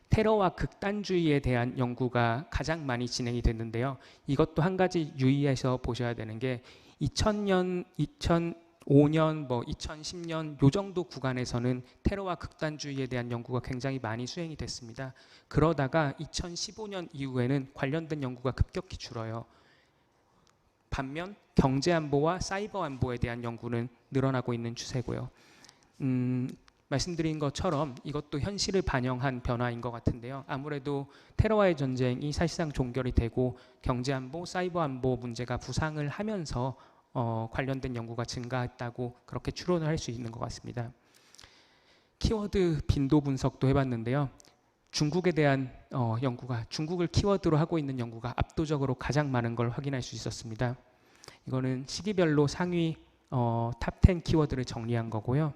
테러와 극단주의에 대한 연구가 가장 많이 진행이 됐는데요. 이것도 한 가지 유의해서 보셔야 되는 게 2000년, 2005년, 2010년 요 정도 구간에서는 테러와 극단주의에 대한 연구가 굉장히 많이 수행이 됐습니다. 그러다가 2015년 이후에는 관련된 연구가 급격히 줄어요. 반면 경제안보와 사이버안보에 대한 연구는 늘어나고 있는 추세고요. 말씀드린 것처럼 이것도 현실을 반영한 변화인 것 같은데요. 아무래도 테러와의 전쟁이 사실상 종결이 되고 경제안보, 사이버안보 문제가 부상을 하면서 관련된 연구가 증가했다고 그렇게 추론을 할 수 있는 것 같습니다. 키워드 빈도 분석도 해봤는데요. 중국에 대한 연구가, 중국을 키워드로 하고 있는 연구가 압도적으로 가장 많은 걸 확인할 수 있었습니다. 이거는 시기별로 상위 탑10 키워드를 정리한 거고요.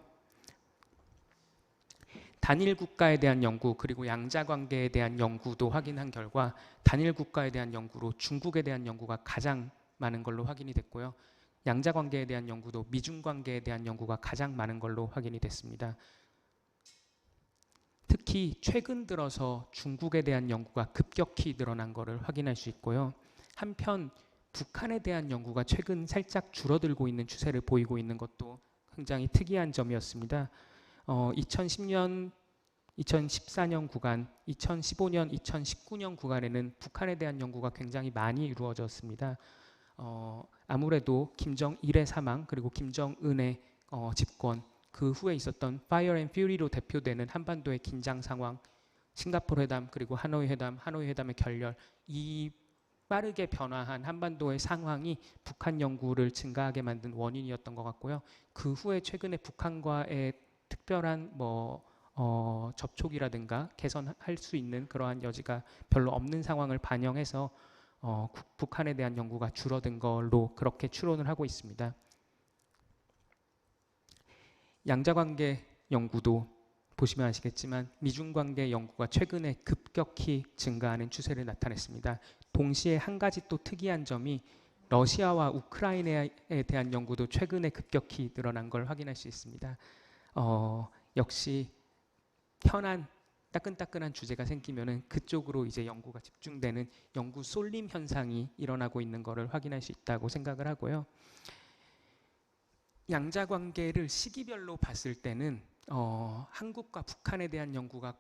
단일 국가에 대한 연구 그리고 양자관계에 대한 연구도 확인한 결과 단일 국가에 대한 연구로 중국에 대한 연구가 가장 많은 걸로 확인이 됐고요. 양자관계에 대한 연구도 미중관계에 대한 연구가 가장 많은 걸로 확인이 됐습니다. 특히 최근 들어서 중국에 대한 연구가 급격히 늘어난 것을 확인할 수 있고요. 한편 북한에 대한 연구가 최근 살짝 줄어들고 있는 추세를 보이고 있는 것도 굉장히 특이한 점이었습니다. 2010년, 2014년 구간, 2015년, 2019년 구간에는 북한에 대한 연구가 굉장히 많이 이루어졌습니다. 아무래도 김정일의 사망 그리고 김정은의 집권, 그 후에 있었던 Fire and Fury로 대표되는 한반도의 긴장 상황, 싱가포르 회담 그리고 하노이 회담의 결렬, 이 빠르게 변화한 한반도의 상황이 북한 연구를 증가하게 만든 원인이었던 것 같고요. 그 후에 최근에 북한과의 특별한 접촉이라든가 개선할 수 있는 그러한 여지가 별로 없는 상황을 반영해서 북한에 대한 연구가 줄어든 걸로 그렇게 추론을 하고 있습니다. 양자관계 연구도 보시면 아시겠지만 미중관계 연구가 최근에 급격히 증가하는 추세를 나타냈습니다. 동시에 한 가지 또 특이한 점이 러시아와 우크라이나에 대한 연구도 최근에 급격히 늘어난 걸 확인할 수 있습니다. 역시 현안 따끈따끈한 주제가 생기면은 그쪽으로 이제 연구가 집중되는 연구 쏠림 현상이 일어나고 있는 것을 확인할 수 있다고 생각을 하고요. 양자관계를 시기별로 봤을 때는 한국과 북한에 대한 연구가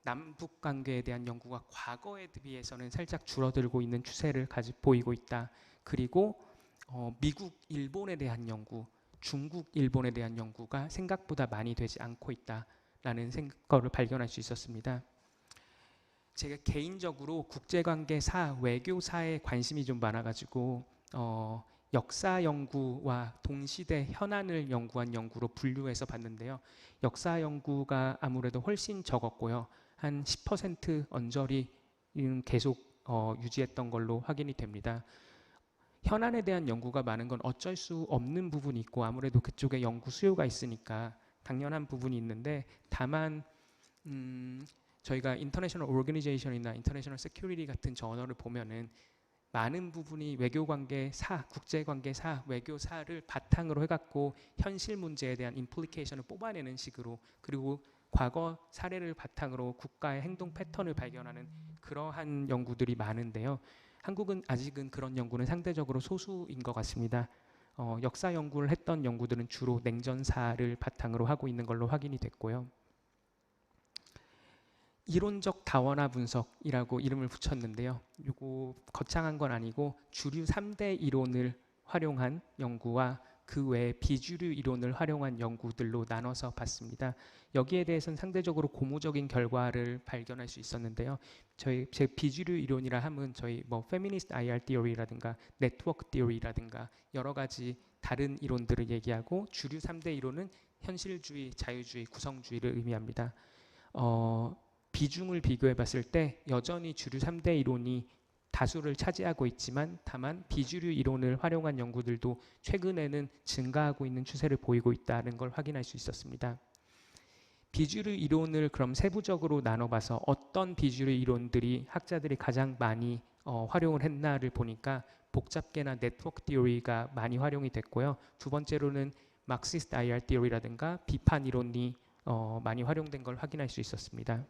남북 관계에 대한 연구가 과거에 비해서는 살짝 줄어들고 있는 추세를 보이고 있다. 그리고 미국, 일본에 대한 연구, 중국, 일본에 대한 연구가 생각보다 많이 되지 않고 있다라는 것을 발견할 수 있었습니다. 제가 개인적으로 국제관계사, 외교사에 관심이 좀 많아가지고 역사 연구와 동시대 현안을 연구한 연구로 분류해서 봤는데요. 역사 연구가 아무래도 훨씬 적었고요. 한 10% 언저리 계속 유지했던 걸로 확인이 됩니다. 현안에 대한 연구가 많은 건 어쩔 수 없는 부분이 있고 아무래도 그쪽에 연구 수요가 있으니까 당연한 부분이 있는데 다만 저희가 인터내셔널 오거니제이션이나 인터내셔널 세큐리티 같은 저널을 보면은 많은 부분이 외교관계사, 국제관계사, 외교사를 바탕으로 해갖고 현실 문제에 대한 임플리케이션을 뽑아내는 식으로 그리고 과거 사례를 바탕으로 국가의 행동 패턴을 발견하는 그러한 연구들이 많은데요. 한국은 아직은 그런 연구는 상대적으로 소수인 것 같습니다. 역사 연구를 했던 연구들은 주로 냉전사를 바탕으로 하고 있는 걸로 확인이 됐고요. 이론적 다원화 분석이라고 이름을 붙였는데요. 이거 거창한 건 아니고 주류 3대 이론을 활용한 연구와 그 외에 비주류 이론을 활용한 연구들로 나눠서 봤습니다. 여기에 대해서는 상대적으로 고무적인 결과를 발견할 수 있었는데요. 제 비주류 이론이라 하면 저희 페미니스트 IR 티어리라든가 네트워크 티어리라든가 여러 가지 다른 이론들을 얘기하고 주류 3대 이론은 현실주의, 자유주의, 구성주의를 의미합니다. 비중을 비교해 봤을 때 여전히 주류 3대 이론이 다수를 차지하고 있지만 다만 비주류 이론을 활용한 연구들도 최근에는 증가하고 있는 추세를 보이고 있다는 걸 확인할 수 있었습니다. 비주류 이론을 그럼 세부적으로 나눠봐서 어떤 비주류 이론들이 학자들이 가장 많이 활용을 했나를 보니까 복잡계나 네트워크 티어리가 많이 활용이 됐고요. 두 번째로는 막시스트 IR 티어리라든가 비판 이론이 많이 활용된 걸 확인할 수 있었습니다.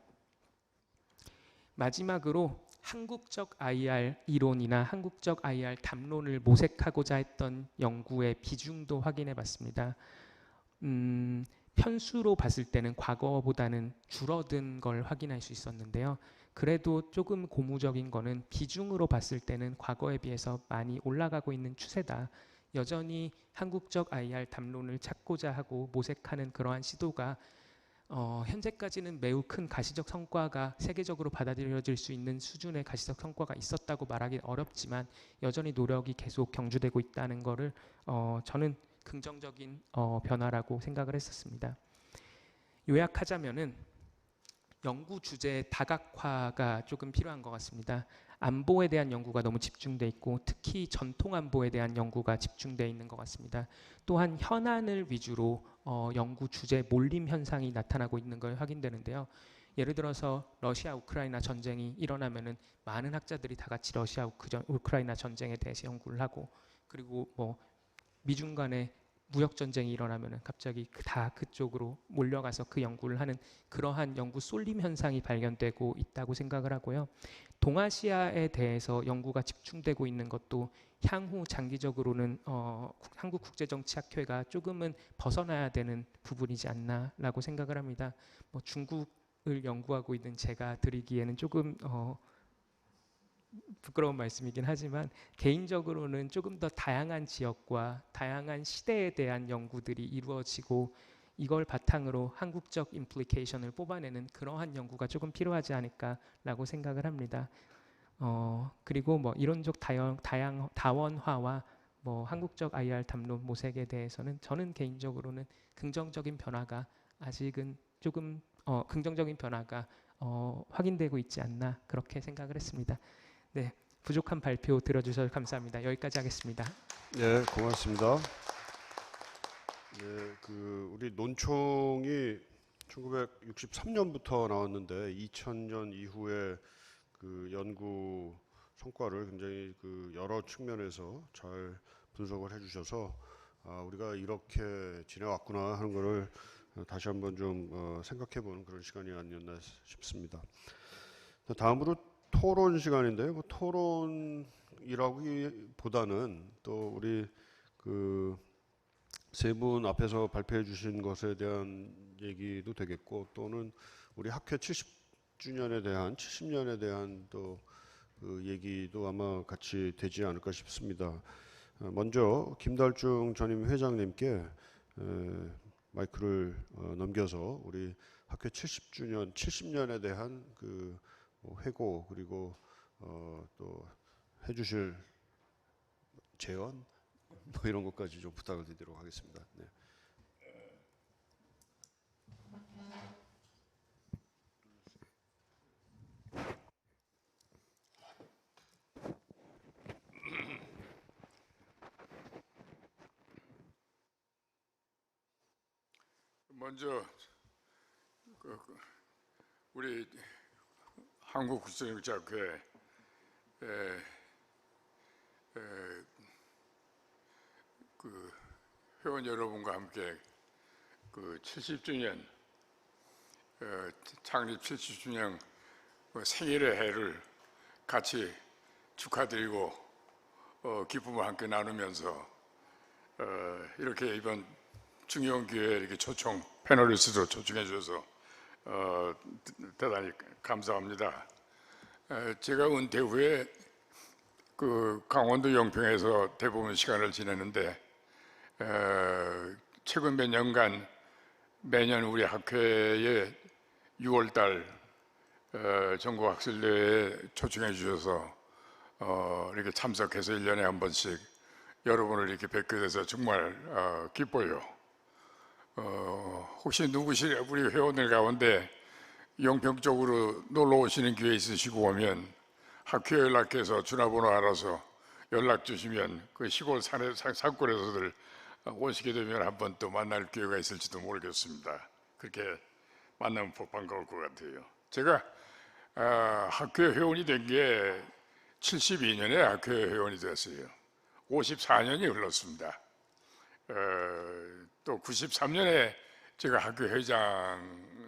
마지막으로 한국적 IR 이론이나 한국적 IR 담론을 모색하고자 했던 연구의 비중도 확인해 봤습니다. 편수로 봤을 때는 과거보다는 줄어든 걸 확인할 수 있었는데요. 그래도 조금 고무적인 거는 비중으로 봤을 때는 과거에 비해서 많이 올라가고 있는 추세다. 여전히 한국적 IR 담론을 찾고자 하고 모색하는 그러한 시도가 현재까지는 매우 큰 가시적 성과가 세계적으로 받아들여질 수 있는 수준의 가시적 성과가 있었다고 말하기 어렵지만 여전히 노력이 계속 경주되고 있다는 것을 저는 긍정적인 변화라고 생각을 했었습니다. 요약하자면은 연구 주제의 다각화가 조금 필요한 것 같습니다. 안보에 대한 연구가 너무 집중돼 있고 특히 전통 안보에 대한 연구가 집중돼 있는 것 같습니다. 또한 현안을 위주로 연구 주제 몰림 현상이 나타나고 있는 걸 확인되는데요. 예를 들어서 러시아 우크라이나 전쟁이 일어나면은 많은 학자들이 다 같이 러시아 우크라이나 전쟁에 대해서 연구를 하고 그리고 뭐 미중 간의 무역 전쟁이 일어나면은 갑자기 다 그쪽으로 몰려가서 그 연구를 하는 그러한 연구 쏠림 현상이 발견되고 있다고 생각을 하고요. 동아시아에 대해서 연구가 집중되고 있는 것도 향후 장기적으로는 한국국제정치학회가 조금은 벗어나야 되는 부분이지 않나라고 생각을 합니다. 뭐 중국을 연구하고 있는 제가 드리기에는 조금 부끄러운 말씀이긴 하지만 개인적으로는 조금 더 다양한 지역과 다양한 시대에 대한 연구들이 이루어지고 이걸 바탕으로 한국적 임플리케이션을 뽑아내는 그러한 연구가 조금 필요하지 않을까라고 생각을 합니다. 그리고 뭐 이론적 다원화와 뭐 한국적 IR 담론 모색에 대해서는 저는 개인적으로는 긍정적인 변화가 아직은 조금 긍정적인 변화가 확인되고 있지 않나 그렇게 생각을 했습니다. 네, 부족한 발표 들어주셔서 감사합니다. 여기까지 하겠습니다. 네, 고맙습니다. 네, 우리 논총이 1963년부터 나왔는데 2000년 이후에 그 연구 성과를 굉장히 여러 측면에서 잘 분석을 해주셔서 우리가 이렇게 지내왔구나 하는 것을 다시 한번 좀 생각해보는 그런 시간이 아니었나 싶습니다. 다음으로 토론 시간인데요. 뭐 토론이라기보다는 또 우리 세 분 앞에서 발표해 주신 것에 대한 얘기도 되겠고 또는 우리 학회 70주년에 대한 70년에 대한 또 그 얘기도 아마 같이 되지 않을까 싶습니다. 먼저 김달중 전임 회장님께 마이크를 넘겨서 우리 학회 70년에 대한 회고 그리고 또 해주실 제언 뭐 이런 것까지 좀 부탁을 드리도록 하겠습니다. 네. 먼저 우리 한국국제정치학회 회원 여러분과 함께 70주년 창립 70주년 생일의 해를 같이 축하드리고 기쁨을 함께 나누면서 이렇게 이번 중요한 기회에 이렇게 초청 패널리스트로 초청해 주셔서 대단히 감사합니다. 제가 은퇴 후에 강원도 영평에서 대부분 시간을 지내는데 최근 몇 년간 매년 우리 학회에 6월달 전국학술대회에 초청해 주셔서 이렇게 참석해서 1년에 한 번씩 여러분을 이렇게 뵙게 돼서 정말 기뻐요. 혹시 우리 회원들 가운데 영평 쪽으로 놀러 오시는 기회 있으시고 오면 학회 연락해서 전화번호 알아서 연락 주시면 그 시골 산골에서들 오시게 되면 한번 또 만날 기회가 있을지도 모르겠습니다. 그렇게 만나면 반가울 것 같아요. 제가 학회 회원이 된 게 72년에 학회 회원이 됐어요. 54년이 흘렀습니다. 또 93년에 제가 학교 회장을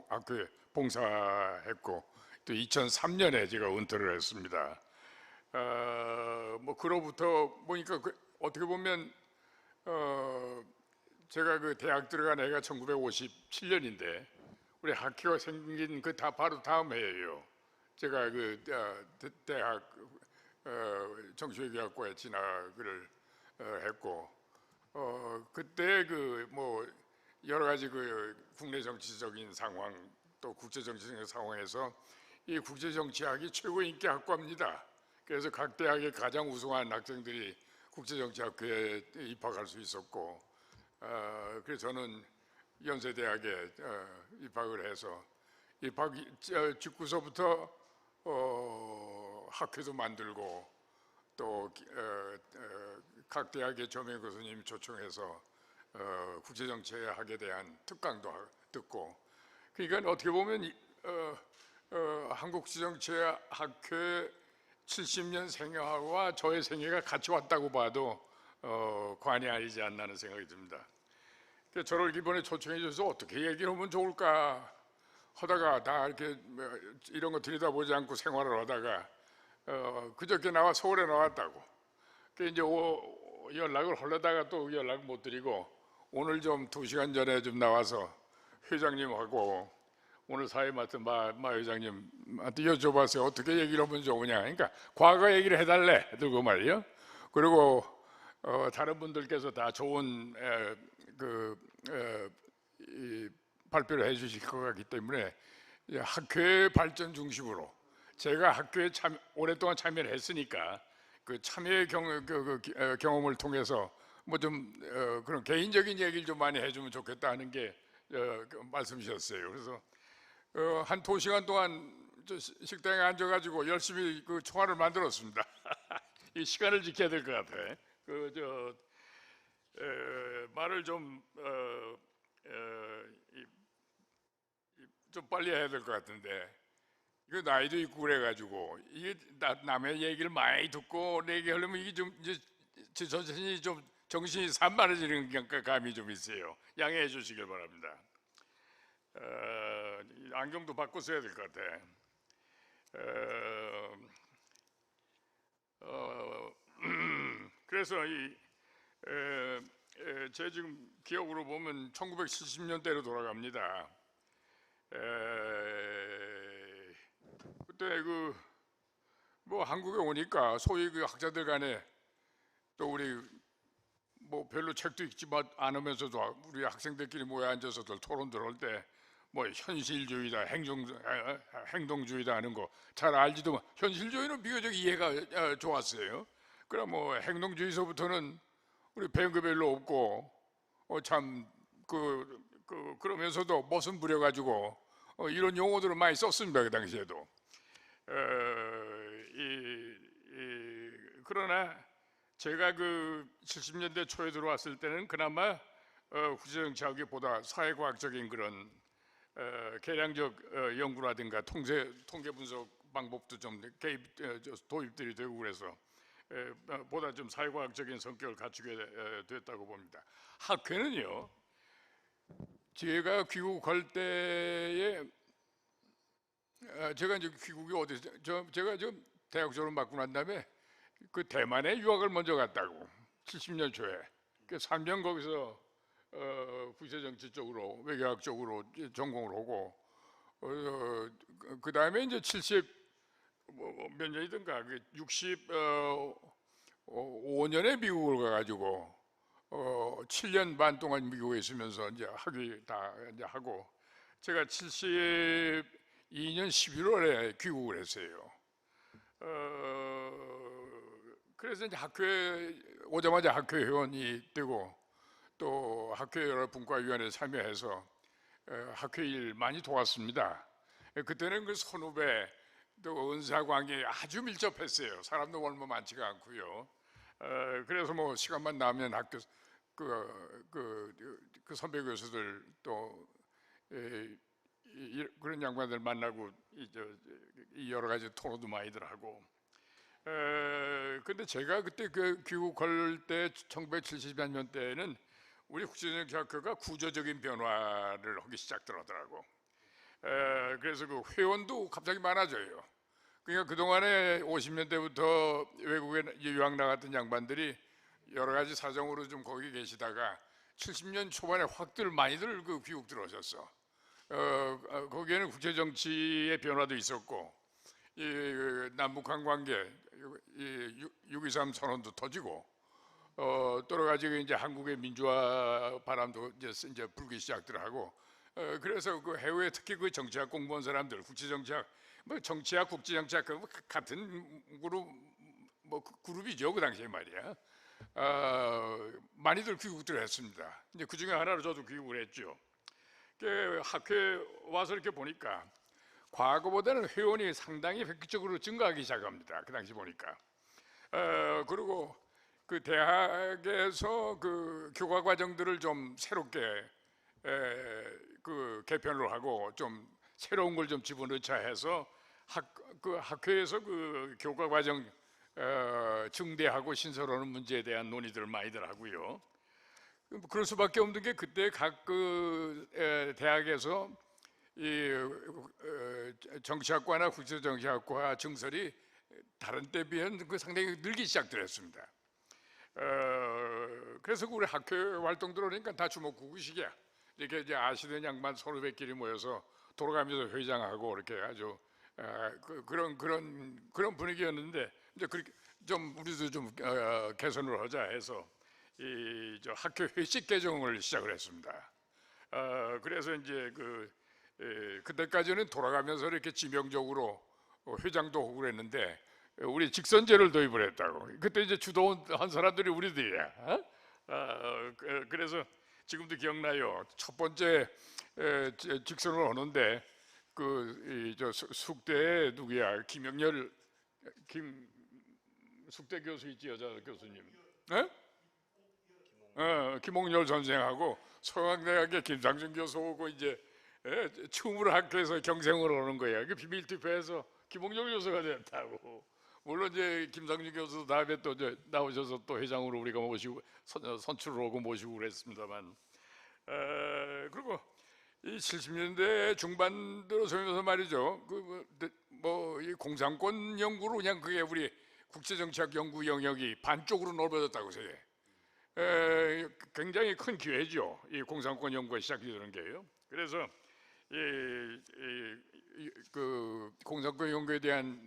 학교에 봉사했고 또 2003년에 제가 은퇴를 했습니다. 뭐 그로부터 보니까 어떻게 보면 제가 대학 들어간 해가 1957년인데 우리 학회가 생긴 바로 다음 해예요. 제가 대학 정치외교학과에 진학을 했고 그때 여러 가지 그 국내 정치적인 상황 또 국제 정치적인 상황에서 이 국제정치학이 최고 인기 학과입니다. 그래서 각 대학의 가장 우수한 학생들이 국제정치학회에 입학할 수 있었고, 그래서 저는 연세대학에 입학을 해서 입학 직후서부터 학회도 만들고 또 각 대학의 저명 교수님 초청해서 국제정치학에 대한 특강도 듣고, 그러니까 어떻게 보면 한국국제정치학회 70년 생애와 저의 생애가 같이 왔다고 봐도 과언이 아니지 않나 하는 생각이 듭니다. 저를 이번에 초청해 주셔서 어떻게 얘기를 하면 좋을까 하다가 다 이렇게 이런 거 들여다보지 않고 생활을 하다가 그저께 서울에 나왔다고. 이제 연락을 하려다가 또 연락을 못 드리고 오늘 좀 2시간 전에 좀 나와서 회장님하고 오늘 사회 맡은 마 회장님한테 여쭤봤어요. 어떻게 얘기를 하면 좋으냐. 그러니까 과거 얘기를 해달래 들고 말이요. 그리고 다른 분들께서 다 좋은 이 발표를 해주실 것 같기 때문에 학회 발전 중심으로 제가 학교에 오랫동안 참여를 했으니까 그 참여의 경험을 통해서 뭐 좀 그런 개인적인 얘기를 좀 많이 해주면 좋겠다 하는 게 말씀이셨어요. 그래서 한 2시간 동안 식당에 앉아가지고 열심히 그 총알을 만들었습니다. 이 시간을 지켜야 될 것 같아. 말을 좀 빨리 해야 될 것 같은데 이거 나이도 있고 그래가지고 이게 남의 얘기를 많이 듣고 얘기하려면 이게 좀 이제 저 자신이 좀 정신이 산만해지는 감이 좀 있어요. 양해해 주시길 바랍니다. 안경도 바꿔 써야 될 것 같아. 그래서 제 지금 기억으로 보면 1970년대로 돌아갑니다. 그때 뭐 한국에 오니까 소위 그 학자들 간에 또 우리 뭐 별로 책도 읽지 않으면서도 우리 학생들끼리 모여 앉아서들 토론들 할 때 뭐 현실주의다, 행동주의다 하는 거 잘 알지도 현실주의는 비교적 이해가 좋았어요. 그럼 뭐 행동주의서부터는 우리 배운 게 별로 없고 참 그러면서도 멋은 부려가지고 이런 용어들을 많이 썼습니다. 그 당시에도. 그러나 제가 그 70년대 초에 들어왔을 때는 그나마 국제정치학이 보다 사회과학적인 그런 계량적 연구라든가 통계 분석 방법도 좀 도입들이 되고 그래서 보다 좀 사회과학적인 성격을 갖추게 됐다고 봅니다. 학회는요, 제가 귀국할 때에 제가 이제 귀국이 어디서 제가 지금 대학 졸업 받고 난 다음에 그 대만에 유학을 먼저 갔다고 70년 초에 그 3년 거기서 국제정치 쪽으로 외교학 쪽으로 전공을 하고 그 다음에 이제 70 몇 년이든가 65년에 미국을 가가지고 7년 반 동안 미국에 있으면서 이제 학위 다 이제 하고 제가 72년 11월에 귀국을 했어요. 그래서 이제 학교에 오자마자 학교 회원이 되고 또 학교 여러 분과위원회에 참여해서 학교 일 많이 도왔습니다. 그때는 그 선후배 또 은사관계 아주 밀접했어요. 사람도 얼마 많지가 않고요. 그래서 뭐 시간만 나면 학교 그 선배 교수들 또 그런 양반들 만나고 여러 가지 토론도 많이들 하고. 근데 제가 그때 그 귀국할 때 1970년 때는 우리 국제정치학회가 구조적인 변화를 하기 시작하더라고. 그래서 그 회원도 갑자기 많아져요. 그러니까 그동안에 50년대부터 외국에 유학 나갔던 양반들이 여러 가지 사정으로 좀 거기 계시다가 70년 초반에 확들 많이들 그 귀국 들어오셨어. 거기에는 국제정치의 변화도 있었고 이 남북한 관계 6.23 선언도 터지고 여러 가지 이제 한국의 민주화 바람도 이제 불기 시작들 하고, 그래서 그 해외 특히 그 정치학 공부한 사람들, 국제정치학, 뭐 정치학, 국제정치학 같은 그룹이죠 그 당시에 말이야. 많이들 귀국들을 했습니다. 이제 그 중에 하나로 저도 귀국을 했죠. 그 학교에 와서 이렇게 보니까 과거보다는 회원이 상당히 획기적으로 증가하기 시작합니다. 그 당시 보니까. 그리고 그 대학에서 그 교과 과정들을 좀 새롭게 그 개편을 하고 좀 새로운 걸 좀 집어넣자 해서 그 학회에서 그 교과 과정 증대하고 신설하는 문제에 대한 논의들을 많이들 하고요. 그럴 수밖에 없는 게 그때 각 그 대학에서 이 정치학과나 국제정치학과 증설이 다른 때에 비해 그 상당히 늘기 시작했습니다. 그래서 우리 학교 활동들 오니까 다 주먹구구식이야. 이렇게 이제 아시는 양반 서너 백끼리 모여서 돌아가면서 회장하고 이렇게 아주 그런 분위기였는데 이제 그렇게 좀 우리도 좀 개선을 하자 해서 저 학교 회식 개정을 시작을 했습니다. 그래서 이제 그때까지는 돌아가면서 이렇게 지명적으로 회장도 하고 그랬는데 우리 직선제를 도입을 했다고. 그때 이제 주도한 사람들이 우리들이야. 그래서 지금도 기억나요. 첫 번째 직선을 하는데 저 숙대에 누구야? 김영렬 숙대 교수 있지, 여자 교수님. 김홍렬 선생하고 서강대학의 김상준 교수 오고 이제 처음으로 학교에서 경생을 하는 거야. 그 비밀 투표해서 김홍렬 교수가 됐다고. 물론 이제 김상준 교수 다음에 또 나오셔서 또 회장으로 우리가 모시고 선출을 하고 모시고 그랬습니다만, 그리고 이 70년대 중반 들어서면서 말이죠. 이 공산권 연구로 그냥 그게 우리 국제정치학 연구 영역이 반쪽으로 넓어졌다고 생각해. 굉장히 큰 기회죠. 이 공산권 연구가 시작이 되는 게요. 그래서 그 공산권 연구에 대한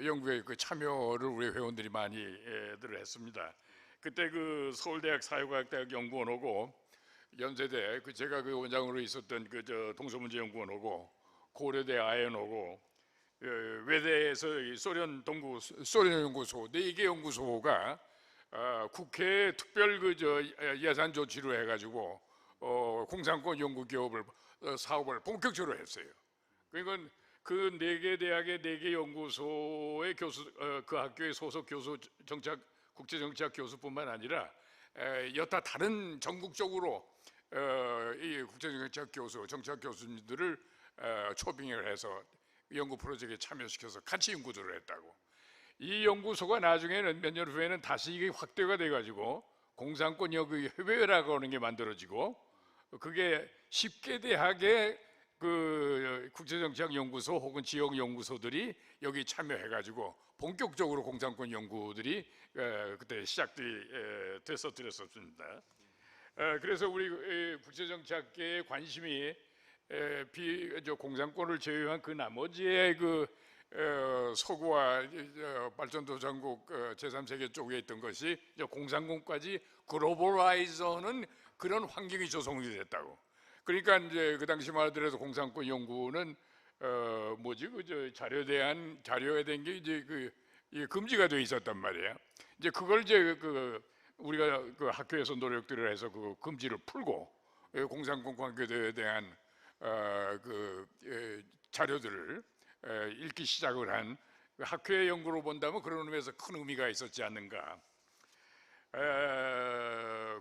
연구에 그 참여를 우리 회원들이 많이들 했습니다. 그때 그 서울대학 사회과학대학 연구원하고 연세대 제가 그 원장으로 있었던 저 동서문제연구원하고 고려대 아연하고 외대에서 소련 연구소 4개 연구소가 국회 특별 예산 조치로 해가지고 공산권 연구 기업을 사업을 본격적으로 했어요. 그러니까 그 4개 대학의 4개 연구소의 교수, 그 학교의 소속 교수, 국제정치학 교수뿐만 아니라 여타 다른 전국적으로 이 국제정치학 교수, 정치학 교수님들을 초빙을 해서 연구 프로젝트에 참여시켜서 같이 연구들을 했다고. 이 연구소가 나중에는 몇 년 후에는 다시 이게 확대가 돼가지고 공산권 연구 협의회라고 하는 게 만들어지고, 그게 10개 대학의 그 국제정치학 연구소 혹은 지역 연구소들이 여기 참여해가지고 본격적으로 공산권 연구들이 그때 시작들이 됐었습니다. 그래서 우리 국제정치학계의 관심이 공산권을 제외한 그 나머지의 서구와 발전도 전국 제3세계 쪽에 있던 것이 공산권까지 글로벌라이즈하는 그런 환경이 조성이 됐다고. 그러니까 이제 그 당시 말하더라도 공산권 연구는 자료에 대한 게 이제 금지가 돼 있었단 말이에요. 이제 그걸 이제 우리가 그 학교에서 노력들을 해서 그 금지를 풀고 공산권 관계에 대한 자료들을 읽기 시작을 한 학회의 연구로 본다면 그런 의미에서 큰 의미가 있었지 않는가.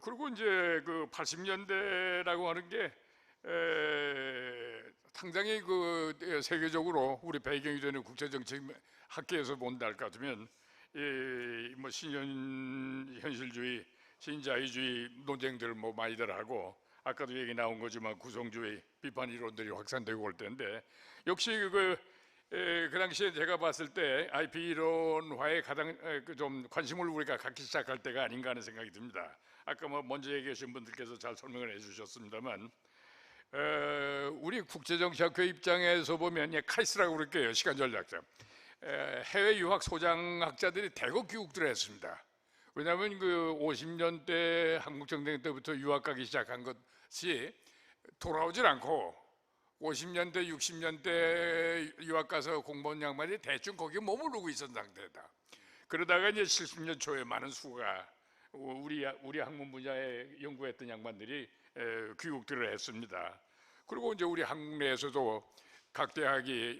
그리고 이제 그 80년대라고 하는 게 상당히 세계적으로 우리 배경이 되는 국제정치 학계에서 본다 할 것 같으면 신현실주의, 신자유주의 논쟁들을 많이들 하고, 아까도 얘기 나온 거지만 구성주의 비판 이론들이 확산되고 올 때인데, 역시 그 당시에 제가 봤을 때 IP 이론화에 가장 좀 관심을 우리가 갖기 시작할 때가 아닌가 하는 생각이 듭니다. 아까 먼저 얘기하신 분들께서 잘 설명을 해주셨습니다만, 우리 국제정치학회 입장에서 보면 카이스라고 그럴게요. 시간 전략자. 해외 유학 소장학자들이 대거 귀국들을 했습니다. 왜냐하면 그 50년대 한국정쟁 때부터 유학 가기 시작한 것이 돌아오질 않고 50년대, 60년대 유학 가서 공부한 양반이 대충 거기에 머무르고 있었던 상태다. 그러다가 이제 70년 초에 많은 수가 우리 학문 분야에 연구했던 양반들이 귀국들을 했습니다. 그리고 이제 우리 한국 내에서도 각 대학이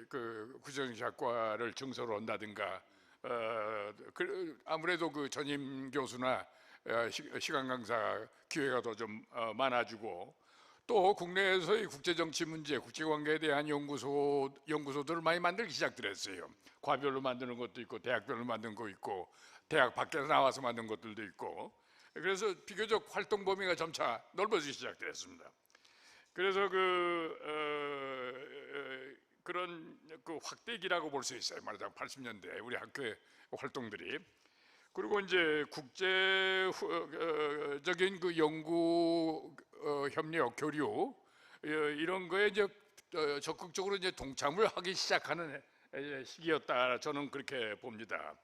그 국제정치학과를 증설을 한다든가 아무래도 그 전임 교수나 시간 강사 기회가 더 좀 많아지고 또 국내에서의 국제정치 문제, 국제관계에 대한 연구소들을 많이 만들기 시작했어요. 과별로 만드는 것도 있고 대학별로 만든 거 있고 대학 밖에서 나와서 만든 것들도 있고 그래서 비교적 활동 범위가 점차 넓어지기 시작했습니다. 그래서 그런 그 확대기라고 볼 수 있어요. 말하자면 80년대 우리 학교의 활동들이. 그리고 이제 국제적인 그 연구 협력 교류 이런 거에 이제 적극적으로 이제 동참을 하기 시작하는 시기였다. 저는 그렇게 봅니다.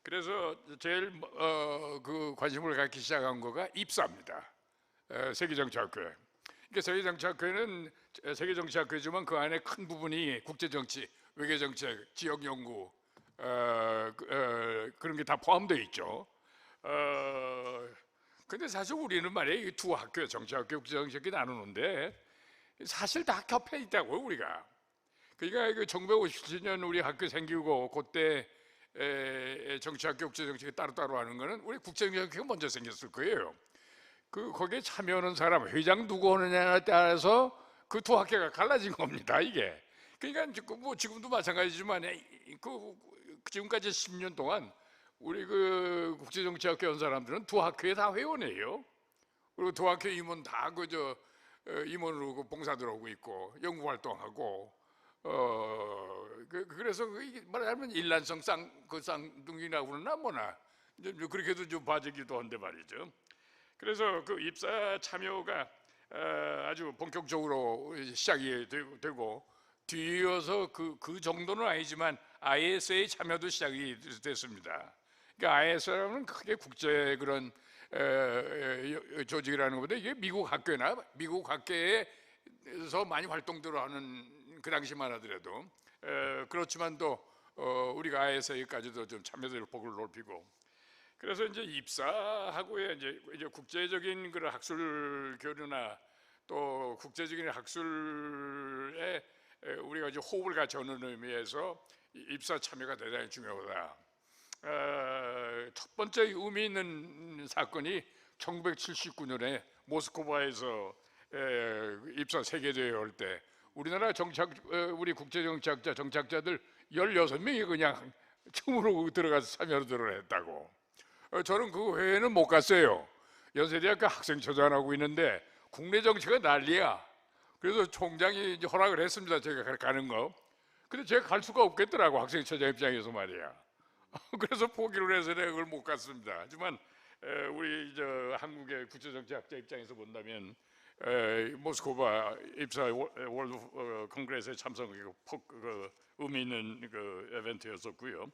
그래서 제일 그 관심을 갖기 시작한 거가 입사입니다. 세계정치학회. 그러니까 세계정치학회는 세계정치학회지만 그 안에 큰 부분이 국제정치, 외교정책, 지역연구 그런 게 다 포함되어 있죠. 근데 사실 우리는 말이에요, 이 두 학교, 정치학교, 국제정치학교 나누는데 사실 다 겹해 있다고요, 우리가. 그러니까 1957년 우리 학교 생기고 그때 정치학교, 국제정치학교 따로따로 하는 거는 우리 국제정치학교가 먼저 생겼을 거예요. 거기에 참여하는 사람, 회장 누구 하느냐에 따라서 그 두 학교가 갈라진 겁니다, 이게. 그러니까 뭐 지금도 마찬가지지만 지금까지 10년 동안 우리 그 국제정치학교 온 사람들은 두 학교에 다 회원이에요. 그리고 두 학교 임원 다 임원으로 봉사 들어오고 있고 연구 활동하고 그래서 말하자면 일란성 쌍둥이라고 그러나 뭐나 이제 그렇게도 좀 봐주기도 한데 말이죠. 그래서 그 입사 참여가 아주 본격적으로 시작이 되고 뒤이어서 그 정도는 아니지만 ISA 참여도 시작이 됐습니다. 그러니까 ISA는 크게 국제 그런 조직이라는 것보다 이게 미국 학교에서 많이 활동들을 하는 그 당시만 하더라도 그렇지만 또 우리가 ISA까지도 좀 참여될 폭을 넓히고 그래서 이제 입사하고의 이제 국제적인 그런 학술 교류나 또 국제적인 학술에 우리가 이제 호흡을 같이 하는 의미에서 입사 참여가 대단히 중요하다. 첫 번째 의미 있는 사건이 1979년에 모스크바에서 입사 세계대회 할 때 우리나라 우리 국제정치학자 정치학자들 16명이 그냥 처음으로 들어가서 참여를 했다고. 저는 그 회에는 못 갔어요. 연세대학교 학생처장하고 있는데 국내 정치가 난리야. 그래서 총장이 이제 허락을 했습니다. 제가 가는 거. 근데 제가 갈 수가 없겠더라고, 학생처장 입장에서 말이야. 그래서 포기를 해서 내가 그걸 못 갔습니다. 하지만 우리 한국의 국제정치학자 입장에서 본다면 모스크바 입사 월드 콩그레스에 참석하기 의미 있는 그 이벤트였었고요.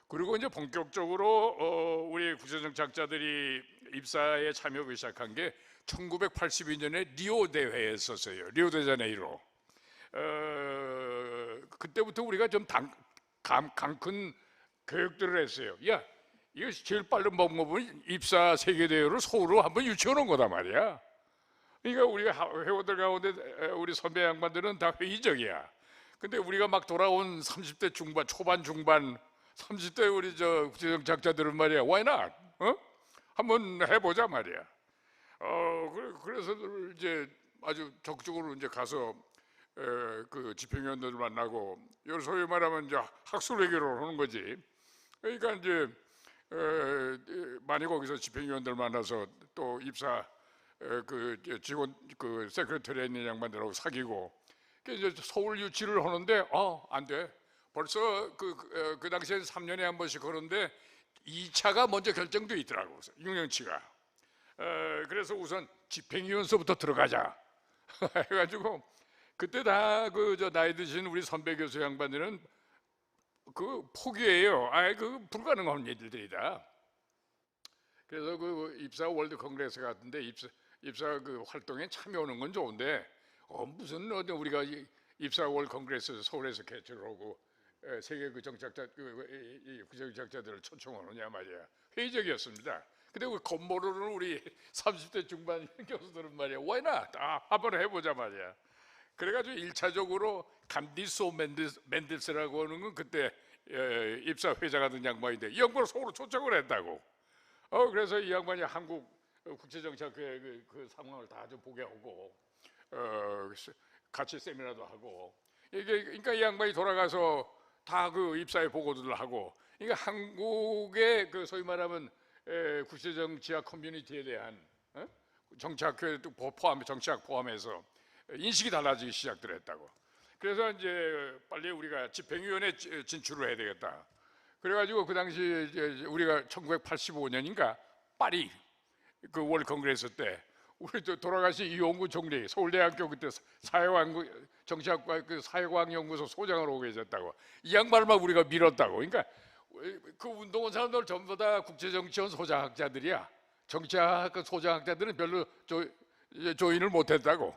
그리고 이제 본격적으로 우리 국제정치학자들이 입사에 참여하기 시작한 게 1982년에 리오 대회에 있었어요. 리오데자네이로. 그때부터 우리가 좀 강큰 교육들을 했어요. 야, 이거 제일 빠른 방법은 입사 세계대회를 서울로 한번 유치해 놓은 거다 말이야. 그러니까 우리가 회원들 가운데 우리 선배 양반들은 다 회의적이야. 근데 우리가 막 돌아온 30대 중반, 초반, 중반 30대 우리 국제정치학자들은 말이야, why not? 한번 해보자 말이야. 그래서 이제 아주 적극적으로 이제 가서 그 집행위원들을 만나고, 이걸 소위 말하면 이제 학술 외교를 하는 거지. 그러니까 이제 많이 거기서 집행위원들 만나서 또 입사 그 직원 그 세크레터리에 있는 양반들하고 사귀고, 이제 서울 유치를 하는데 안 돼. 벌써 그 당시에 3년에 한 번씩 하는데 2차가 먼저 결정돼 있더라고, 6년치가. 그래서 우선 집행위원서부터 들어가자 해가지고 그때 다 나이 드신 우리 선배 교수 양반들은 그 포기해요. 그 불가능한 일들이다. 그래서 그 입사 월드 컨그레스 같은데 입사 그 활동에 참여하는 건 좋은데 무슨 우리가 입사 월드 컨그레스 서울에서 개최를 하고 세계 그 정치학자 국제정치학자들을 초청하느냐 말이야. 회의적이었습니다. 근데 그 겉모르는 우리 30대 중반 교수들은 말이야, why not? 한번 해보자 말이야. 그래가지고 1차적으로 간디소 맨델스라고 하는 건 그때 입사 회장하던 양반인데 이 양반을 서울로 초청을 했다고. 그래서 이 양반이 한국 국제정치학회 그 상황을 다 좀 보게 하고 같이 세미나도 하고 이게 그러니까 이 양반이 돌아가서 다 그 입사의 보고들을 하고 그러니까 한국의 그 소위 말하면 국제정치학 커뮤니티에 대한 정치학회 포함 정치학 포함해서 인식이 달라지기 시작들 했다고. 그래서 이제 빨리 우리가 집행위원회 진출을 해야 되겠다. 그래가지고 그 당시 우리가 1985년인가 파리 그 월드 컨그레스 때 우리 돌아가신 이용구 총리 서울대학교 그때 정치학과 그 사회과학 연구소 소장으로 오고 계셨다고. 이 양반을 막 우리가 밀었다고. 그러니까 그 운동원 사람들 전부 다 국제정치원 소장학자들이야. 정치학 소장학자들은 별로 조인을 못했다고.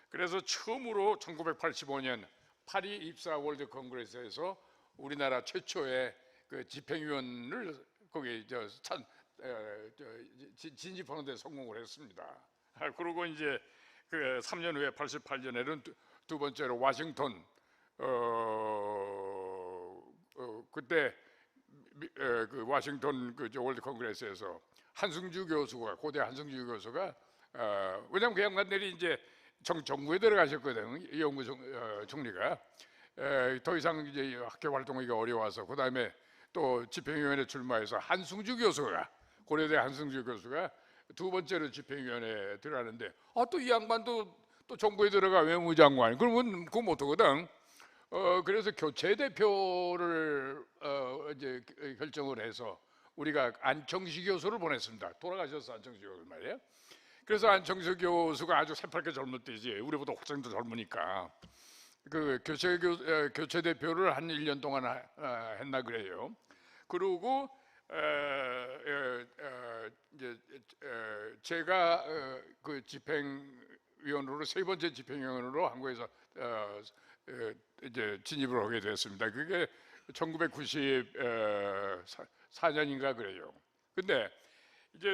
그래서 처음으로 1985년 파리 입사 월드 컨그레스에서 우리나라 최초의 그 집행위원을 거기 진입하는 데 성공을 했습니다. 그리고 이제 그 3년 후에 88년에는 두 번째로 워싱턴 그때 그 워싱턴 그 월드 컨그레스에서 한승주 교수가 고대 한승주 교수가 왜냐면 그 양반들이 이제 정부에 들어가셨거든. 이용구 총리가 더 이상 이제 학교 활동하기가 어려워서 그 다음에 또 집행위원회 출마해서 한승주 교수가 고려대 한승주 교수가 두 번째로 집행위원회에 들어가는데 또 이 양반도 또 정부에 들어가 외무장관 그러면 그거 못하거든. 그래서 교체 대표를 이제 결정을 해서 우리가 안청시 교수를 보냈습니다. 돌아가셨어 안청시 교수 말이에요. 그래서 안청시 교수가 아주 새빨개 젊을 때지 우리보다 훨씬 더 젊으니까 그 교체 대표를 한 1년 동안 했나 그래요. 그리고 이제 제가 그 집행위원으로 세 번째 집행위원으로 한국에서 이제 진입을 하게 됐습니다. 그게 1994년인가 그래요. 근데 이제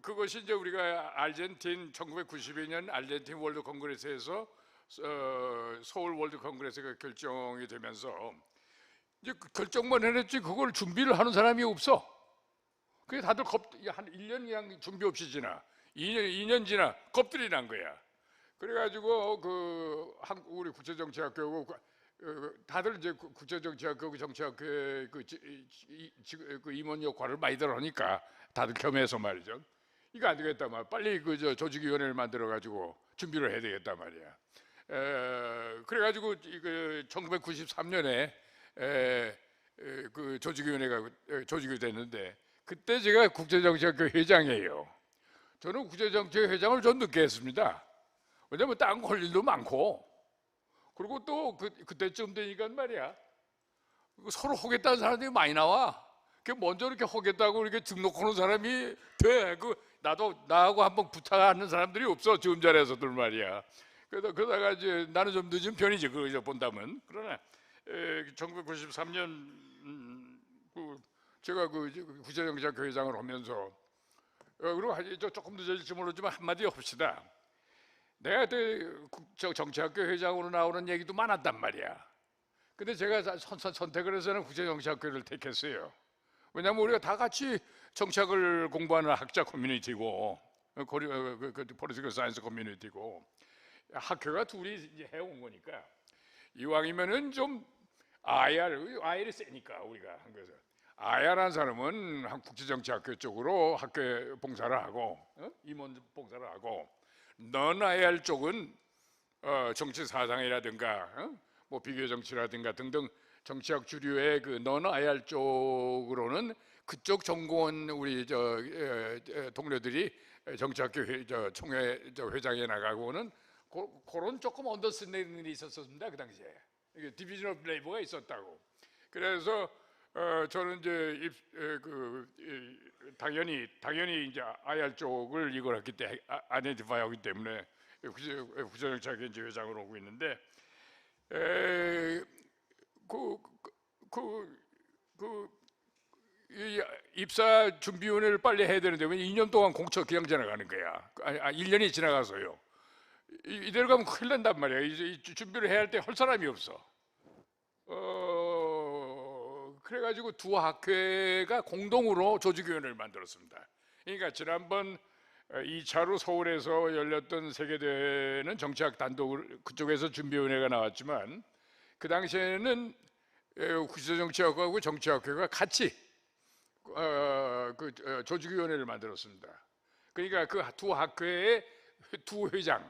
그것이 이제 우리가 아르헨틴 1992년 아르헨틴 월드 컨그레스에서 서울 월드 컨그레스가 결정이 되면서 이제 결정만 해냈지 그걸 준비를 하는 사람이 없어. 그게 다들 한 1년 그냥 준비 없이 지나 2년 지나 겁들이 난 거야. 그래가지고 우리 국제정치학회고 다들 이제 국제정치학회 정치학회 그 임원 역할을 많이들 하니까 다들 겸해서 말이죠. 이거 안 되겠다 말. 빨리 그 조직위원회를 만들어 가지고 준비를 해야 되겠단 말이야. 그래가지고 1993년에 그 조직위원회가 조직이 됐는데 그때 제가 국제정치학회 회장이에요. 저는 국제정치학회 회장을 좀 늦게 했습니다. 왜냐면 딴 걸 일도 많고 그리고 또 그때쯤 되니까 말이야 서로 하겠다는 사람들이 많이 나와. 먼저 이렇게 하겠다고 이렇게 등록하는 사람이 돼. 나하고 한번 부탁하는 사람들이 없어. 지금 자리에서들 말이야. 그러다가 이제 나는 좀 늦은 편이지 그거 본다면. 그러나 1993년 제가 국제정치학회 회장을 하면서 그리고 조금 늦어질지 모르지만 한마디 합시다. 내가 그때 정치학회 회장으로 나오는 얘기도 많았단 말이야. 근데 제가 선택을 해서는 국제정치학회를 택했어요. 왜냐하면 우리가 다 같이 정치학을 공부하는 학자 커뮤니티고 political science 커뮤니티고 학회가 둘이 이제 해온 거니까 이왕이면은 좀 IR이 세니까 우리가 한 거죠. IR한 사람은 국제정치학회 쪽으로 학회 봉사를 하고 임원 봉사를 하고 넌 IR 쪽은 정치 사상이라든가 뭐 비교 정치라든가 등등 정치학 주류의 넌 IR 쪽으로는 그쪽 전공원 우리 동료들이 정치학회 총회 회장에 나가고는 그런 조금 언더스탠딩이 있었습니다. 그 당시에 디비전 오브 레이버가 있었다고. 그래서 저는 이제 당연히 이제 IR 쪽을 이걸 했기 때문에 아이덴티파이하기 때문에 국제정치학회 이제 회장으로 오고 있는데 이 입사 준비위원회를 빨리 해야 되는데 왜 2년 동안 공처 그냥 지나가는 거야? 1년이 지나가서요. 이대로 가면 큰일 난단 말이야. 이제 준비를 해야 할 때 할 사람이 없어. 그래가지고 두 학회가 공동으로 조직위원회를 만들었습니다. 그러니까 지난번 2차로 서울에서 열렸던 세계대회는 정치학 단독으로 그쪽에서 준비위원회가 나왔지만 그 당시에는 국제정치학회하고 정치학회가 같이 조직위원회를 만들었습니다. 그러니까 그 두 학회의 두 회장,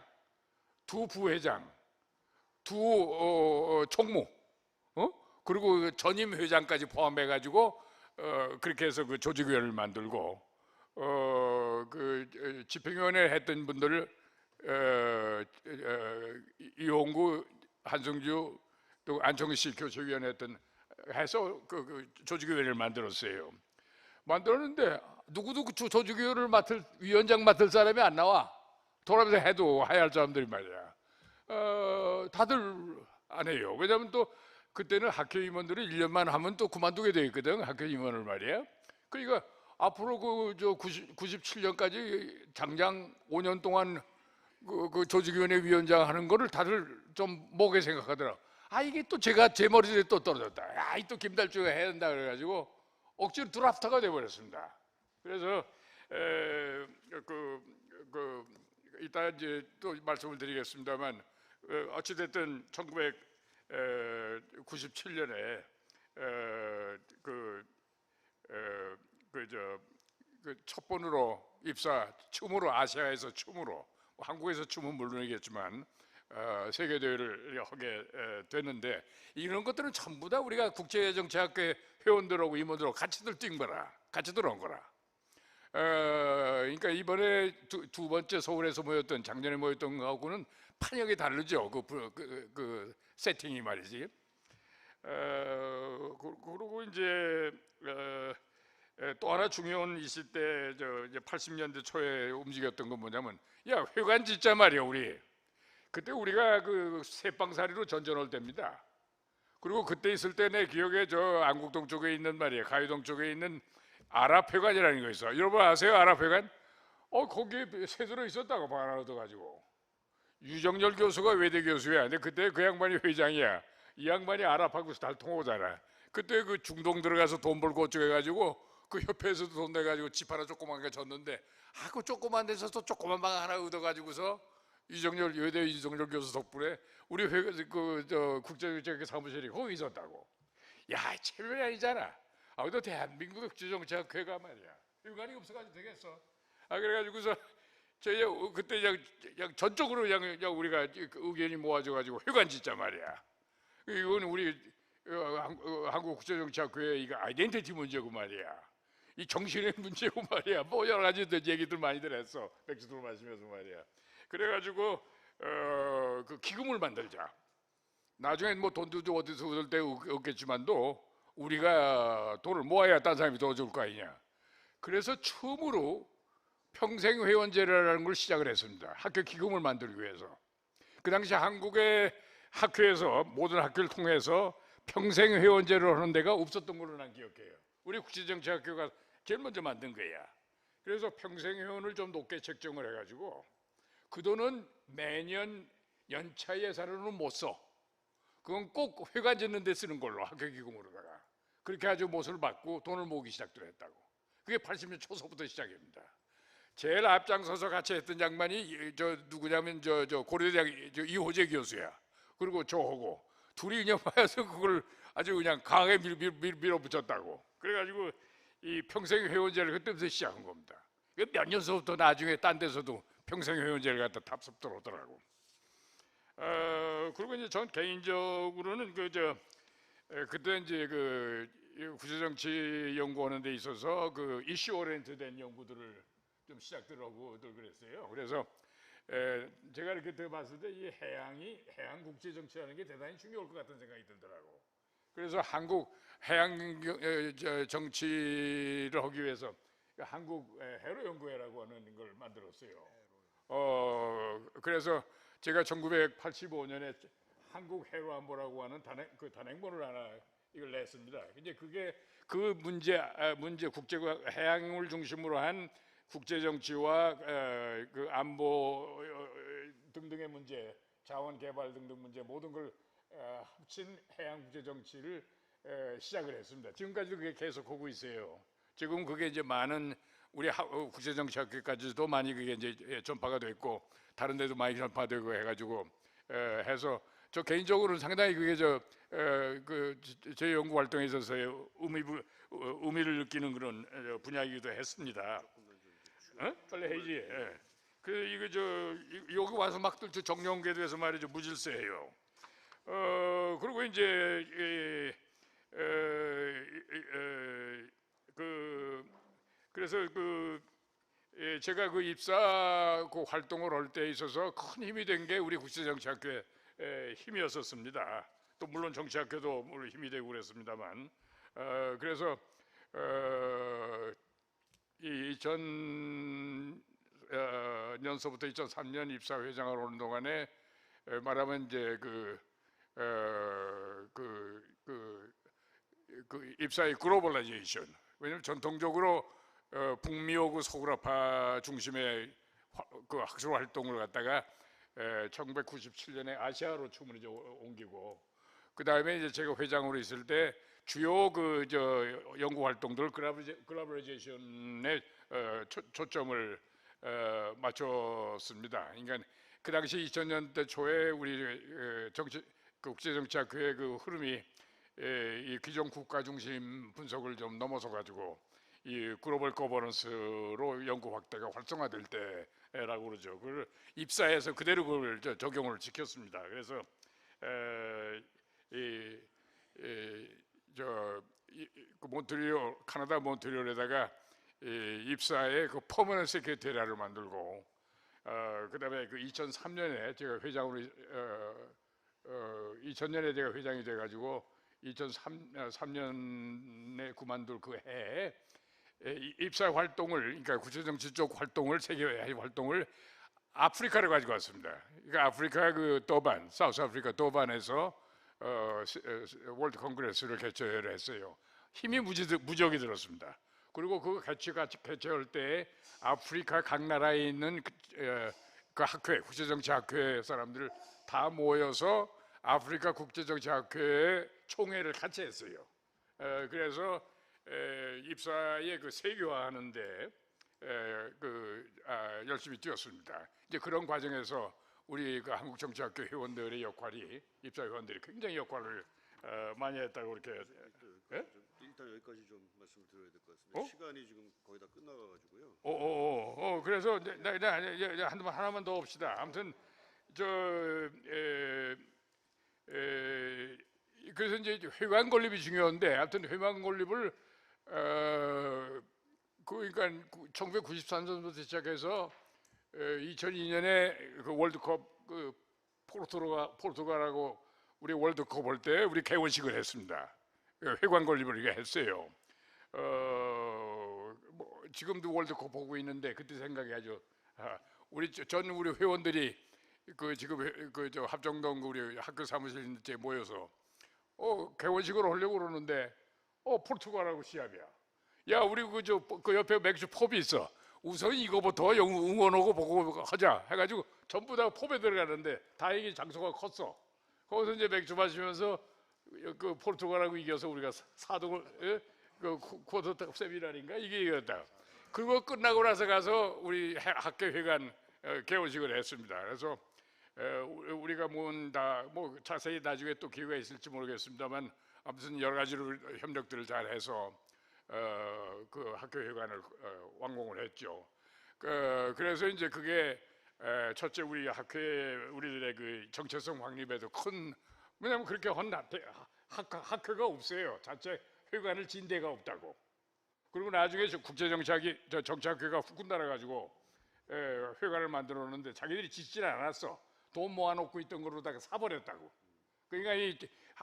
두 부회장, 두 총무, 그리고 전임 회장까지 포함해가지고 그렇게 해서 그 조직위원회를 만들고 그 집행위원회 했던 분들을 이용구, 한승주, 또 안청식 교체위원회 했던 해서 그 조직위원회를 만들었어요. 만들었는데 누구도 그 조직위원회를 위원장 맡을 사람이 안 나와. 돌아가면서 해도 해야 할 사람들이 말이야. 다들 안 해요. 왜냐하면 또 그때는 학회 임원들이 1년만 하면 또 그만두게 돼 있거든. 학회 임원을 말이야. 그러니까 앞으로 97년까지 장장 5년 동안 그 조직위원회 위원장 하는 거를 다들 좀 뭐게 생각하더라. 이게 또 제 머리에 또 떨어졌다. 또 김달주가 해야 된다 그래가지고 억지로 드라프트가 돼버렸습니다. 그래서 이따 이제 또 말씀을 드리겠습니다만 어찌됐든 1997년에 첫 번으로 입사 처음으로 아시아에서 처음으로 한국에서 처음은 물론이겠지만 세계대회를 하게 됐는데 이런 것들은 전부 다 우리가 국제정치학회 회원들하고 임원들하고 같이들 뛴 거라, 같이들 온 거라. 그러니까 이번에 두 번째 서울에서 모였던 작년에 모였던 거하고는 판역이 다르죠. 그 세팅이 말이지. 그리고 이제 또 하나 중요한 있을 때 이제 80년대 초에 움직였던 건 뭐냐면 회관 짓자 말이야 우리. 그때 우리가 그 새빵사리로 전전할 때입니다. 그리고 그때 있을 때 내 기억에 저 안국동 쪽에 있는 말이야 가요동 쪽에 있는 아랍회관이라는 거 있어. 여러분 아세요 아랍회관? 거기에 새들어 있었다고 방 하나 얻어가지고. 유정열 교수가 외대 교수야. 근데 그때 그 양반이 회장이야. 이 양반이 아랍하고 잘 통하잖아. 그때 그 중동 들어가서 돈 벌고 어쩌고 해가지고 그 협회에서도 돈 내가지고 집 하나 조그만 게 줬는데 그 조그만 데서 또 조그만 방 하나 얻어가지고서 외대 유정열 교수 덕분에 우리 국제정치학회 사무실이 거기 있었다고. 체면이 아니잖아. 그래도 대한민국 국제정치학회가 말이야 일관이 없어가지고 되겠어. 그래가지고서 저희 그때 그냥 전적으로 그냥 우리가 의견이 모아져가지고 회관 짓자 말이야. 이건 우리 한국국제정치학회의 이거 아이덴티티 문제고 말이야. 이 정신의 문제고 말이야. 뭐 여러 가지 얘기들 많이들 했어. 백주들 마시면서 말이야. 그래가지고 그 기금을 만들자. 나중에 뭐 돈도 어디서 얻을 때 없겠지만도 우리가 돈을 모아야 딴 사람이 더 줄 거 아니냐. 그래서 처음으로 평생회원제라는 걸 시작을 했습니다. 학교 기금을 만들기 위해서. 그 당시 한국의 학회에서 모든 학교를 통해서 평생회원제를 하는 데가 없었던 걸로 난 기억해요. 우리 국제정치학회가 제일 먼저 만든 거야. 그래서 평생회원을 좀 높게 책정을 해가지고 그 돈은 매년 연차 예산으로는 못 써. 그건 꼭 회관 짓는 데 쓰는 걸로 학교 기금으로다가 그렇게 아주 못을 받고 돈을 모으기 시작도 했다고. 그게 80년 초서부터 시작입니다. 제일 앞장서서 같이 했던 양반이 누구냐면 고려대학 이호재 교수야. 그리고 저하고 둘이 그냥 모여서 그걸 아주 그냥 강하게 밀어붙였다고. 그래가지고 이 평생회원제를 그때부터 시작한 겁니다. 몇 년서부터 나중에 딴 데서도 평생회원제를 갖다 탑습 들어오더라고. 그리고 이제 전 개인적으로는 그때 이제 국제정치 연구하는 데 있어서 그 이슈 오리엔트된 연구들을 좀 시작들하고들 그랬어요. 그래서 제가 이렇게 봤을 때 이 해양 국제정치라는 게 대단히 중요할 것 같은 생각이 들더라고. 그래서 한국 해양 정치를 하기 위해서 한국 해로 연구회라고 하는 걸 만들었어요. 그래서 제가 1985년에 한국 해로 안보라고 하는 단행본을 하나 이걸 냈습니다. 이제 그게 그 문제 국제 해양을 중심으로 한 국제 정치와 그 안보 등등의 문제, 자원 개발 등등 문제 모든 걸 합친 해양 국제 정치를 시작을 했습니다. 지금까지도 그게 계속 하고 있어요. 지금 그게 이제 많은 우리 국제정치학회까지도 많이 그게 이제 전파가 됐고 다른 데도 많이 전파되고 해가지고 해서 저 개인적으로는 상당히 그게 제 연구 활동에 있어서의 의미를 느끼는 그런 분야이기도 했습니다. 빨리 해야지. 여기 와서 막들 정령궤도에서 말이죠 무질서해요. 그리고 이제 그래서 제가 그 입사 활동을 할 때 있어서 큰 힘이 된 게 우리 국제정치학회 힘이었었습니다. 또 물론 정치학회도 힘이 되고 그랬습니다만 그래서 2000년서부터 2003년 입사 회장을 하는 동안에 말하면 이제 그 입사의 글로벌라이제이션, 왜냐하면 전통적으로 북미하고 서구라파 중심의 그 학술 활동을 갖다가 1997년에 아시아로 주문이 옮기고 그 다음에 이제 제가 회장으로 있을 때 주요 연구 활동들 글로벌라이제이션에 초점을 맞췄습니다. 그러니까 그 당시 2000년대 초에 우리 국제정치학회의 그 흐름이 이 기존 국가 중심 분석을 좀 넘어서 가지고 이 글로벌 거버넌스로 연구 확대가 활성화될 때라고 그러죠. 그걸 입사해서 그대로 그걸 적용을 지켰습니다. 그래서 몬트리올 카나다 몬트리올에다가 입사에 그 퍼머넌트 세크레터리를 만들고 그다음에 그 2003년에 제가 회장으로 2000년에 제가 회장이 돼가지고 2003년에 그만둘 그 해에 입사 활동을 그러니까 국제정치 쪽 활동을 세계 활동을 아프리카를 가지고 왔습니다. 그러니까 아프리카 그 더반 사우스 아프리카 더반에서 월드 콩그레스를 개최를 했어요. 힘이 무적이 들었습니다. 그리고 그 개최할 때 아프리카 각 나라에 있는 그 학회 국제정치학회 사람들 다 모여서 아프리카 국제정치학회의 총회를 같이 했어요. 그래서 입사에 그 세계화하는데 열심히 뛰었습니다. 이제 그런 과정에서 우리 그 한국정치학회 회원들의 역할이 입사 회원들이 굉장히 역할을 많이 했다고 그렇게. 일단 여기까지 좀 말씀을 드려야 될 것 같습니다. 시간이 지금 거의 다 끝나가지고요. 그래서 하나만 더 봅시다. 아무튼 그래서 이제 회관 건립이 중요한데, 하여튼 회관 건립을 그러니까 1993년부터 시작해서 2002년에 그 월드컵 그 포르투갈하고 우리 월드컵 할 때 우리 개원식을 했습니다. 회관 건립을 이게 했어요. 뭐 지금도 월드컵 보고 있는데 그때 생각이 아주 우리 회원들이 그 지금 저 합정동 우리 학교 사무실 에 모여서 개원식을 하려고 그러는데 포르투갈하고 시합이야. 야 우리 그 옆에 맥주 펍이 있어. 우선 이거부터 응원하고 보고 하자 해가지고 전부 다 펍에 들어가는데 다행히 장소가 컸어. 거기서 이제 맥주 마시면서 그 포르투갈하고 이겨서 우리가 4등을 그 쿼터 세미나인가 이게 이겼다. 그거 끝나고 나서 가서 우리 학교 회관 개원식을 했습니다. 그래서 우리가 뭐 자세히 나중에 또 기회가 있을지 모르겠습니다만 아무튼 여러 가지로 협력들을 잘 해서 그 학교 회관을 완공을 했죠. 그래서 이제 그게 첫째 우리 우리들의 그 정체성 확립에도 큰, 왜냐하면 그렇게 학회가 없어요. 자체 회관을 진 데가 없다고. 그리고 나중에 정치학회가 후끈 달아가지고 회관을 만들었는데 자기들이 짓지는 않았어. 돈 모아놓고 있던 거로다가 사버렸다고. 그러니까 이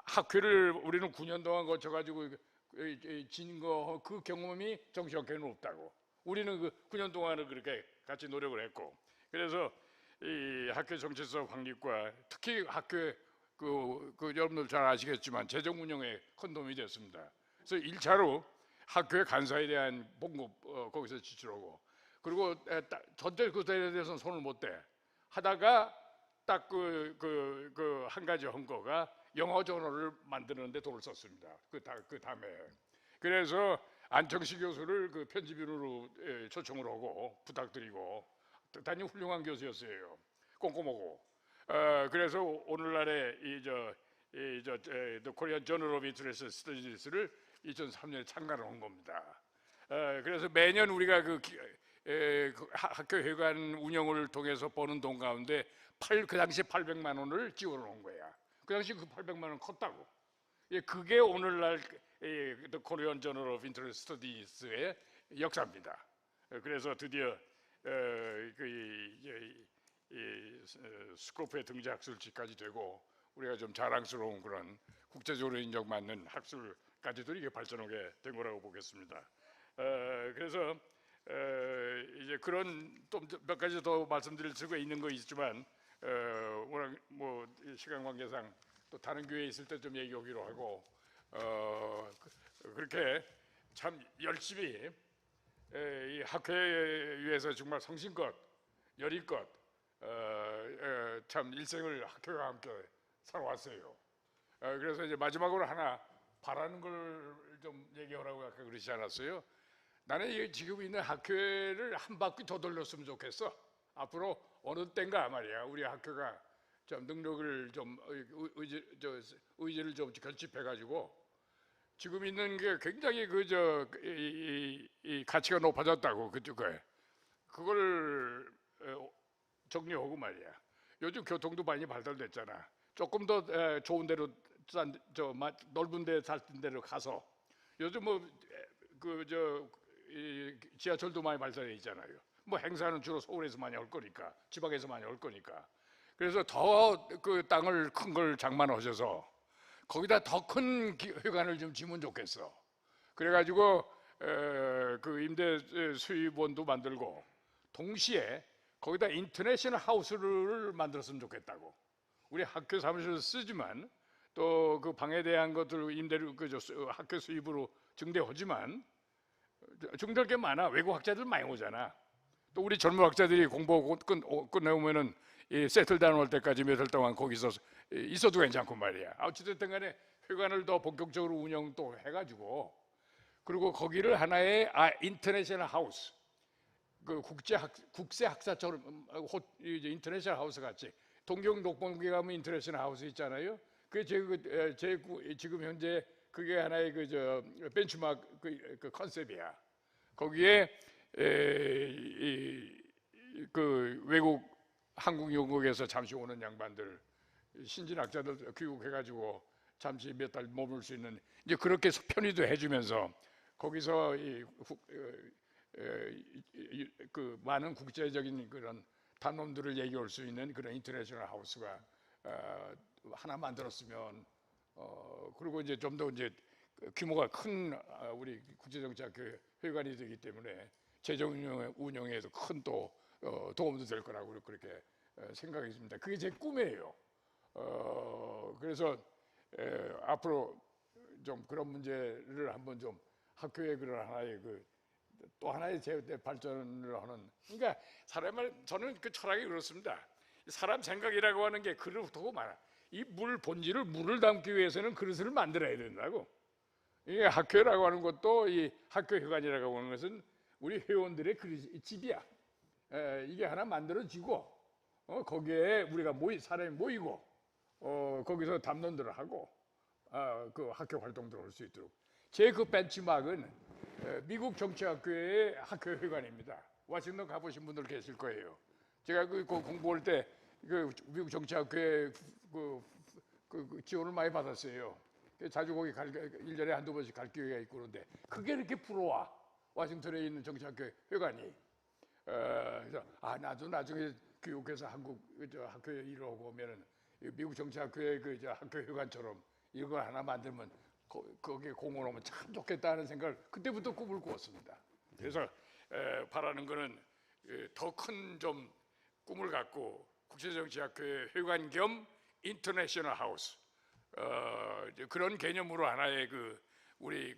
학회를 우리는 9년 동안 거쳐가지고 진 거 그 경험이 정치학회는 없다고. 우리는 그 9년 동안은 그렇게 같이 노력을 했고, 그래서 이 학회 정치서 확립과 특히 학회 그 여러분들 잘 아시겠지만 재정 운영에 큰 도움이 됐습니다. 그래서 1차로 학교의 간사에 대한 봉급 거기서 지출하고, 그리고 전체 그 대에 대해서는 손을 못 대 하다가 딱 그 한 가지 한 거가 영어 저널을 만드는데 돈을 썼습니다. 그 다음에 그래서 안청시 교수를 그 편집인으로 초청을 하고 부탁드리고, 대단히 훌륭한 교수였어요. 꼼꼼하고. 그래서 오늘날의 The Korean Journal of Interest Studies를 2003년에 창간을 한 겁니다. 그래서 매년 우리가 그 학교 회관 운영을 통해서 버는 돈 가운데 그 당시 800만 원을 지원을 한 거야. 그 당시 그 800만 원 컸다고. 그게 오늘날 The Korean Journal of Interest Studies의 역사입니다. 그래서 드디어 스코프의 등재 학술지까지 되고, 우리가 좀 자랑스러운 그런 국제적으로 인정받는 학술까지도 이게 발전하게 된 거라고 보겠습니다. 그래서 이제 그런 또 몇 가지 더 말씀드릴 수가 있는 거 있지만, 워낙 뭐 시간 관계상 또 다른 교회에 있을 때 좀 얘기하기로 하고, 그렇게 참 열심히 이 학회에 위해서 정말 성심껏 여리껏 참 일생을 학교와 함께 살아왔어요. 그래서 이제 마지막으로 하나 바라는 걸 좀 얘기하라고 아까 그러지 않았어요? 나는 지금 있는 학회를 한 바퀴 더 돌렸으면 좋겠어. 앞으로 어느 때인가 말이야, 우리 학교가 좀 능력을 좀 의지를 좀 결집해가지고, 지금 있는 게 굉장히 이 가치가 높아졌다고 그쪽에 그걸 정리하고 말이야. 요즘 교통도 많이 발달됐잖아. 조금 더 좋은 데로 넓은 데 살 데로 가서, 요즘 지하철도 많이 발달돼 있잖아요. 뭐 행사는 주로 서울에서 많이 할 거니까, 지방에서 많이 할 거니까. 그래서 더 그 땅을 큰 걸 장만하셔서 거기다 더 큰 회관을 좀 지면 좋겠어. 그래가지고 그 임대 수입원도 만들고, 동시에 거기다 인터내셔널 하우스를 만들었으면 좋겠다고. 우리 학교 사무실을 쓰지만 또 그 방에 대한 것들 임대를 학교 수입으로 증대하지만 증대할 게 많아. 외국 학자들 많이 오잖아. 또 우리 젊은 학자들이 공부하고 끝내오면은 세틀다운 할 때까지 몇 달 동안 거기서 있어도 괜찮고 말이야. 어찌됐든 간에 회관을 더 본격적으로 운영 또 해가지고, 그리고 거기를 하나의 인터내셔널 하우스, 그 국제 학사처럼 인터내셔널 하우스 같이, 동경 녹봉기 가면 인터내셔널 하우스 있잖아요. 그게 지금 현재 그게 하나의 벤치마크 그 컨셉이야. 거기에 그 외국 한국 영국에서 잠시 오는 양반들, 신진학자들 귀국해가지고 잠시 몇 달 머물 수 있는, 이제 그렇게 편의도 해주면서 거기서 그 많은 국제적인 그런 단원들을 얘기할 수 있는 그런 인터내셔널 하우스가 하나 만들었으면, 그리고 이제 좀 더 이제 규모가 큰 우리 국제정치학회 회관이 되기 때문에 재정 운영에도 큰 또 도움도 될 거라고 그렇게 생각이 듭니다. 그게 제 꿈이에요. 그래서 앞으로 좀 그런 문제를 한번 좀 학교의 그런 하나의 또 하나의 발전을 하는, 그러니까 저는 그 철학이 그렇습니다. 사람 생각이라고 하는 게 그릇하고 말아. 이 물 본질을 물을 담기 위해서는 그릇을 만들어야 된다고. 이게 학교라고 하는 것도, 이 학교 회관이라고 하는 것은 우리 회원들의 집이야. 이게 하나 만들어지고, 거기에 우리가 사람이 모이고, 거기서 담론들을 하고, 그 학교 활동들을 할 수 있도록. 제 그 벤치마크는 미국 정치학회의 학교 회관입니다. 워싱턴 가보신 분들 계실 거예요. 제가 그 공부할 때 그 미국 정치학회에 그 지원을 많이 받았어요. 자주 거기 1년에 한두 번씩 갈 기회가 있고, 그런데 그게 이렇게 부러워. 워싱턴에 있는 정치학회 회관이. 그래서 나도 나중에 교육해서 한국 학교에 일을 하고 오면은 미국 정치학회의 학교 회관처럼 이거 하나 만들면 거기에 공헌 오면 참 좋겠다는 생각을 그때부터 꿈을 꾸었습니다. 그래서 바라는 거는 더 큰 좀 꿈을 갖고 국제정치학회 회관 겸 인터내셔널 하우스 그런 개념으로 하나의 우리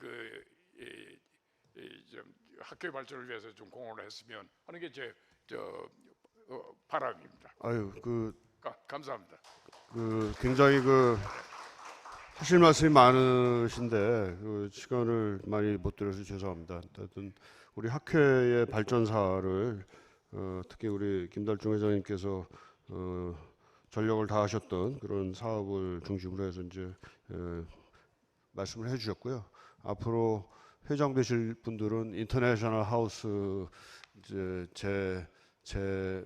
좀 학교 발전을 위해서 좀 공헌을 했으면 하는 게 제 바람입니다. 아유 감사합니다. 굉장히 하실 말씀이 많으신데 시간을 많이 못 드려서 죄송합니다. 하여튼 우리 학회의 발전사를 특히 우리 김달중 회장님께서 전력을 다하셨던 그런 사업을 중심으로 해서 이제 말씀을 해주셨고요. 앞으로 회장 되실 분들은 인터내셔널 하우스 이제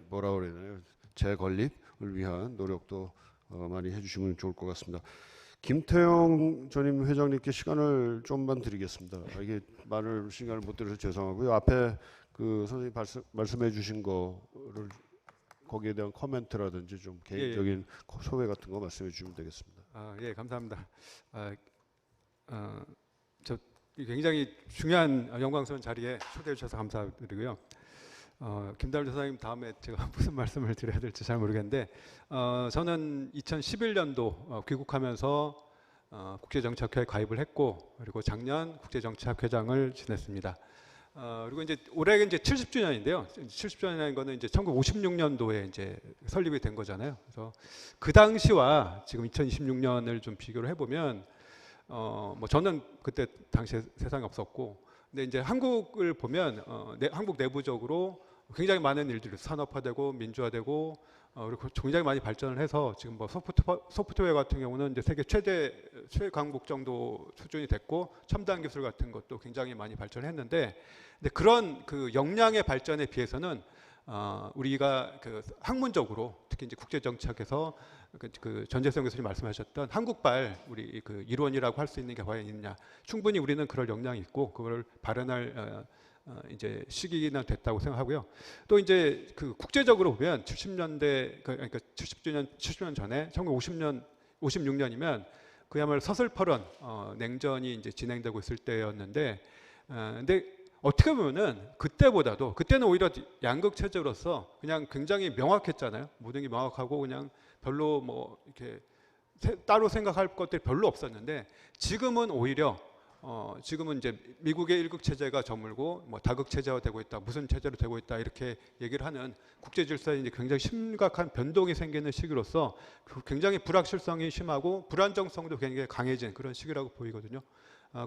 뭐라 그러나요? 재건립을 위한 노력도 많이 해주시면 좋을 것 같습니다. 김태형 전임 회장님께 시간을 좀만 드리겠습니다. 이게 많은 시간을 못 드려서 죄송하고요. 앞에 선생님 말씀해 주신 거를 거기에 대한 코멘트라든지 좀 개인적인 소회 같은 거 말씀해 주시면 되겠습니다. 예, 감사합니다. 저 굉장히 중요한 영광스러운 자리에 초대해 주셔서 감사드리고요. 김달주 소장님 다음에 제가 무슨 말씀을 드려야 될지 잘 모르겠는데 저는 2011년도 귀국하면서 국제정치학회에 가입을 했고 그리고 작년 국제정치학회장을 지냈습니다. 그리고 이제 올해가 이제 70주년인데요. 70주년이라는 거는 이제 1956년도에 이제 설립이 된 거잖아요. 그래서 그 당시와 지금 2026년을 좀 비교를 해보면 뭐 저는 그때 당시에 세상에 없었고, 근데 이제 한국을 보면 한국 내부적으로 굉장히 많은 일들이 산업화되고 민주화되고 그리고 굉장히 많이 발전을 해서 지금 뭐 소프트웨어 같은 경우는 이제 세계 최강국 정도 수준이 됐고 첨단 기술 같은 것도 굉장히 많이 발전했는데, 근데 그런 역량의 발전에 비해서는 우리가 학문적으로 특히 이제 국제정치학에서 전재성 교수님 말씀하셨던 한국발 우리 이론이라고 할 수 있는 게 과연 있느냐, 충분히 우리는 그럴 역량이 있고 그걸 발현할 이제 시기는 됐다고 생각하고요. 또 이제 국제적으로 보면 70년대 그러니까 70년 전에 1956년이면 그야말로 서슬퍼런 냉전이 이제 진행되고 있을 때였는데, 근데 어떻게 보면은 그때는 오히려 양극 체제로서 그냥 굉장히 명확했잖아요. 모든 게 명확하고 그냥 별로 뭐 이렇게 따로 생각할 것들이 별로 없었는데, 지금은 오히려 지금은 이제 미국의 일극 체제가 저물고 뭐 다극 체제화 되고 있다, 무슨 체제로 되고 있다 이렇게 얘기를 하는 국제 질서에 이제 굉장히 심각한 변동이 생기는 시기로서 굉장히 불확실성이 심하고 불안정성도 굉장히 강해진 그런 시기라고 보이거든요.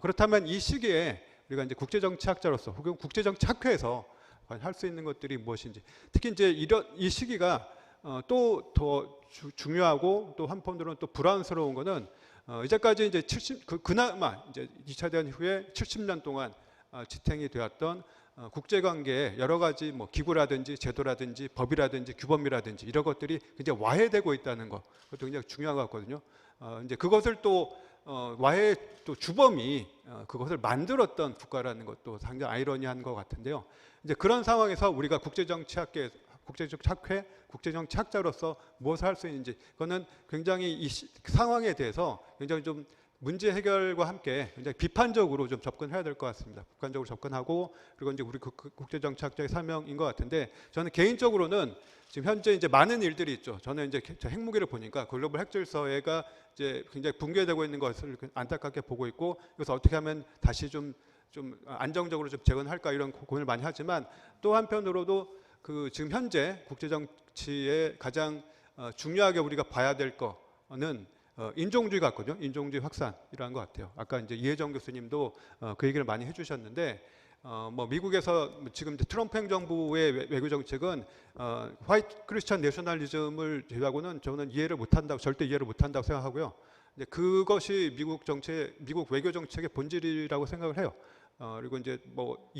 그렇다면 이 시기에 우리가 이제 국제정치학자로서 혹은 국제정치학회에서 할 수 있는 것들이 무엇인지, 특히 이제 이 시기가 또 더 중요하고 또 한편으로는 또 불안스러운 거는 이제까지 이제 그나마 이제 2차 대전 이후에 70년 동안 지탱이 되었던 국제관계의 여러 가지 뭐 기구라든지 제도라든지 법이라든지 규범이라든지 이런 것들이 이제 와해되고 있다는 것, 그것도 굉장히 중요한 것 같거든요. 이제 그것을 또 와해 또 주범이 그것을 만들었던 국가라는 것도 상당히 아이러니한 것 같은데요. 이제 그런 상황에서 우리가 국제정치학회, 국제정치학자로서 무엇을 할 수 있는지, 그거는 굉장히 이 상황에 대해서 굉장히 좀 문제 해결과 함께 굉장히 비판적으로 좀 접근해야 될 것 같습니다. 비판적으로 접근하고, 그리고 이제 우리 국제정치학자의 사명인 것 같은데, 저는 개인적으로는 지금 현재 이제 많은 일들이 있죠. 저는 이제 핵무기를 보니까 글로벌 핵질서가 이제 굉장히 붕괴되고 있는 것을 안타깝게 보고 있고, 이것을 어떻게 하면 다시 좀 안정적으로 좀 재건할까 이런 고민을 많이 하지만, 또 한편으로도 지금 현재 국제정치에 가장 중요하게 우리가 봐야 될 거는 인종주의 같거든요. 인종주의 확산이라는 것 같아요. 아까 이제 이혜정 교수님도 그 얘기를 많이 해주셨는데, 뭐 미국에서 지금 트럼프 행정부의 외교 정책은 화이트 크리스천 내셔널리즘을 제외하고는 저는 절대 이해를 못한다고 생각하고요. 그것이 미국 외교 정책의 본질이라고 생각을 해요. 그리고 이제 뭐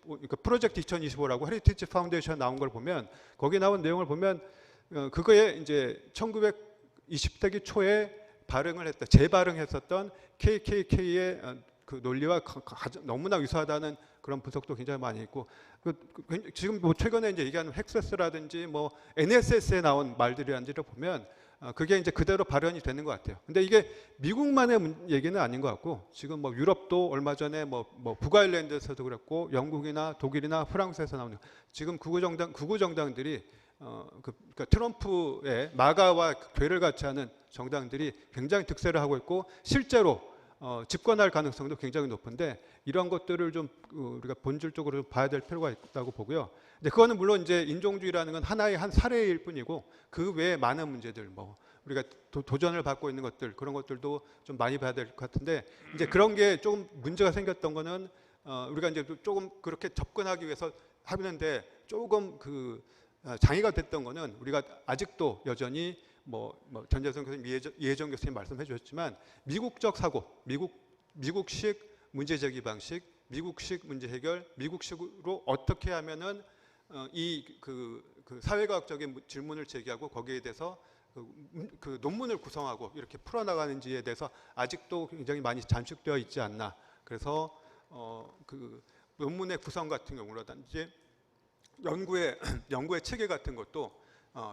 그러니까 프로젝트 2025라고 헤리티지 파운데이션 나온 걸 보면, 거기 나온 내용을 보면 그거에 이제 1920세기 초에 재발흥했었던 KKK의 그 논리와 너무나 유사하다는 그런 분석도 굉장히 많이 있고, 지금 뭐 최근에 이제 얘기하는 헥세스라든지 뭐 NSS에 나온 말들이란지를 보면 그게 이제 그대로 발현이 되는 것 같아요. 근데 이게 미국만의 얘기는 아닌 것 같고 지금 뭐 유럽도 얼마 전에 뭐 북아일랜드에서도 그랬고 영국이나 독일이나 프랑스에서 나오는 지금 극우 정당들이 그러니까 트럼프의 마가와 괴를 같이 하는 정당들이 굉장히 득세를 하고 있고 실제로 집권할 가능성도 굉장히 높은데 이런 것들을 좀 우리가 본질적으로 좀 봐야 될 필요가 있다고 보고요. 근데 그거는 물론 이제 인종주의라는 건 하나의 한 사례일 뿐이고 그 외에 많은 문제들 뭐 우리가 도전을 받고 있는 것들 그런 것들도 좀 많이 봐야 될 것 같은데 이제 그런 게 조금 문제가 생겼던 거는 우리가 이제 조금 그렇게 접근하기 위해서 하는데 조금 그 장애가 됐던 거는 우리가 아직도 여전히 전재성 교수님, 이혜정 교수님 말씀해 주셨지만 미국적 사고, 미국식 문제 제기 방식, 미국식 문제 해결, 미국식으로 어떻게 하면은 그 사회과학적인 질문을 제기하고 거기에 대해서 그 논문을 구성하고 이렇게 풀어나가는지에 대해서 아직도 굉장히 많이 잠식되어 있지 않나. 그래서 그 논문의 구성 같은 경우라든지 연구의 체계 같은 것도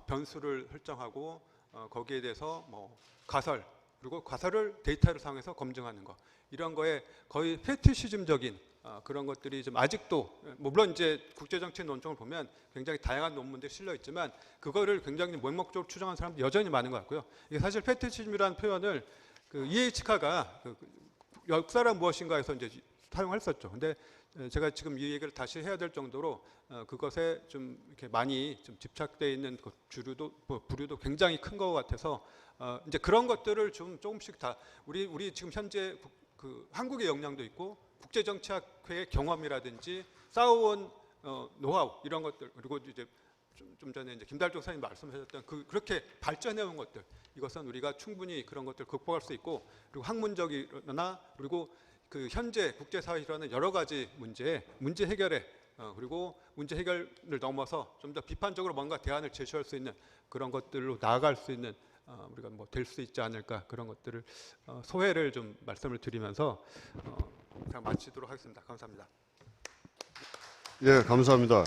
변수를 설정하고 거기에 대해서 뭐 가설 그리고 가설을 데이터를 사용해서 검증하는 거 이런 거에 거의 페티시즘적인 그런 것들이 좀 아직도 물론 이제 국제정치 논점을 보면 굉장히 다양한 논문들이 실려 있지만 그거를 굉장히 맹목적으로 추정하는 사람도 여전히 많은 것 같고요. 이게 사실 페티시즘이라는 표현을 그 E.H.카가 역사란 무엇인가에서 이제 사용했었죠. 근데 제가 지금 이 얘기를 다시 해야 될 정도로 그것에 좀 이렇게 많이 좀 집착되어 있는 그 부류도 굉장히 큰 것 같아서 이제 그런 것들을 좀 조금씩 다 우리 지금 현재 그 한국의 역량도 있고 국제정치학회의 경험이라든지 쌓아온 노하우 이런 것들 그리고 이제 좀 전에 이제 김달종 선생님 말씀하셨던 그렇게 발전해온 것들 이것은 우리가 충분히 그런 것들 극복할 수 있고 그리고 학문적이나 그리고 그 현재 국제사회에 일어나는 여러 가지 문제 해결에 그리고 문제 해결을 넘어서 좀 더 비판적으로 뭔가 대안을 제시할 수 있는 그런 것들로 나아갈 수 있는 우리가 뭐 될 수 있지 않을까 그런 것들을 소회를 좀 말씀을 드리면서 그냥 마치도록 하겠습니다. 감사합니다. 예, 감사합니다.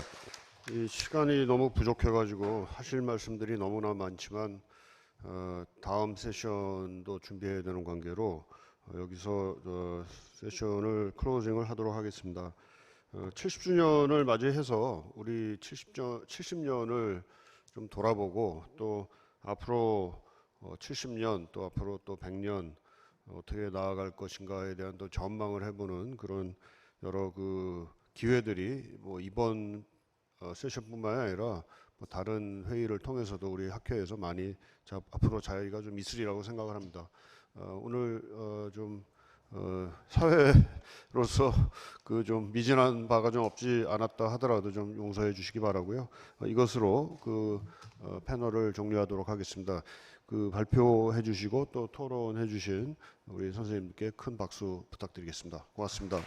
이 시간이 너무 부족해가지고 하실 말씀들이 너무나 많지만 다음 세션도 준비해야 되는 관계로 여기서 세션을 클로징을 하도록 하겠습니다. 70주년을 맞이해서 우리 70년을 좀 돌아보고 또 앞으로 70년 또 앞으로 또 100년 어떻게 나아갈 것인가에 대한 또 전망을 해보는 그런 여러 그 기회들이 뭐 이번 세션뿐만 아니라 뭐 다른 회의를 통해서도 우리 학회에서 많이 앞으로 자리가 좀 있으리라고 생각을 합니다. 오늘 좀 사회로서 그 좀 미진한 바가 좀 없지 않았다 하더라도 좀 용서해 주시기 바라고요. 이것으로 그 패널을 종료하도록 하겠습니다. 그 발표해 주시고 또 토론해 주신 우리 선생님께 큰 박수 부탁드리겠습니다. 고맙습니다.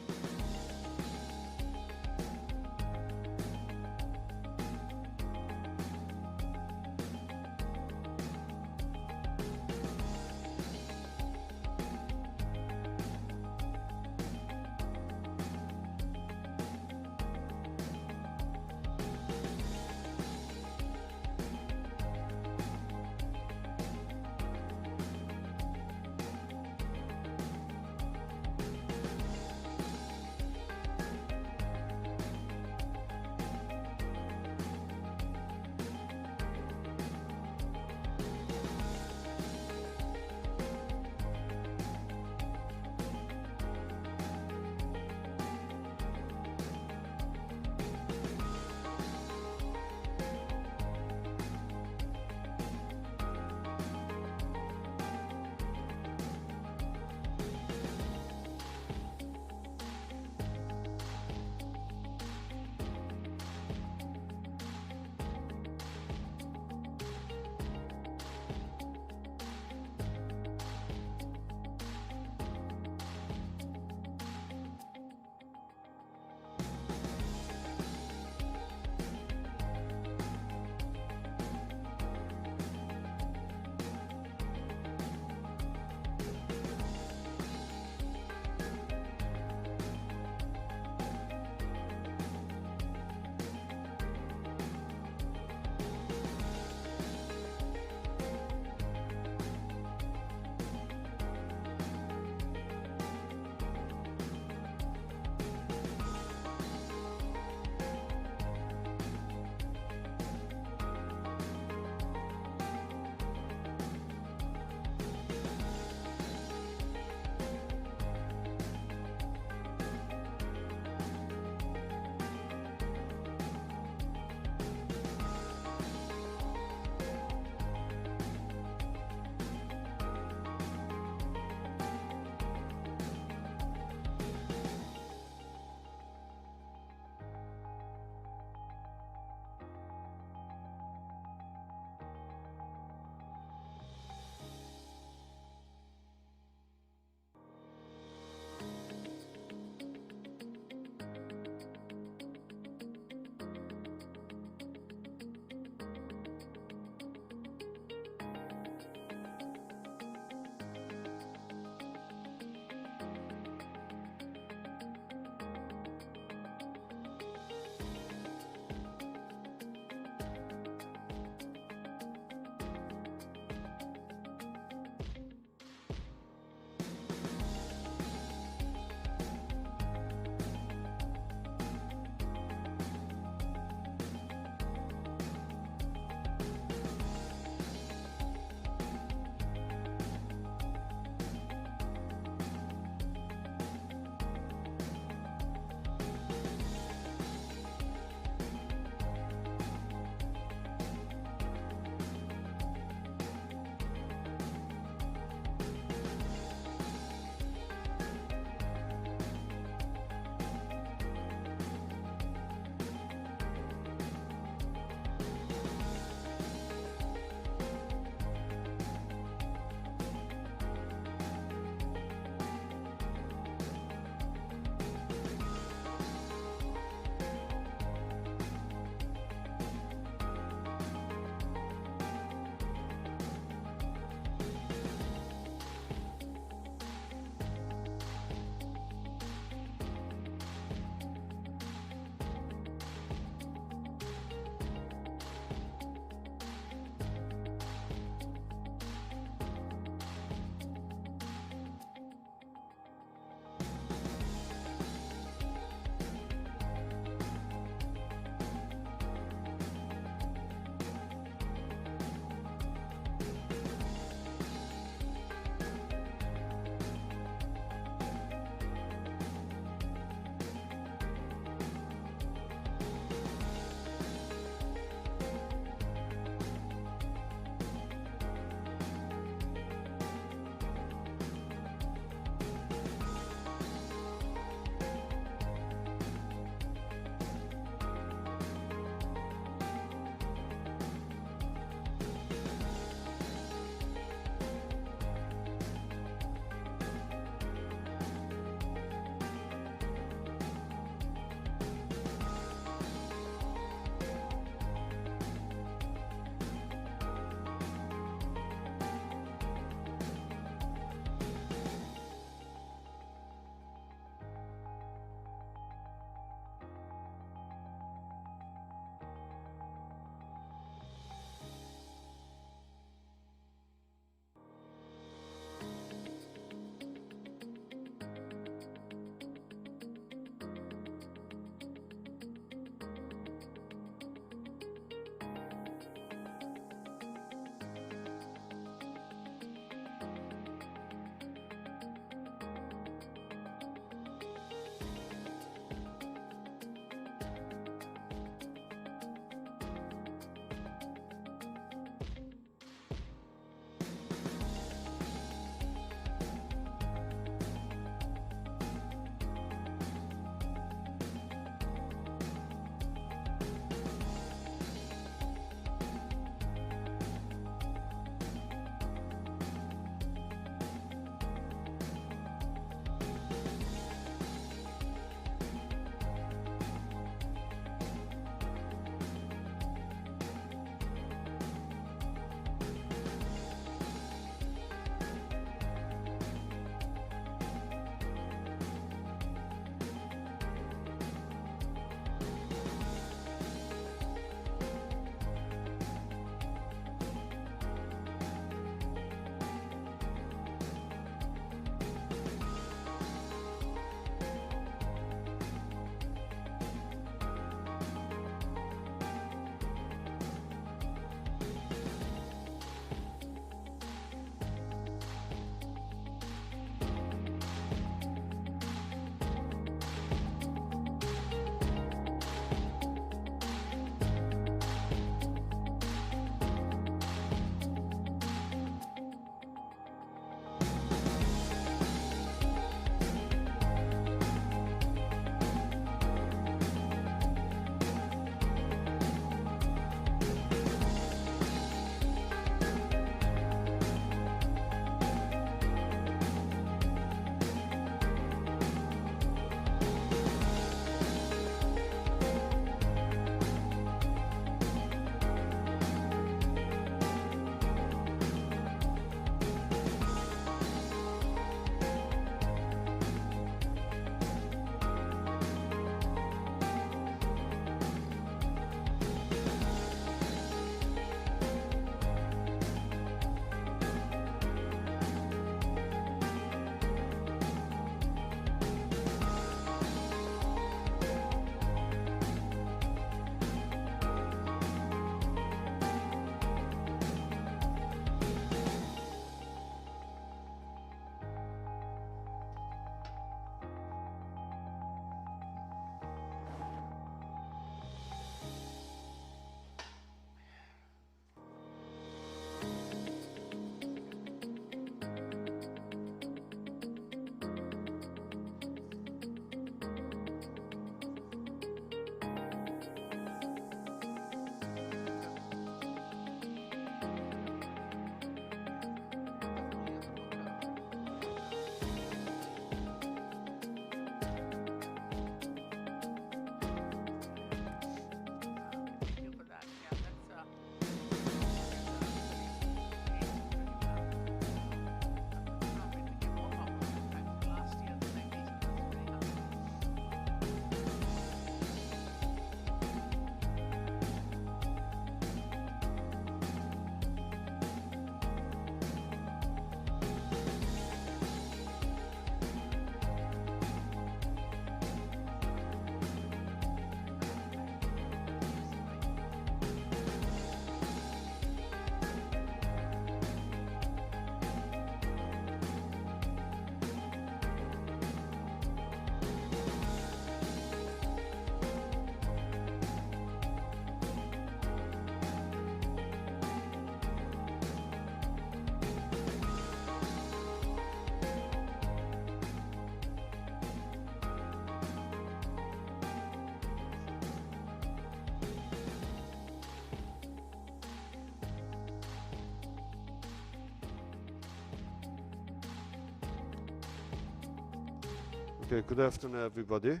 Okay, good afternoon, everybody.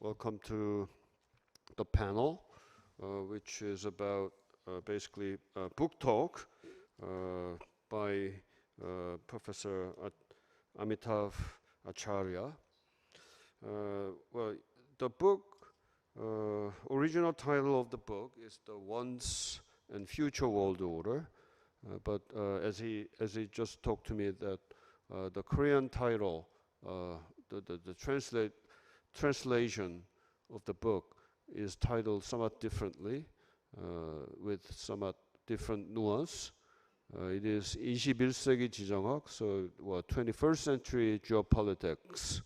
Welcome to the panel, which is about basically a book talk by Professor Amitav Acharya. Well, the book, original title of the book is The Once and Future World Order, but as he just talked to me that the Korean title, the translation of the book is titled somewhat differently, with somewhat different nuance. It is 21세기 지정학, so 21st century geopolitics.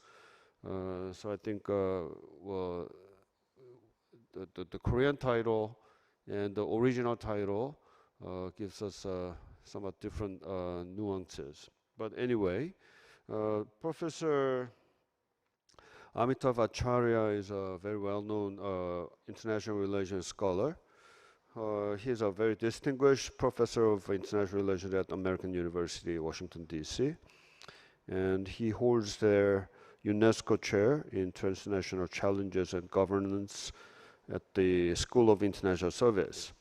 So I think well, the Korean title and the original title gives us somewhat different nuances. But anyway, Professor Amitav Acharya is a very well-known international relations scholar. He is a very distinguished professor of international relations at American University, Washington, D.C. And he holds their UNESCO chair in transnational challenges and governance at the School of International Service.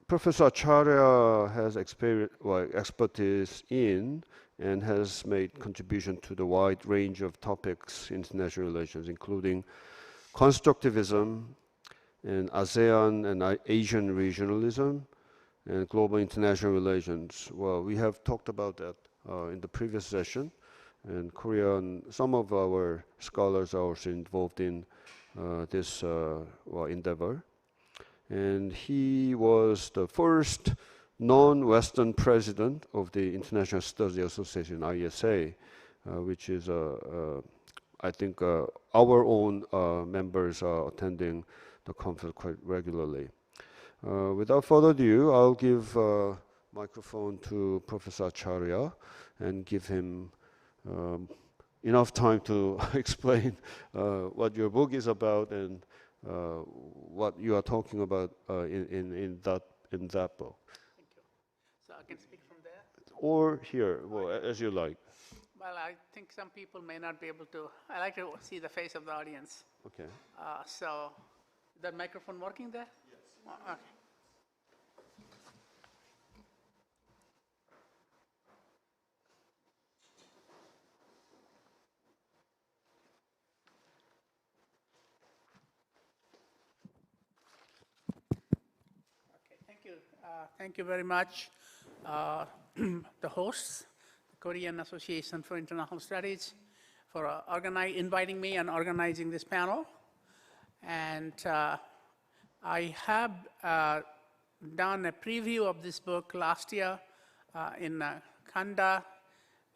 Professor Acharya has expertise in and has made contribution to the wide range of topics in international relations, including constructivism and ASEAN and Asian regionalism and global international relations. Well, we have talked about that in the previous session, and some of our scholars are also involved in this endeavor. And he was the first non-Western president of the International Studies Association, ISA, which is, I think, our own members are attending the conference quite regularly. Without further ado, I'll give microphone to Professor Acharya and give him enough time to explain what your book is about and what you are talking about in that book. Thank you. So I can speak from there? Or here, well, as you like. Well, I think some people may not be able to. I like to see the face of the audience. Okay. So, is that microphone working there? Yes. Okay. Thank you very much, the hosts, the Korean Association for International Studies, for inviting me and organizing this panel. And I have done a preview of this book last year in Kanda,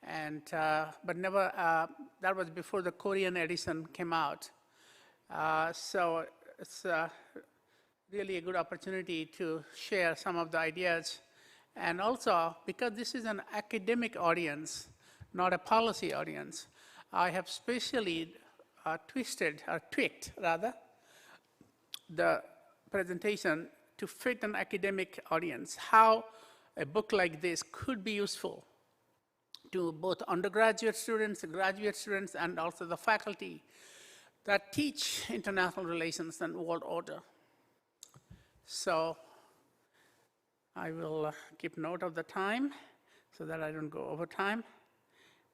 and but never. That was before the Korean edition came out. So it's really a good opportunity to share some of the ideas. And also, because this is an academic audience, not a policy audience, I have specially tweaked the presentation to fit an academic audience, how a book like this could be useful to both undergraduate students, graduate students, and also the faculty that teach international relations and world order. So I will keep note of the time so that I don't go over time.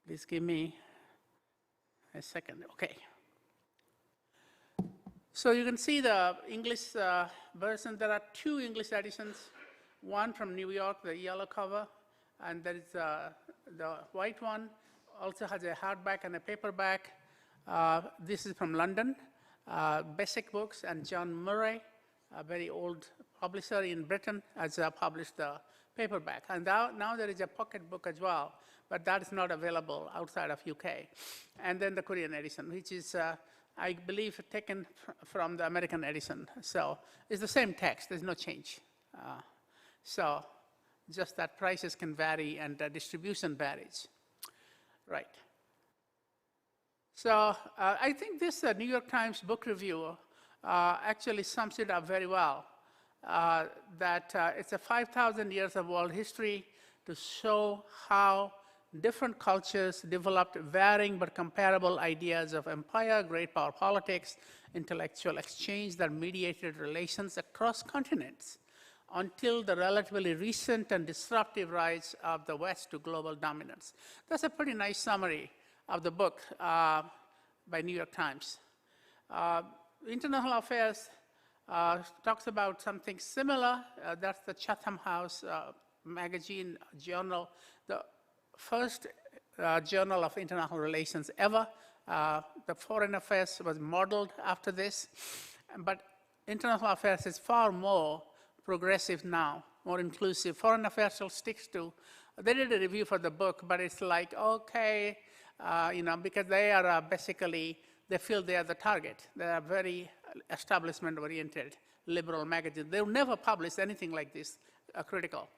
Please give me a second. Okay. So you can see the English version. There are two English editions, one from New York, the yellow cover, and there is the white one, also has a hardback and a paperback. This is from London, Basic Books, and John Murray, a very old publisher in Britain, has published the paperback. And now there is a pocket book as well, but that is not available outside of UK. And then the Korean edition, which is, I believe, taken from the American edition. So it's the same text, there's no change. So just that prices can vary and the distribution varies. Right. So I think this New York Times book review actually sums it up very well, that it's a 5,000 years of world history to show how different cultures developed varying but comparable ideas of empire, great power politics, intellectual exchange that mediated relations across continents until the relatively recent and disruptive rise of the West to global dominance. That's a pretty nice summary of the book by New York Times. International Affairs talks about something similar. That's the Chatham House magazine journal, the first journal of international relations ever. The Foreign Affairs was modeled after this, but International Affairs is far more progressive now, more inclusive. Foreign Affairs still sticks to, they did a review for the book, but it's like, okay, because they are basically, they feel they are the target. They are very establishment-oriented liberal magazine. They will never publish anything like this critical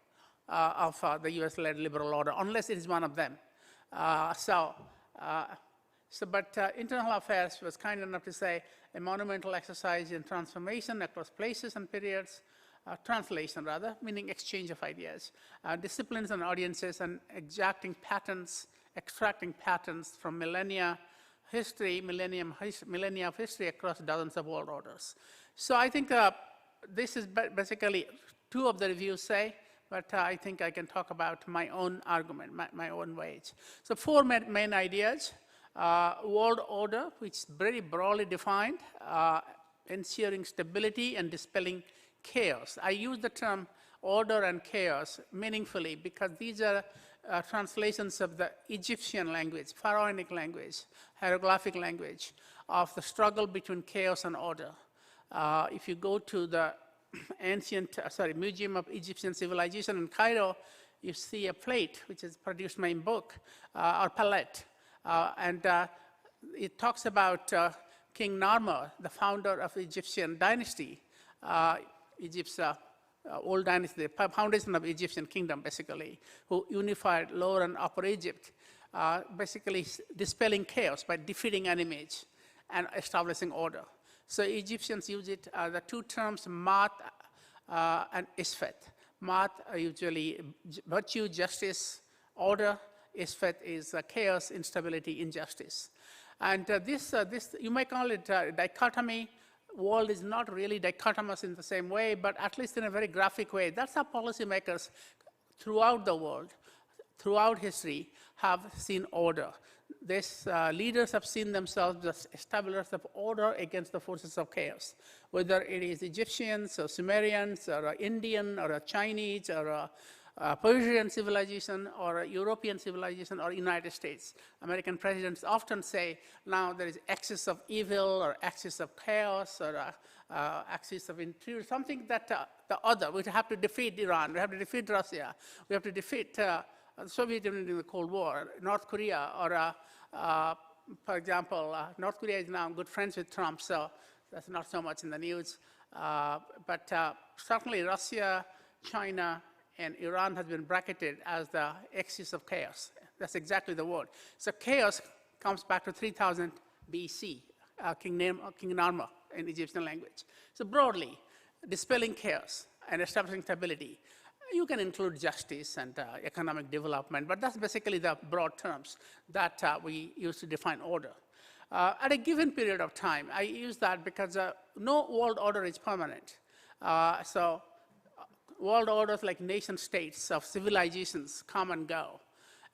of the US-led liberal order, unless it is one of them. But International Affairs was kind enough to say a monumental exercise in transformation across places and periods, translation rather, meaning exchange of ideas, disciplines and audiences, and extracting patterns from millennia of history across dozens of world orders. So I think this is basically two of the reviews say, but I think I can talk about my own argument, my own ways. So four main ideas. World order, which is very broadly defined, ensuring stability and dispelling chaos. I use the term order and chaos meaningfully because these are translations of the Egyptian language, pharaonic language, hieroglyphic language of the struggle between chaos and order. If you go to the Museum of Egyptian Civilization in Cairo, you see a plate which is produced in my book, or palette. It talks about King Narmer, the founder of the Egyptian dynasty, Egypt's old dynasty, the foundation of the Egyptian kingdom, basically, who unified Lower and Upper Egypt, basically dispelling chaos by defeating enemies and establishing order. So Egyptians use it, the two terms, Maat and Isfet. Maat usually virtue, justice, order. Isfet is chaos, instability, injustice. And this, you might call it dichotomy. World is not really dichotomous in the same way, but at least in a very graphic way. That's how policymakers throughout the world, throughout history, have seen order. These leaders have seen themselves as establishers of order against the forces of chaos, whether it is Egyptians or Sumerians or Indian or Chinese or Persian civilization or a European civilization or United States. American presidents often say now there is axis of evil or axis of chaos or axis of interior, something that the other, we have to defeat Iran, we have to defeat Russia, we have to defeat the Soviet Union in the Cold War, North Korea, or for example, North Korea is now good friends with Trump, so that's not so much in the news. But certainly Russia, China, and Iran has been bracketed as the axis of chaos. That's exactly the word. So chaos comes back to 3000 BC, King Narmer in Egyptian language. So broadly, dispelling chaos and establishing stability. You can include justice and economic development, but that's basically the broad terms that we use to define order. At a given period of time, I use that because no world order is permanent. So world orders like nation states of civilizations come and go.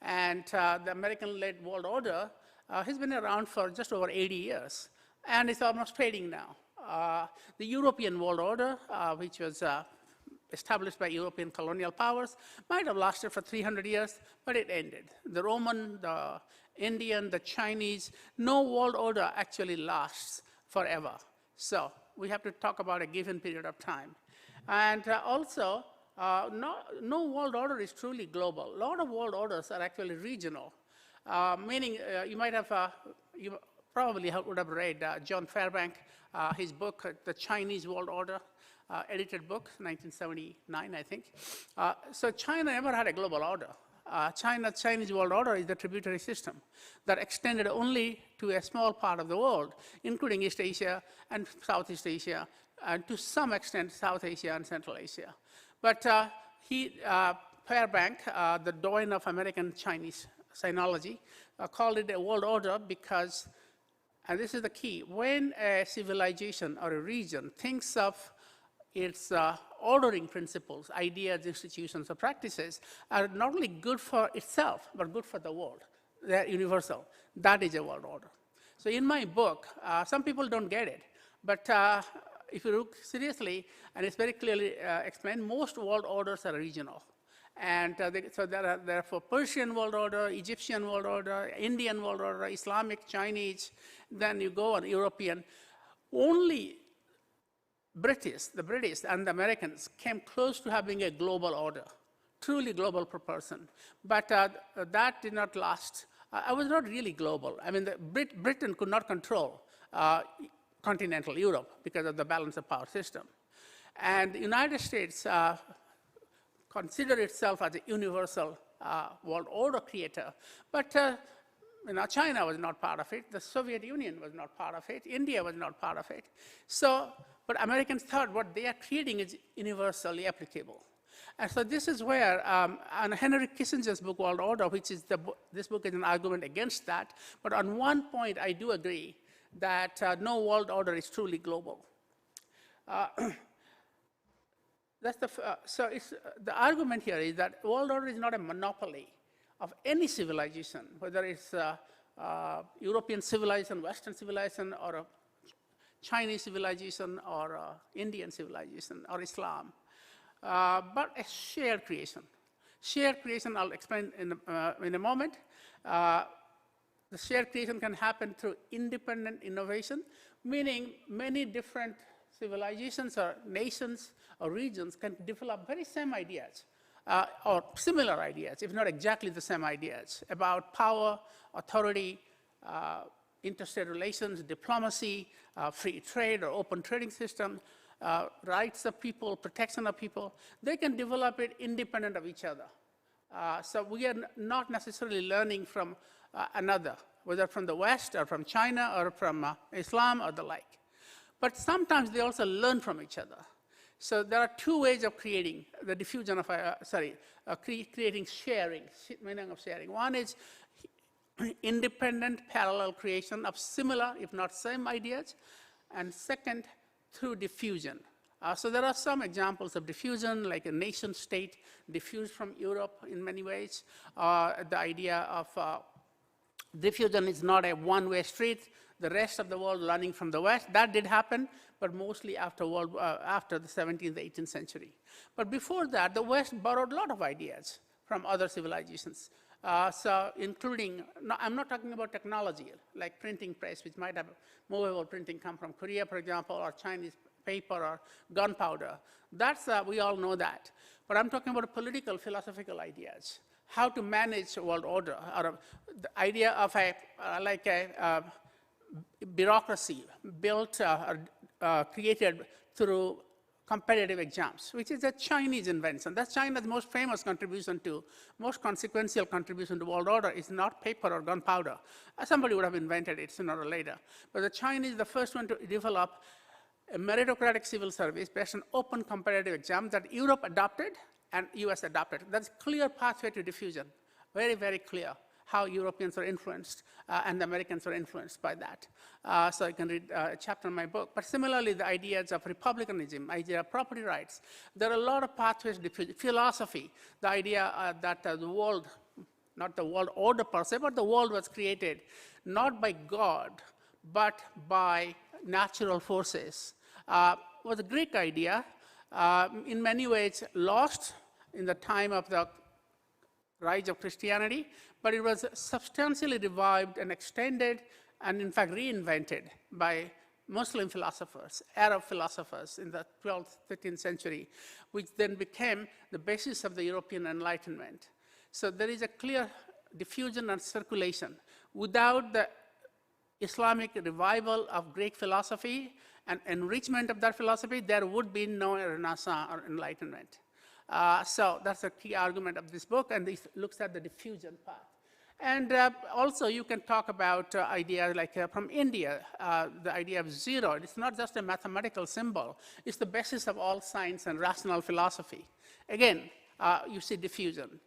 And the American-led world order has been around for just over 80 years, and it's almost fading now. The European world order, which was established by European colonial powers, might have lasted for 300 years, but it ended. The Roman, the Indian, the Chinese, no world order actually lasts forever. So we have to talk about a given period of time. And also, no world order is truly global. A lot of world orders are actually regional, meaning you might have, you probably would have read John Fairbank, his book, The Chinese World Order, edited book, 1979, I think. So China never had a global order. Chinese world order is the tributary system that extended only to a small part of the world, including East Asia and Southeast Asia, and to some extent South Asia and Central Asia. But Fairbank, the doyen of American-Chinese sinology, called it a world order because, and this is the key, when a civilization or a region thinks of its ordering principles, ideas, institutions, or practices are not only good for itself, but good for the world. They're universal. That is a world order. So in my book, some people don't get it, but if you look seriously, and it's very clearly explained, most world orders are regional. And so there are therefore Persian world order, Egyptian world order, Indian world order, Islamic, Chinese, then you go on European. Only the British and the Americans came close to having a global order, truly global per person. But that did not last. I was not really global. I mean, Britain could not control continental Europe because of the balance of power system. And the United States considered itself as a universal world order creator. But China was not part of it. The Soviet Union was not part of it. India was not part of it. So, but Americans thought what they are creating is universally applicable. And so this is where, on Henry Kissinger's book, World Order, which is this book is an argument against that. But on one point, I do agree that no world order is truly global. The argument here is that world order is not a monopoly of any civilization, whether it's European civilization, Western civilization, or a Chinese civilization, or Indian civilization, or Islam, but a shared creation. Shared creation, I'll explain in a moment. The shared creation can happen through independent innovation, meaning many different civilizations or nations or regions can develop very same ideas or similar ideas, if not exactly the same ideas, about power, authority, interstate relations, diplomacy, free trade or open trading system, rights of people, protection of people. They can develop it independent of each other. So we are not necessarily learning from another, whether from the West or from China or from Islam or the like. But sometimes they also learn from each other. So there are two ways of creating the diffusion of, creating sharing, meaning of sharing. One is independent parallel creation of similar, if not same ideas. And second, through diffusion. So there are some examples of diffusion, like a nation state diffused from Europe in many ways. The idea of diffusion is not a one-way street. The rest of the world learning from the West. That did happen, but mostly after the 17th, 18th century. But before that, the West borrowed a lot of ideas from other civilizations. So including, I'm not talking about technology, like printing press, which might have movable printing come from Korea, for example, or Chinese paper or gunpowder. That's, we all know that. But I'm talking about political, philosophical ideas. How to manage world order, or the idea of a bureaucracy built created through competitive exams, which is a Chinese invention. That's China's most famous contribution to, most consequential contribution to world order is not paper or gunpowder. Somebody would have invented it sooner or later. But the Chinese, the first one to develop a meritocratic civil service based on open competitive exams that Europe adopted and US adopted. That's a clear pathway to diffusion, very, very clear how Europeans are influenced and the Americans are influenced by that. So you can read a chapter in my book. But similarly, the ideas of republicanism, idea of property rights, there are a lot of pathways to diffusion. Philosophy, the idea that the world, not the world order per se, but the world was created not by God, but by natural forces, was a Greek idea, in many ways lost in the time of the rise of Christianity, but it was substantially revived and extended and in fact reinvented by Muslim philosophers, Arab philosophers in the 12th, 13th century, which then became the basis of the European Enlightenment. So there is a clear diffusion and circulation. Without the Islamic revival of Greek philosophy and enrichment of that philosophy, there would be no Renaissance or Enlightenment. So that's a key argument of this book, and this looks at the diffusion path. And also you can talk about ideas like from India, the idea of zero. It's not just a mathematical symbol. It's the basis of all science and rational philosophy. Again, you see diffusion.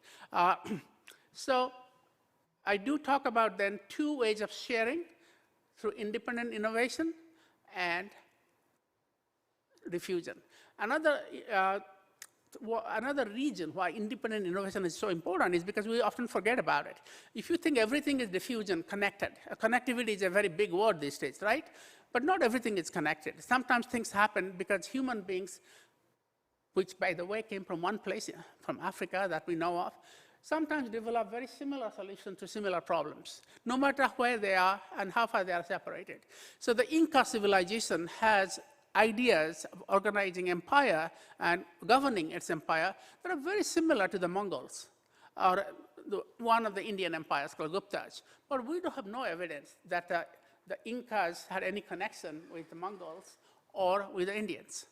So I do talk about then two ways of sharing, through independent innovation and diffusion. Another reason why independent innovation is so important is because we often forget about it. If you think everything is diffusion, connected, connectivity is a very big word these days, right? But not everything is connected. Sometimes things happen because human beings, which by the way came from one place, from Africa that we know of, sometimes develop very similar solutions to similar problems, no matter where they are and how far they are separated. So the Inca civilization has ideas of organizing empire and governing its empire that are very similar to the Mongols, or one of the Indian empires called Guptas. But we don't have no evidence that the Incas had any connection with the Mongols or with the Indians.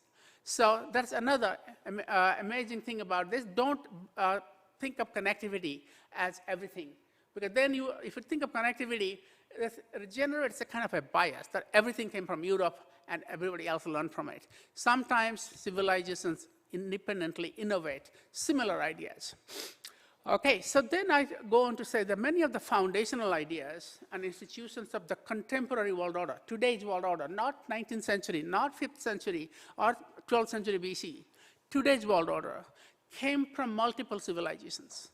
So that's another amazing thing about this. Don't think of connectivity as everything. Because then if you think of connectivity, it generates a kind of a bias that everything came from Europe and everybody else learned from it. Sometimes civilizations independently innovate similar ideas. Okay, so then I go on to say that many of the foundational ideas and institutions of the contemporary world order, today's world order, not 19th century, not 5th century, or 12th century BC, today's world order came from multiple civilizations.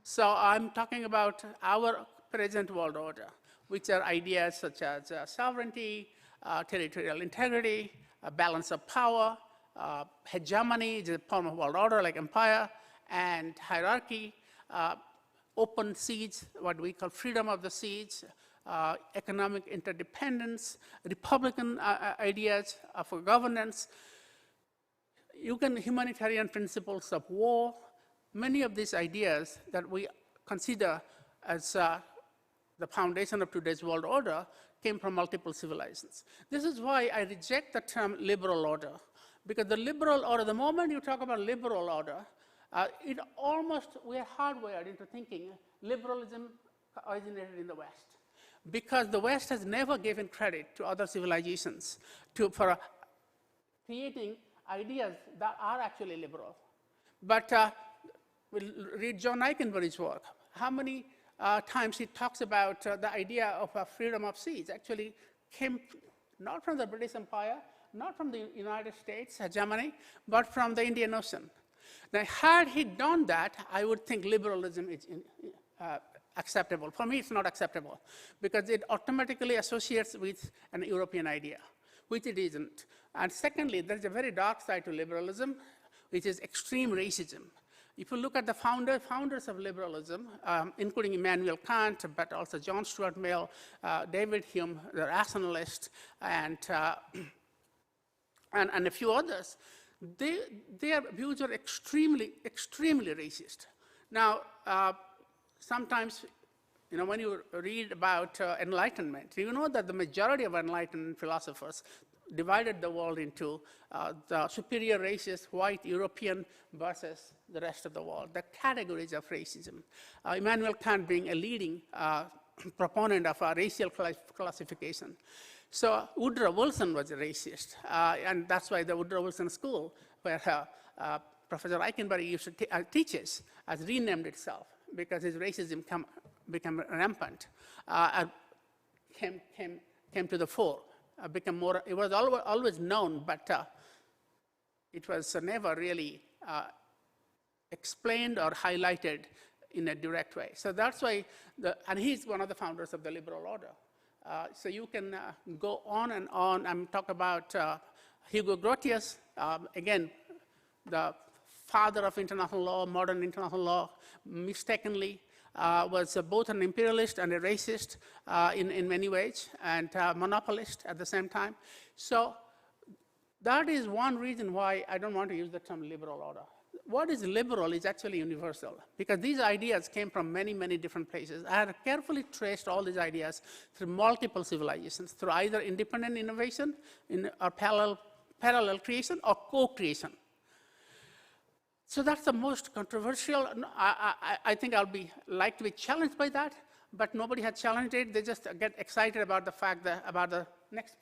So I'm talking about our present world order, which are ideas such as sovereignty, territorial integrity, balance of power, hegemony is a form of world order like empire, and hierarchy, open seas, what we call freedom of the seas, economic interdependence, republican ideas for governance, humanitarian principles of war. Many of these ideas that we consider as the foundation of today's world order came from multiple civilizations. This is why I reject the term liberal order, because the liberal order, the moment you talk about liberal order, we are hardwired into thinking liberalism originated in the West, because the West has never given credit to other civilizations for creating ideas that are actually liberal. But we'll read John Eikenberry's work. How many times he talks about the idea of freedom of seas actually came not from the British Empire, not from the United States hegemony, but from the Indian Ocean. Now, had he done that, I would think liberalism is acceptable. For me, it's not acceptable, because it automatically associates with an European idea, which it isn't. And secondly, there's a very dark side to liberalism, which is extreme racism. If you look at the founders of liberalism, including Immanuel Kant, but also John Stuart Mill, David Hume, the rationalist, and a few others, their views are extremely, extremely racist. Now, sometimes, when you read about enlightenment, you know that the majority of enlightenment philosophers divided the world into the superior races, white European versus the rest of the world, the categories of racism. Immanuel Kant being a leading proponent of racial classification. So Woodrow Wilson was a racist, and that's why the Woodrow Wilson School, where Professor Eikenberry used to teaches, has renamed itself because his racism became rampant, came to the fore, became more. It was always known, but it was never really explained or highlighted in a direct way. So that's why, and he's one of the founders of the liberal order. So you can go on and talk about Hugo Grotius, again, the father of international law, modern international law, mistakenly was both an imperialist and a racist in many ways, and a monopolist at the same time. So that is one reason why I don't want to use the term liberal order. What is liberal is actually universal, because these ideas came from many, many different places. I have carefully traced all these ideas through multiple civilizations, through either independent innovation or parallel creation or co-creation. So that's the most controversial. I think I'll like to be challenged by that, but nobody has challenged it. They just get excited about the fact that about the next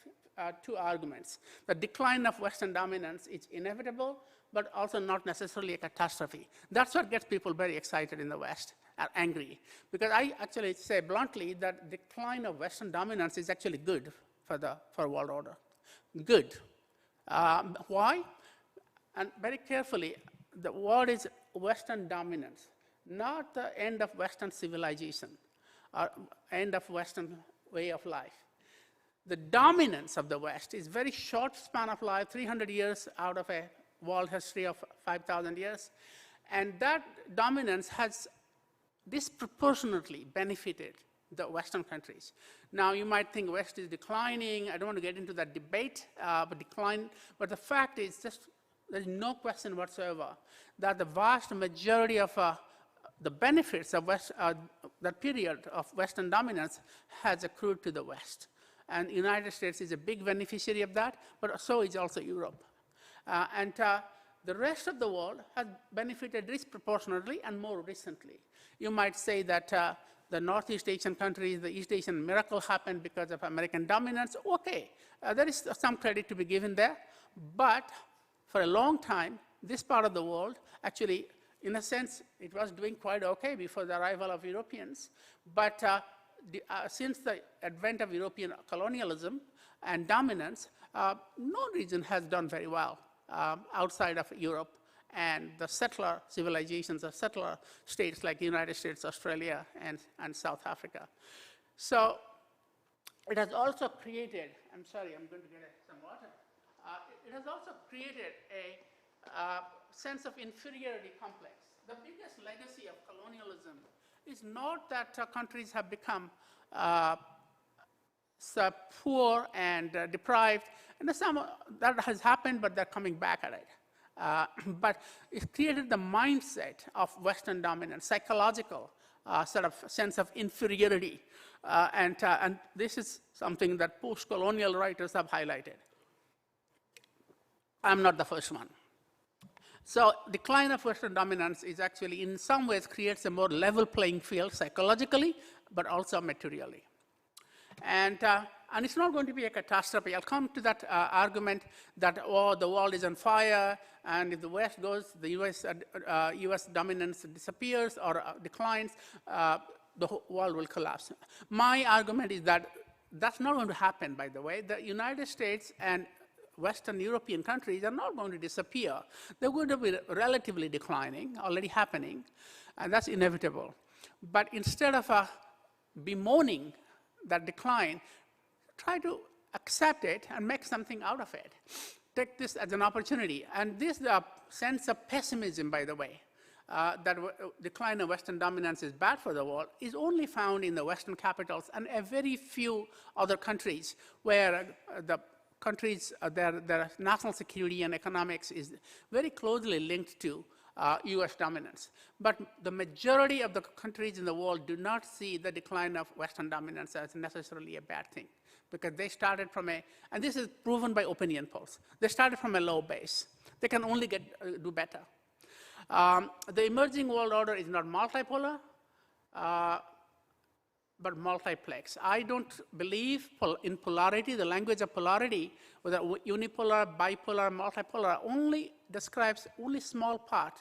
two arguments. The decline of Western dominance is inevitable, but also not necessarily a catastrophe. That's what gets people very excited in the West. are angry. Because I actually say bluntly that decline of Western dominance is actually good for world order. Good. Why? And very carefully, the word is Western dominance, not the end of Western civilization or end of Western way of life. The dominance of the West is very short span of life, 300 years out of a world history of 5,000 years. And that dominance has disproportionately benefited the Western countries. Now, you might think West is declining. I don't want to get into that debate, but the fact is just there's no question whatsoever that the vast majority of the benefits of that period of Western dominance has accrued to the West. And the United States is a big beneficiary of that, but so is also Europe. The rest of the world has benefited disproportionately and more recently. You might say that the Northeast Asian countries, the East Asian miracle happened because of American dominance. Okay, there is some credit to be given there, but for a long time, this part of the world actually, in a sense, it was doing quite okay before the arrival of Europeans. But since the advent of European colonialism and dominance, no region has done very well outside of Europe and the settler civilizations, the settler states like the United States, Australia, and South Africa. So it has also created, I'm sorry, I'm going to get some water. It has also created a sense of inferiority complex. The biggest legacy of colonialism is not that countries have become so poor and deprived, and some that has happened, but they're coming back at it. But it created the mindset of Western dominance, psychological sort of sense of inferiority, and this is something that post-colonial writers have highlighted. I'm not the first one. So decline of Western dominance is actually, in some ways, creates a more level playing field psychologically, but also materially. And it's not going to be a catastrophe. I'll come to that argument that, oh, the world is on fire, and if the West goes, the US dominance disappears or declines, the whole world will collapse. My argument is that that's not going to happen, by the way. The United States and Western European countries are not going to disappear. They're going to be relatively declining, already happening, and that's inevitable. But instead of bemoaning that decline, try to accept it and make something out of it. Take this as an opportunity. And this sense of pessimism, by the way, that decline of Western dominance is bad for the world, is only found in the Western capitals and a very few other countries where the countries, their national security and economics is very closely linked to US dominance. But the majority of the countries in the world do not see the decline of Western dominance as necessarily a bad thing, because they started from and this is proven by opinion polls, they started from a low base. They can only do better. The emerging world order is not multipolar, but multiplex. I don't believe in polarity. The language of polarity, whether unipolar, bipolar, multipolar, only describes only small part,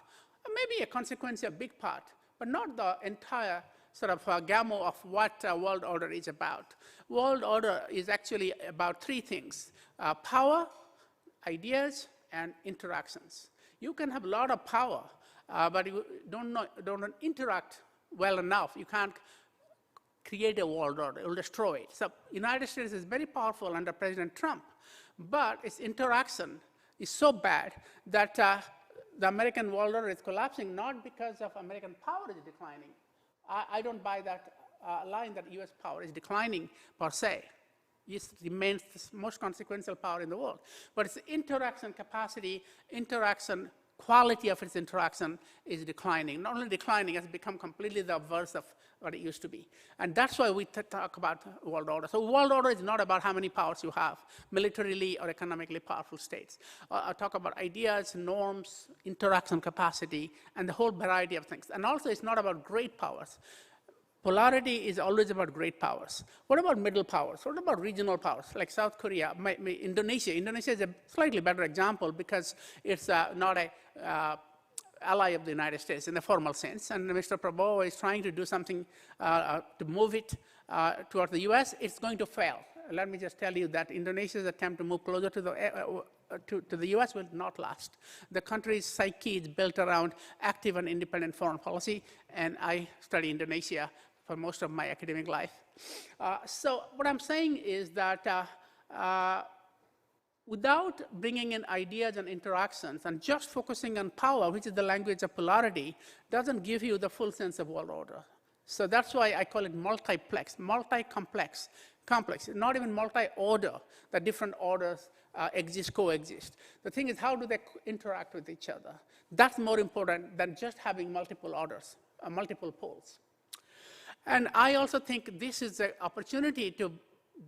maybe a consequence, a big part, but not the entire sort of gamut of what world order is about. World order is actually about three things: power, ideas, and interactions. You can have a lot of power, but you don't interact well enough. You can't create a world order, it will destroy it. So United States is very powerful under President Trump, but its interaction is so bad that the American world order is collapsing, not because of American power is declining. I don't buy that line that US power is declining per se. It remains the most consequential power in the world. But its interaction capacity, interaction quality of its interaction is declining. Not only declining, it's become completely the reverse of what it used to be. And that's why we talk about world order. So world order is not about how many powers you have, militarily or economically powerful states. I talk about ideas, norms, interaction capacity, and the whole variety of things. And also, it's not about great powers. Polarity is always about great powers. What about middle powers? What about regional powers, like South Korea, Indonesia? Indonesia is a slightly better example because it's not ally of the United States in a formal sense, and Mr. Prabowo is trying to do something to move it towards the US, it's going to fail. Let me just tell you that Indonesia's attempt to move closer to the US will not last. The country's psyche is built around active and independent foreign policy, and I study Indonesia for most of my academic life. So what I'm saying is that without bringing in ideas and interactions and just focusing on power, which is the language of polarity, doesn't give you the full sense of world order. So that's why I call it multiplex, multi-complex, complex, not even multi-order, that different orders coexist. The thing is, how do they interact with each other? That's more important than just having multiple orders, multiple poles. And I also think this is an opportunity to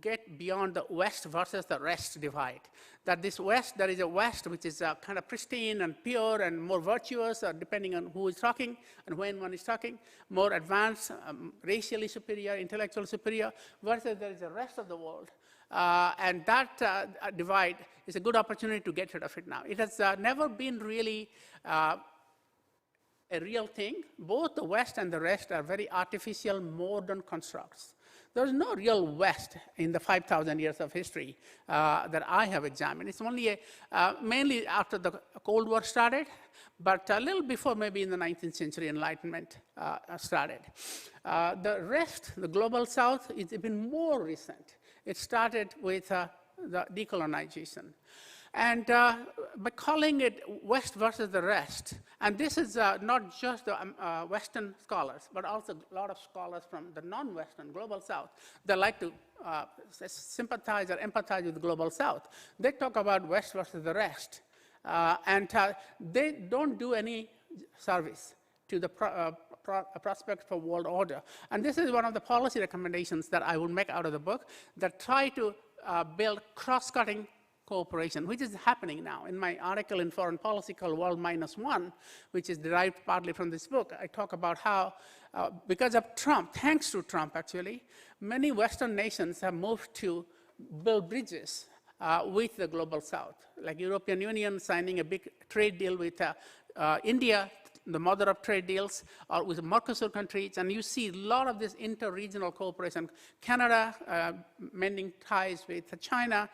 get beyond the West versus the rest divide. That this West, there is a West which is kind of pristine and pure and more virtuous, depending on who is talking and when one is talking, more advanced, racially superior, intellectually superior, versus there is the rest of the world. And that divide is a good opportunity to get rid of it now. It has never been really a real thing. Both the West and the rest are very artificial, modern constructs. There's no real West in the 5,000 years of history that I have examined. It's only mainly after the Cold War started, but a little before maybe in the 19th century Enlightenment started. The rest, the global South, is even more recent. It started with the decolonization. And by calling it West versus the rest, and this is not just the Western scholars, but also a lot of scholars from the non-Western global South, they like to sympathize or empathize with the global South. They talk about West versus the rest, and they don't do any service to the prospect for world order. And this is one of the policy recommendations that I will make out of the book, that try to build cross-cutting cooperation, which is happening now. In my article in Foreign Policy called World Minus One, which is derived partly from this book, I talk about how, because of Trump, thanks to Trump actually, many Western nations have moved to build bridges with the global South, like European Union signing a big trade deal with India, the mother of trade deals, or with the Mercosur countries, and you see a lot of this inter-regional cooperation. Canada mending ties with China,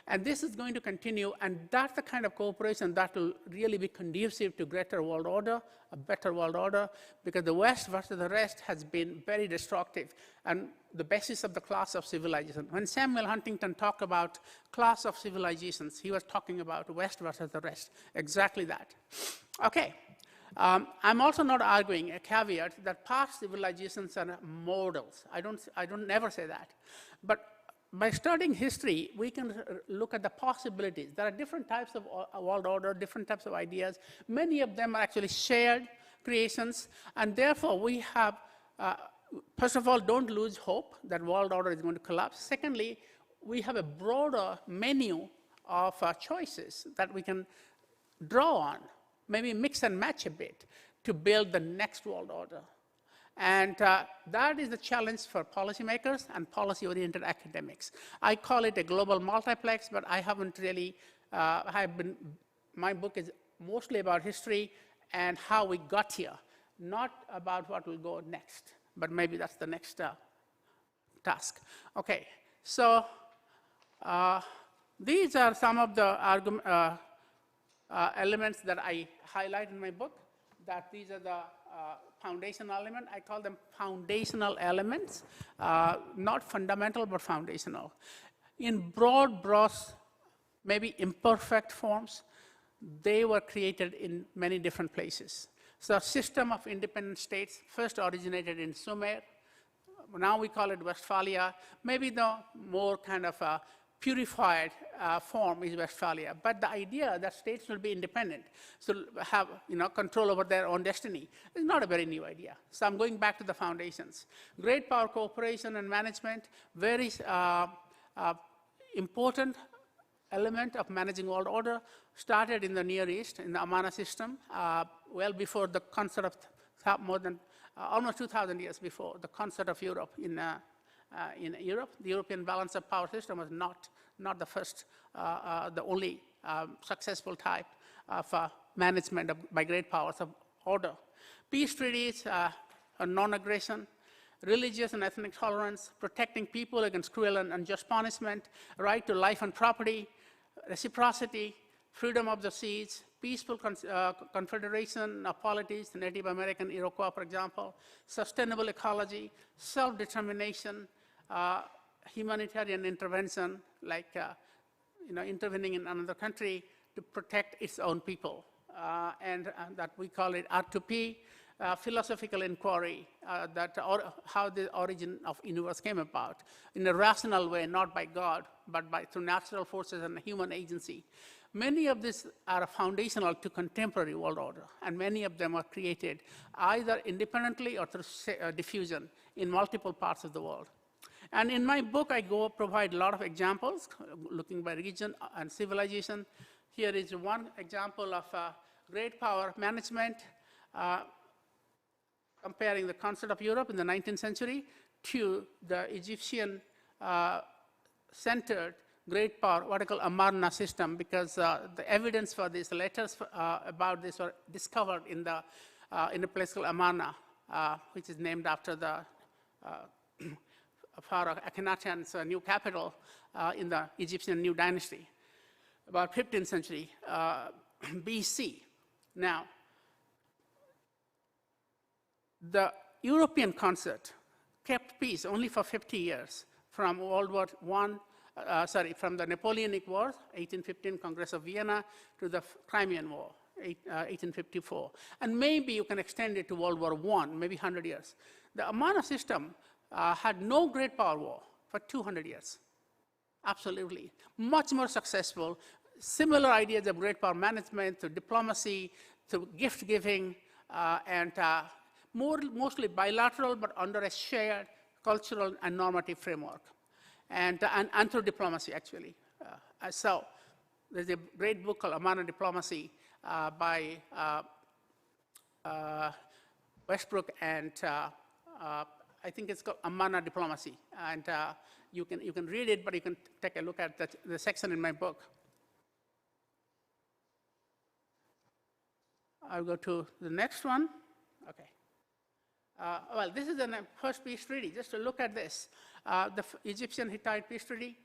and this is going to continue, and that's the kind of cooperation that will really be conducive to greater world order, a better world order, because the West versus the rest has been very destructive, and the basis of the class of civilization. When Samuel Huntington talked about class of civilizations, he was talking about West versus the rest, exactly that. Okay, I'm also not arguing a caveat that past civilizations are models. I don't never say that, but by studying history, we can look at the possibilities. There are different types of world order, different types of ideas. Many of them are actually shared creations, and therefore we have, first of all, don't lose hope that world order is going to collapse. Secondly, we have a broader menu of choices that we can draw on, maybe mix and match a bit to build the next world order. And that is the challenge for policymakers and policy-oriented academics. I call it a global multiplex, but I haven't really, my book is mostly about history and how we got here, not about what will go next, but maybe that's the next task. Okay, so these are some of the elements that I highlight in my book, that these are the foundational element. I call them foundational elements, not fundamental, but foundational. In broad brush, maybe imperfect forms, they were created in many different places. So a system of independent states first originated in Sumer. Now we call it Westphalia. Maybe the more kind of purified form is Westphalia, but the idea that states will be independent, so have control over their own destiny, is not a very new idea. So I'm going back to the foundations. Great power cooperation and management, very important element of managing world order, started in the Near East, in the Amana system, well before the concept of more than almost 2,000 years before the concept of Europe. In Europe, the European balance of power system was not the first, the only successful type of management by great powers of order. Peace treaties are non-aggression, religious and ethnic tolerance, protecting people against cruel and unjust punishment, right to life and property, reciprocity, freedom of the seas, peaceful confederation of polities, Native American Iroquois, for example, sustainable ecology, self-determination, humanitarian intervention, like intervening in another country to protect its own people, and that we call it R2P, philosophical inquiry, how the origin of universe came about in a rational way, not by God, but through natural forces and human agency. Many of these are foundational to contemporary world order, and many of them are created either independently or through diffusion in multiple parts of the world. And in my book, I provide a lot of examples, looking by region and civilization. Here is one example of great power management, comparing the concept of Europe in the 19th century to the Egyptian-centered great power, what I call Amarna system, because the evidence for these letters about this were discovered in a place called Amarna, which is named after the Pharaoh Akhenaten's new capital in the Egyptian New Dynasty, about 15th century BC. Now, the European concert kept peace only for 50 years from World War from the Napoleonic War, 1815 Congress of Vienna, to the Crimean War, 1854. And maybe you can extend it to World War I, maybe 100 years. The Amarna system had no great power war for 200 years. Absolutely. Much more successful. Similar ideas of great power management, through diplomacy, through gift giving, and mostly bilateral, but under a shared cultural and normative framework, and through diplomacy, actually. So there's a great book called Amarna Diplomacy by Westbrook, and I think it's called Amarna Diplomacy. And you can read it, but you can take a look at the section in my book. I'll go to the next one. Okay. Well, this is the first peace treaty. Just to look at this, the Egyptian-Hittite peace treaty.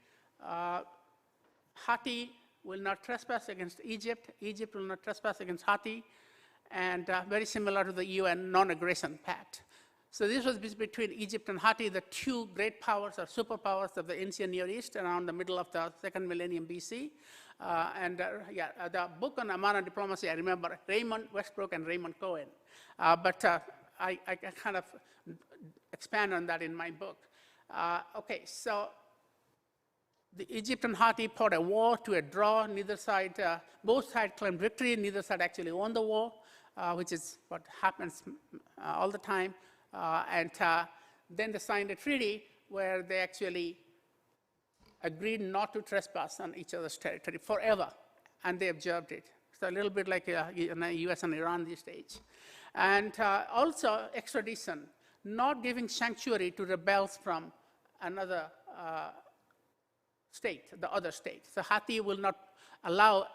Hatti will not trespass against Egypt. Egypt will not trespass against Hatti, and very similar to the UN non-aggression pact. So this was between Egypt and Hatti, the two great powers or superpowers of the ancient Near East around the middle of the second millennium BC. The book on Amarna Diplomacy, I remember Raymond Westbrook and Raymond Cohen. But I kind of expand on that in my book. Okay, so the Egypt and Hatti fought a war to a draw. Neither side, both sides claimed victory. Neither side actually won the war, which is what happens all the time. Then they signed a treaty where they actually agreed not to trespass on each other's territory forever, and they observed it. So a little bit like US and Iran these days. And also extradition, not giving sanctuary to rebels from another state, the other state. So Hatti will not allow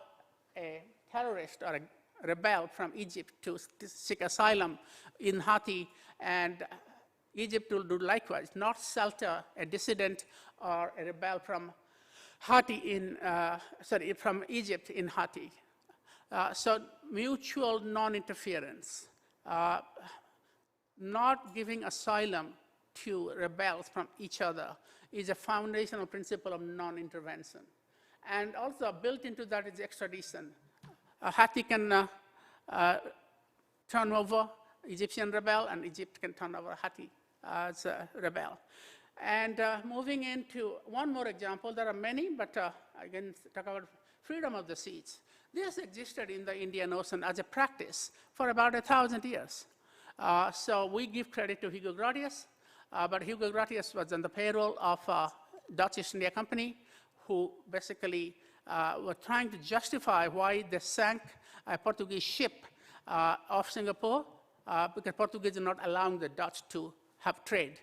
a terrorist or a rebel from Egypt to seek asylum in Hatti, and Egypt will do likewise, not shelter a dissident or a rebel from Hatti from Egypt in Hatti. So mutual non-interference, not giving asylum to rebels from each other is a foundational principle of non-intervention. And also built into that is extradition. Hatti can turn over Egyptian rebel, and Egypt can turn over Hatti as a rebel. And moving into one more example, there are many, but I can talk about freedom of the seas. This existed in the Indian Ocean as a practice for about 1,000 years. So we give credit to Hugo Grotius, but Hugo Grotius was on the payroll of Dutch East India Company, who basically were trying to justify why they sank a Portuguese ship off Singapore, because Portuguese are not allowing the Dutch to have trade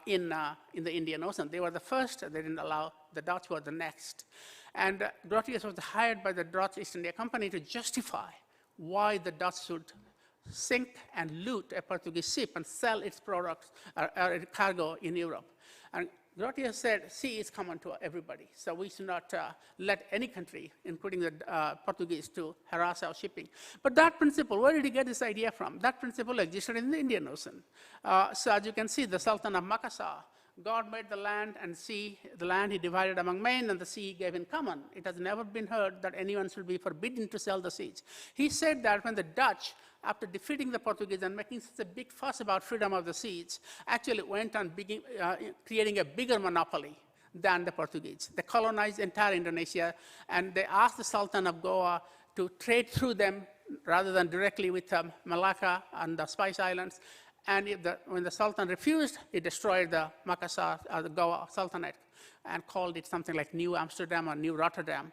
in the Indian Ocean. They were the first, they didn't allow, the Dutch were the next. And Grotius was hired by the Dutch East India Company to justify why the Dutch should sink and loot a Portuguese ship and sell its products or cargo in Europe. And Grotius said, sea is common to everybody, so we should not let any country, including the Portuguese, to harass our shipping. But that principle, where did he get this idea from? That principle existed in the Indian Ocean. So as you can see, the Sultan of Makassar, God made the land and sea. The land he divided among men, and the sea he gave in common. It has never been heard that anyone should be forbidden to sell the seas. He said that when the Dutch, after defeating the Portuguese and making such a big fuss about freedom of the seas, actually went on creating a bigger monopoly than the Portuguese. They colonized entire Indonesia, and they asked the Sultan of Goa to trade through them rather than directly with Malacca and the Spice Islands. And when the Sultan refused, he destroyed the Makassar, the Goa Sultanate, and called it something like New Amsterdam or New Rotterdam.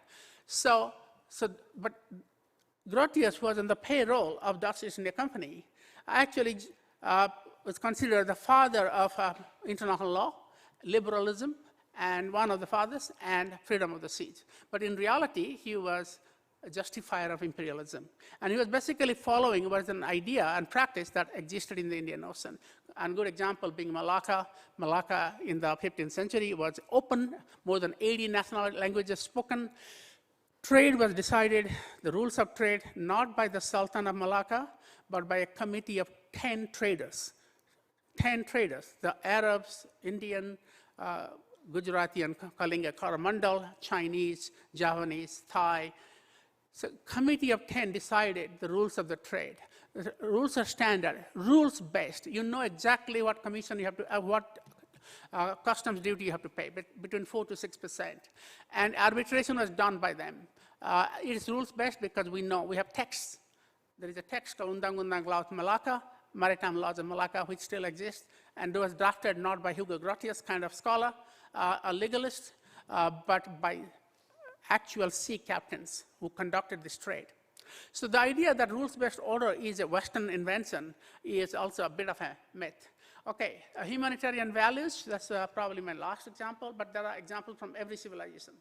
But Grotius, who was on the payroll of Dutch East India Company, actually was considered the father of international law, liberalism, and one of the fathers, and freedom of the seas. But in reality, he was a justifier of imperialism. And he was basically following what is an idea and practice that existed in the Indian Ocean. And a good example being Malacca. Malacca in the 15th century was open, more than 80 national languages spoken. Trade was decided, the rules of trade, not by the Sultan of Malacca, but by a committee of 10 traders. 10 traders, the Arabs, Indian, Gujarati and Kalinga Coromandel, Chinese, Javanese, Thai. So committee of 10 decided the rules of the trade. The rules are standard, rules-based. You know exactly what commission you have to, what customs duty you have to pay, between 4 to 6%. And arbitration was done by them. It is rules-based because we know, we have texts. There is a text called Undang-Undang Law of Malacca, Maritime Laws of Malacca, which still exists, and it was drafted not by Hugo Grotius, kind of scholar, a legalist, but by actual sea captains who conducted this trade. So the idea that rules-based order is a Western invention is also a bit of a myth. Okay, humanitarian values, that's probably my last example, but there are examples from every civilization.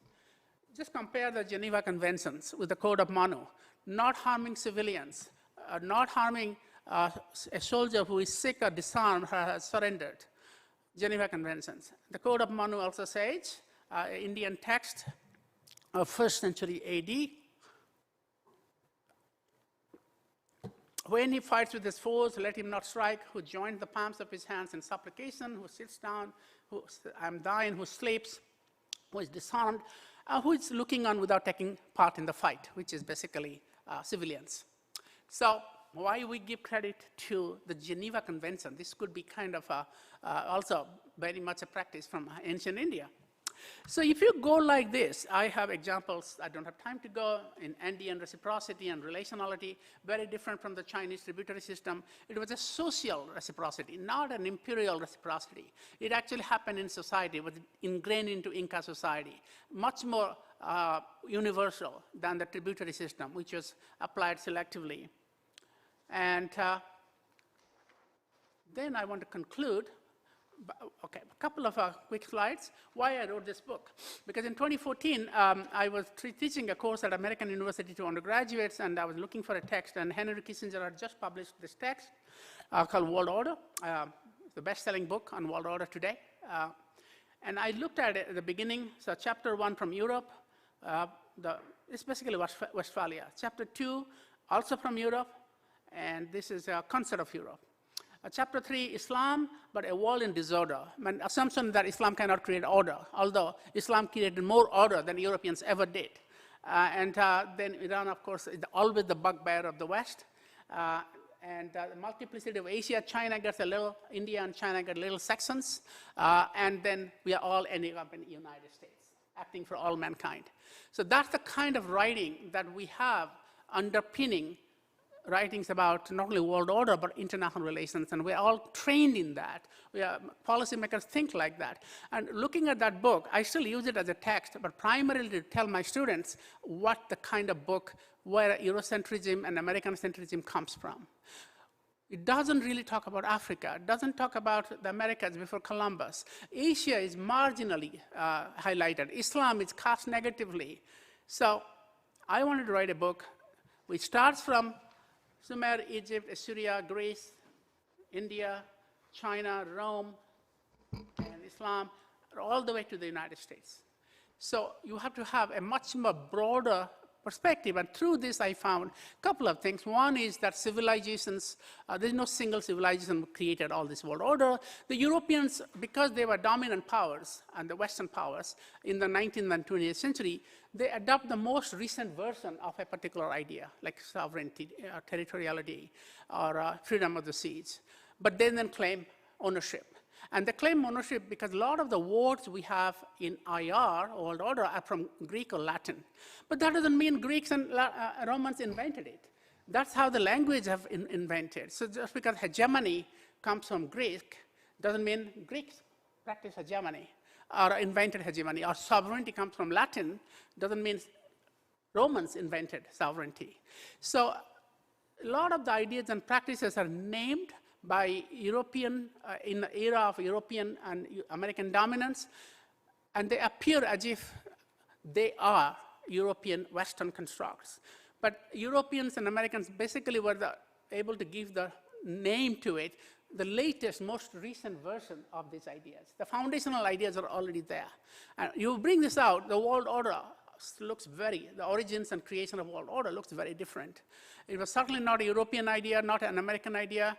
Just compare the Geneva Conventions with the Code of Manu, not harming civilians, not harming a soldier who is sick or disarmed or has surrendered. Geneva Conventions. The Code of Manu also says, Indian text of 1st century AD, when he fights with his foes, let him not strike, who joins the palms of his hands in supplication, who sits down, who I'm dying, who sleeps, who is disarmed, who is looking on without taking part in the fight, which is basically civilians. So why we give credit to the Geneva Convention? This could be kind of also very much a practice from ancient India. So if you go like this, I have examples, I don't have time to go, in Andean reciprocity and relationality, very different from the Chinese tributary system. It was a social reciprocity, not an imperial reciprocity. It actually happened in society, it was ingrained into Inca society, much more universal than the tributary system, which was applied selectively. And then I want to conclude. Okay, a couple of quick slides. Why I wrote this book? Because in 2014, I was teaching a course at American University to undergraduates, and I was looking for a text, and Henry Kissinger had just published this text called World Order, the best-selling book on world order today. And I looked at it at the beginning, so chapter 1 from Europe, it's basically Westphalia. Chapter 2, also from Europe, and this is a concept of Europe. Chapter 3, Islam, but a world in disorder. An assumption that Islam cannot create order, although Islam created more order than Europeans ever did. Then Iran, of course, is always the bugbear of the West. The multiplicity of Asia, China gets a little, India and China get little sections. And then we are all ending up in the United States, acting for all mankind. So that's the kind of writing that we have underpinning writings about not only world order, but international relations, and we're all trained in that. Policymakers think like that. And looking at that book, I still use it as a text, but primarily to tell my students what the kind of book where Eurocentrism and American centrism comes from. It doesn't really talk about Africa. It doesn't talk about the Americas before Columbus. Asia is marginally highlighted. Islam is cast negatively. So I wanted to write a book which starts from Sumer, Egypt, Assyria, Greece, India, China, Rome, and Islam, all the way to the United States. So you have to have a much more broader perspective, and through this I found a couple of things. One is that civilizations, there's no single civilization created all this world order. The Europeans, because they were dominant powers and the Western powers in the 19th and 20th century, they adopt the most recent version of a particular idea, like sovereignty, territoriality, or freedom of the seas. But they then claim ownership. And they claim ownership because a lot of the words we have in IR, world order, are from Greek or Latin. But that doesn't mean Greeks and Romans invented it. That's how the language have invented. So just because hegemony comes from Greek doesn't mean Greeks practice hegemony or invented hegemony, or sovereignty comes from Latin doesn't mean Romans invented sovereignty. So a lot of the ideas and practices are named by European, in the era of European and American dominance, and they appear as if they are European Western constructs. But Europeans and Americans basically were able to give the name to it, the latest, most recent version of these ideas. The foundational ideas are already there. And you bring this out, the world order looks the origins and creation of world order looks very different. It was certainly not a European idea, not an American idea.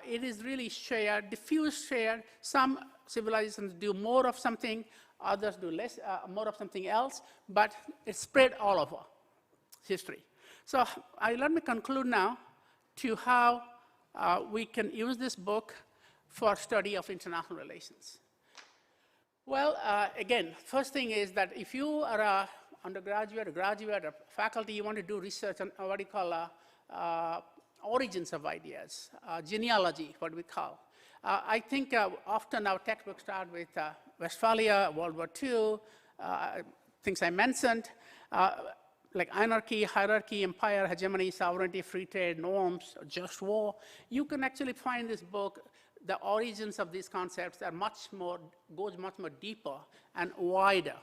It is really shared, diffuse shared. Some civilizations do more of something, others do less, more of something else, but it's spread all over history. So let me conclude now to how we can use this book for study of international relations. Well, again, first thing is that if you are a undergraduate, a graduate, or faculty, you want to do research on what you call origins of ideas, genealogy, what we call. I think often our textbooks start with Westphalia, World War II, things I mentioned, like anarchy, hierarchy, empire, hegemony, sovereignty, free trade, norms, just war. You can actually find this book, the origins of these concepts are goes much more deeper and wider.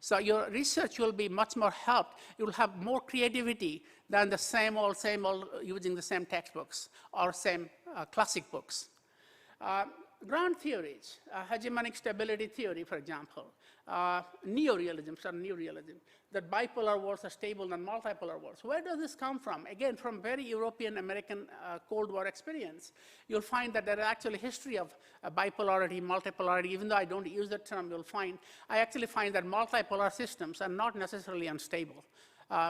So your research will be much more helped. You will have more creativity than the same old using the same textbooks or same classic books. Ground theories, hegemonic stability theory, for example, neorealism, that bipolar worlds are stable than multipolar worlds. Where does this come from? Again, from very European American Cold War experience. You'll find that there is actually history of bipolarity, multipolarity. Even though I don't use that term, I actually find that multipolar systems are not necessarily unstable.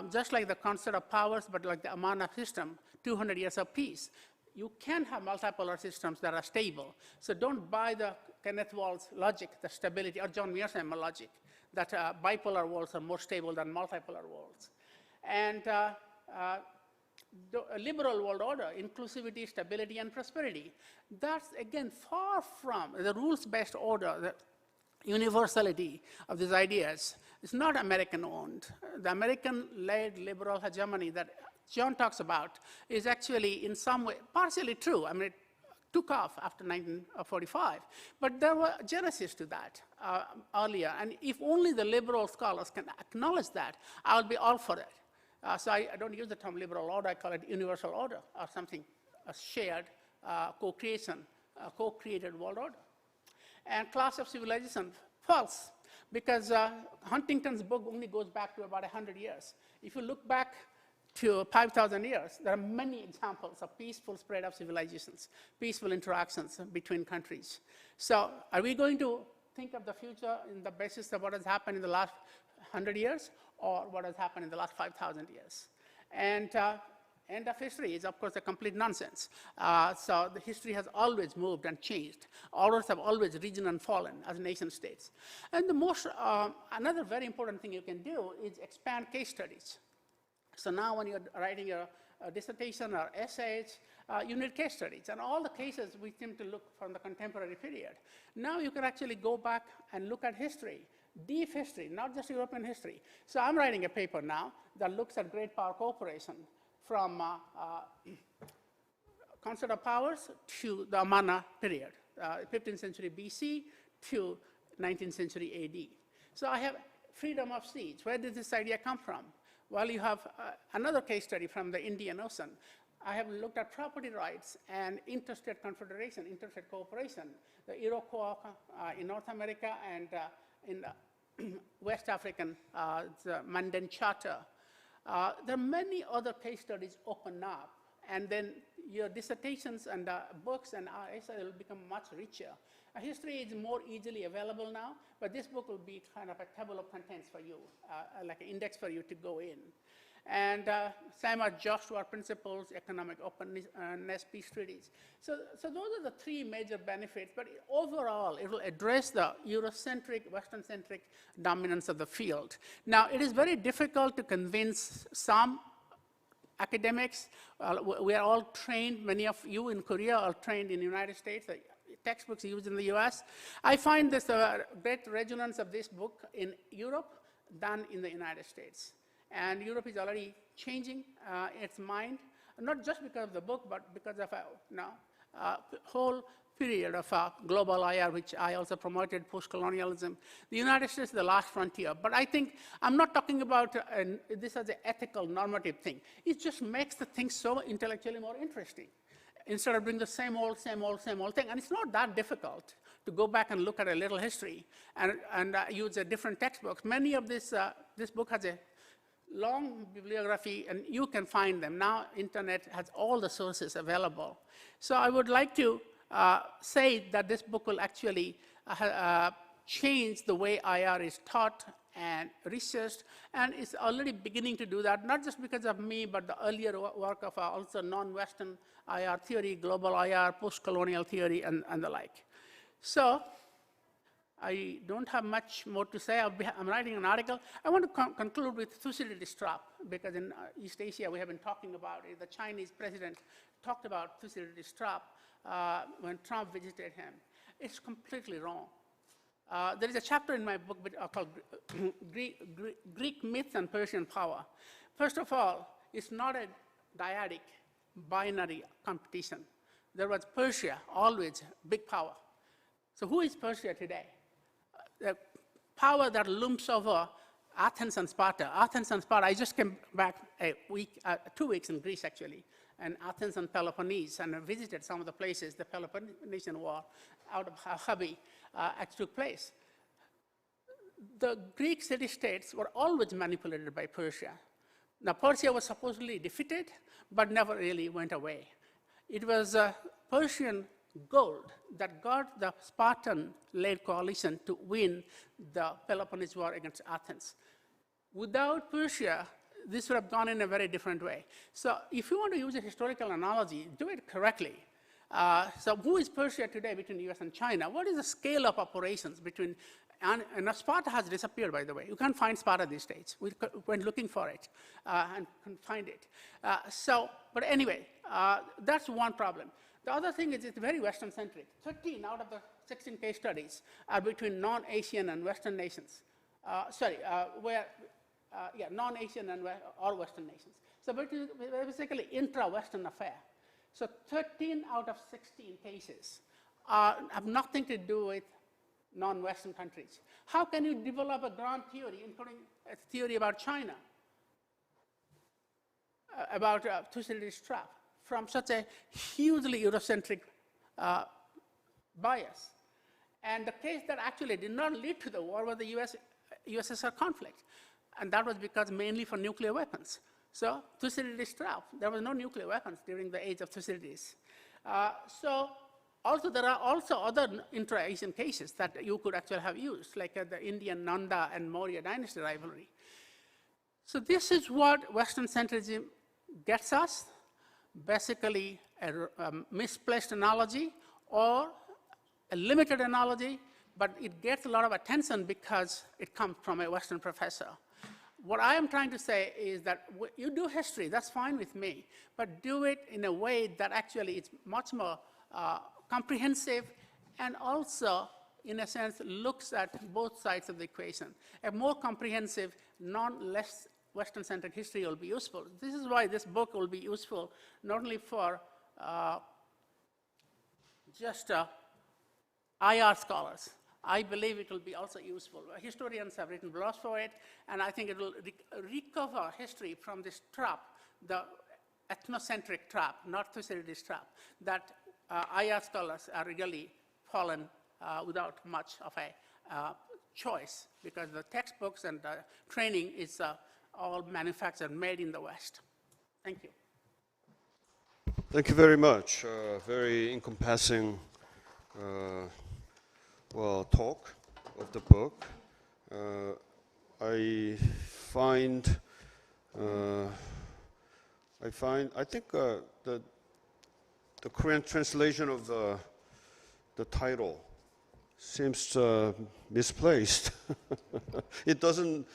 Just like the concept of powers, but like the Amana system, 200 years of peace. You can have multipolar systems that are stable. So don't buy the Kenneth Walls logic, the stability, or John Mearsheimer logic, that bipolar worlds are more stable than multipolar worlds. And the liberal world order, inclusivity, stability, and prosperity. That's, again, far from the rules-based order, the universality of these ideas. It's not American-owned. The American-led liberal hegemony that John talks about is actually in some way partially true. I mean, it took off after 1945, but there were genesis to that earlier. And if only the liberal scholars can acknowledge that, I'll be all for it. So I don't use the term liberal order, I call it universal order or something, a shared co-creation, co-created world order. And class of civilization, false, because Huntington's book only goes back to about 100 years. If you look back to 5,000 years, there are many examples of peaceful spread of civilizations, peaceful interactions between countries. So are we going to think of the future in the basis of what has happened in the last 100 years or what has happened in the last 5,000 years? And end of history is, of course, a complete nonsense. So the history has always moved and changed. Orders have always risen and fallen as nation states. And the most, another very important thing you can do is expand case studies. So now when you're writing your dissertation or essays, you need case studies. And all the cases we seem to look from the contemporary period. Now you can actually go back and look at history, deep history, not just European history. So I'm writing a paper now that looks at great power cooperation from concept of powers to the Amana period, 15th century BC to 19th century AD. So I have freedom of seas. Where did this idea come from? Well, you have another case study from the Indian Ocean. I have looked at property rights and interstate confederation, interstate cooperation, the Iroquois in North America and in West African, the Mandan Charter. There are many other case studies open up, and then your dissertations and books and essays will become much richer. History is more easily available now, but this book will be kind of a table of contents for you, like an index for you to go in. And same as just war principles, economic openness, peace treaties. So those are the three major benefits, but overall, it will address the Eurocentric, Western-centric dominance of the field. Now, it is very difficult to convince some academics. We are all trained, many of you in Korea are trained in the United States, the textbooks used in the US. I find this great resonance of this book in Europe than in the United States. And Europe is already changing its mind, not just because of the book, but because of a whole period of global IR, which I also promoted, post-colonialism. The United States is the last frontier. But I think I'm not talking about this as an ethical, normative thing. It just makes the thing so intellectually more interesting, instead of doing the same old thing. And it's not that difficult to go back and look at a little history and use a different textbooks. Many of this book has a long bibliography, and you can find them. Now, internet has all the sources available. So I would like to say that this book will actually change the way IR is taught and researched, and it's already beginning to do that, not just because of me, but the earlier work of also non-Western IR theory, global IR, post-colonial theory, and the like. So I don't have much more to say. I'm writing an article. I want to conclude with Thucydides' trap, because in East Asia we have been talking about it. The Chinese president talked about Thucydides' trap when Trump visited him. It's completely wrong. There is a chapter in my book called Greek Myths and Persian Power. First of all, it's not a dyadic, binary competition. There was Persia, always big power. So who is Persia today? The power that looms over Athens and Sparta. Athens and Sparta, I just came back 2 weeks in Greece actually, and Athens and Peloponnese, and I visited some of the places the Peloponnesian War out of Habi took place. The Greek city-states were always manipulated by Persia. Now, Persia was supposedly defeated, but never really went away. It was Persian gold that got the Spartan-led coalition to win the Peloponnese War against Athens. Without Persia, this would have gone in a very different way. So if you want to use a historical analogy, do it correctly. So who is Persia today between the US and China? What is the scale of operations between, and Sparta has disappeared, by the way. You can't find Sparta these days. We went looking for it and couldn't find it. But anyway, that's one problem. The other thing is it's very Western-centric. 13 out of the 16 case studies are between non-Asian and Western nations. Non-Asian and or Western nations. So basically intra-Western affair. So 13 out of 16 cases have nothing to do with non-Western countries. How can you develop a grand theory, including a theory about China, about Thucydides' trap, from such a hugely Eurocentric bias? And the case that actually did not lead to the war was the USSR conflict. And that was because mainly for nuclear weapons. So Thucydides' trap, there was no nuclear weapons during the age of Thucydides. Also, there are also other intra-Asian cases that you could actually have used, like the Indian Nanda and Maurya dynasty rivalry. So this is what Western centrism gets us, basically a misplaced analogy or a limited analogy, but it gets a lot of attention because it comes from a Western professor. What I am trying to say is that you do history, that's fine with me, but do it in a way that actually is much more comprehensive and also, in a sense, looks at both sides of the equation. A more comprehensive, less Western-centric history will be useful. This is why this book will be useful not only for just IR scholars. I believe it will be also useful. Historians have written blogs for it, and I think it will recover history from this trap, the ethnocentric trap, not Thucydides trap, that IR scholars are really fallen without much of a choice, because the textbooks and the training is all manufactured, made in the West. Thank you. Thank you very much. Very encompassing talk of the book. I think the Korean translation of the title seems misplaced. It doesn't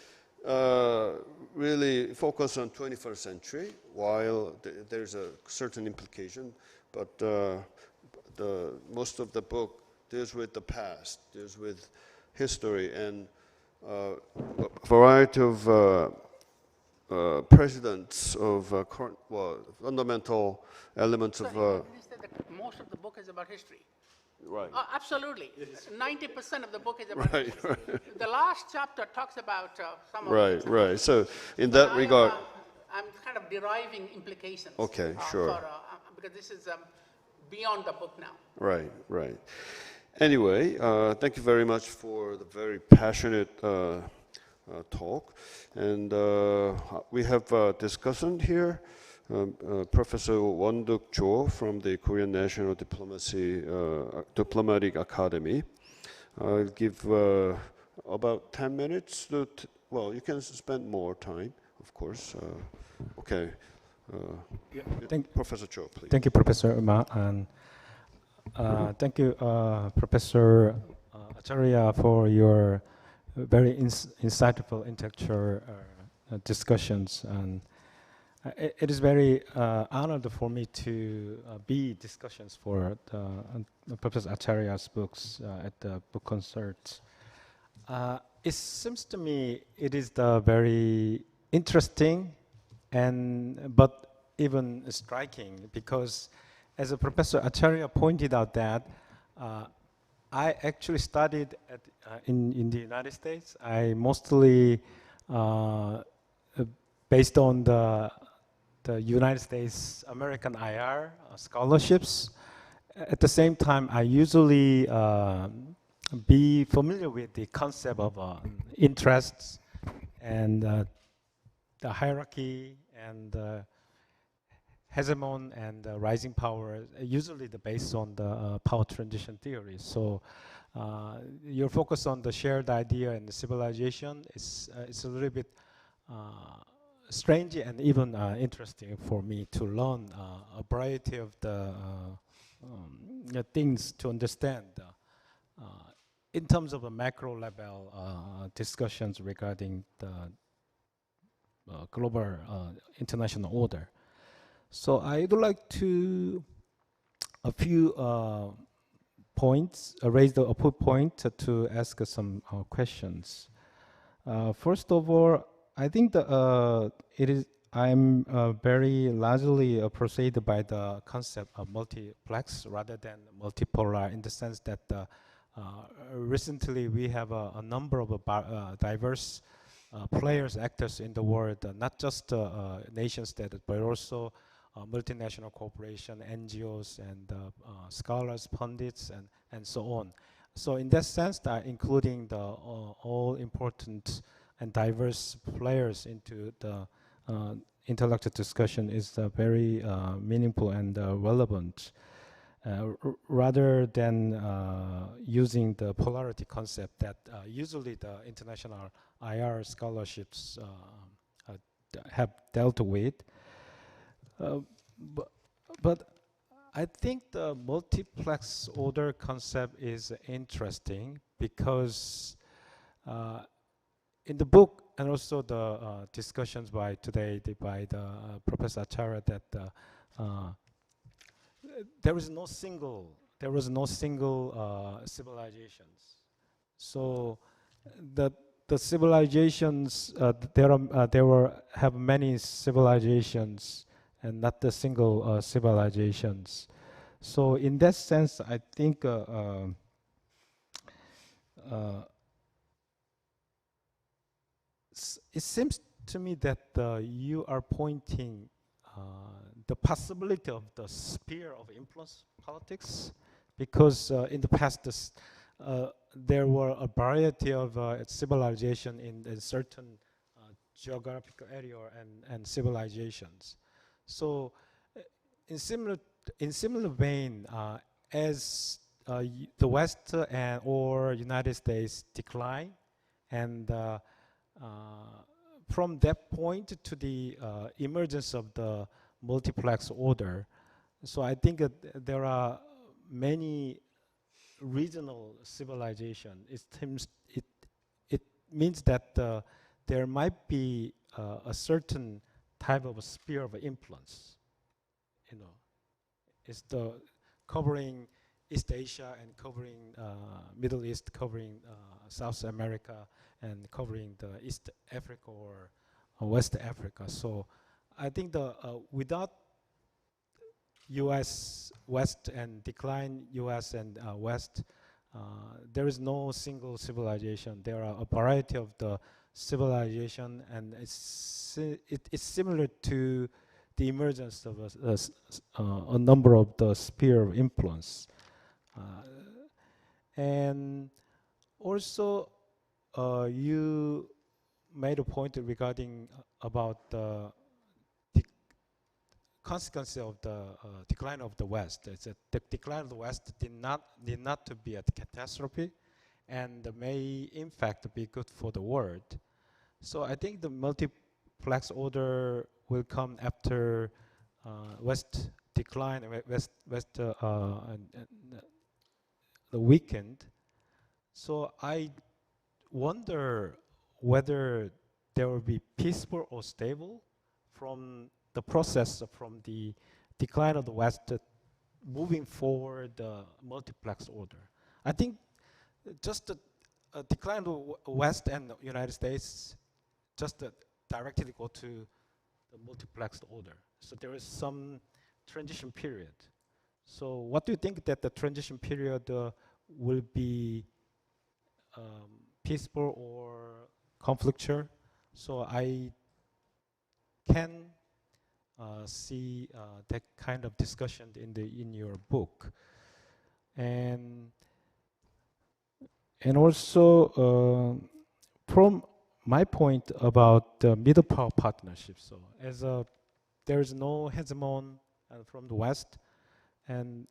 really focus on 21st century, while there's a certain implication, but most of the book deals with the past, deals with history, and a variety of precedents of fundamental elements of. Most of the book is about history. Right. Absolutely. 90% of the book is about history. Right. The last chapter talks about some of Right, right. So in that regard, I'm kind of deriving implications. Okay, sure. Because this is beyond the book now. Right, right. Anyway, thank you very much for the very passionate talk. And we have a discussant here, Professor Won-Duk Cho from the Korean National Diplomatic Academy. I'll give about 10 minutes. Well, you can spend more time, of course. Okay. Professor Cho, please. Thank you, Professor Ma, and thank you, Professor Acharya, for your very insightful intellectual discussions. And it is very honored for me to be discussions for Professor Acharya's books at the book concert. It seems to me it is the very interesting but even striking, because as a Professor Acharya pointed out that I actually studied in the United States. I mostly based on the United States American IR scholarships. At the same time, I usually be familiar with the concept of interests and the hierarchy and hegemon and rising power, usually based on the power transition theory. So your focus on the shared idea and the civilization is a little bit strange and even interesting for me to learn a variety of the things to understand in terms of a macro level discussions regarding the global international order. So I'd like to a few points, raise a point to ask some questions. First of all, I think I'm very largely persuaded by the concept of multiplex rather than multipolar, in the sense that recently we have a number of diverse players, actors in the world, not just nation states, but also multinational corporations, NGOs, and scholars, pundits, and so on. So in that sense, including the all important and diverse players into the intellectual discussion is very meaningful and relevant, rather than using the polarity concept that usually the international IR scholarships have dealt with. But I think the multiplex order concept is interesting because in the book and also the discussions by today by the Professor Acharya, that there was no single civilizations. So the civilizations have many civilizations and not the single civilizations. So in that sense, I think it seems to me that you are pointing the possibility of the sphere of influence politics, because in the past there were a variety of civilization in certain geographical area and civilizations. So in similar vein, as the West or United States decline, and from that point to the emergence of the multiplex order, so I think there are many regional civilization. It means that there might be a certain type of a sphere of influence. You know, it's the covering East Asia and covering Middle East, covering South America, and covering the East Africa or West Africa. So I think without U.S. West and decline U.S. and West, there is no single civilization. There are a variety of the civilization, and it's similar to the emergence of a number of the sphere of influence. And also, you made a point regarding about the consequence of the decline of the West. It's the decline of the West need not to be a catastrophe, and may in fact be good for the world. So I think the multiplex order will come after West decline, the weakened. So I wonder whether there will be peaceful or stable from the process from the decline of the West moving forward the multiplex order. I think just the decline of the West and the United States just directly go to the multiplexed order. So there is some transition period. So what do you think that the transition period will be peaceful or conflictual? So I can see that kind of discussion in your book, and also from my point about the middle power partnership. So as there is no hegemon from the West, and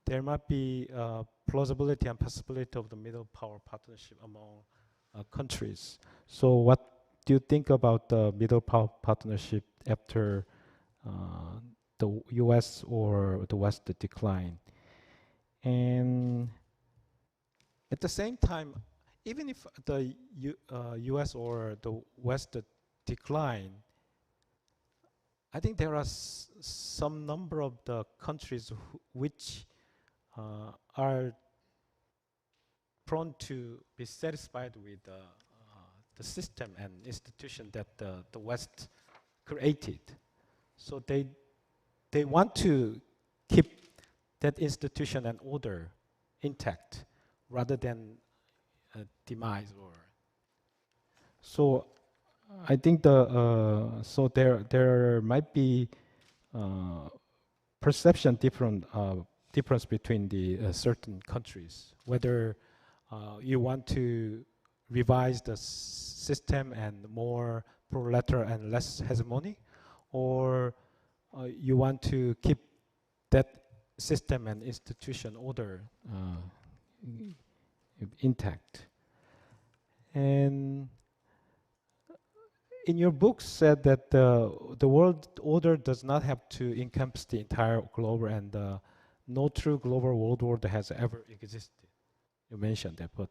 there might be plausibility and possibility of the middle power partnership among countries. So what do you think about the middle power partnership after the U.S. or the West decline? And at the same time, even if the U.S. or the West decline, I think there are some number of the countries which are prone to be satisfied with the system and institution that the West created. So they want to keep that institution and order intact rather than demise. Or so I think so there might be perception difference between the certain countries, whether you want to revise the system and more pro-lateral and less hegemony, or you want to keep that system and institution order intact. And in your book said that the world order does not have to encompass the entire globe, and no true global world order has ever existed. You mentioned that, but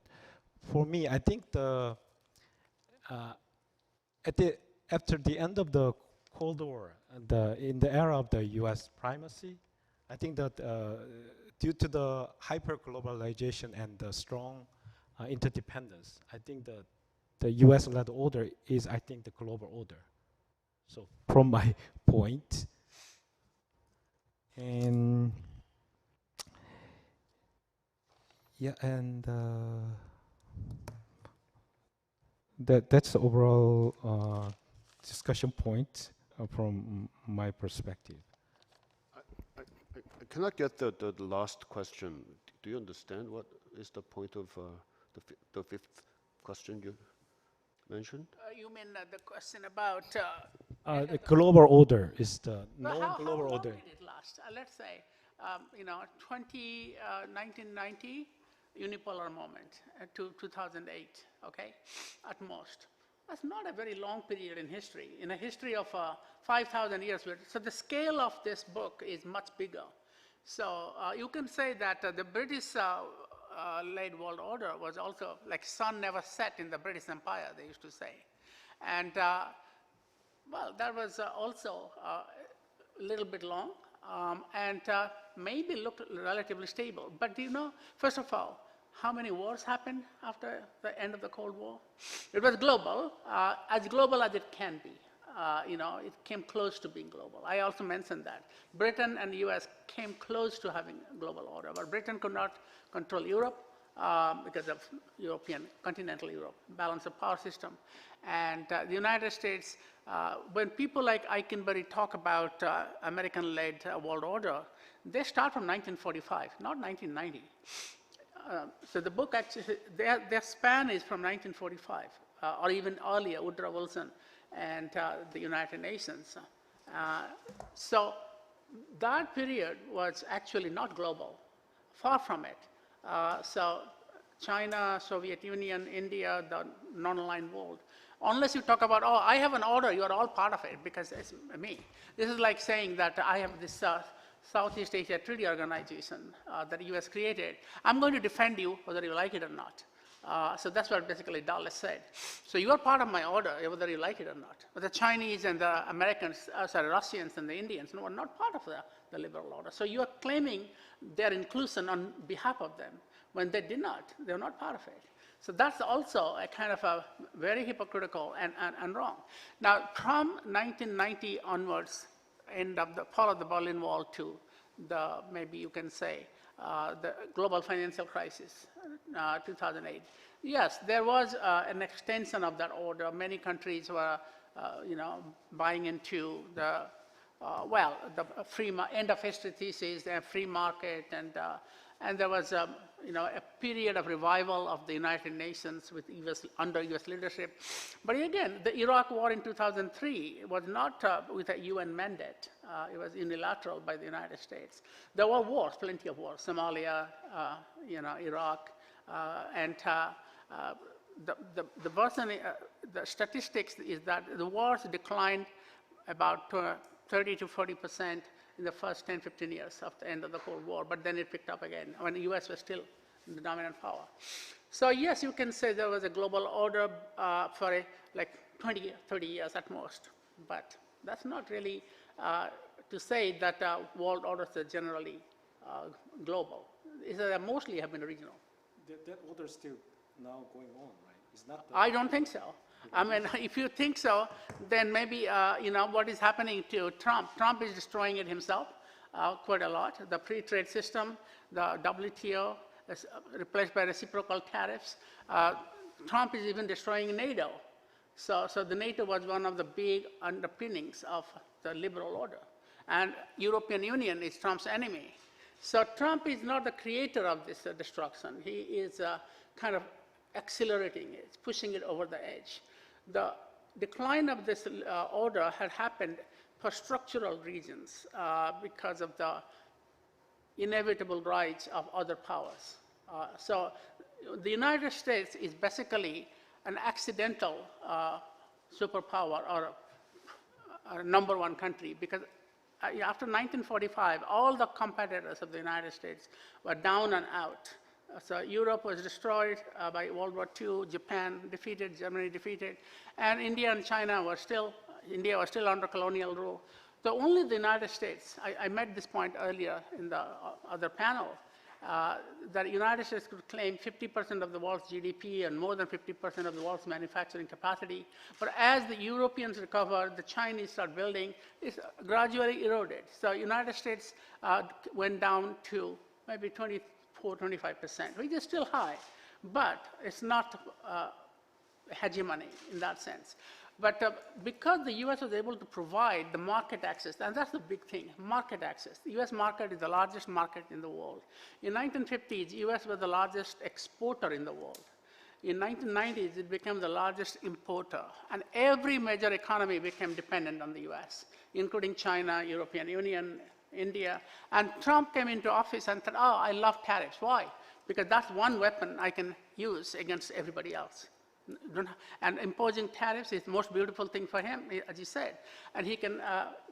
for me, I think after the end of the Cold War, and in the era of the U.S. primacy, I think that due to the hyper-globalization and the strong interdependence, I think that the U.S.-led order is, I think, the global order. So from my point, and yeah, and that's the overall discussion point from my perspective. cannot get the last question. Do you understand what is the point of the fifth question you mentioned? You mean the question about The global order is the well, no global how long order. did it last? Let's say, 1990, unipolar moment to 2008, okay, at most. That's not a very long period in history. In a history of 5,000 years, so the scale of this book is much bigger. So you can say that the British late world order was also like sun never set in the British Empire, they used to say. And well, that was also a little bit long and maybe looked relatively stable. But do you know, first of all, how many wars happened after the end of the Cold War? It was global as it can be. It came close to being global. I also mentioned that. Britain and the US came close to having a global order, but Britain could not control Europe because of continental Europe, balance of power system. And the United States, when people like Eikenberry talk about American-led world order, they start from 1945, not 1990. So the book actually, their span is from 1945, or even earlier, Woodrow Wilson and the United Nations. So that period was actually not global, far from it. So China, Soviet Union, India, the non-aligned world. Unless you talk about, oh, I have an order, you are all part of it because it's me. This is like saying that I have this Southeast Asia Treaty Organization that the US created. I'm going to defend you whether you like it or not. So that's what basically Dulles said. So you are part of my order, whether you like it or not. But the Chinese and the Americans, Russians and the Indians were not part of the liberal order. So you are claiming their inclusion on behalf of them when they did not. They were not part of it. So that's also a kind of a very hypocritical and wrong. Now, from 1990 onwards, end of the fall of the Berlin Wall to the, maybe you can say, the global financial crisis, 2008. Yes, there was an extension of that order. Many countries were, buying into the, the end of history thesis, the free market, and there was, a period of revival of the United Nations with under US leadership. But again, the Iraq War in 2003 was not with a UN mandate. It was unilateral by the United States. There were wars, plenty of wars, Somalia, Iraq, and the statistics is that the wars declined about 30 to 40% in the first 10, 15 years of the end of the Cold War, but then it picked up again when the US was still the dominant power. So yes, you can say there was a global order for like 20, 30 years at most, but that's not really to say that world orders are generally global. They mostly have been regional. That order is still now going on, right? It's not. I don't think so. I mean, if you think so, then maybe, what is happening to Trump. Trump is destroying it himself quite a lot. The free trade system, the WTO, is replaced by reciprocal tariffs. Trump is even destroying NATO. So the NATO was one of the big underpinnings of the liberal order. And European Union is Trump's enemy. So Trump is not the creator of this destruction. He is kind of accelerating it, pushing it over the edge. The decline of this order had happened for structural reasons because of the inevitable rise of other powers. So the United States is basically an accidental superpower or number one country because after 1945, all the competitors of the United States were down and out. So Europe was destroyed by World War II, Japan defeated, Germany defeated, and India and China were still, India was still under colonial rule. So only the United States, I made this point earlier in the other panel, that the United States could claim 50% of the world's GDP and more than 50% of the world's manufacturing capacity. But as the Europeans recovered, the Chinese started building, it's gradually eroded. So the United States went down to maybe 24-25%, which is still high, but it's not hegemony in that sense. But because the US was able to provide the market access, and that's the big thing, market access. The US market is the largest market in the world. In 1950s, US was the largest exporter in the world. In 1990s, it became the largest importer, and every major economy became dependent on the US, including China, European Union, India. And Trump came into office and said, oh, I love tariffs. Why? Because that's one weapon I can use against everybody else. And imposing tariffs is the most beautiful thing for him, as he said, and he can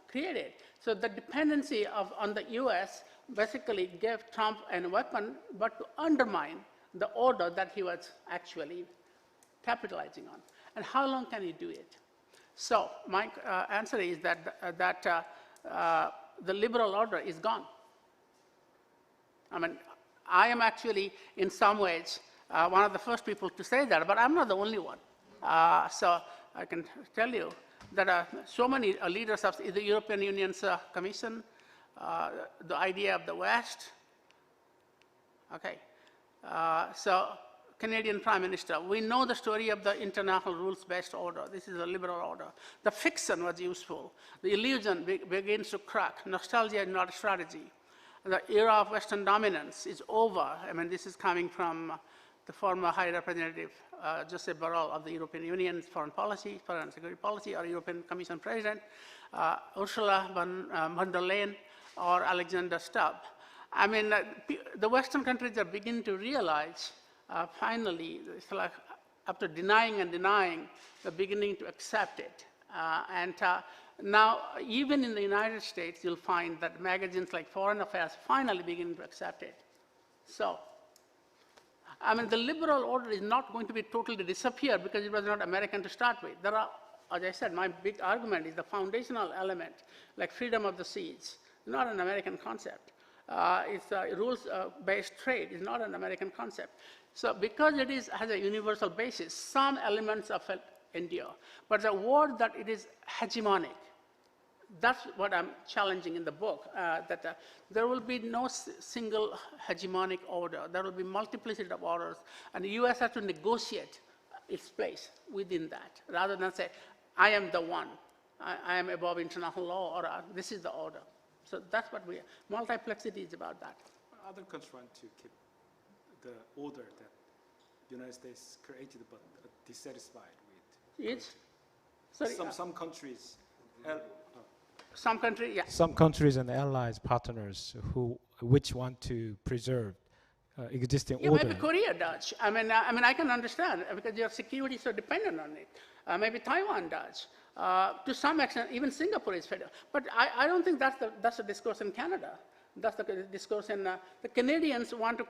create it. So the dependency on the US basically gave Trump a weapon, but to undermine the order that he was actually capitalizing on. And how long can he do it? So my answer is that the liberal order is gone. I mean, I am actually, in some ways, one of the first people to say that, but I'm not the only one. So I can tell you that so many leaders of the European Union's Commission, the idea of the West, okay. So Canadian Prime Minister, we know the story of the international rules-based order. This is a liberal order. The fiction was useful. The illusion begins to crack. Nostalgia is not a strategy. The era of Western dominance is over. I mean, this is coming from the former High Representative Joseph Borrell of the European Union's foreign policy, foreign security policy, or European Commission President, Ursula von der Leyen, or Alexander Stubb. I mean, the Western countries are beginning to realize, finally, it's like after denying and denying, they're beginning to accept it. Now, even in the United States, you'll find that magazines like Foreign Affairs finally beginning to accept it. So, I mean, the liberal order is not going to be totally disappear because it was not American to start with. There are, as I said, my big argument is the foundational element, like freedom of the seas, not an American concept. It's a rules-based trade is not an American concept. So because it has a universal basis, some elements of it endure. But the word that it is hegemonic, that's what I'm challenging in the book, that there will be no single hegemonic order. There will be multiplicity of orders, and the US has to negotiate its place within that, rather than say, I am the one, I am above international law, or this is the order. So that's what multiplexity is about that. Other countries want to keep the order that the United States created but are dissatisfied with. It's, sorry, some countries. Some countries, yeah. Some countries and allies, partners, which want to preserve existing order. Maybe Korea does. I mean, I can understand because your security is so dependent on it. Maybe Taiwan does. To some extent, even Singapore is federal. But I don't think that's the discourse in Canada. That's the discourse in the Canadians want to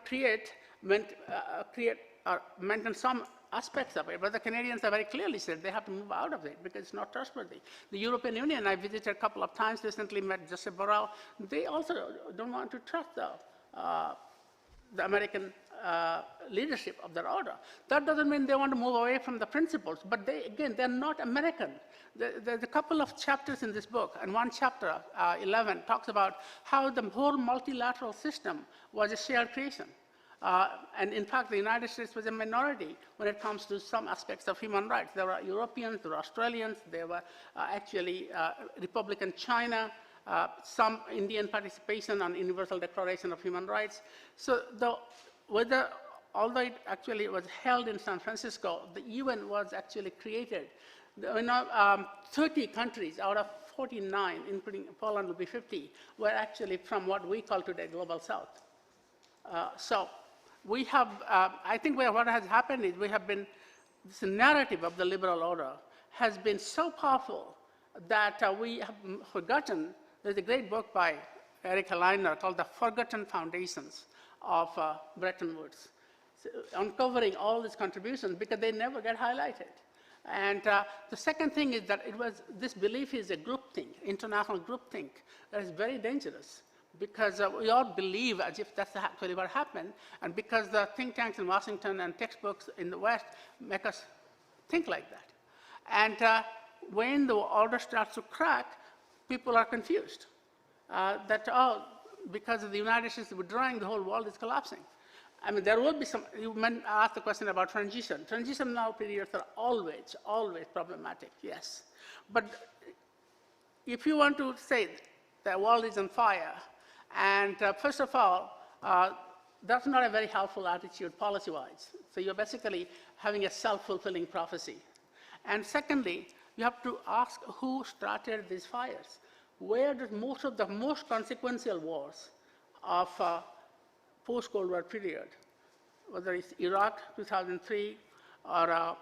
maintain some aspects of it, but the Canadians have very clearly said they have to move out of it because it's not trustworthy. The European Union, I visited a couple of times recently, met Joseph Borrell, they also don't want to trust the American leadership of their order. That doesn't mean they want to move away from the principles, but they're not American. There's a couple of chapters in this book, and one chapter, 11, talks about how the whole multilateral system was a shared creation. And in fact, the United States was a minority when it comes to some aspects of human rights. There were Europeans, there were Australians, there were actually Republican China, some Indian participation on Universal Declaration of Human Rights. So although it actually was held in San Francisco, the UN was actually created. 30 countries out of 49, including Poland will be 50, were actually from what we call today Global South. So we have, I think what has happened is this narrative of the liberal order has been so powerful that we have forgotten. There's a great book by Eric Leiner called The Forgotten Foundations of Bretton Woods, uncovering all these contributions because they never get highlighted. And the second thing is that this belief is a groupthink, international groupthink, that is very dangerous because we all believe as if that's actually what happened, and because the think tanks in Washington and textbooks in the West make us think like that. And when the order starts to crack, people are confused that, because of the United States withdrawing, the whole world is collapsing. I mean, there will be some, you asked the question about transition. Transitional periods are always problematic, yes. But if you want to say the world is on fire, and first of all, that's not a very helpful attitude policy-wise. So you're basically having a self-fulfilling prophecy. And secondly, you have to ask who started these fires. Where did most of the most consequential wars of post-Cold War period, whether it's Iraq, 2003, or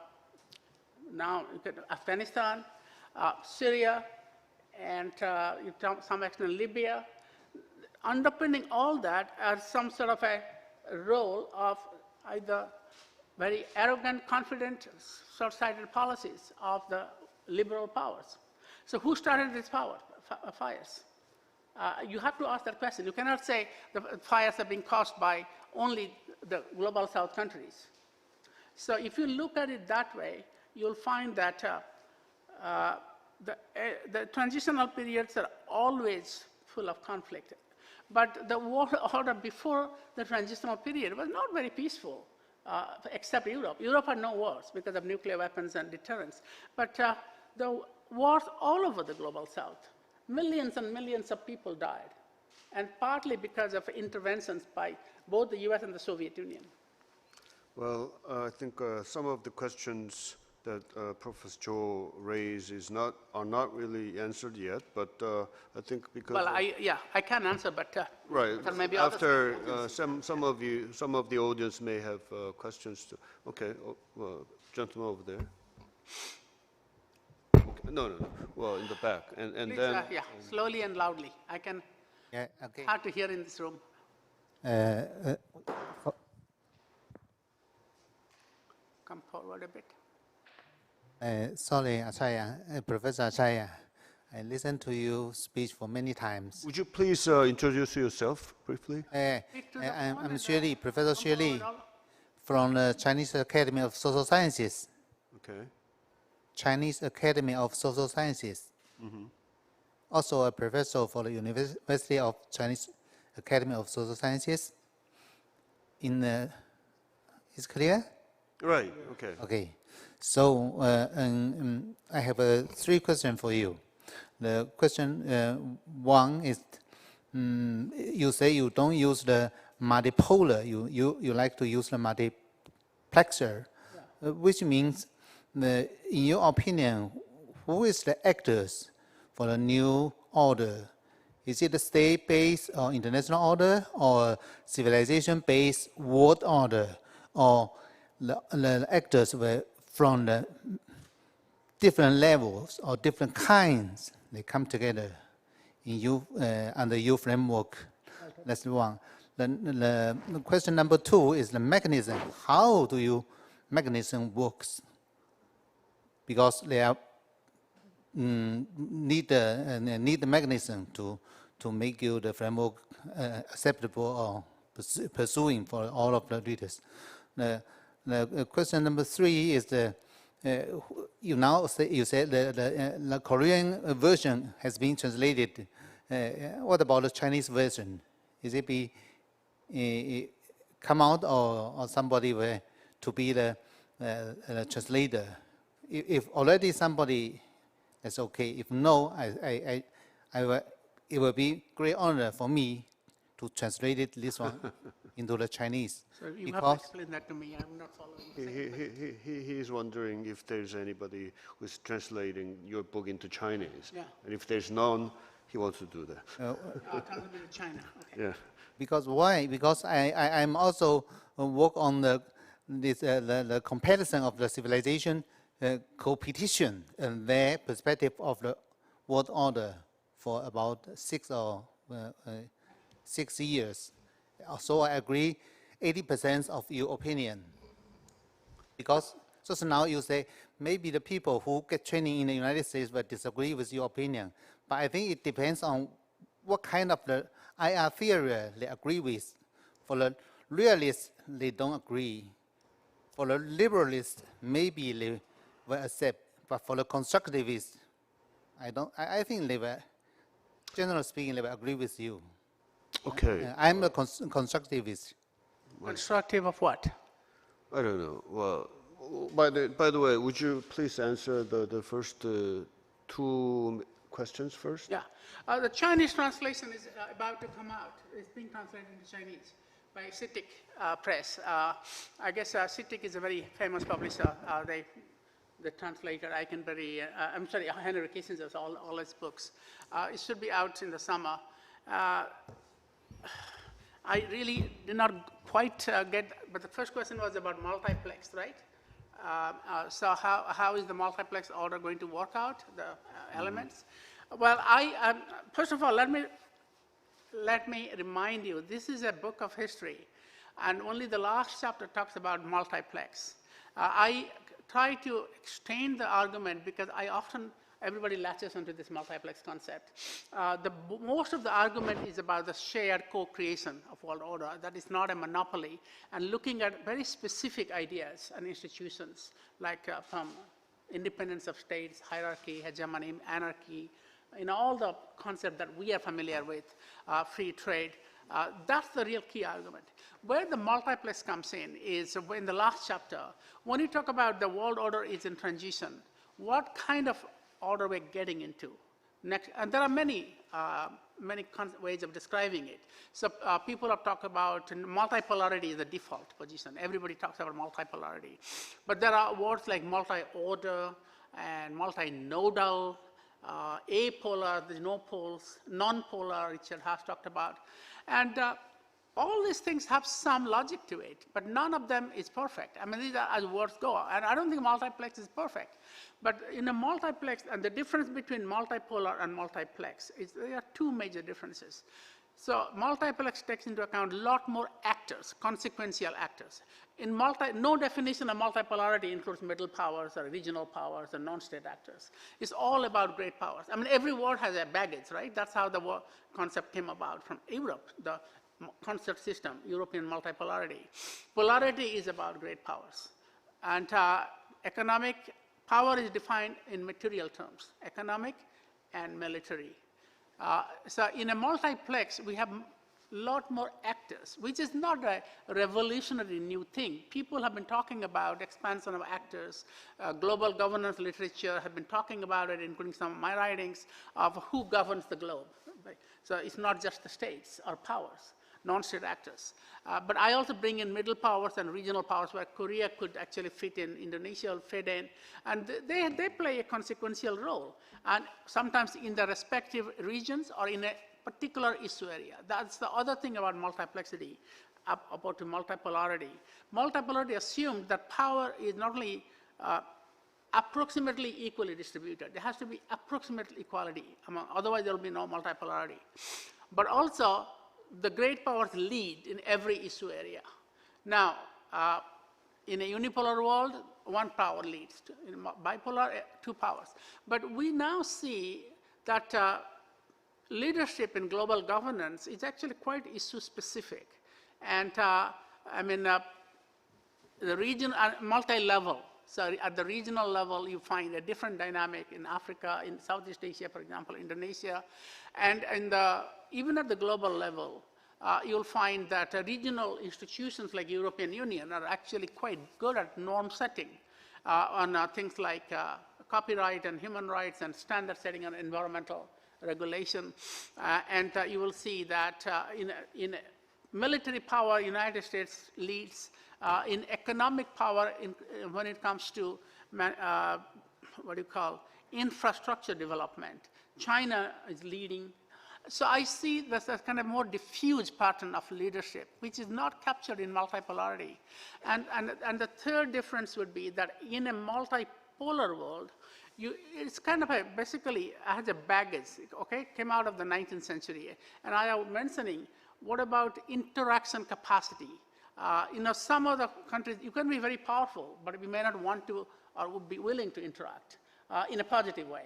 now Afghanistan, Syria, and to some extent Libya, underpinning all that are some sort of a role of either very arrogant, confident, short-sighted policies of the liberal powers. So who started these fires? You have to ask that question. You cannot say the fires are being caused by only the global south countries. So if you look at it that way, you'll find that the transitional periods are always full of conflict. But the world order before the transitional period was not very peaceful, except Europe. Europe had no wars because of nuclear weapons and deterrence. But the wars all over the global south, millions and millions of people died, and partly because of interventions by both the US and the Soviet Union. Well, I think some of the questions that Professor Cho raised are not really answered yet, but I think because well, I can answer, but right maybe after some of the audience may have questions too. Okay, gentleman over there. Okay. No. Well, in the back, and please, then slowly and loudly. I can hard to hear in this room. Come forward a bit. Sorry, Acharya, Professor Acharya. I listened to your speech for many times. Would you please introduce yourself briefly? I'm Xue, Professor Xue from the Chinese Academy of Social Sciences. Okay. Chinese Academy of Social Sciences. Mm-hmm. Also a professor for the University of Chinese Academy of Social Sciences. Is clear? Right. Okay. Okay. So I have 3 questions for you. The question 1 is, you say you don't use the multipolar, you like to use the multiplexer, which means, in your opinion, who is the actors for the new order? Is it the state-based or international order, or civilization-based world order, or the actors were from the different levels or different kinds, they come together in you under your framework? That's one. The question number 2 is the mechanism. How do your mechanism works? Because they are need the mechanism to make you the framework acceptable or pursuing for all of the readers. The question number 3 is you said the Korean version has been translated. What about the Chinese version? Is it come out, or somebody were to be the translator? If already somebody, that's okay. If no, it will be great honor for me to translate this one into the Chinese. So you have to explain that to me. I'm not following. He is wondering if there's anybody who's translating your book into Chinese. Yeah. And if there's none, he wants to do that. Translate to China. Okay. Yeah. Because why? Because I'm also work on the comparison of the civilization competition and their perspective of the world order for about 6 years. So I agree 80% of your opinion. Because just now you say maybe the people who get training in the United States will disagree with your opinion. But I think it depends on what kind of the IR theory they agree with. For the realists, they don't agree. For the liberalists, maybe they will accept. But for the constructivists, I think they will, generally speaking, they will agree with you. Okay. I'm a constructivist. Constructive of what? I don't know. Well, by the way, would you please answer the first two questions first? Yeah. The Chinese translation is about to come out. It's being translated into Chinese by CITIC Press. I guess CITIC is a very famous publisher. The translator, I'm sorry, Henry Kissinger's all his books. It should be out in the summer. I really did not quite get, but the first question was about multiplex, right? So how is the multiplex order going to work out, the elements? Well, first of all, let me remind you, this is a book of history, and only the last chapter talks about multiplex. I try to extend the argument because everybody latches onto this multiplex concept. Most of the argument is about the shared co-creation of world order. That is not a monopoly, and looking at very specific ideas and institutions like from independence of states, hierarchy, hegemony, anarchy, all the concepts that we are familiar with, free trade. That's the real key argument. Where the multiplex comes in is in the last chapter, when you talk about the world order is in transition, what kind of order we're getting into next? And there are many ways of describing it. So people have talked about multipolarity is the default position. Everybody talks about multipolarity. But there are words like multi-order and multi-nodal, apolar, there's no poles, non-polar, Richard has talked about. And all these things have some logic to it, but none of them is perfect. I mean, these are as words go. And I don't think multiplex is perfect. But in a multiplex, and the difference between multipolar and multiplex there are two major differences. So multiplex takes into account a lot more actors, consequential actors. No definition of multipolarity includes middle powers or regional powers or non-state actors. It's all about great powers. I mean, every word has a baggage, right? That's how the concept came about from Europe, the concept system, European multipolarity. Polarity is about great powers. And economic power is defined in material terms, economic and military. So in a multiplex, we have a lot more actors, which is not a revolutionary new thing. People have been talking about expansion of actors. Global governance literature have been talking about it, including some of my writings, of who governs the globe. Right? So it's not just the states or powers, non-state actors. But I also bring in middle powers and regional powers where Korea could actually fit in, Indonesia will fit in, and they play a consequential role, and sometimes in the respective regions or in a particular issue area. That's the other thing about multiplexity, about multipolarity. Multipolarity assumes that power is not only approximately equally distributed, there has to be approximate equality, otherwise there will be no multipolarity. But also, the great powers lead in every issue area. Now, in a unipolar world, one power leads. In bipolar, two powers. But we now see that leadership in global governance is actually quite issue specific. And the region, multi-level. So at the regional level, you find a different dynamic in Africa, in Southeast Asia, for example, Indonesia. And even at the global level, you'll find that regional institutions like European Union are actually quite good at norm setting on things like copyright and human rights and standard setting on environmental regulation. And you will see that in military power, United States leads. In economic power, when it comes to infrastructure development, China is leading. So I see this as kind of more diffuse pattern of leadership, which is not captured in multipolarity. And the third difference would be that in a multipolar world, it's kind of basically has a baggage, okay? Came out of the 19th century. And I was mentioning, what about interaction capacity? Some other countries, you can be very powerful, but you may not want to or would be willing to interact in a positive way.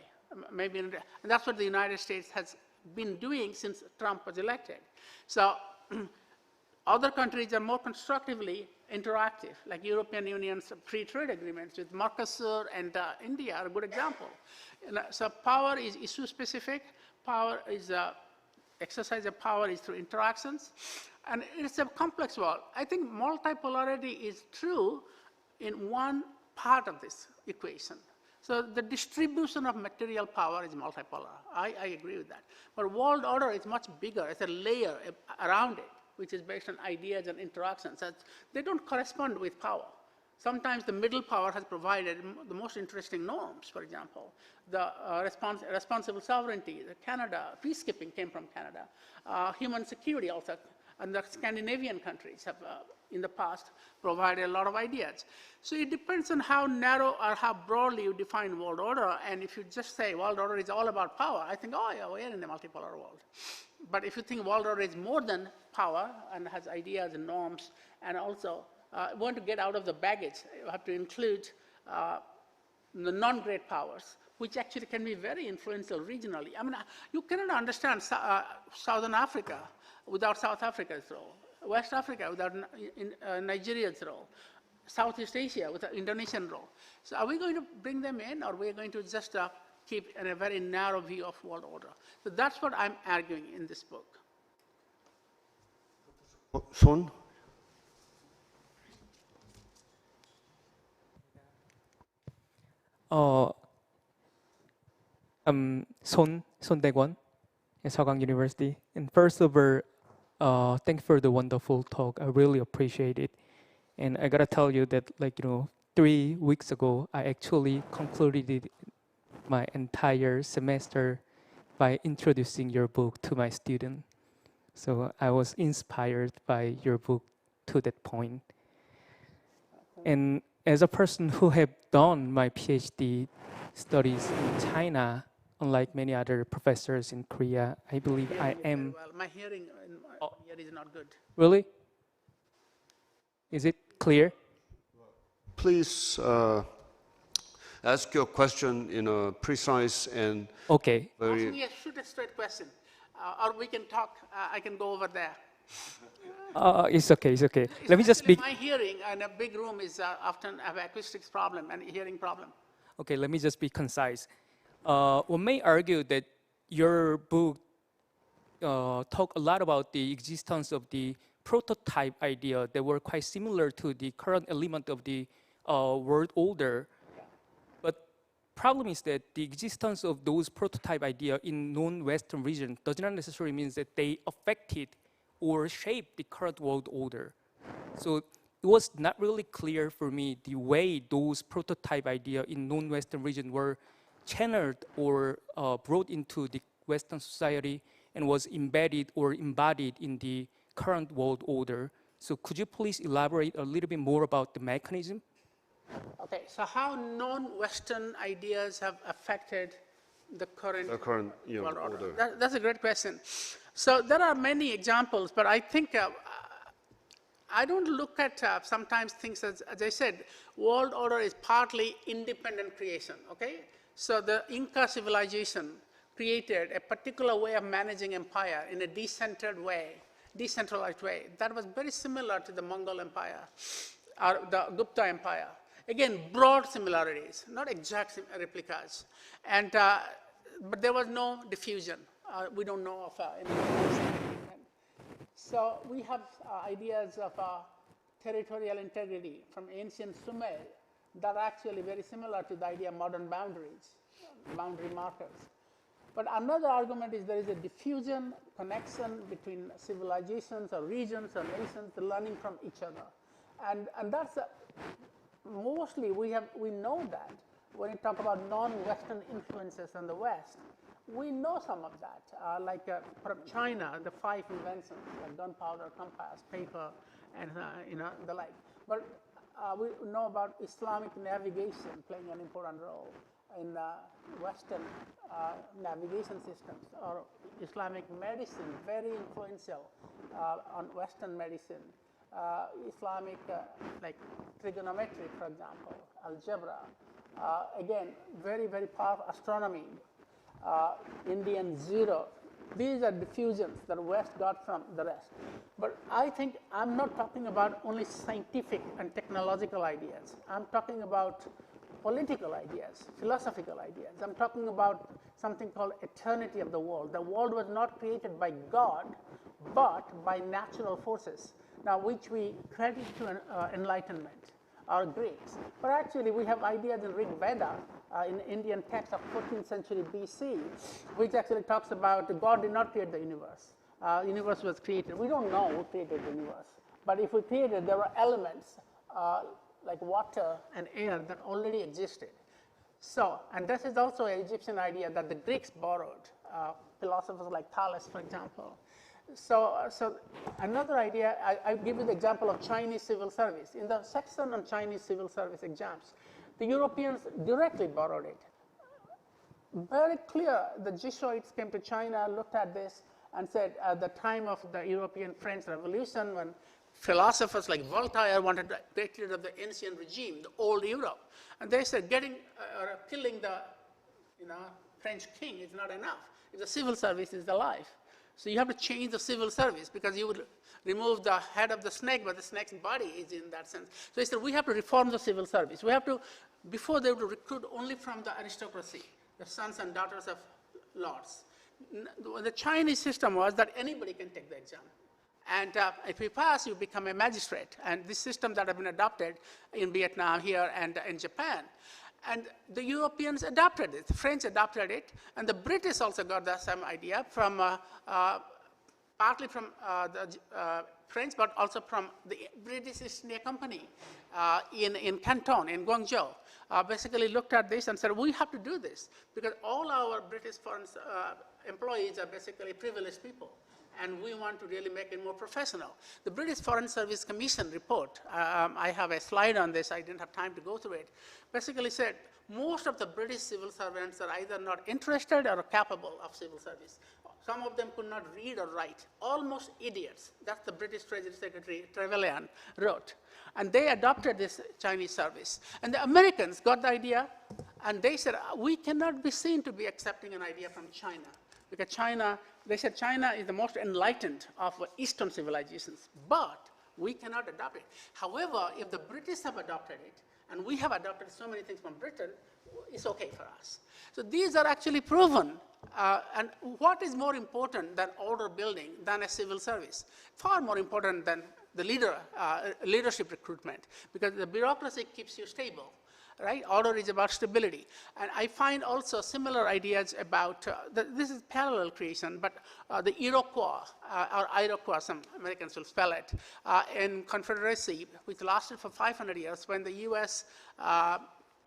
Maybe, and that's what the United States has been doing since Trump was elected. So other countries are more constructively interactive, like European Union's free trade agreements with Mercosur and India are a good example. So power is issue specific. Power is exercise of power is through interactions. And it's a complex world. I think multipolarity is true in one part of this equation. So the distribution of material power is multipolar. I agree with that. But world order is much bigger. It's a layer around it, which is based on ideas and interactions. They don't correspond with power. Sometimes the middle power has provided the most interesting norms, for example. The responsible sovereignty, the Canada, peacekeeping came from Canada. Human security also, and the Scandinavian countries have, in the past, provided a lot of ideas. So it depends on how narrow or how broadly you define world order, and if you just say world order is all about power, I think, oh yeah, we're in a multipolar world. But if you think world order is more than power and has ideas and norms, and also want to get out of the baggage, you have to include the non-great powers, which actually can be very influential regionally. I mean, you cannot understand Southern Africa without South Africa's role, West Africa without Nigeria's role, Southeast Asia without Indonesian role. So are we going to bring them in, or are we going to just keep in a very narrow view of world order? So that's what I'm arguing in this book. 손? 손대권, 서강 University. And first of all, thank you for the wonderful talk. I really appreciate it. And I gotta tell you that, 3 weeks ago, I actually concluded my entire semester by introducing your book to my student. So I was inspired by your book to that point. And as a person who have done my PhD studies in China, unlike many other professors in Korea, I believe I am... Well, my hearing here is not good. Really? Is it clear? Please ask your question in a precise and very... Ask me shoot a straight question, or we can talk, I can go over there. It's okay, it's okay. Let me just be... My hearing in a big room is often have acoustics problem and hearing problem. Okay, let me just be concise. One may argue that your book talk a lot about the existence of the prototype idea that were quite similar to the current element of the world order. But problem is that the existence of those prototype idea in non-Western region does not necessarily mean that they affected or shaped the current world order. So it was not really clear for me the way those prototype idea in non-Western region were channeled or brought into the Western society and was embedded or embodied in the current world order. So could you please elaborate a little bit more about the mechanism? Okay, so how non-Western ideas have affected the current world order? That's a great question. So there are many examples, but I think I don't look at sometimes things as I said, world order is partly independent creation, okay? So the Inca civilization created a particular way of managing empire in a decentralized way. That was very similar to the Mongol Empire or the Gupta Empire. Again, broad similarities, not exact replicas. And, but there was no diffusion. We don't know of any. So we have ideas of territorial integrity from ancient Sumer that are actually very similar to the idea of modern boundaries, boundary markers. But another argument is there is a diffusion, connection between civilizations or regions or nations learning from each other. And that's mostly we know that when you talk about non-Western influences on the West. We know some of that, like from China, the 5 inventions, like gunpowder, compass, paper, and the like. But we know about Islamic navigation playing an important role in Western navigation systems, or Islamic medicine, very influential on Western medicine. Islamic, like trigonometry, for example, algebra, again, very, very powerful astronomy. Indian zero. These are diffusions that the West got from the rest. But I think I'm not talking about only scientific and technological ideas. I'm talking about political ideas, philosophical ideas. I'm talking about something called eternity of the world. The world was not created by God but by natural forces, now which we credit to enlightenment, or Greeks. But actually, we have ideas in Rig Veda, in Indian text of 14th century BC, which actually talks about God did not create the universe. Universe was created. We don't know who created the universe. But if we created, there were elements like water and air that already existed. So, and this is also an Egyptian idea that the Greeks borrowed, philosophers like Thales, for example. So another idea, I give you the example of Chinese civil service. In the section on Chinese civil service exams, the Europeans directly borrowed it. Very clear, the Jesuits came to China, looked at this, and said at the time of the European French Revolution, when philosophers like Voltaire wanted to get rid of the ancient regime, the old Europe, and they said killing the French king is not enough. If the civil service is the life. So you have to change the civil service because you would remove the head of the snake, but the snake's body is in that sense. So he said, we have to reform the civil service. We have to, before they would recruit only from the aristocracy, the sons and daughters of lords. The Chinese system was that anybody can take the exam. And if you pass, you become a magistrate. And this system that have been adopted in Vietnam here and in Japan. And the Europeans adopted it, the French adopted it, and the British also got the same idea from, partly from the French, but also from the British East India Company in Canton, in Guangzhou. Basically looked at this and said, we have to do this, because all our British foreign employees are basically privileged people. And we want to really make it more professional. The British Foreign Service Commission report, I have a slide on this, I didn't have time to go through it, basically said most of the British civil servants are either not interested or capable of civil service. Some of them could not read or write, almost idiots. That's the British Treasury Secretary Trevelyan wrote. And they adopted this Chinese service. And the Americans got the idea, and they said, we cannot be seen to be accepting an idea from China. Because China, they said China is the most enlightened of Eastern civilizations, but we cannot adopt it. However, if the British have adopted it, and we have adopted so many things from Britain, it's okay for us. So these are actually proven. And what is more important than order building than a civil service? Far more important than the leadership recruitment, because the bureaucracy keeps you stable. Right? Order is about stability. And I find also similar ideas about, this is parallel creation, but the Iroquois, or Iroquois, some Americans will spell it, in Confederacy, which lasted for 500 years when the US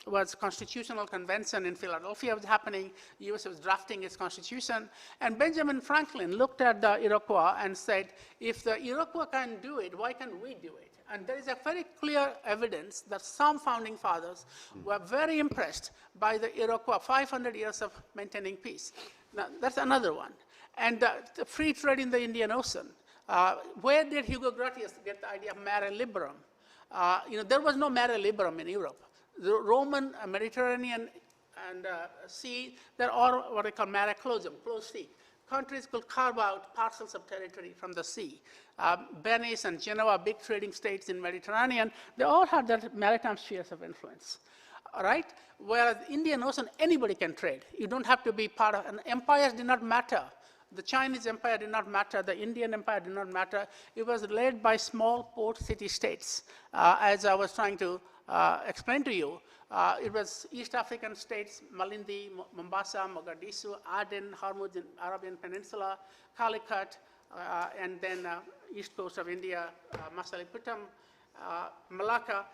was constitutional convention in Philadelphia was happening, the US was drafting its constitution, and Benjamin Franklin looked at the Iroquois and said, if the Iroquois can do it, why can't we do it? And there is a very clear evidence that some founding fathers were very impressed by the Iroquois, 500 years of maintaining peace. Now, that's another one. And the free trade in the Indian Ocean. Where did Hugo Grotius get the idea of mare liberum? There was no mare liberum in Europe. The Roman Mediterranean and sea, there are what they call mare closum, closed sea. Countries could carve out parcels of territory from the sea. Venice and Genoa, big trading states in Mediterranean, they all had their maritime spheres of influence, all right? Whereas Indian Ocean, anybody can trade. You don't have to be part of, and empires did not matter. The Chinese empire did not matter, the Indian empire did not matter. It was led by small port city states, as I was trying to explain to you. It was East African states, Malindi, Mombasa, Mogadishu, Aden, Hormuz in Arabian Peninsula, Calicut, and then east coast of India, Maliputam, Malacca.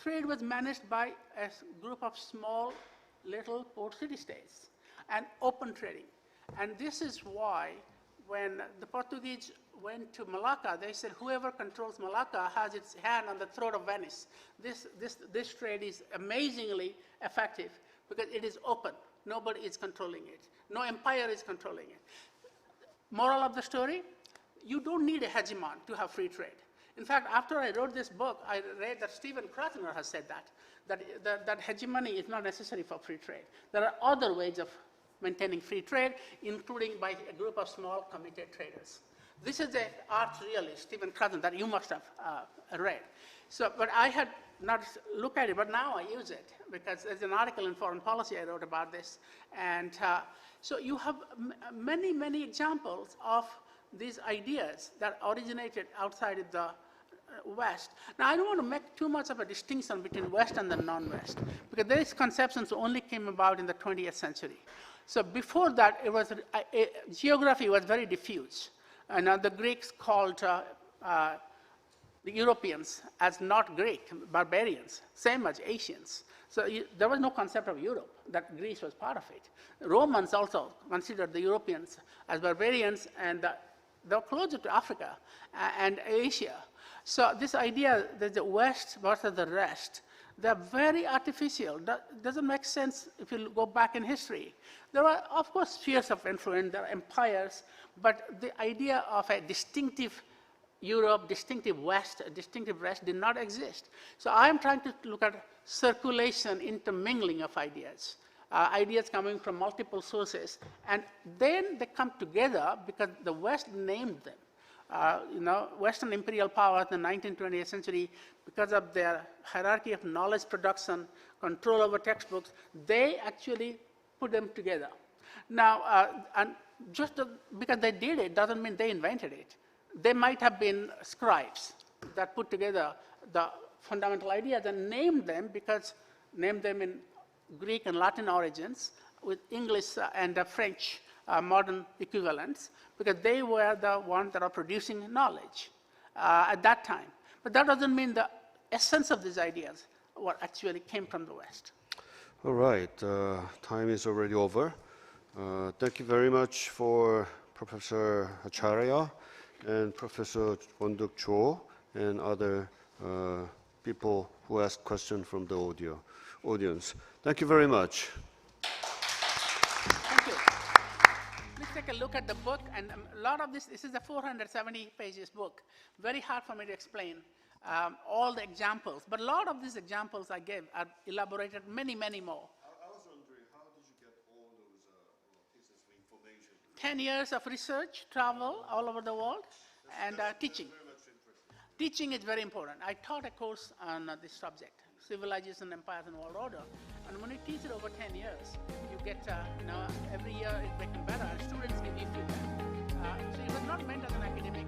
Trade was managed by a group of small little port city states and open trading. And this is why when the Portuguese went to Malacca, they said whoever controls Malacca has its hand on the throat of Venice. This trade is amazingly effective because it is open. Nobody is controlling it. No empire is controlling it. Moral of the story, you don't need a hegemon to have free trade. In fact, after I wrote this book, I read that Stephen Krasner has said that hegemony is not necessary for free trade. There are other ways of maintaining free trade, including by a group of small committed traders. This is the arch realist, Stephen Krasner, that you must have read. So, but I had not looked at it, but now I use it because there's an article in Foreign Policy I wrote about this. And so you have many, many examples of these ideas that originated outside of the West. Now, I don't want to make too much of a distinction between West and the non-West, because these conceptions only came about in the 20th century. So before that, it was, geography was very diffuse. And the Greeks called the Europeans as not Greek, barbarians, same as Asians. So there was no concept of Europe, that Greece was part of it. The Romans also considered the Europeans as barbarians, and they were closer to Africa and Asia. So this idea that the West versus the rest, they're very artificial. That doesn't make sense if you go back in history. There are, of course, spheres of influence, there are empires, but the idea of a distinctive Europe, distinctive West, distinctive rest did not exist. So I am trying to look at circulation, intermingling of ideas, ideas coming from multiple sources, and then they come together because the West named them. Western imperial powers in the 19th, 20th century, because of their hierarchy of knowledge production, control over textbooks, they actually put them together. Now, and just because they did it doesn't mean they invented it. They might have been scribes that put together the fundamental ideas and named them in Greek and Latin origins with English and French modern equivalents, because they were the ones that are producing knowledge at that time. But that doesn't mean the essence of these ideas what actually came from the West. All right, time is already over. Thank you very much for Professor Acharya and Professor Won-Duk Cho and other people who asked questions from the audience. Thank you very much. Thank you. Let's take a look at the book, and a lot of this is a 470 pages book. Very hard for me to explain all the examples, but a lot of these examples I gave are elaborated many, many more. I was wondering, how did you get all those pieces of information? 10 years of research, travel all over the world, and teaching. Teaching is very important. I taught a course on this subject, Civilization, Empires, and World Order. And when you teach it over 10 years, you get, every year it's becoming better, and students give you feedback. So it was not meant as an academic.